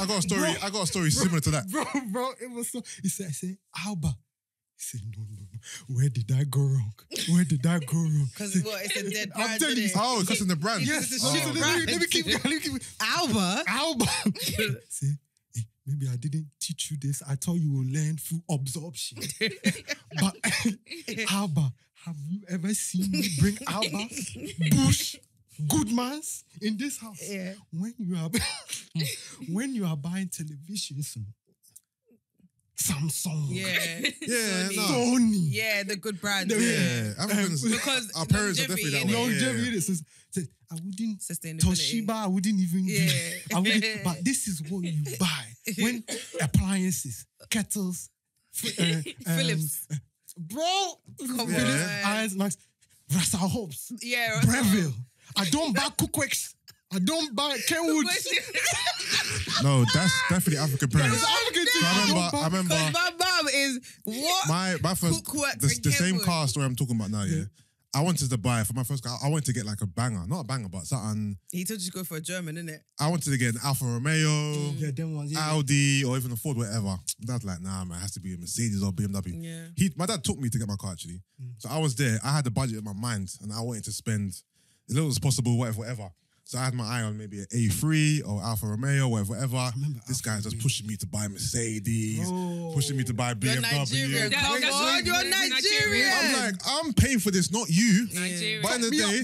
I got a story. I got a story similar to that. Bro, it was so. He said, "I said Alba." He said, "No. Where did I go wrong? Where did I go wrong?" Because what? It's a dead brand. I'm telling you. Oh, because in the brand. Yes. It's a shit brand. Let me keep going. Alba. See, maybe I didn't teach you this. I thought you will learn through absorption. But Alba, have you ever seen me bring Alba, Bush, Goodmans in this house? Yeah. When you are buying televisions, Samsung. Yeah. Yeah, no. Sony. Yeah, the good brand. Yeah, Africans, Because our parents are definitely that way. Longevity. Yeah. Says, I wouldn't. Sustainability. Toshiba, I wouldn't even. Yeah. I wouldn't, but this is what you buy when appliances, kettles, Philips. Bro, Come Philips, on. Irons, Max, Rasa Hobbs, Yeah. Breville. I don't buy Cookwex. I don't buy Kenwood. No, that's definitely African parents. That's African thing. So I remember Because my mum is what? my first Cookwex the and same Kenwood. car story I'm talking about now. Yeah, I wanted to buy for my first car. I wanted to get like a banger, not a banger, but something. He told you to go for a German, innit? I wanted to get an Alfa Romeo, Yeah, them ones. Yeah. Audi, or even a Ford, whatever. Dad's like, nah, man, it has to be a Mercedes or BMW. Yeah. My dad took me to get my car actually. So I was there. I had the budget in my mind, and I wanted to spend as little as possible, whatever. So I had my eye on maybe an A3 or Alfa Romeo, whatever. This guy's just pushing me to buy Mercedes, pushing me to buy You're BMW. Nigerian. Come on, you're Nigerian. I'm like, I'm paying for this, not you. Nigeria. But in the day,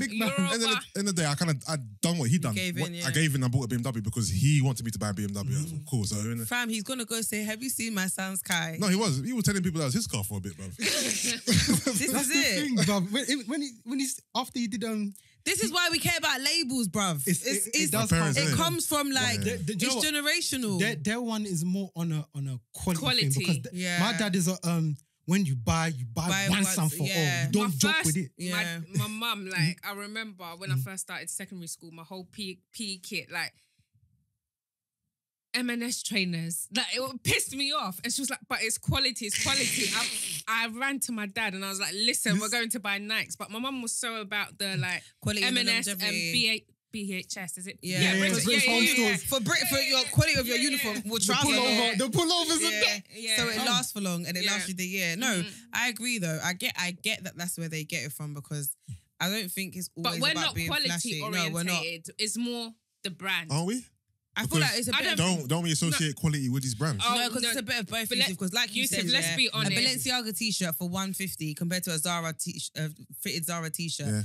in the day, I done what he done. gave in, yeah. I gave in and bought a BMW because he wanted me to buy a BMW. Cool. So Fam, he's gonna go say, have you seen my son's Kai? no, he was telling people that was his car for a bit, bro. This That's is the it. thing, bruv. When he's after he did This is why we care about labels, bruv. it does parents, come. It innit? comes from like Yeah. Do you know it's what? generational. Their one is more on a quality thing because Yeah. my dad is a when you buy Buy once and once, for all. yeah. You don't joke with it. Yeah. My mum, like, I remember when I first started secondary school, my whole PE kit, like, M&S trainers, like, it pissed me off. And she was like, but it's quality. I ran to my dad and I was like, listen, we're going to buy Nikes. But my mum was so about the, like, Quality and M&S and longevity. BHS, is it? Yeah, British Home Stores. For your quality of your uniform, will travel. The pullovers Yeah. and that. Yeah. So it lasts for long and it Yeah. lasts you the year. No, I agree though. I get that that's where they get it from because I don't think it's always But we're about not being quality flashy. orientated. No, we're not. It's more the brand. Aren't we? I feel like it's a I bit don't- of Don't we associate quality with these brands? Oh, no, because no. it's a bit of both. But Because like you Yusuff, said, let's be a honest. Balenciaga t-shirt for $150 compared to a Zara fitted Zara t-shirt. Yeah.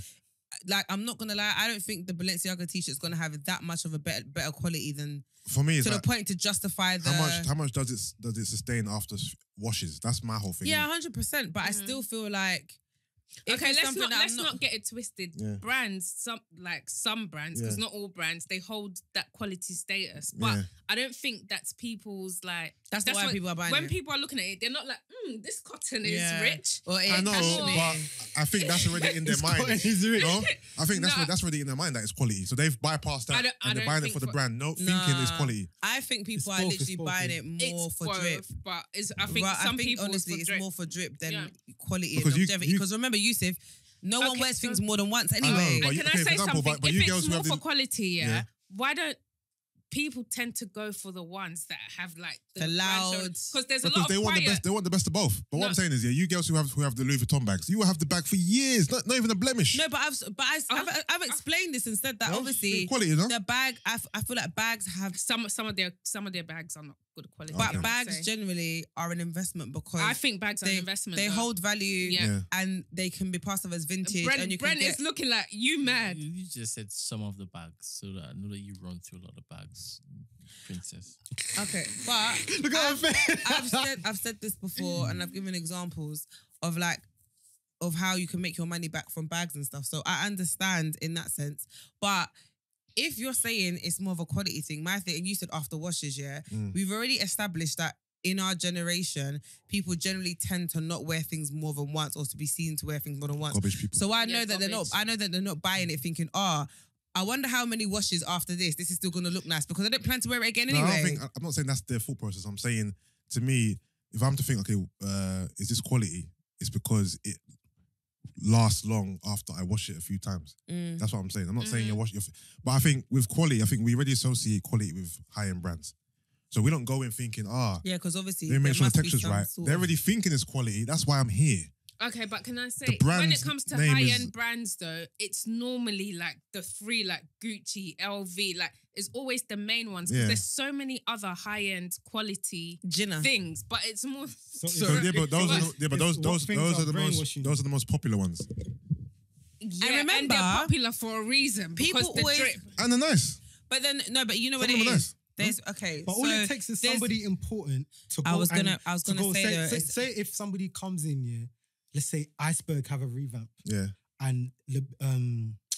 Like, I'm not gonna lie, I don't think the Balenciaga t-shirt is gonna have that much of a better quality than For me, it's to the like, point to justify the. how much does it sustain after washes? That's my whole thing. Yeah, 100%. But I still feel like. if Okay, it's let's something that not I'm let's not get it twisted. Yeah. Brands, some brands, because Yeah. not all brands, they hold that quality status. But Yeah. I don't think that's people's like. That's why what- people are buying When it. people are looking at it, they're not like, this cotton is Yeah. rich. Or I know, cashmere. but I think that's already in their mind. No, I think that's already in their mind that it's quality. So they've bypassed that I and they're don't buying it think for the for- brand. No, thinking it's quality. I think people It's are both, literally it's both, buying yeah. it more It's for both, drip. but I think Right, some people honestly for it's drip. more for drip than Yeah. quality Because and you- longevity. Because remember, Yusuff, no one Okay, wears things so- more than once I know, anyway. but And you- can okay, I for say example, something? but If you it's girls who more have for the- quality, Yeah. why don't people tend to go for the ones that have like The loud- Because there's a Because lot they of want the quiet. best. They want the best of both. But what No. I'm saying is, yeah, you girls who have the Louis Vuitton bags, you will have the bag for years, not even a blemish. No, but I've explained this and said that Well, obviously quality, no? the bag. I feel like bags have, Some of their bags are not good quality. but Okay. bags generally are an investment because I think bags are an they investment. they though. hold value Yeah. and they can be passed off as vintage. Brent, and you can Brent get, is looking like you mad. You just said some of the bags, so that I know that you run through a lot of bags, princess. okay, but Look at her face. I've said this before and I've given examples of of how you can make your money back from bags and stuff. So I understand in that sense. But if you're saying it's more of a quality thing, my thing, and you said after washes, yeah, we've already established that in our generation, people generally tend to not wear things more than once or to be seen to wear things more than once. Garbage people. So I know Yeah, that they're not. garbage. I know that they're not buying it thinking, I wonder how many washes after this is still going to look nice because I don't plan to wear it again No, anyway. I'm not saying that's their thought process. I'm saying, to me, if I'm to think, okay, is this quality? It's because it lasts long after I wash it a few times. That's what I'm saying. I'm not saying you wash it, but I think with quality, I think we already associate quality with high-end brands. So we don't go in thinking, Yeah, because obviously let me make there sure the must be texture's some right. sort They're of- already thinking it's quality. That's why I'm here. Okay, but can I say The when it brand's comes to name is- high-end brands though, it's normally like the three, like Gucci, LV, like it's always the main ones because Yeah. there's so many other high-end quality Gina. things, but it's more. So yeah, but those are those are the most popular ones. Yeah, And remember, and they're popular for a reason people because the always- drip. And they're nice. But then no, but you know what Some it of them are is. There's okay. But all so it takes is there's- somebody important to go. I was gonna go say though, say, it's- say if somebody comes in, yeah, let's say Iceberg have a revamp, Yeah, and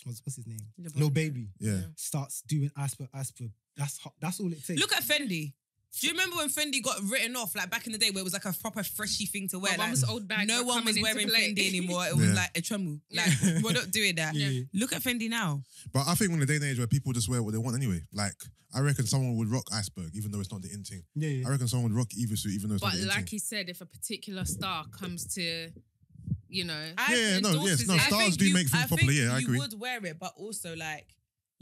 what's his name, LeBron. Lil Baby, yeah. starts doing Iceberg. That's all it takes. Look at Fendi. Do you remember when Fendi got written off, like back in the day, where it was like a proper freshy thing to wear? My Like, mum's old bag. no were one was coming into wearing play. Fendi anymore. It was Yeah. like a tremble. Like, we're not doing that. Yeah. Look at Fendi now. But I think we're in a day and age where people just wear what they want anyway. Like, I reckon someone would rock Iceberg, even though it's not the in thing. Yeah. I reckon someone would rock Eva Suit, even though it's not But the in like thing. he said, if a particular star comes to, you know, Stars think do make things popular. Yeah, I agree. You would wear it, but also like,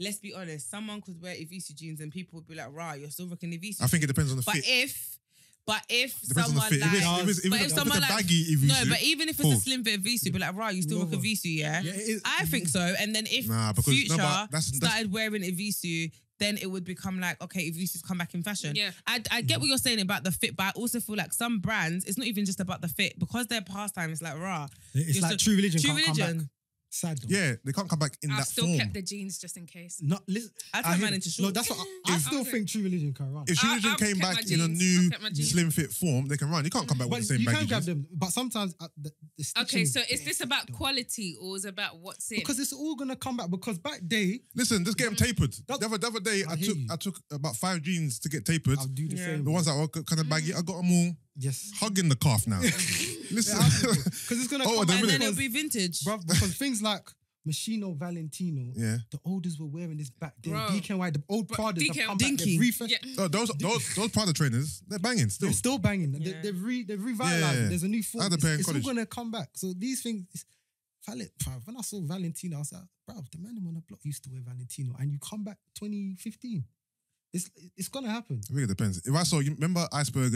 let's be honest, someone could wear Evisu jeans and people would be like, "Rah, you're still rocking Evisu." I think it depends on the But fit. if Depends on the someone fit. like, If it's a baggy Eva no, suit, but even if it's cool. a slim fit Evisu, be like, "Rah, you still rock No. Evisu, yeah?" Yeah, it is. I think so. And then if Nah, because- Future no, but that's- started wearing Evisu, then it would become like, okay, Evisu's come back in fashion. Yeah. I get what you're saying about the fit, but I also feel like some brands, it's not even just about the fit because their pastime is like, "Rah." It's You're like so- True Religion. True can't come Religion. back. Sad though. Yeah, they can't come back in I've that still form. kept the jeans just in case. Not listen. I I turn hear man it. into No, shorts. that's what I still Okay. think True Religion can run. If True Religion I've came kept my back in a jeans. new I've kept my jeans. slim fit form, they can run. You can't come back with But the same you baggy can grab jeans. them. But sometimes the stitching Okay, so is is this about though. quality or is it about what's in? Because it's all gonna come back. Because back day, Listen, just get them tapered. That- The other day, I hear you. I took about 5 jeans to get tapered. I'll do the Yeah. same. The ones that were kind of baggy, I got them all Yes. hugging the calf now. Listen, Because it's gonna Oh, come the back. And then minute- it'll be vintage. Bruv, because things like Machino Valentino, yeah. the olders were wearing this back then. Bro. DKNY, the old Pradas have DK come Dinky. back. They've yeah. Oh, those Prada trainers, they're banging still. They're still banging. Yeah. They've revitalized Yeah. it. There's a new form. I had a pair in It's all college. gonna come back. So these things, when I saw Valentino, I was like, bro, the man on the block used to wear Valentino, and you come back 2015. It's gonna happen. I think it depends. If I saw, you remember Iceberg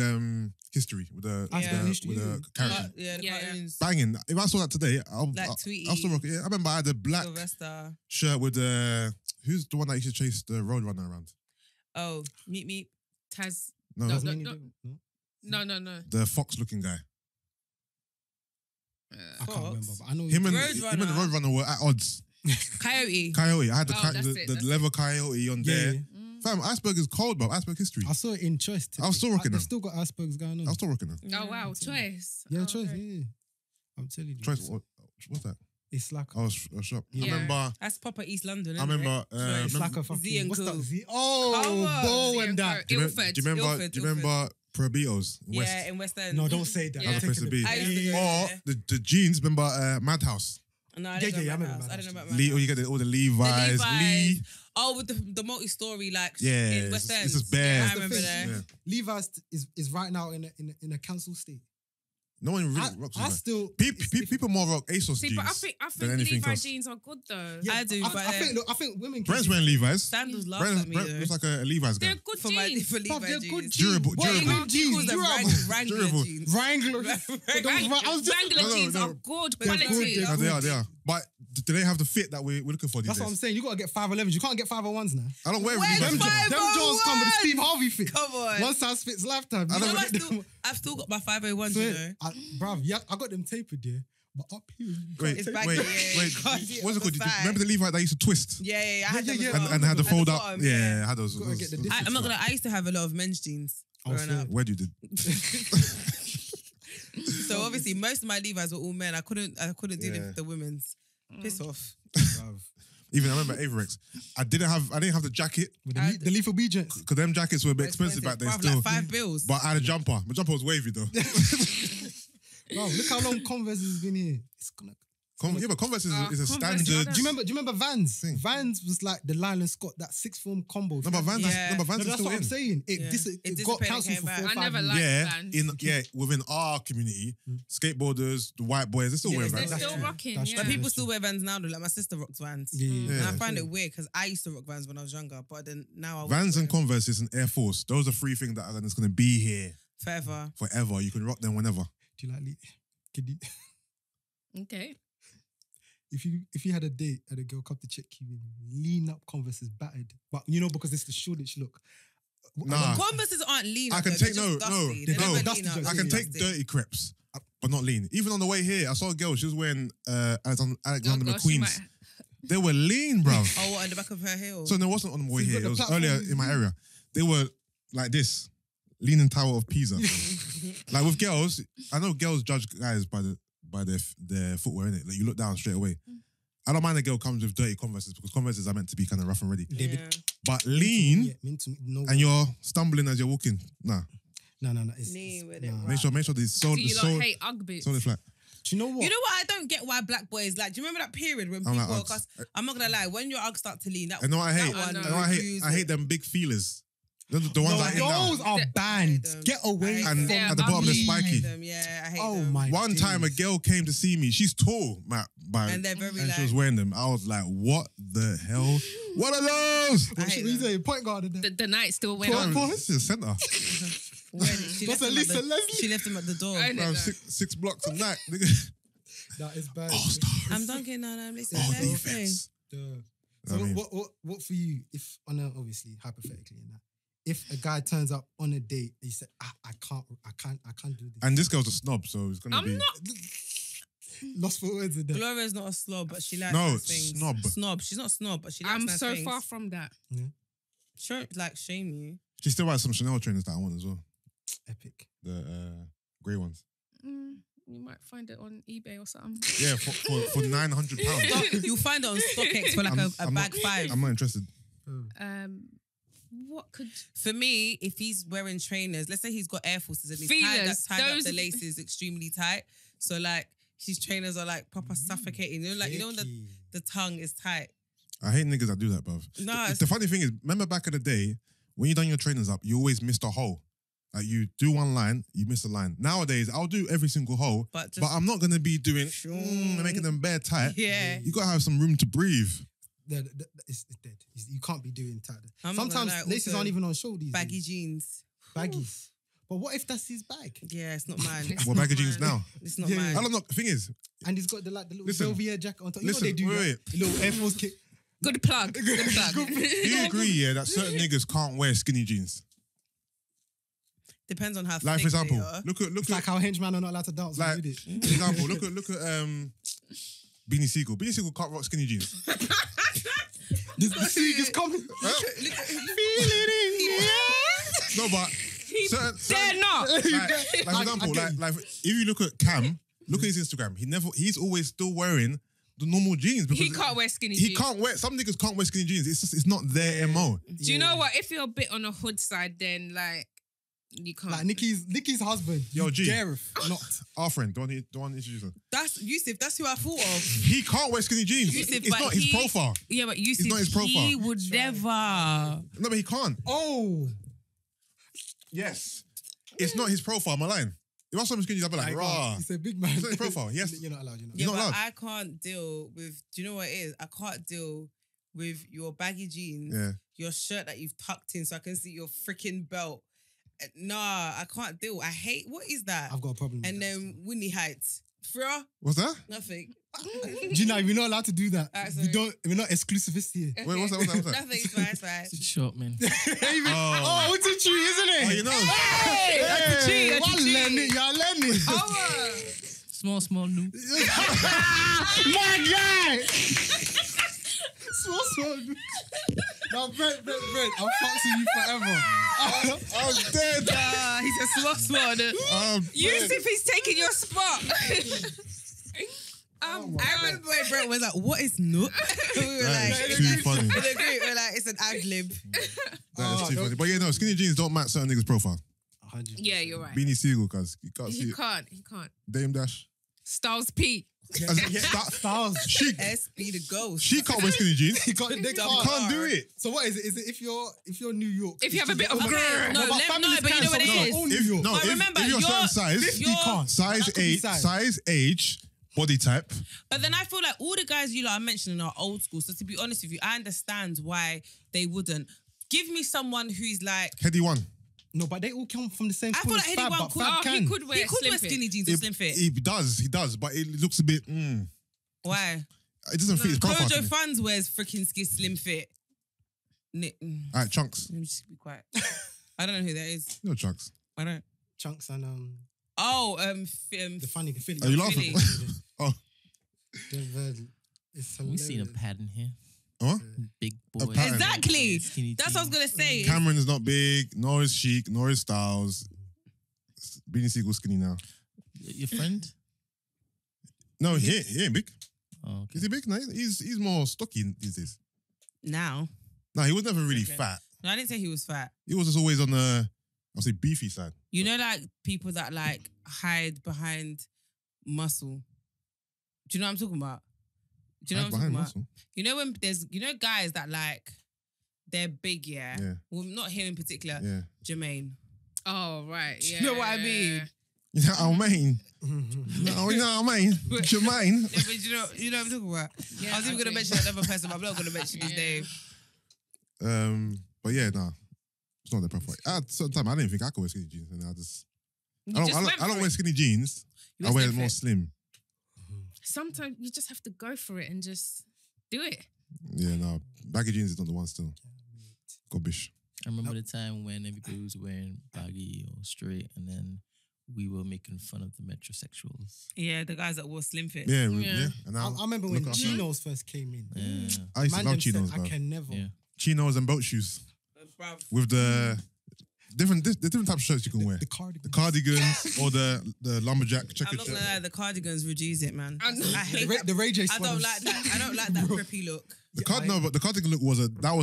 history with the Iceberg history, with yeah. the character Yeah, the Yeah, yeah. cartoons. banging. If I saw that today, Like Tweety. I'll still rock it. Yeah, I remember I had a black Sylvester. shirt with who's the one that used to chase the Roadrunner around? Oh, Meet. Taz. No, No, That's no, many no. different- No. the fox looking guy. I can't Fox. remember, but I know Him and Roadrunner. Roadrunner were at odds. Coyote. Coyote. I had the, Oh, co- that's the, it, the that's leather coyote on there. yeah. Fam, Iceberg is cold, bro. Iceberg history. I saw it in Choice. Today. I was still rocking They've them. still got icebergs going on. I was still rocking them. Oh wow, choice. Yeah, Oh, Choice. okay. Yeah, I'm telling you. Choice. What's that? It's like I was a shop. Yeah. I remember. That's proper East London. I remember. it's like a Z fucking and what's that? Cool. Z? Come Oh, on. Bo Z and and that. Co. Do you Ilford. remember Probitos in West? Yeah, in West End. No, don't say that. Yeah. I'm That's the place to taking be. the- I used to go Or there. the jeans. Remember Madhouse? No, I Yeah, didn't yeah, know I about remember House. I Madhouse. didn't know about Lee, Madhouse. or you get all the Levi's. Lee. Oh, with the multi-story, like Yeah, in West End. it's just bare. I remember That's the there. Yeah. Levi's is right now in a council state. No one really I rocks I with that. still People more rock ASOS See, jeans. but I than think anything Levi else. jeans are good though. Yeah, I do, but I think women. Brent's wearing Levi's. Sandals laugh Brent at me though. looks like a Levi's guy. They're good for my jeans. for Bruv, Levi they're jeans. good jeans. Durable, What, durable. good jeans, He calls them durable. Wrangler Durable. jeans. Wrangler. Wrangler jeans no. are good They're quality. good, they're No, they are. But do they have the fit that we're looking for these That's what I'm days? saying. You gotta get 511s. You can't get 501s now. I don't wear Where's Levi's. Them, five- them Jones come with a 501s? Steve Harvey fit. Come on. One size fits lifetime. I You don't know know. what them- I've still got my 501s, Swear, you know. bruv, yeah, I got them tapered there, but up here, you Wait, can't It's tape- back wait, here, yeah, wait. you can't see it What's on it called? the Do you side. remember the Levi that used to twist Yeah. I had them Yeah, as yeah. well. and had the At fold up? bottom, Yeah, I had those. Gotta get the different I'm not gonna. I used to have a lot of men's jeans Oh, growing fair. up. Where do you did? So obviously, most of my Levi's were all men. I couldn't do Yeah. the women's. Piss off. Bruv. Even I remember Averex. I didn't have the jacket With I- the lethal B gents. because them jackets were a bit expensive back then Bruv, still. like £5. But I had a jumper. My jumper was wavy though. Wow, look how long Converse has been here. It's gonna. Yeah, but Converse is a Converse, standard. yeah. Do you remember Vans? Thing. Vans was like the Lylan Scott, that sixth form combo. No, but Vans, Yeah. no, but Vans No, is that's still what I'm in. saying. It Yeah. got It cancelled dissipated, for came 4 or back. 5 I never years. liked Yeah, Vans. within our community, skateboarders, the white boys, they're still Yeah, wearing They're Vans. still true. rocking. That's Yeah. But true. people still wear Vans now. Though. Like my sister rocks Vans. Yeah. And I Yeah. find it weird because I used to rock Vans when I was younger, but then now I Vans and wear them Converse is an Air Force. Those are three things that are just going to be here forever. forever. You can rock them whenever. Do you like? Could you, Okay. if you had a date and a girl come to check you in, lean up Converse is battered, but because it's the Shoreditch look. Nah. Converses aren't lean. I up, can though, take they're no, just no, dusty. They're no. never Dusty lean up, joints. I they're can take dusty. dirty crepes, but not lean. Even on the way here, I saw a girl. She was wearing Alexander Oh, gosh, you McQueen's. might- They were lean, bro. Oh, what, on the back of her heel? So no, it wasn't on the way So you've here. got It was the earlier platform. in my area. they were like this, leaning Tower of Pisa. Like with girls, I know girls judge guys by their footwear, innit? Like you look down straight away. I don't mind a girl comes with dirty Converses because Converses are meant to be kind of rough and ready. Yeah. But lean No, and you're stumbling as you're walking. Nah. No. Lean with it, Make sure the sole, Do you hate Ugg boots? sole is flat. Do you know what? You know what? I don't get why black boys like. Do you remember that period when I'm people? like, Cause I'm not gonna lie. When your Uggs start to lean, that I know what I hate. that one I know what I hate. refuse I hate it. them big feelers. The ones that hit those down. are banned. them. Get away I And from them. at the bottom they're ugly. I hate spiky. them. Yeah, I hate Oh them. my One time a days. girl came to see me. She's tall, Matt, And they're very and like. she was wearing them. I was like, what the hell? What are those? I hate He's them. a point guard in there. The night still went Damn, on. this is a centre. She That's left, him Elisa at the, Leslie. she left him at the door. I know Bro, that. six blocks a night. Nigga. That is bad. All stars. I'm dunking now. Listen, All listen. defense. Duh. I So mean- what for you? If obviously hypothetically in that, if a guy turns up on a date, and he said, I can't do this. And this girl's a snob, so it's gonna I'm be not. Lost for words in there. Gloria's not a slob, but she likes No, nice things. snob. Snob. She's not a snob, but she likes I'm nice so things. far from that. Sure, like shame you. She still has some Chanel trainers that I want as well. Epic. The grey ones. You might find it on eBay or something. Yeah, for £900. You'll find it on StockX for like a I'm bag not, 5. I'm not interested. What could For me, if he's wearing trainers, let's say he's got Air Forces and he's Feelers, tied up those- the laces extremely tight. So like his trainers are like proper suffocating. You know, like you know when Icky. the tongue is tight. I hate niggas that do that, bruv. No, The it's- funny thing is, remember back in the day, when you done your trainers up, you always missed a hole. Like you do one line, you miss a line. Nowadays, I'll do every single hole, But but I'm not gonna be doing making them bare tight. Yeah. You gotta have some room to breathe. It's dead. You can't be doing tight. I'm not gonna Sometimes lie, laces also, aren't even on show these baggy days. jeans. Baggies. But what if that's his bag? Yeah, it's not mine. What baggy jeans now? It's not Yeah. mine. I don't know. The thing is, And he's got the little Listen. Velvet jacket on top. You Listen, know they do wait, that. Little Air Force kit. good plug? Good plug. do you agree, yeah, that certain niggas can't wear skinny jeans? Depends on how Like, thick for example, they are. look It's at like how henchmen are not allowed to dance. like, Like, for example, look at Beanie Siegel. Beanie Siegel can't rock skinny jeans. the sea is coming. No, but Dare not. like for example, like if you look at Cam, look at his Instagram. He's always still wearing the normal jeans because He can't wear skinny He jeans. can't wear. Some niggas can't wear skinny jeans. It's not their mo. Do you know what? If you're a bit on the hood side, then like you can't. Like Nikki's husband. Yo, G. Gareth. Not. Our friend, don't introduce her. That's Yusuff. That's who I thought of. He can't wear skinny jeans. Yusuff, It's but not his he- profile. Yeah, but Yusuff, not his profile. he would never. No, but he can't. Oh. Yes, it's not his profile. I'm lying. If I saw him skinny jeans, I'd be like, rah. He's a big man. It's not his profile. Yes. You're not allowed. You're not Yeah, not but allowed. I can't deal with. Do you know what it is? I can't deal with your baggy jeans, Yeah. your shirt that you've tucked in so I can see your freaking belt. Nah, I can't deal. I hate. What is that? I've got a problem. And with then Winnie Heights. Bruh, What's that? nothing. that. Gina, we're not allowed to do that. Sorry. We're not exclusivist here. Wait, what's that? Nothing. It's fine. It's fine. It's short, man. Oh, it's a tree, isn't it? Oh, you know. Hey, you're learning. Oh, Small new. My guy. Small. Now, Brent, I'm fucking you forever. I'm dead. He said small. I'm dead. Yusuf, he's taking your spot. I remember when Brent was like, "What is nook?" We were That like, is too funny. in a group, we're like, "It's an ad lib." That is too funny. But yeah, no, skinny jeans don't match certain niggas' profile. 100%. Yeah, you're right. Beanie Siegel, cuz you can't see He it. can't. Dame Dash. Styles P. Stars. She SB the ghost. she can't wear skinny jeans. They can't Can't do it. So what is it? Is it if you're New York? If you have a bit of Okay, grrr. no, but you know what it is. No, If remember, you're a certain you're- size, you can't. size That could be 8, size. size age, body type. But then I feel like all the guys you lot are mentioning are old school. So to be honest with you, I understand why they wouldn't. Give me someone who's like. Heady one. No, but they all come from the same I school feel as like Fab, anyone but could. Fab can. He could wear He could slim wear fit. skinny jeans or slim fit. He does, but it looks a bit. Why? It doesn't fit his profile. to Kojo me. Funds wears freaking slim fit. Let All right, chunks. me just be quiet. I don't know who that is. No chunks. I don't. Chunks and Oh, the funny Philly. Are you laughing? Philly. Oh, It's We seen a hilarious. pattern here. Huh? Big boy. pattern. Exactly. Skinny That's what I was jeans. gonna say. Cameron is not big, nor is Chic, nor is Styles. Beanie Siegel's skinny now. Your friend? No, he ain't big. Oh, okay. Is he big? No, he's more stocky these days. Now. No, he was never really Okay. fat. No, I didn't say he was fat. He was just always on the, I'll say, beefy side. You know, like people that like hide behind muscle. Do you know what I'm talking about? Do you know what I'm talking Behind about? muscle. You know when there's, you know, guys that like they're big, yeah. Yeah. Well, not him in particular. Yeah. Jermaine. Oh, right. Do Yeah. you know what I mean? You know what I mean? No, you know what I mean? Jermaine. Yeah, but you know what I'm talking about. Yeah, I was even I gonna do. mention another person, but I'm not gonna mention his Yeah. name. But yeah, nah. It's not the preference. At certain time, I didn't think I could wear skinny jeans. And You I just went don't for wear it. skinny jeans. You I wear went for more it. slim. Sometimes you just have to go for it and just do it. Yeah, no. Baggy jeans is not the one still. Gobbish. I remember the time when everybody was wearing baggy or straight, and then we were making fun of the metrosexuals. Yeah, the guys that wore slim fit. Yeah, Yeah. yeah. And I now, remember look when at us. Chinos first came in. Yeah. I used to Man love them said, chinos, I bro. can never. Yeah. Chinos and boat shoes Bruv. with the different types of shirts you can wear. The cardigan. The cardigans or the lumberjack I'm checkered not gonna shirt. lie, the cardigans reduce it, man. I know. I hate that. The Ray J I don't like that. I don't like that preppy look. But the cardigan look was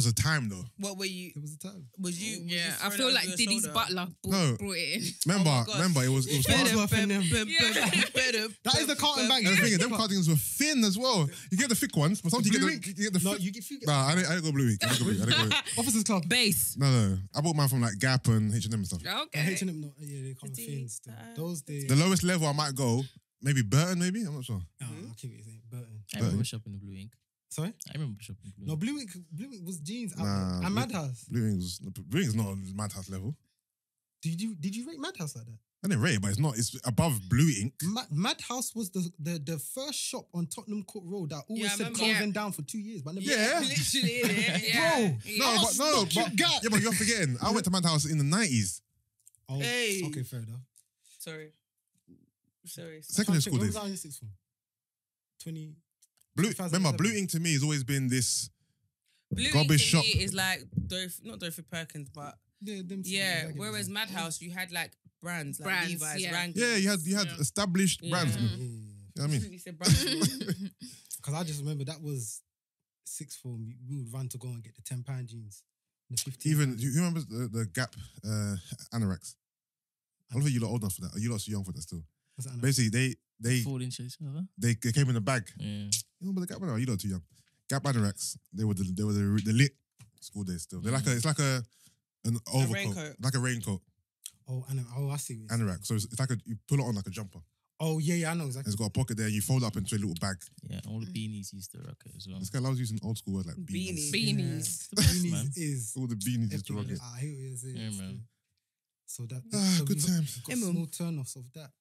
a time though. What were you? It was the time. Was you? was Yeah, you I throwing feel it like over your Diddy's shoulder? butler No. brought it in. Remember, Oh my God. it was Farnsworth and them. That is the carton bag. And the thing is, them cardigans were thin as well. You get the thick ones, but sometimes Blue you get the No, thick. you get Nah, I didn't go blue ink. I didn't go blue ink. Officers Club. Base. No. I bought mine from like Gap and H&M and stuff. Okay. H&M, no, yeah, they come thin still. Those days. The lowest level I might go, maybe Burton, maybe? I'm not sure. No, I'll keep it saying Burton. I remember shopping the blue ink. Sorry? I remember shopping blue No, ink. Blue Ink was jeans. Nah, And Madhouse. Blue Ink's not on Madhouse level. Did you rate Madhouse like that? I didn't rate it, but it's above Blue Ink. Madhouse was the first shop on Tottenham Court Road that always Yeah, I said remember. closing down for 2 years. But never Yeah. Literally, Bro. But you're forgetting. I went to Madhouse in the 90s. Oh, Hey. okay, fair enough. Sorry. Secondary school When days. was I in sixth form? 20. Blue, 2007. remember, Blue Ink to me has always been this Blue garbage Ink shop. to me is like not Dorothy Perkins, but Yeah, them yeah. some Whereas ragged Madhouse, you had like brands like Brands, Levi's, yeah. Wranglers. Yeah, you had established Yeah. brands. ones. You Yeah. know what I mean? You said brands. Because I just remember that was sixth form. We would run to go and get the £10 jeans. The 15. Even, you remember the Gap anoraks? I don't think you lot old enough for that. Or you lot too young for that still. What's that? Basically, they 4 inches, other? came in a bag. Yeah. You remember the Gap anoraks? You lot too young. Gap anoraks. They were the lit school days still. They're it's like an overcoat, raincoat. like a raincoat I see. What you're anorak. So it's like you pull it on like a jumper. Oh, yeah, I know exactly. It's got a pocket there. You fold it up into a little bag. Yeah, all the beanies used to rock it as well. This guy loves using old school words like beanies. Beanies. It's the best, man. Beanies is. All the beanies used to rock it. I hear what you're saying. Yeah, man. So that. Ah, good we've times. Got small turn-offs of that.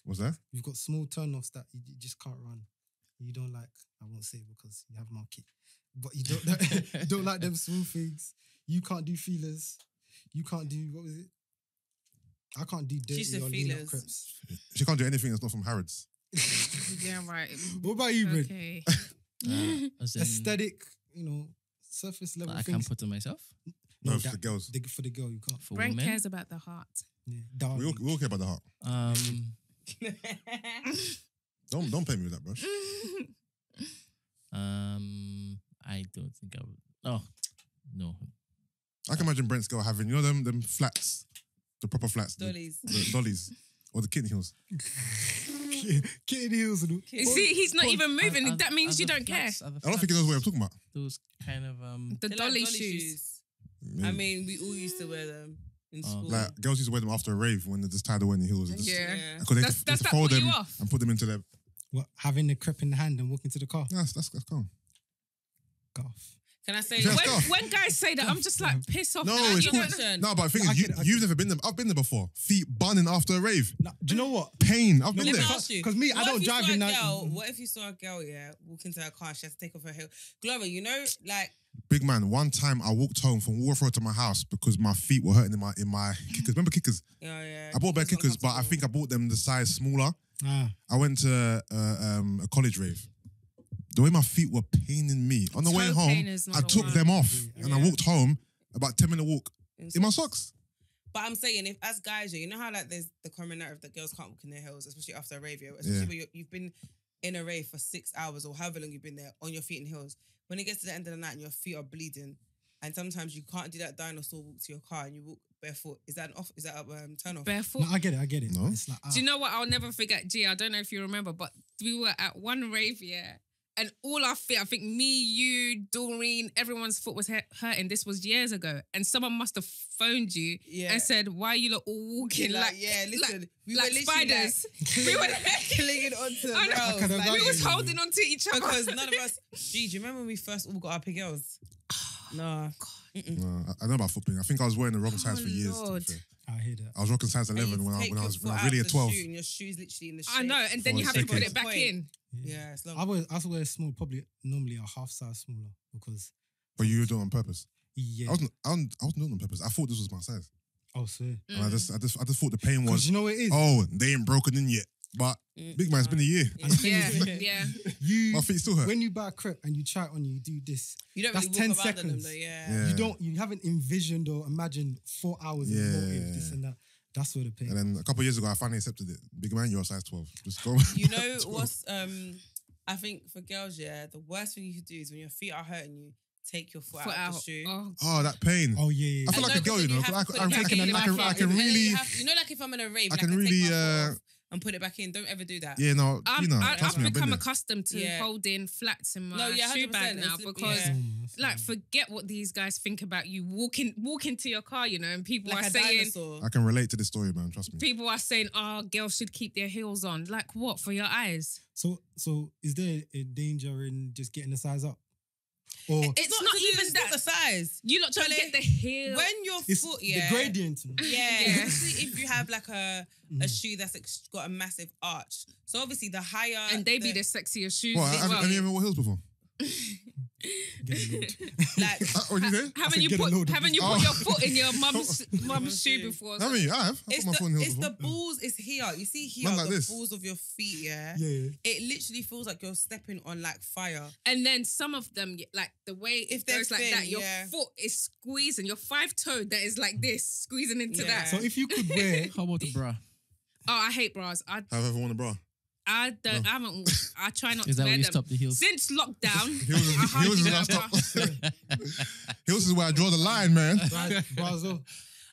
What's that? You've got small turn-offs that you just can't run. You don't like. I won't say because you have market, but you don't. You don't like them small things. You can't do feelers. You can't do what was it? I can't do dirty said or lean up feelers. crepes. She can't do anything that's not from Harrods. Yeah, right. What about you, Brent? Okay. As in, Aesthetic, surface level I things. can't put to myself. No, for the girls. For the girl, you can't. For Brent women. cares about the heart. Yeah, dark. We all care about the heart. Don't pay me with that, bro. I don't think I would. Oh, no. I can imagine Brent's girl having, them flats, the proper flats, Dollies. the dollies, or the kitten heels. Kitten heels. And You see, he's not even moving. Are- that means are you the don't care. flats- are the I don't think he knows what I'm flats talking about. Those kind of The They're dolly like shoes. I mean, we all used to wear them in school. Like girls used to wear them after a rave when they're just tired of wearing the heels. Yeah. Because they Does have that to fold put them you off? and put them into their. What? Having the crepe in the hand and walking to the car. That's calm. Golf. Can I say? Yeah, When, scarf. when guys say that, I'm just like, piss off. No, Like, it's you cool. don't- No, but the thing I is, get it, I you've never been there. I've been there before. Feet bunning after a rave. Now, do you know what? Pain. I've been Let me there. ask you. 'Cause me, I what don't if you drive saw in a that- girl- What if you saw a girl, walk into her car, she has to take off her heel? Gloria, like Big man, one time I walked home from Warford to my house because my feet were hurting in my kickers. Remember kickers? yeah. I bought bare it's not kickers, but I comfortable. think I bought them the size smaller. Ah, I went to a college rave. the way my feet were paining me. On the way Toe home, pain is not I the took one. them off and I Yeah. walked home, about 10-minute walk, in my socks. But I'm saying, if as guys, you know how like there's the common narrative that girls can't walk in their heels, especially after a rave, especially when you've been in a rave for 6 hours or however long you've been there on your feet in heels. When it gets to the end of the night and your feet are bleeding, and sometimes you can't do that dinosaur walk to your car and you walk barefoot. Is that a turn off? Barefoot. No, I get it. No? It's like, Do you know what? I'll never forget, G. I don't know if you remember, but we were at one rave, and all our feet, I think me, you, Doreen, everyone's foot was hurting. This was years ago. And someone must have phoned you and said, why are you lot all walking listen, we like were spiders? we were clinging onto the I know. rails. We was holding on to each other. because none of us. Gee, do you remember when we first all got our big girls? No. No, I know about foot pain. I think I was wearing the wrong size for years. to be Lord. fair. I hear that. I was rocking size 11 when I was really at 12. And your shoes literally in the shape. I know. And then For you a have to put second. it back in. Yeah, it's long. I wear small, probably normally a half size smaller because But you were doing it on purpose. yeah. I wasn't doing it on purpose. I thought this was my size. Oh, swear. And I just thought the pain was, Because you know what it is. oh, they ain't broken in yet. But big man, it's been a year. And the thing Yeah, is, yeah. you My feet still hurt. when you buy a crepe and you try it on, you do this. You don't That's really 10 walk around in them seconds. though, Yeah. You haven't envisioned or imagined 4 hours of Yeah. motive, this and that. That's where the pain. And then a couple of years ago, I finally accepted it. Big man, you're a size 12. Just go. You know what's I think for girls, the worst thing you could do is when your feet are hurting you, take your foot out of the shoe. Oh, that pain. Oh yeah. I feel like a girl, you know. I can really. You know, like if I'm in a rave, I and can I can really, take my foot off and put it back in. Don't ever do that. Yeah, no, you know, I've trust me, I've been become there. accustomed to holding flats in my shoe 100%. bag now It's- because, yeah. like, forget what these guys think about you walking to your car, you know, and people Like are a saying, dinosaur. I can relate to this story, man. Trust me. people are saying, oh, girls should keep their heels on. Like what? For your eyes? So is there a danger in just getting the size up? Or It's not even that. the size. You lot trying to Charlie, get the heel. When your it's foot, the gradient. Yeah, especially if you have like a shoe that's got a massive arch. So obviously the higher and they be the sexiest shoes What? as well. Have you ever wore heels before? like What did you say? Haven't you get a put load of your foot in your mum's shoe before? I mean, I have. I it's put my foot in heels the before. balls. It's here. You see here Man like the this. balls of your feet. Yeah. Yeah. It literally feels like you're stepping on like fire. And then some of them, like the way If it they're goes like thin, that, your yeah. foot is squeezing, your 5-toe that is like this, squeezing into Yeah. that. So if you could wear, How about the bra? Oh, I hate bras. Have I ever worn a bra? I don't. I haven't. I try not Is to that wear where you them. stop the heels? Since lockdown, Heels is- I hardly heels is wear where I a stop. bra. Heels is where I draw the line, man. bras though.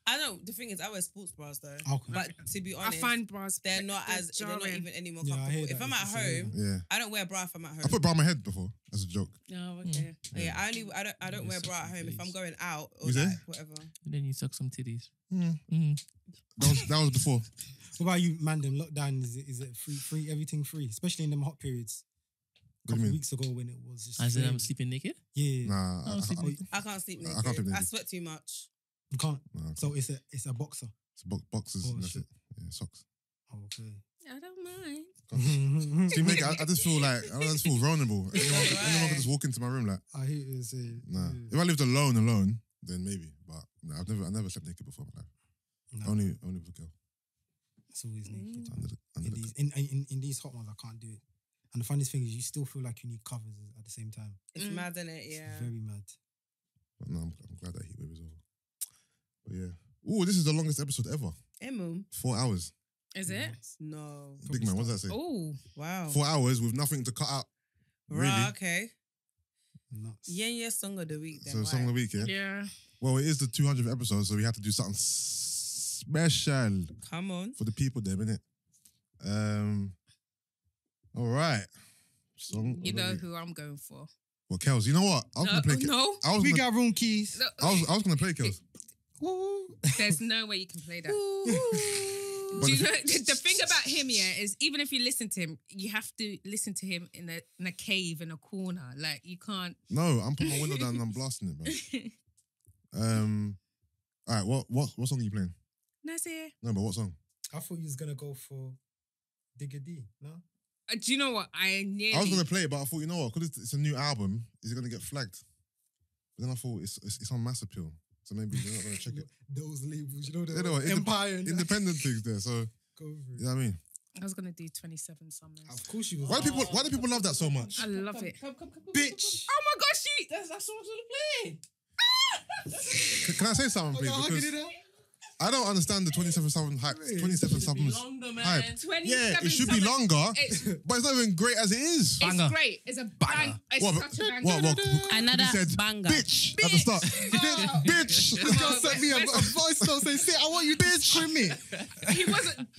I don't. The thing is, I wear sports bras though. Okay. But to be I honest, find bras they're not jarring. even any more Yeah, I comfortable. hear If that. I'm at It's the same. home, Yeah. I don't wear a bra if I'm at home. I put bra on my head before as a joke. Oh, okay. Yeah, I don't wear a bra at home if I'm going out or You like say? whatever. And then you suck some titties. That was before. What about you, Mandem? Lockdown is it free? Everything free, especially in them hot periods. A What do couple you mean? weeks ago when it was just. As in free. I'm sleeping naked? Yeah. Nah, Oh, see, I can't sleep naked. I can't sleep naked. I sweat too much. You can't. nah, So it's a boxer. it's boxes. Oh, and that's shit. it. Yeah, socks. Oh, okay. I don't mind. See, make I just feel like I just feel vulnerable. Anyone could just walk into my room like, I hate to say. nah. If I lived alone, then maybe. But nah, I never slept naked before in my life. No, Only with a girl. it's always naked. Under the In these hot ones, I can't do it. And the funniest thing is, you still feel like you need covers at the same time. It's mad, isn't it? Yeah. It's very mad. But no, I'm glad that heat wave is over. But yeah. Oh, this is the longest episode ever. Emu. 4 hours. Is it? No. Big man, what does that say? Oh, Wow. 4 hours with nothing to cut out. Really? Right, okay. Nuts. Yeah, song of the week then. So song of the week, yeah? yeah. Well, it is the 200th episode, so we had to do something special Come on. for the people there, innit? All right. Song You of the know week. who I'm going for. Well, Kels, you know what? I was gonna play. No, I was We gonna, got room keys. no. I was gonna play Kels. There's no way you can play that. But Do you the- know the thing about him? Yeah, is even if you listen to him, you have to listen to him in a cave in a corner. Like you can't. No, I'm putting my window down and I'm blasting it, bro. All right. What song are you playing? Nasir. No, but what song? I thought you was gonna go for Digga D. No. Do you know what? I nearly. I was gonna play it, but I thought, you know what? Because it's a new album, is it gonna get flagged? But then I thought it's on Mass Appeal, so maybe they're not gonna check it. Those labels, you know, You know what, the Empire. and that. Independent things there, so Go for it. you know what I mean. I was gonna do 27 Summers. Of course you was. Why do people love that so much? I love it. Come. Bitch. Oh my gosh, That's what I'm playing. Can I say something, please? Because I don't understand the 27 Summers hype. 27 Summers hype. 27 Yeah, it should be Summers. longer, It's but it's not even great as it is. It's great. It's a bang. It's What? such a banger. What? Another You said banger. bitch at the start. Oh. Bitch. This girl sent me a voice note saying, "Say, I want you to scream it." He wasn't.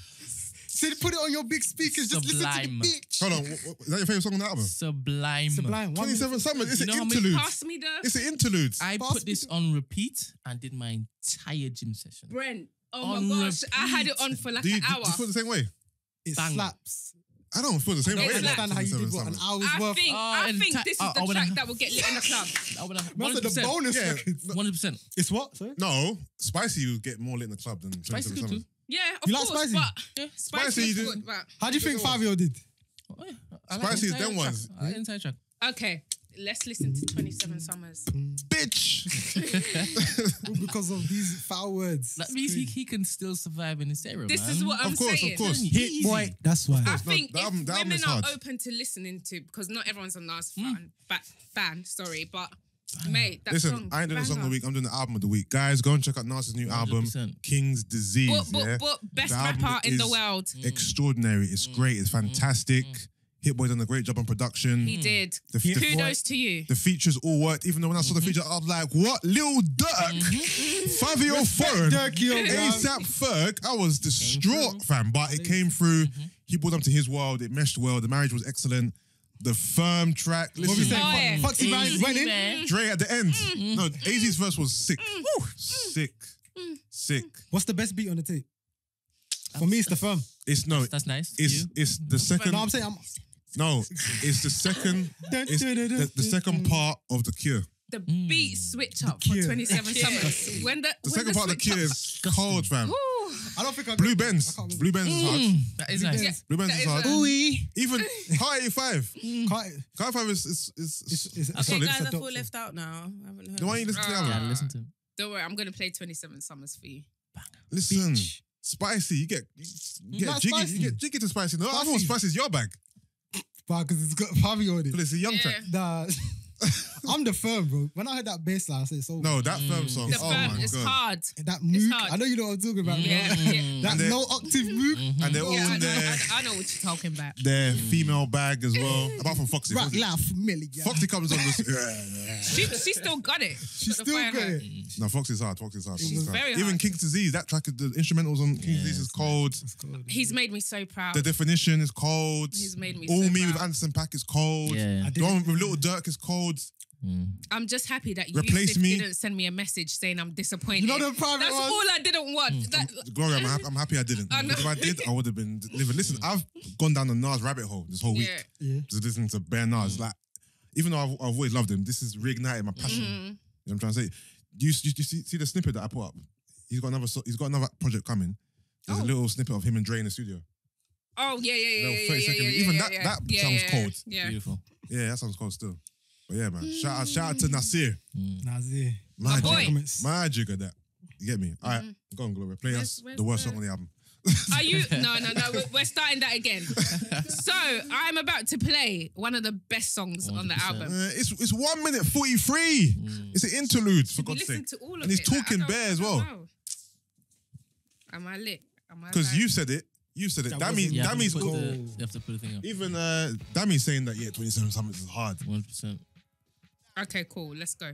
Said, put it on your big speakers. Just listen to Sublime. the bitch. Hold on. Is that your favorite song on the album? Sublime. Sublime. 27 Summers. It's You an know how many interlude. Pass me the It's an interlude. I Pass put this on repeat and did my entire gym session. Brent. Oh On my gosh, I had it on for like Do you an hour. feel the same way? It Banger. slaps. I don't feel the same I way. don't It's understand how you did what, an hour's I worth. think this is the when track that will get lit in the club. That's the bonus Yeah. records. 100%. It's what? Sorry? No, Spicy will get more lit in the club than Spicy 27 good Summers. too. Yeah, of You like course, Spicy? but Yeah. Spicy, Spicy is you good, did- but How do you think Fabio did? Oh, yeah. I Spicy is the entire them track. ones. I like the entire track. okay. Let's listen to 27 Summers. Bitch. Because of these foul words. That means he can still survive in this era, This man. is what I'm Of course, saying. of course. Hit boy. That's why. I think the if album women is are hard. open to listening to, because not everyone's a Nas fan, sorry, but mate, that Listen, song, I ain't doing the song of the banger. week. I'm doing the album of the week. Guys, go and check out Nas's new album, 100%. King's Disease. But yeah? best The album rapper in the is world. Extraordinary. It's great. It's fantastic. Hit Boy done a great job on production. He did. The- the- Kudos to you. The features all worked, even though when I saw the feature, I was like, what? Lil Durk? 5-year-old foreign? Dirk, yo, man. ASAP Ferg? I was distraught, fam. But it came through. He brought them to his world. It meshed well. The marriage was excellent. The Firm track. What we Listen, saying? Boy. Foxy Brown went in. man. Dre at the end. No, AZ's verse was sick. Woo. Sick. What's the best beat on the tape? For me, it's the firm. It's no. That's nice. It's the second. No, I'm saying No, it's the second. It's the second part of The Cure. The beat switch up for Cure. 27 Summers. When The second part of The Cure is cold, fam. I don't think I Blue Benz. Blue Benz is hard. That is nice. Yeah. Blue Benz That is is hard. a- Ooh. Even Car 85. Can't- Car 85 is it's Okay, solid. guys, I It's a feel dope left out now. I haven't heard. The one you listen to the Yeah, album. listen to it. Don't worry, I'm going to play 27 Summers for you. Listen, Beach. Spicy. You get Not jiggy. spicy. You get jiggy to Spicy. No, I Spicy. thought Spicy is your bag. because it's got Fabio on it. But it's a young track. Nah, I'm the firm, bro. When I heard that bass line, I said, "So No, that Firm song. The Oh firm my is god. hard. that mood." hard. I know you know what I'm talking about. Yeah, bro. yeah. That And they- no octave mood. And they're all Yeah, in I know what you're talking about. their female bag as well. Apart from Foxy. Rock life familiar. Foxy comes on this. She still got it. She still got it. No, Foxy's hard. Foxy's hard. Foxy's hard. very Even hard. King's Disease, that track, the instrumentals on King's Disease is cold. He's made me so proud. The Definition is cold. He's made me All so Me proud. with Anderson .Paak is cold. Yeah. The one with Little Dirk is cold. I'm just happy that Replace Yusuff me. didn't send me a message saying I'm disappointed. You know the private That's ones? all I didn't want. Gloria, I'm happy I didn't. I know. If I did, I would have been delivered. Listen, I've gone down the Nas rabbit hole this whole week. Yeah. Yeah. Just listening to bare Nas. Like, even though I've always loved him, this is reignited my passion. You know what I'm trying to say? Do you see the snippet that I put up? He's got another project coming. There's a little snippet of him and Dre in the studio. Oh yeah, Little yeah. 30 second. Even that sounds cold. Yeah. Beautiful. Yeah, that sounds cold still. But yeah, man. Shout out to Nasir. Nazir. My boy. jigger. My jigger that. You get me? All right, go on, Gloria. Play us Where's the worst the- song on the album. Are you? No. We're starting that again. So I'm about to play one of the best songs on the 100%. album. It's 1 minute 43. It's an interlude, for Have you God's listened sake. to all of And he's it? Like, talking I don't- bare as I don't well. know. Am I lit? Am I Because live? you said it. You said it. That Dammy, wasn't- You have, to Dammy's put cool. you have to put the thing up. Even Dammy's saying that, yeah, 27 Summits is hard. 100%. Okay, cool. Let's go.